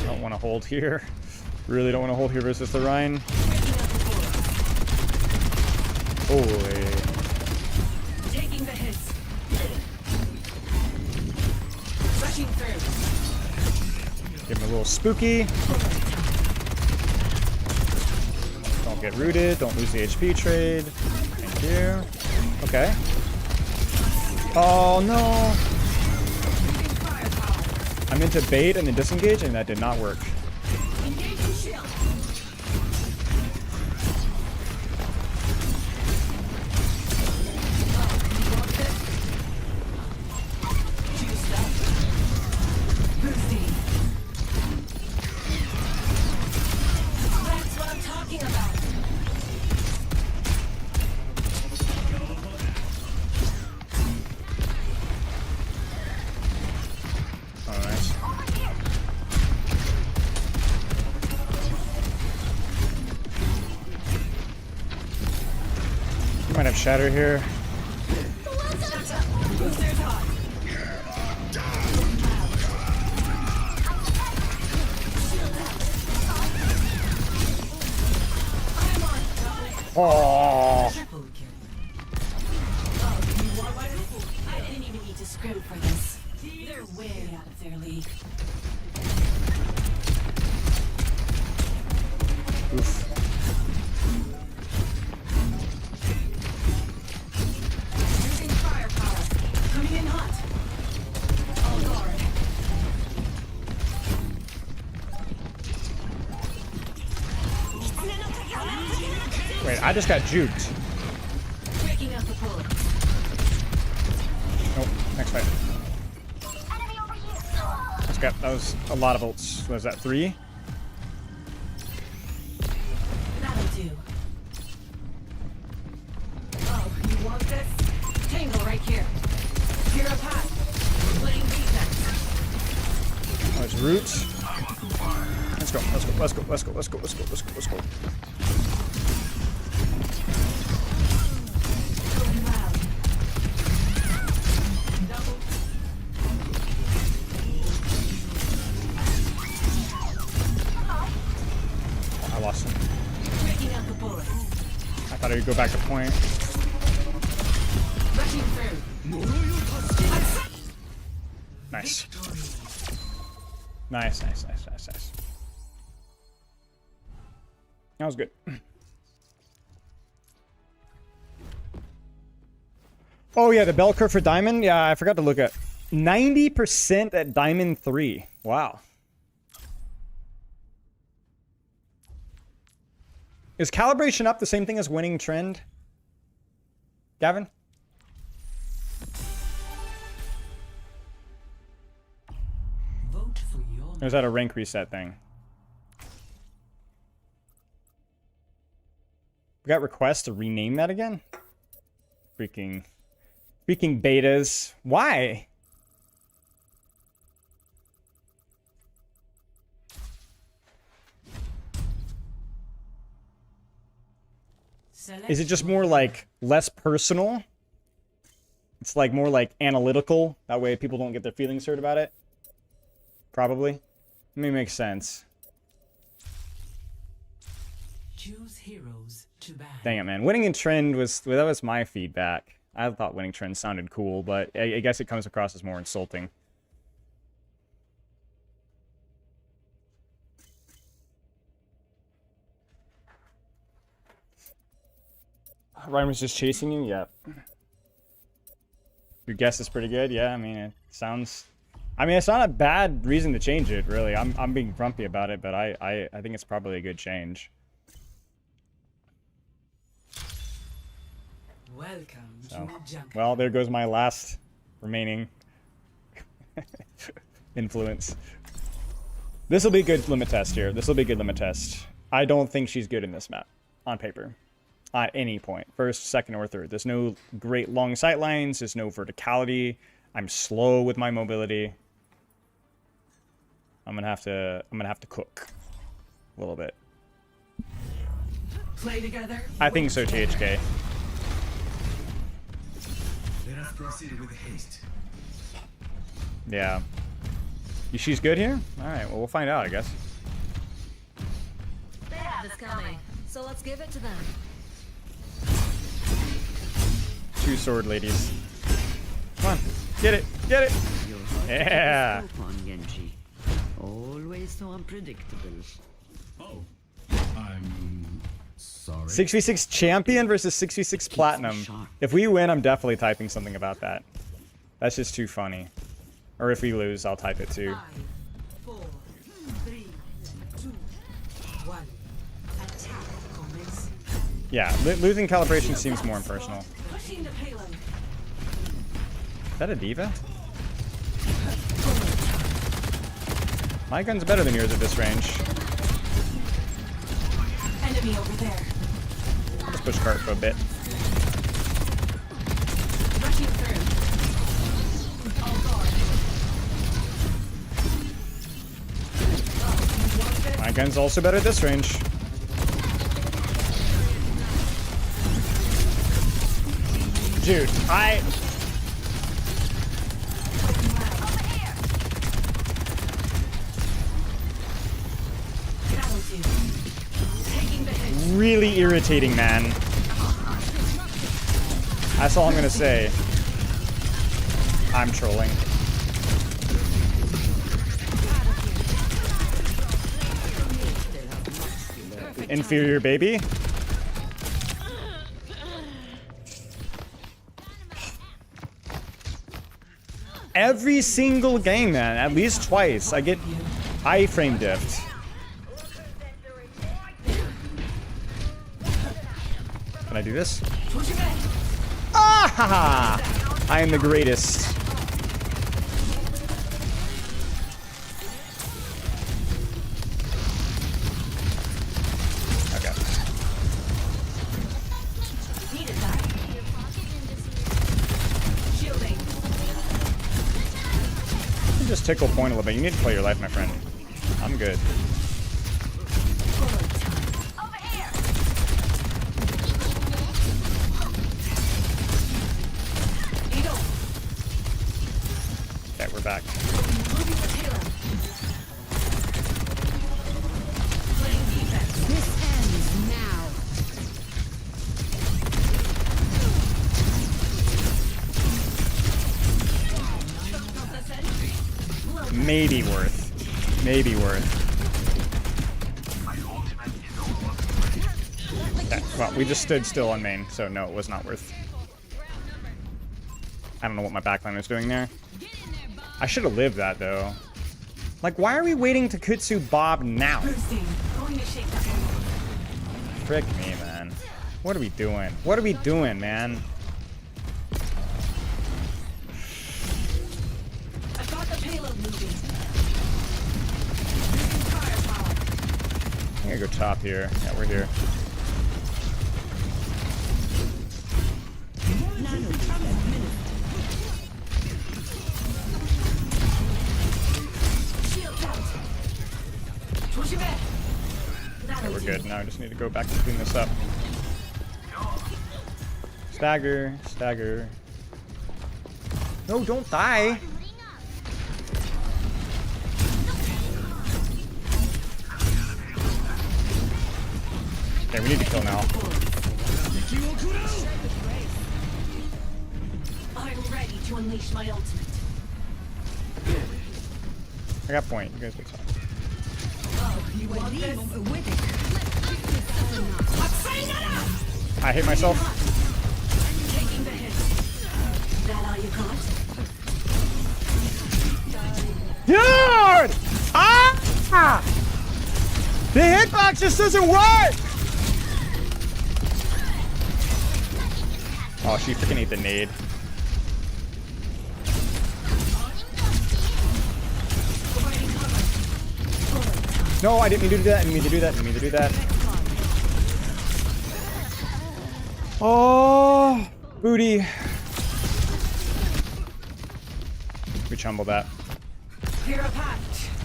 Don't want to hold here. Really don't want to hold here versus the Rhine. Holy. spooky. Don't get rooted. Don't lose the HP trade. Thank you. Okay. Oh no. I meant to bait and then disengage, and that did not work. Might have shatter here. Oh. I didn't even need to scrim for this. They're way out of their league. Oof. Coming in hot. On guard. Wait, I just got juked. Breaking out the bullet. Nope, next fight. Let's go. That was a lot of ults. Was that 3? That'll do. Oh, you want this? Tangle right here. You're a path. Playing defense. Oh, it's roots. Let's go. Let's go. Let's go. Let's go. Let's go. Let's go. Let's go. Let's go. I lost him. Breaking out the bullet. I thought he'd go back to point. Rushing through. Nice. Nice, nice, nice, nice, nice. That was good. Oh yeah, the bell curve for Diamond? Yeah, I forgot to look at 90% at Diamond 3. Wow. Is calibration up the same thing as winning trend? Gavin? Or is that a rank reset thing? We got requests to rename that again? Freaking betas. Why? Is it just more like less personal? It's like more like analytical. That way people don't get their feelings hurt about it. Probably. I mean, makes sense. Choose heroes to ban. Dang it, man. Winning in trend that was my feedback. I thought winning trend sounded cool, but I guess it comes across as more insulting. Ryan was just chasing you? Yep. Your guess is pretty good? Yeah, I mean, it sounds... I mean, it's not a bad reason to change it, really. I'm being grumpy about it, but I think it's probably a good change. Welcome So, to jungle. well, there goes my last remaining influence. This will be a good limit test here. This will be a good limit test. I don't think she's good in this map, on paper. At any point. First, second, or third. There's no great long sight lines. There's no verticality. I'm slow with my mobility. I'm gonna have to cook a little bit. Play together. I think so, THK. Let us proceed with haste. Yeah. She's good here? Alright, well, we'll find out, I guess. They have this coming, so let's give it to them. 2 sword ladies. Come on. Get it. Get it. Yeah. Always so unpredictable. Oh, I'm sorry. 6v6 champion versus 6v6 platinum. If we win, I'm definitely typing something about that. That's just too funny. Or if we lose, I'll type it too. 5, 4, 3, 2, 1. Attack commencing. Yeah, losing calibration seems more impersonal. Pushing the payload. Is that a diva? My gun's better than yours at this range. Enemy over there. Let's push cart for a bit. Rushing through. All guard. My gun's also better at this range. Dude, really irritating, man. That's all I'm gonna say. I'm trolling. Inferior baby. Every single game, man, at least twice, I get iframe diffed. Can I do this? Ah! I am the greatest. Okay. You just tickle point a little bit. You need to play your life, my friend. I'm good. Okay, we're back. This ends now. Maybe worth. Maybe worth. Okay, well, we just stood still on main, so no, it was not worth. I don't know what my backline was doing there. I should have lived that, though. Like, why are we waiting to Kutsu Bob now? Frick me, man. What are we doing? What are we doing, man? I've got the payload moving. I'm gonna go top here. Yeah, we're here. Okay, we're good. Now I just need to go back and clean this up. Stagger, stagger. No, don't die. Okay, we need to kill now. I'm ready to unleash my ultimate. I got point. You guys wait. You want this? I hate myself. Taking the hit. That all you got? Dude! Ah! The hitbox just doesn't work! Oh, she freaking ate the nade. No, I didn't mean to do that. I didn't mean to do that. I didn't mean to do that. Oh, booty. We chumbled that.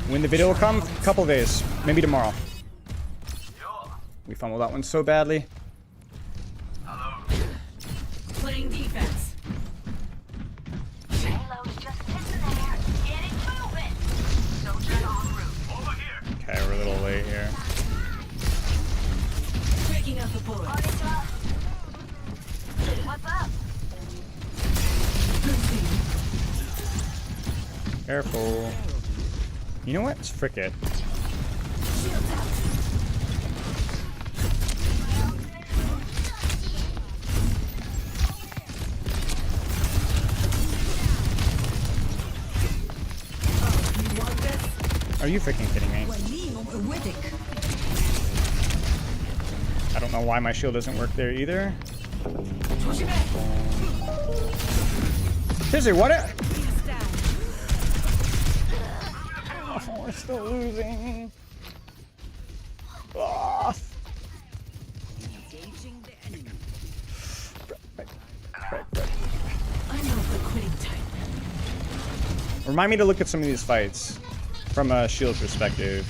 When the video will come, couple days, maybe tomorrow. We fumbled that one so badly. Playing defense. Payload's just sitting there. Get it moving. Soldier en route. Over here. Okay, we're a little late here. Breaking up the bullet. What's up? Careful. You know what? Frick it. Are you freaking kidding me? I don't know why my shield doesn't work there either. Seriously, what? Oh, we're still losing. Oh. Remind me to look at some of these fights from a shield perspective.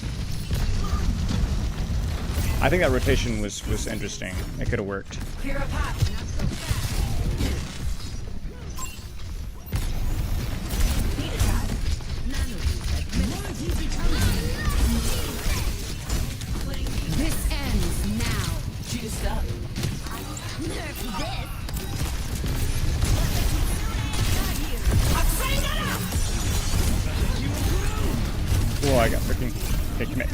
I think that rotation was interesting. It could have worked. This ends now. Juiced up. Nerf this. Whoa, I got freaking... Okay, commit.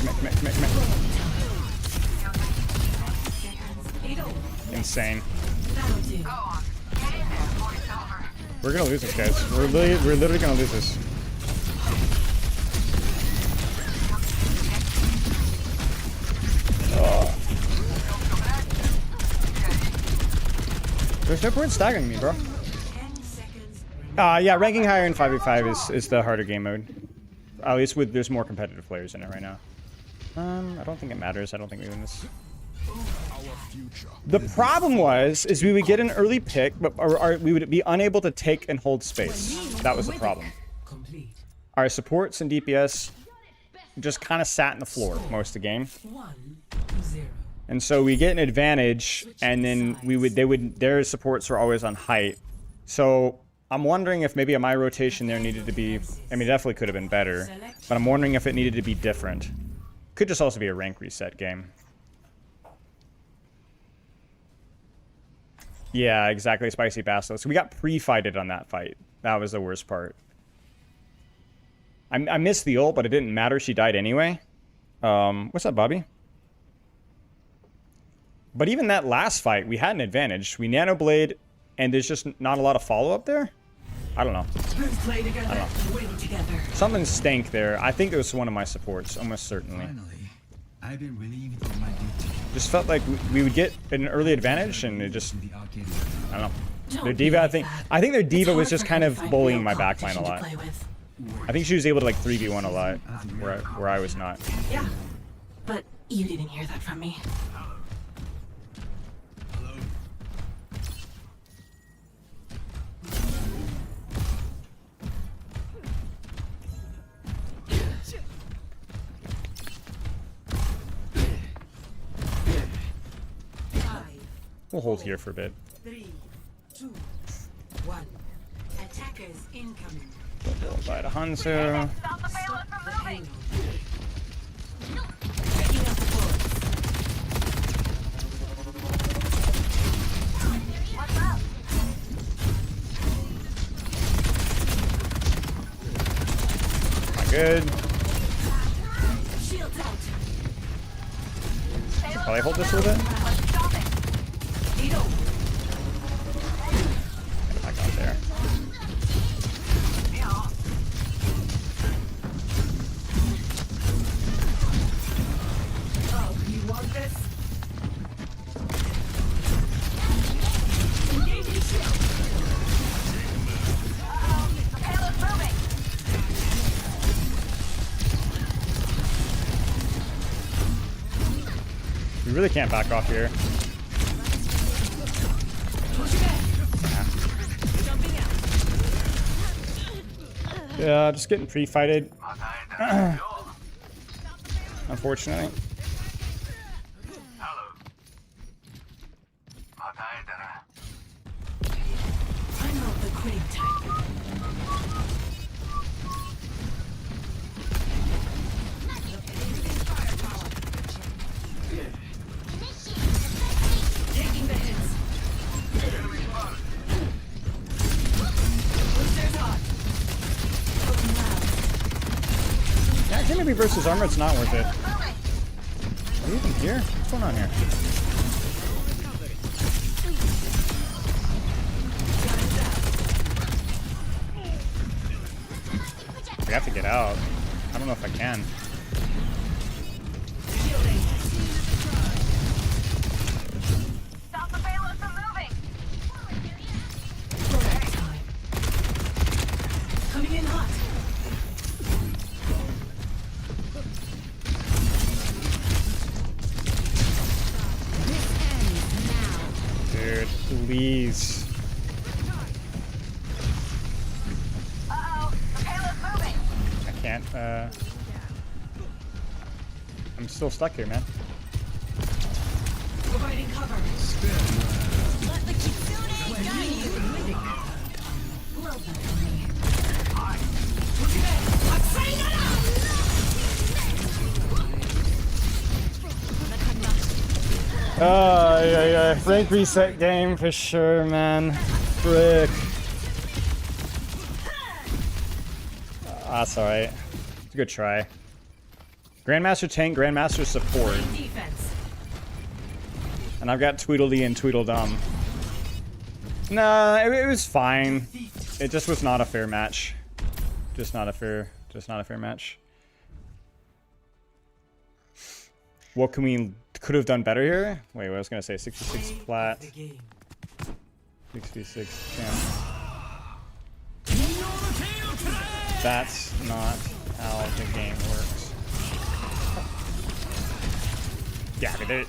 Insane. We're gonna lose this, guys. We're literally gonna lose this. Oh. There's no point staggering me, bro. Yeah, ranking higher in 5v5 is the harder game mode. At least there's more competitive players in it right now. I don't think it matters. I don't think we win this. The problem is we would get an early pick, but we would be unable to take and hold space. That was the problem. Our supports and DPS just kind of sat in the floor most of the game. And so we get an advantage, and then their supports are always on height. So I'm wondering if maybe my rotation there needed to be, I mean, it definitely could have been better, but I'm wondering if it needed to be different. Could just also be a rank reset game. Yeah, exactly, Spicy Basilisk. We got pre-fighted on that fight. That was the worst part. I missed the ult, but it didn't matter. She died anyway. What's up, Bobby? But even that last fight, we had an advantage. We nanoblade, and there's just not a lot of follow-up there? I don't know. I don't know. Something stank there. I think it was one of my supports, almost certainly. I've been relieved of my duty. Just felt like we would get an early advantage, and it just, I don't know. Their diva, I think their diva was just kind of bullying my backline a lot. I think she was able to like 3v1 a lot, where I was not. Yeah, but you didn't hear that from me. We'll hold here for a bit. 3, 2, 1. Attackers incoming. We'll buy the Hanzo. Not good. Probably hold this a little bit. Back out there. Oh, you want this? We really can't back off here. Yeah, just getting pre-fighted. Unfortunately. I'm not the quitting type. Taking the hits. Boosters hot. Yeah, Academy versus Armor, it's not worth it. Are we even here? What's going on here? We have to get out. I don't know if I can. Stop the payload from moving. Coming in hot. Dude, please. Uh-oh, the payload's moving. I can't, I'm still stuck here, man. Providing cover. Let the kitsune guide you. Well done. Oh, yeah. Rank reset game for sure, man. Frick. That's alright. It's a good try. Grandmaster tank, Grandmaster support. And I've got Tweedledee and Tweedledum. Nah, it was fine. It just was not a fair match. Just not a fair match. What can we could have done better here? Wait, what I was gonna say 66 flat. 66 champ. That's not how the game works. Yeah, I mean,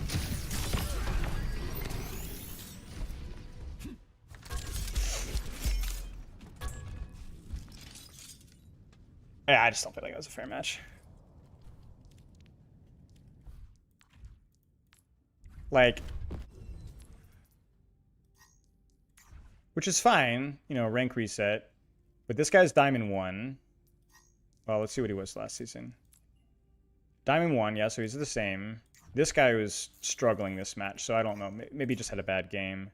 yeah, I just don't feel like it was a fair match. Like, which is fine, you know, rank reset. But this guy's Diamond 1. Well, let's see what he was last season. Diamond 1, yeah, so he's the same. This guy was struggling this match, so I don't know. Maybe he just had a bad game.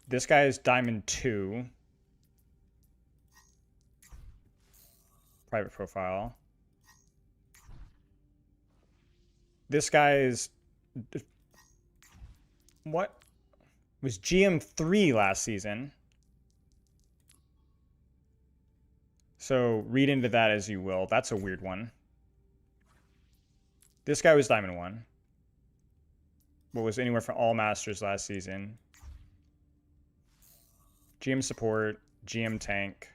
This guy is Diamond 2. Private profile. This guy is... What? Was GM3 last season. So read into that as you will. That's a weird one. This guy was Diamond 1. What was anywhere from all Masters last season. GM support, GM tank.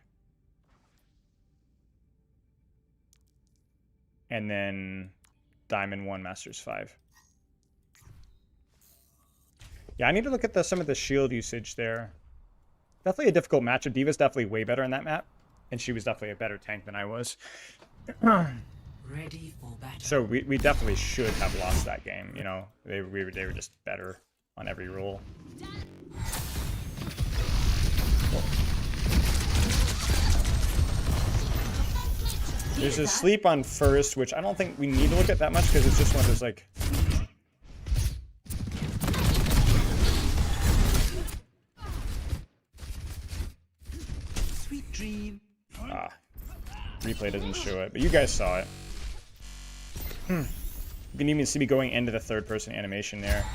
And then Diamond 1, Masters 5. Yeah, I need to look at some of the shield usage there. Definitely a difficult matchup. D.Va's definitely way better in that map. And she was definitely a better tank than I was. Ready for battle. So we definitely should have lost that game. You know, they were just better on every rule. There's a sleep on first, which I don't think we need to look at that much because it's just one of those like... Sweet dream. Ah, replay doesn't show it, but you guys saw it. You can even see me going into the third-person animation there.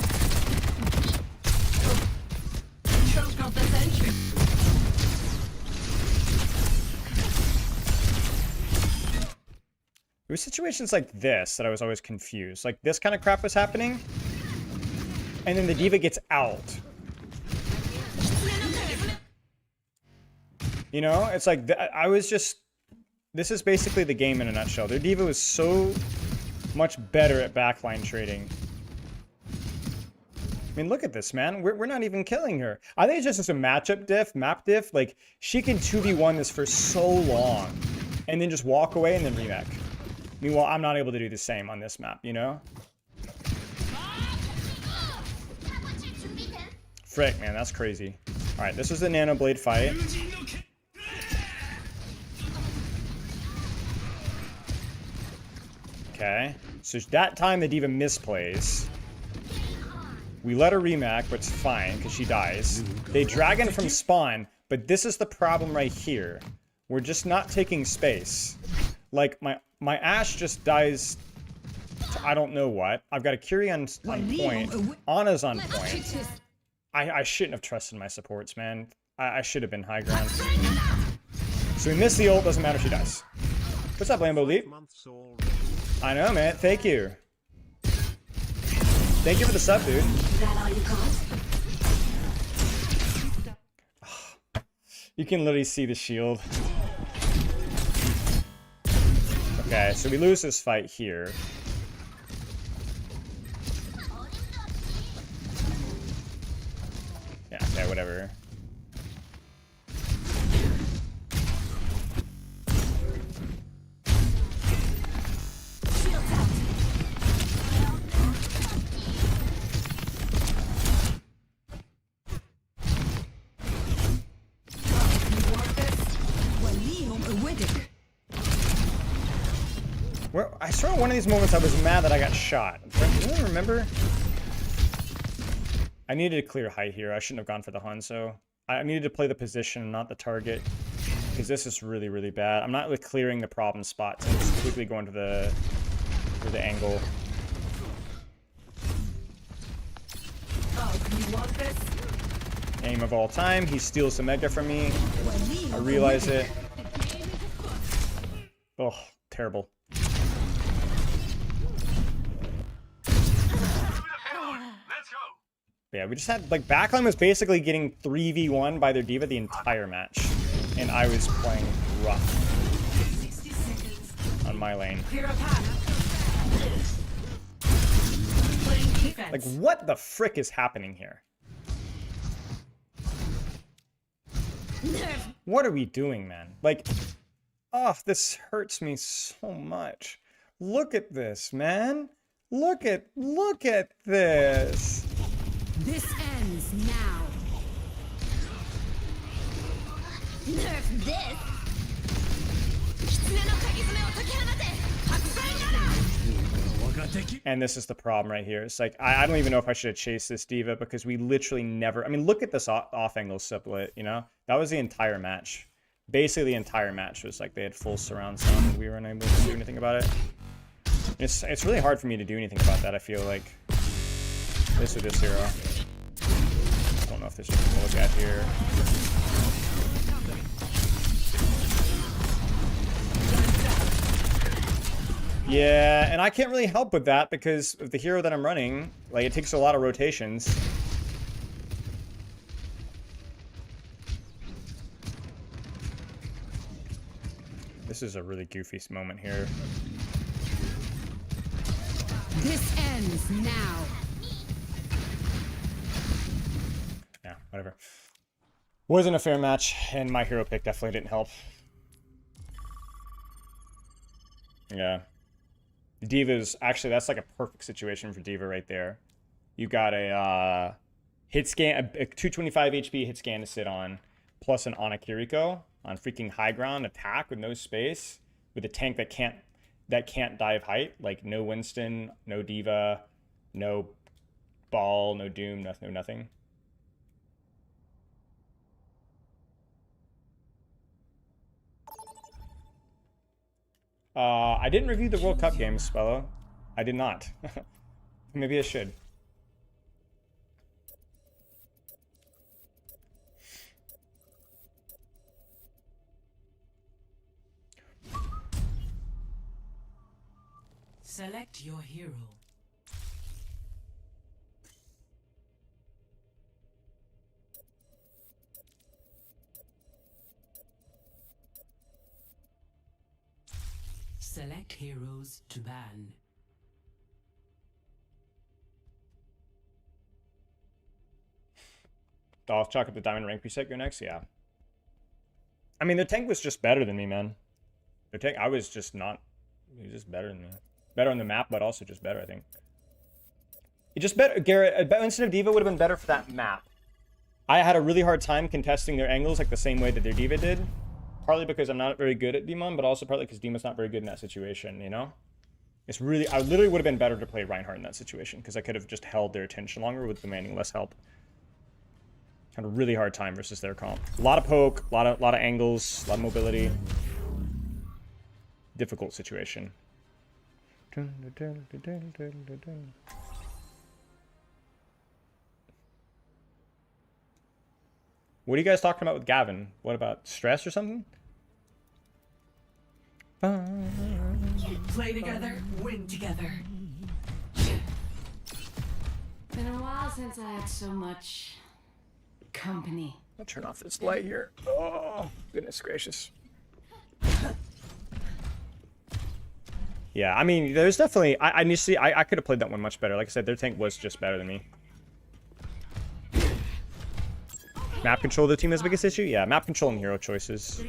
There were situations like this that I was always confused. Like this kind of crap was happening, and then the D.Va gets out. You know, it's like I was just... This is basically the game in a nutshell. Their D.Va was so much better at backline trading. I mean, look at this, man. We're not even killing her. I think it's just a matchup diff, map diff. Like, she can 2v1 this for so long, and then just walk away and then remake. Meanwhile, I'm not able to do the same on this map, you know? Frick, man, that's crazy. Alright, this is the Nano Blade fight. Okay, so that time the D.Va misplays. We let her remake, but it's fine, because she dies. They dragon from spawn, but this is the problem right here. We're just not taking space. Like, my Ashe just dies to I don't know what. I've got a Curie on point. Ana's on point. I shouldn't have trusted my supports, man. I should have been high ground. So we miss the ult, doesn't matter if she dies. What's up, Lambo Leap? I know, man. Thank you. Thank you for the sub, dude. You can literally see the shield. Okay, so we lose this fight here. Yeah, okay, whatever. Where, I swear one of these moments I was mad that I got shot. Do you remember? I needed to clear height here. I shouldn't have gone for the Hanzo. I needed to play the position, not the target. Because this is really, really bad. I'm not like clearing the problem spots. I'm just quickly going to the angle. Aim of all time. He steals the Mega from me. I realize it. Oh, terrible. Yeah, we just had, like, backline was basically getting 3v1 by their diva the entire match. And I was playing rough on my lane. Like, what the frick is happening here? What are we doing, man? Like, oh, this hurts me so much. Look at this, man. Look at this. This ends now. Nerf this. And this is the problem right here. It's like, I don't even know if I should have chased this diva because we literally never... I mean, look at this off-angle sublet, you know? That was the entire match. Basically, the entire match was like they had full surround sound and we were unable to do anything about it. It's really hard for me to do anything about that, I feel like. This or this hero. I don't know if there's anything to look at here. Yeah, and I can't really help with that because of the hero that I'm running. Like, it takes a lot of rotations. This is a really goofy moment here. This ends now. Yeah, whatever. Wasn't a fair match, and my hero pick definitely didn't help. Yeah. Diva's actually, that's like a perfect situation for Diva right there. You got a hit scan, a 225 HP hit scan to sit on, plus an Anakiriko on freaking high ground attack with no space, with a tank that can't dive height, like no Winston, no Diva, no Ball, no Doom, nothing. I didn't review the World Cup games, Spello. I did not. Maybe I should. Select your hero. Select heroes to ban. I'll chalk up the diamond rank reset. Go next, yeah. I mean, the tank was just better than me, man. The tank, I was just not. He was just better than me. Better on the map, but also just better, I think. It just better. Garrett, Winston of Diva would have been better for that map. I had a really hard time contesting their angles like the same way that their Diva did. Partly because I'm not very good at Dmon, but also partly because Dmon's not very good in that situation, you know? It's really, I literally would have been better to play Reinhardt in that situation, because I could have just held their attention longer with demanding less help. Had a really hard time versus their comp. A lot of poke, a lot of angles, a lot of mobility. Difficult situation. What are you guys talking about with Gavin? What about stress or something? Play together, win together. Been a while since I had so much company. I'll turn off this light here. Oh, goodness gracious. Yeah, I mean, there's definitely... I need to see... I could have played that one much better. Like I said, their tank was just better than me. Map control, the team has the biggest issue? Yeah, map control and hero choices.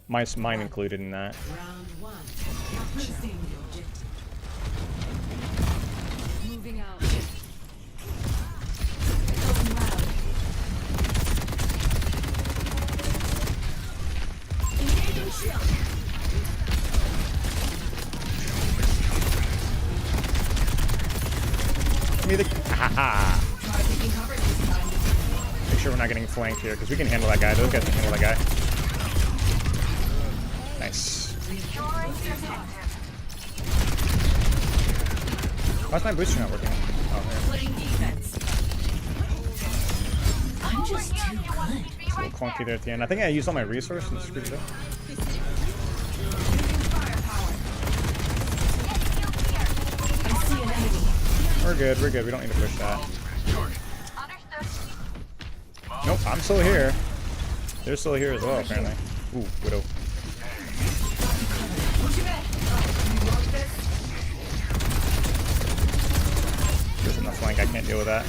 Mine included in that. Round one. Moving out. Engaging shield. Give me the... Haha. Make sure we're not getting flanked here, because we can handle that guy. Those guys can handle that guy. Nice. Why's my booster not working? Oh, there. I'm just too good. It's a little clunky there at the end. I think I used all my resources and screwed it up. We're good, we're good. We don't need to push that. Nope, I'm still here. They're still here as well, apparently. Ooh, Widow. There's enough flank, I can't deal with that.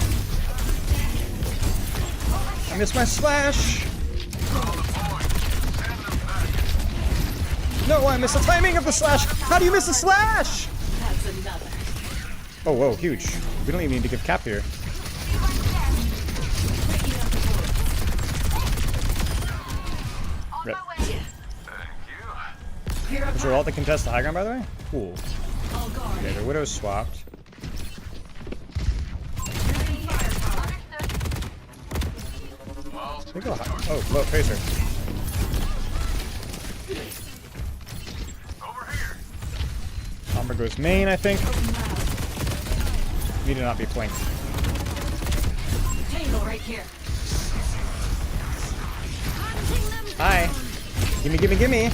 I missed my slash! No, I missed the timing of the slash! How do you miss the slash? Oh, whoa, huge. We don't even need to give cap here. Rip. Was your ult to contest the high ground, by the way? Cool. Okay, the Widow's swapped. Oh, low Tracer. Sombra goes main, I think. Need to not be flanked. Tangle right here. Hi. Gimme, gimme, gimme.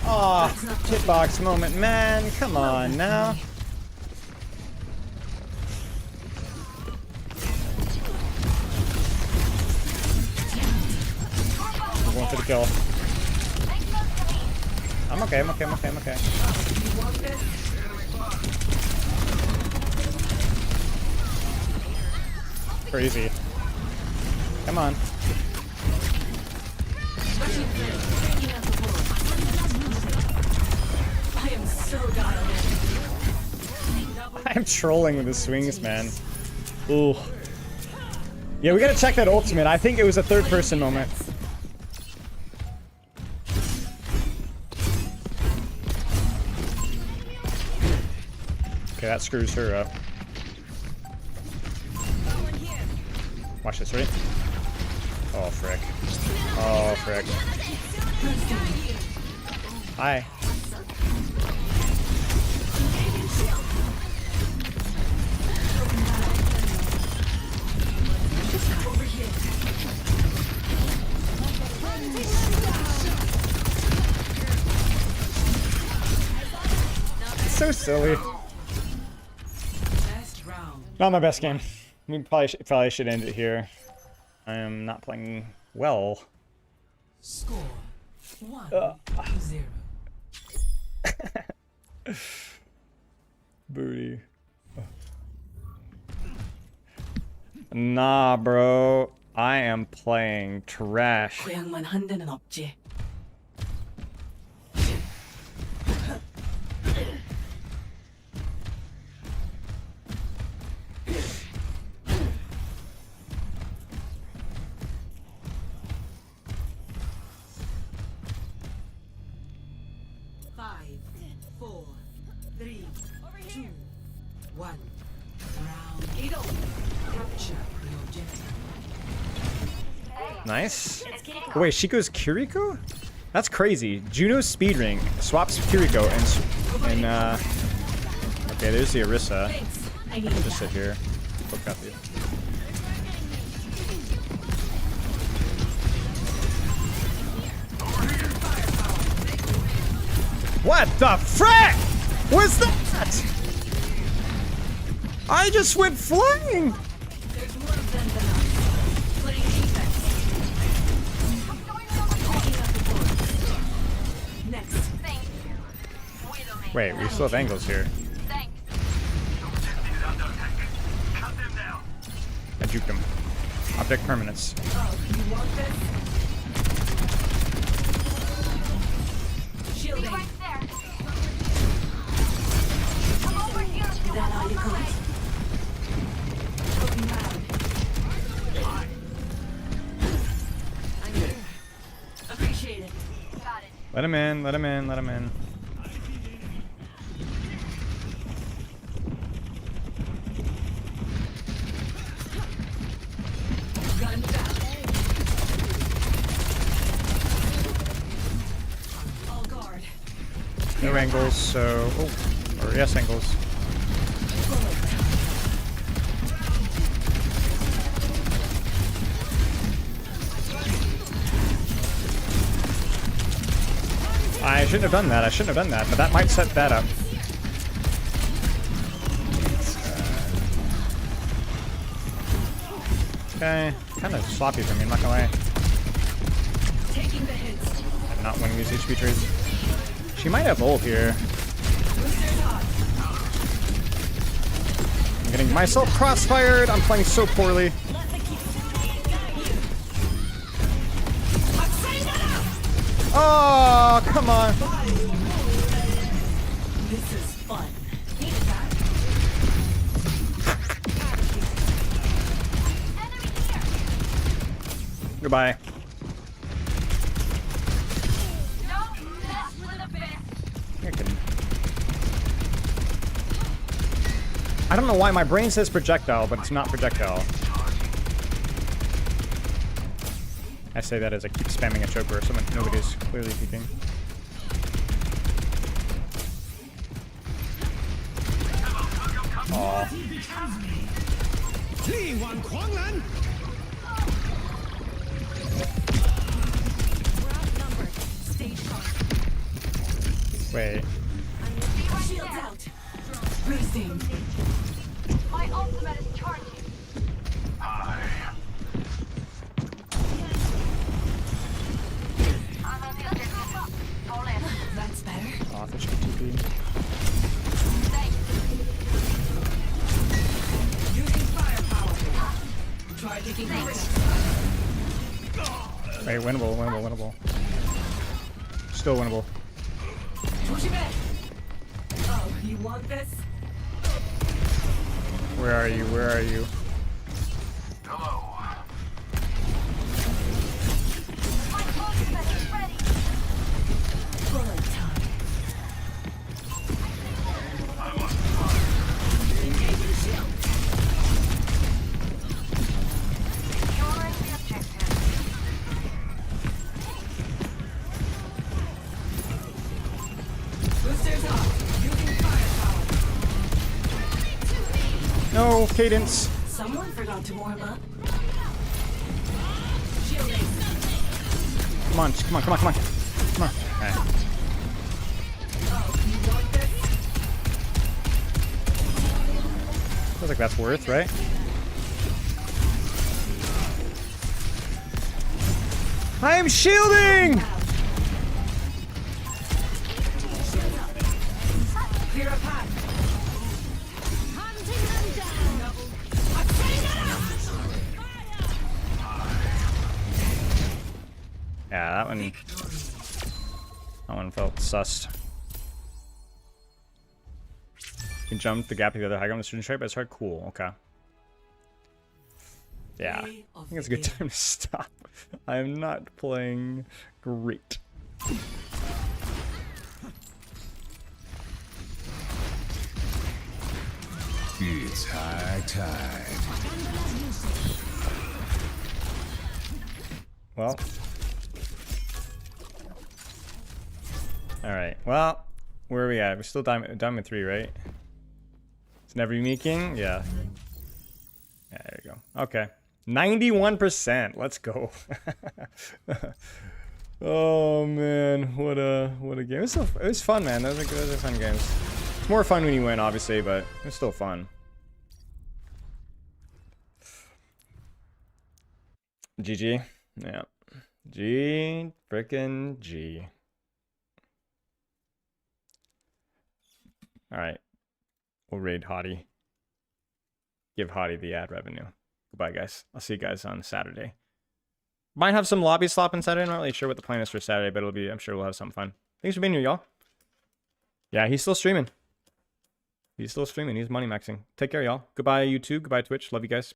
Aw, hitbox moment, man. Come on now. I'm going for the kill. I'm okay, I'm okay, I'm okay, I'm okay. Crazy. Come on. I am so dialed in. I'm trolling with the swings, man. Ooh. Yeah, we gotta check that ultimate. I think it was a third person moment. Okay, that screws her up. Watch this, ready? Oh, frick. Oh, frick. Hi. So silly. Not my best game. We probably should end it here. I am not playing well. Score 1-0. Booty. Nah, bro. I am playing trash. 고향만 한 데는 없지. Nice. Wait, she goes Kiriko? That's crazy. Juno's speed ring swaps Kiriko and okay, there's the Orisa. I'll just sit here. Look up you. What the frick was that? I just went flying. There's more of them than us. Playing defense. Picking up the board. Next. Thank you. Wait, we still have angles here. I juked him. Object permanence. Oh, you want this? Shielding. Right there. Come over here. Is that all you got? Looking loud. I'm here. Appreciate it. Got it. Let him in, let him in, let him in. Gun down. All guard. No angles, so... Oh, or yes, angles. I shouldn't have done that, I shouldn't have done that, but that might set that up. Okay, kind of sloppy for me, I'm not gonna lie. Taking the hits. I'm not winning these HP trades. She might have ult here. I'm getting myself crossfired. I'm playing so poorly. Oh, come on. This is fun. Goodbye. You're kidding. I don't know why my brain says projectile, but it's not projectile. I say that as I keep spamming a choker, so nobody's clearly peeking. Aw. Wait. Shields out. Boosting. My ultimate is charging. That's better. Oh, I should TP. Using firepower. Try taking hits. Wait, winnable, winnable, winnable. Still winnable. Oh, you want this? Where are you? Where are you? Bullet time. Engaging shield. Securing the objective. Boosters off. Using firepower. No, cadence. Someone forgot to warm up. Shielding. Come on, come on, come on, come on. Come on. Alright. Oh, you want this? Feels like that's worth, right? I'm shielding! Clear a path. Hunting them down. I'm setting it out. Yeah, that one felt sus. You can jump the gap to the other high ground with the student stripe, but it's hard. Cool, okay. Yeah, I think it's a good time to stop. I am not playing great. It's high tide. Well. Alright, well, where are we at? We're still diamond 3, right? It's never making? Yeah. Yeah, there you go. Okay. 91%. Let's go. Oh man, what a game. It was fun, man. Those are fun games. It's more fun when you win, obviously, but it's still fun. GG. Yeah. G frickin' G. Alright. We'll raid Hottie. Give Hottie the ad revenue. Goodbye, guys. I'll see you guys on Saturday. Might have some lobby slop on Saturday. I'm not really sure what the plan is for Saturday, but I'm sure we'll have something fun. Thanks for being here, y'all. Yeah, he's still streaming. He's still streaming. He's money maxing. Take care, y'all. Goodbye, YouTube. Goodbye, Twitch. Love you guys.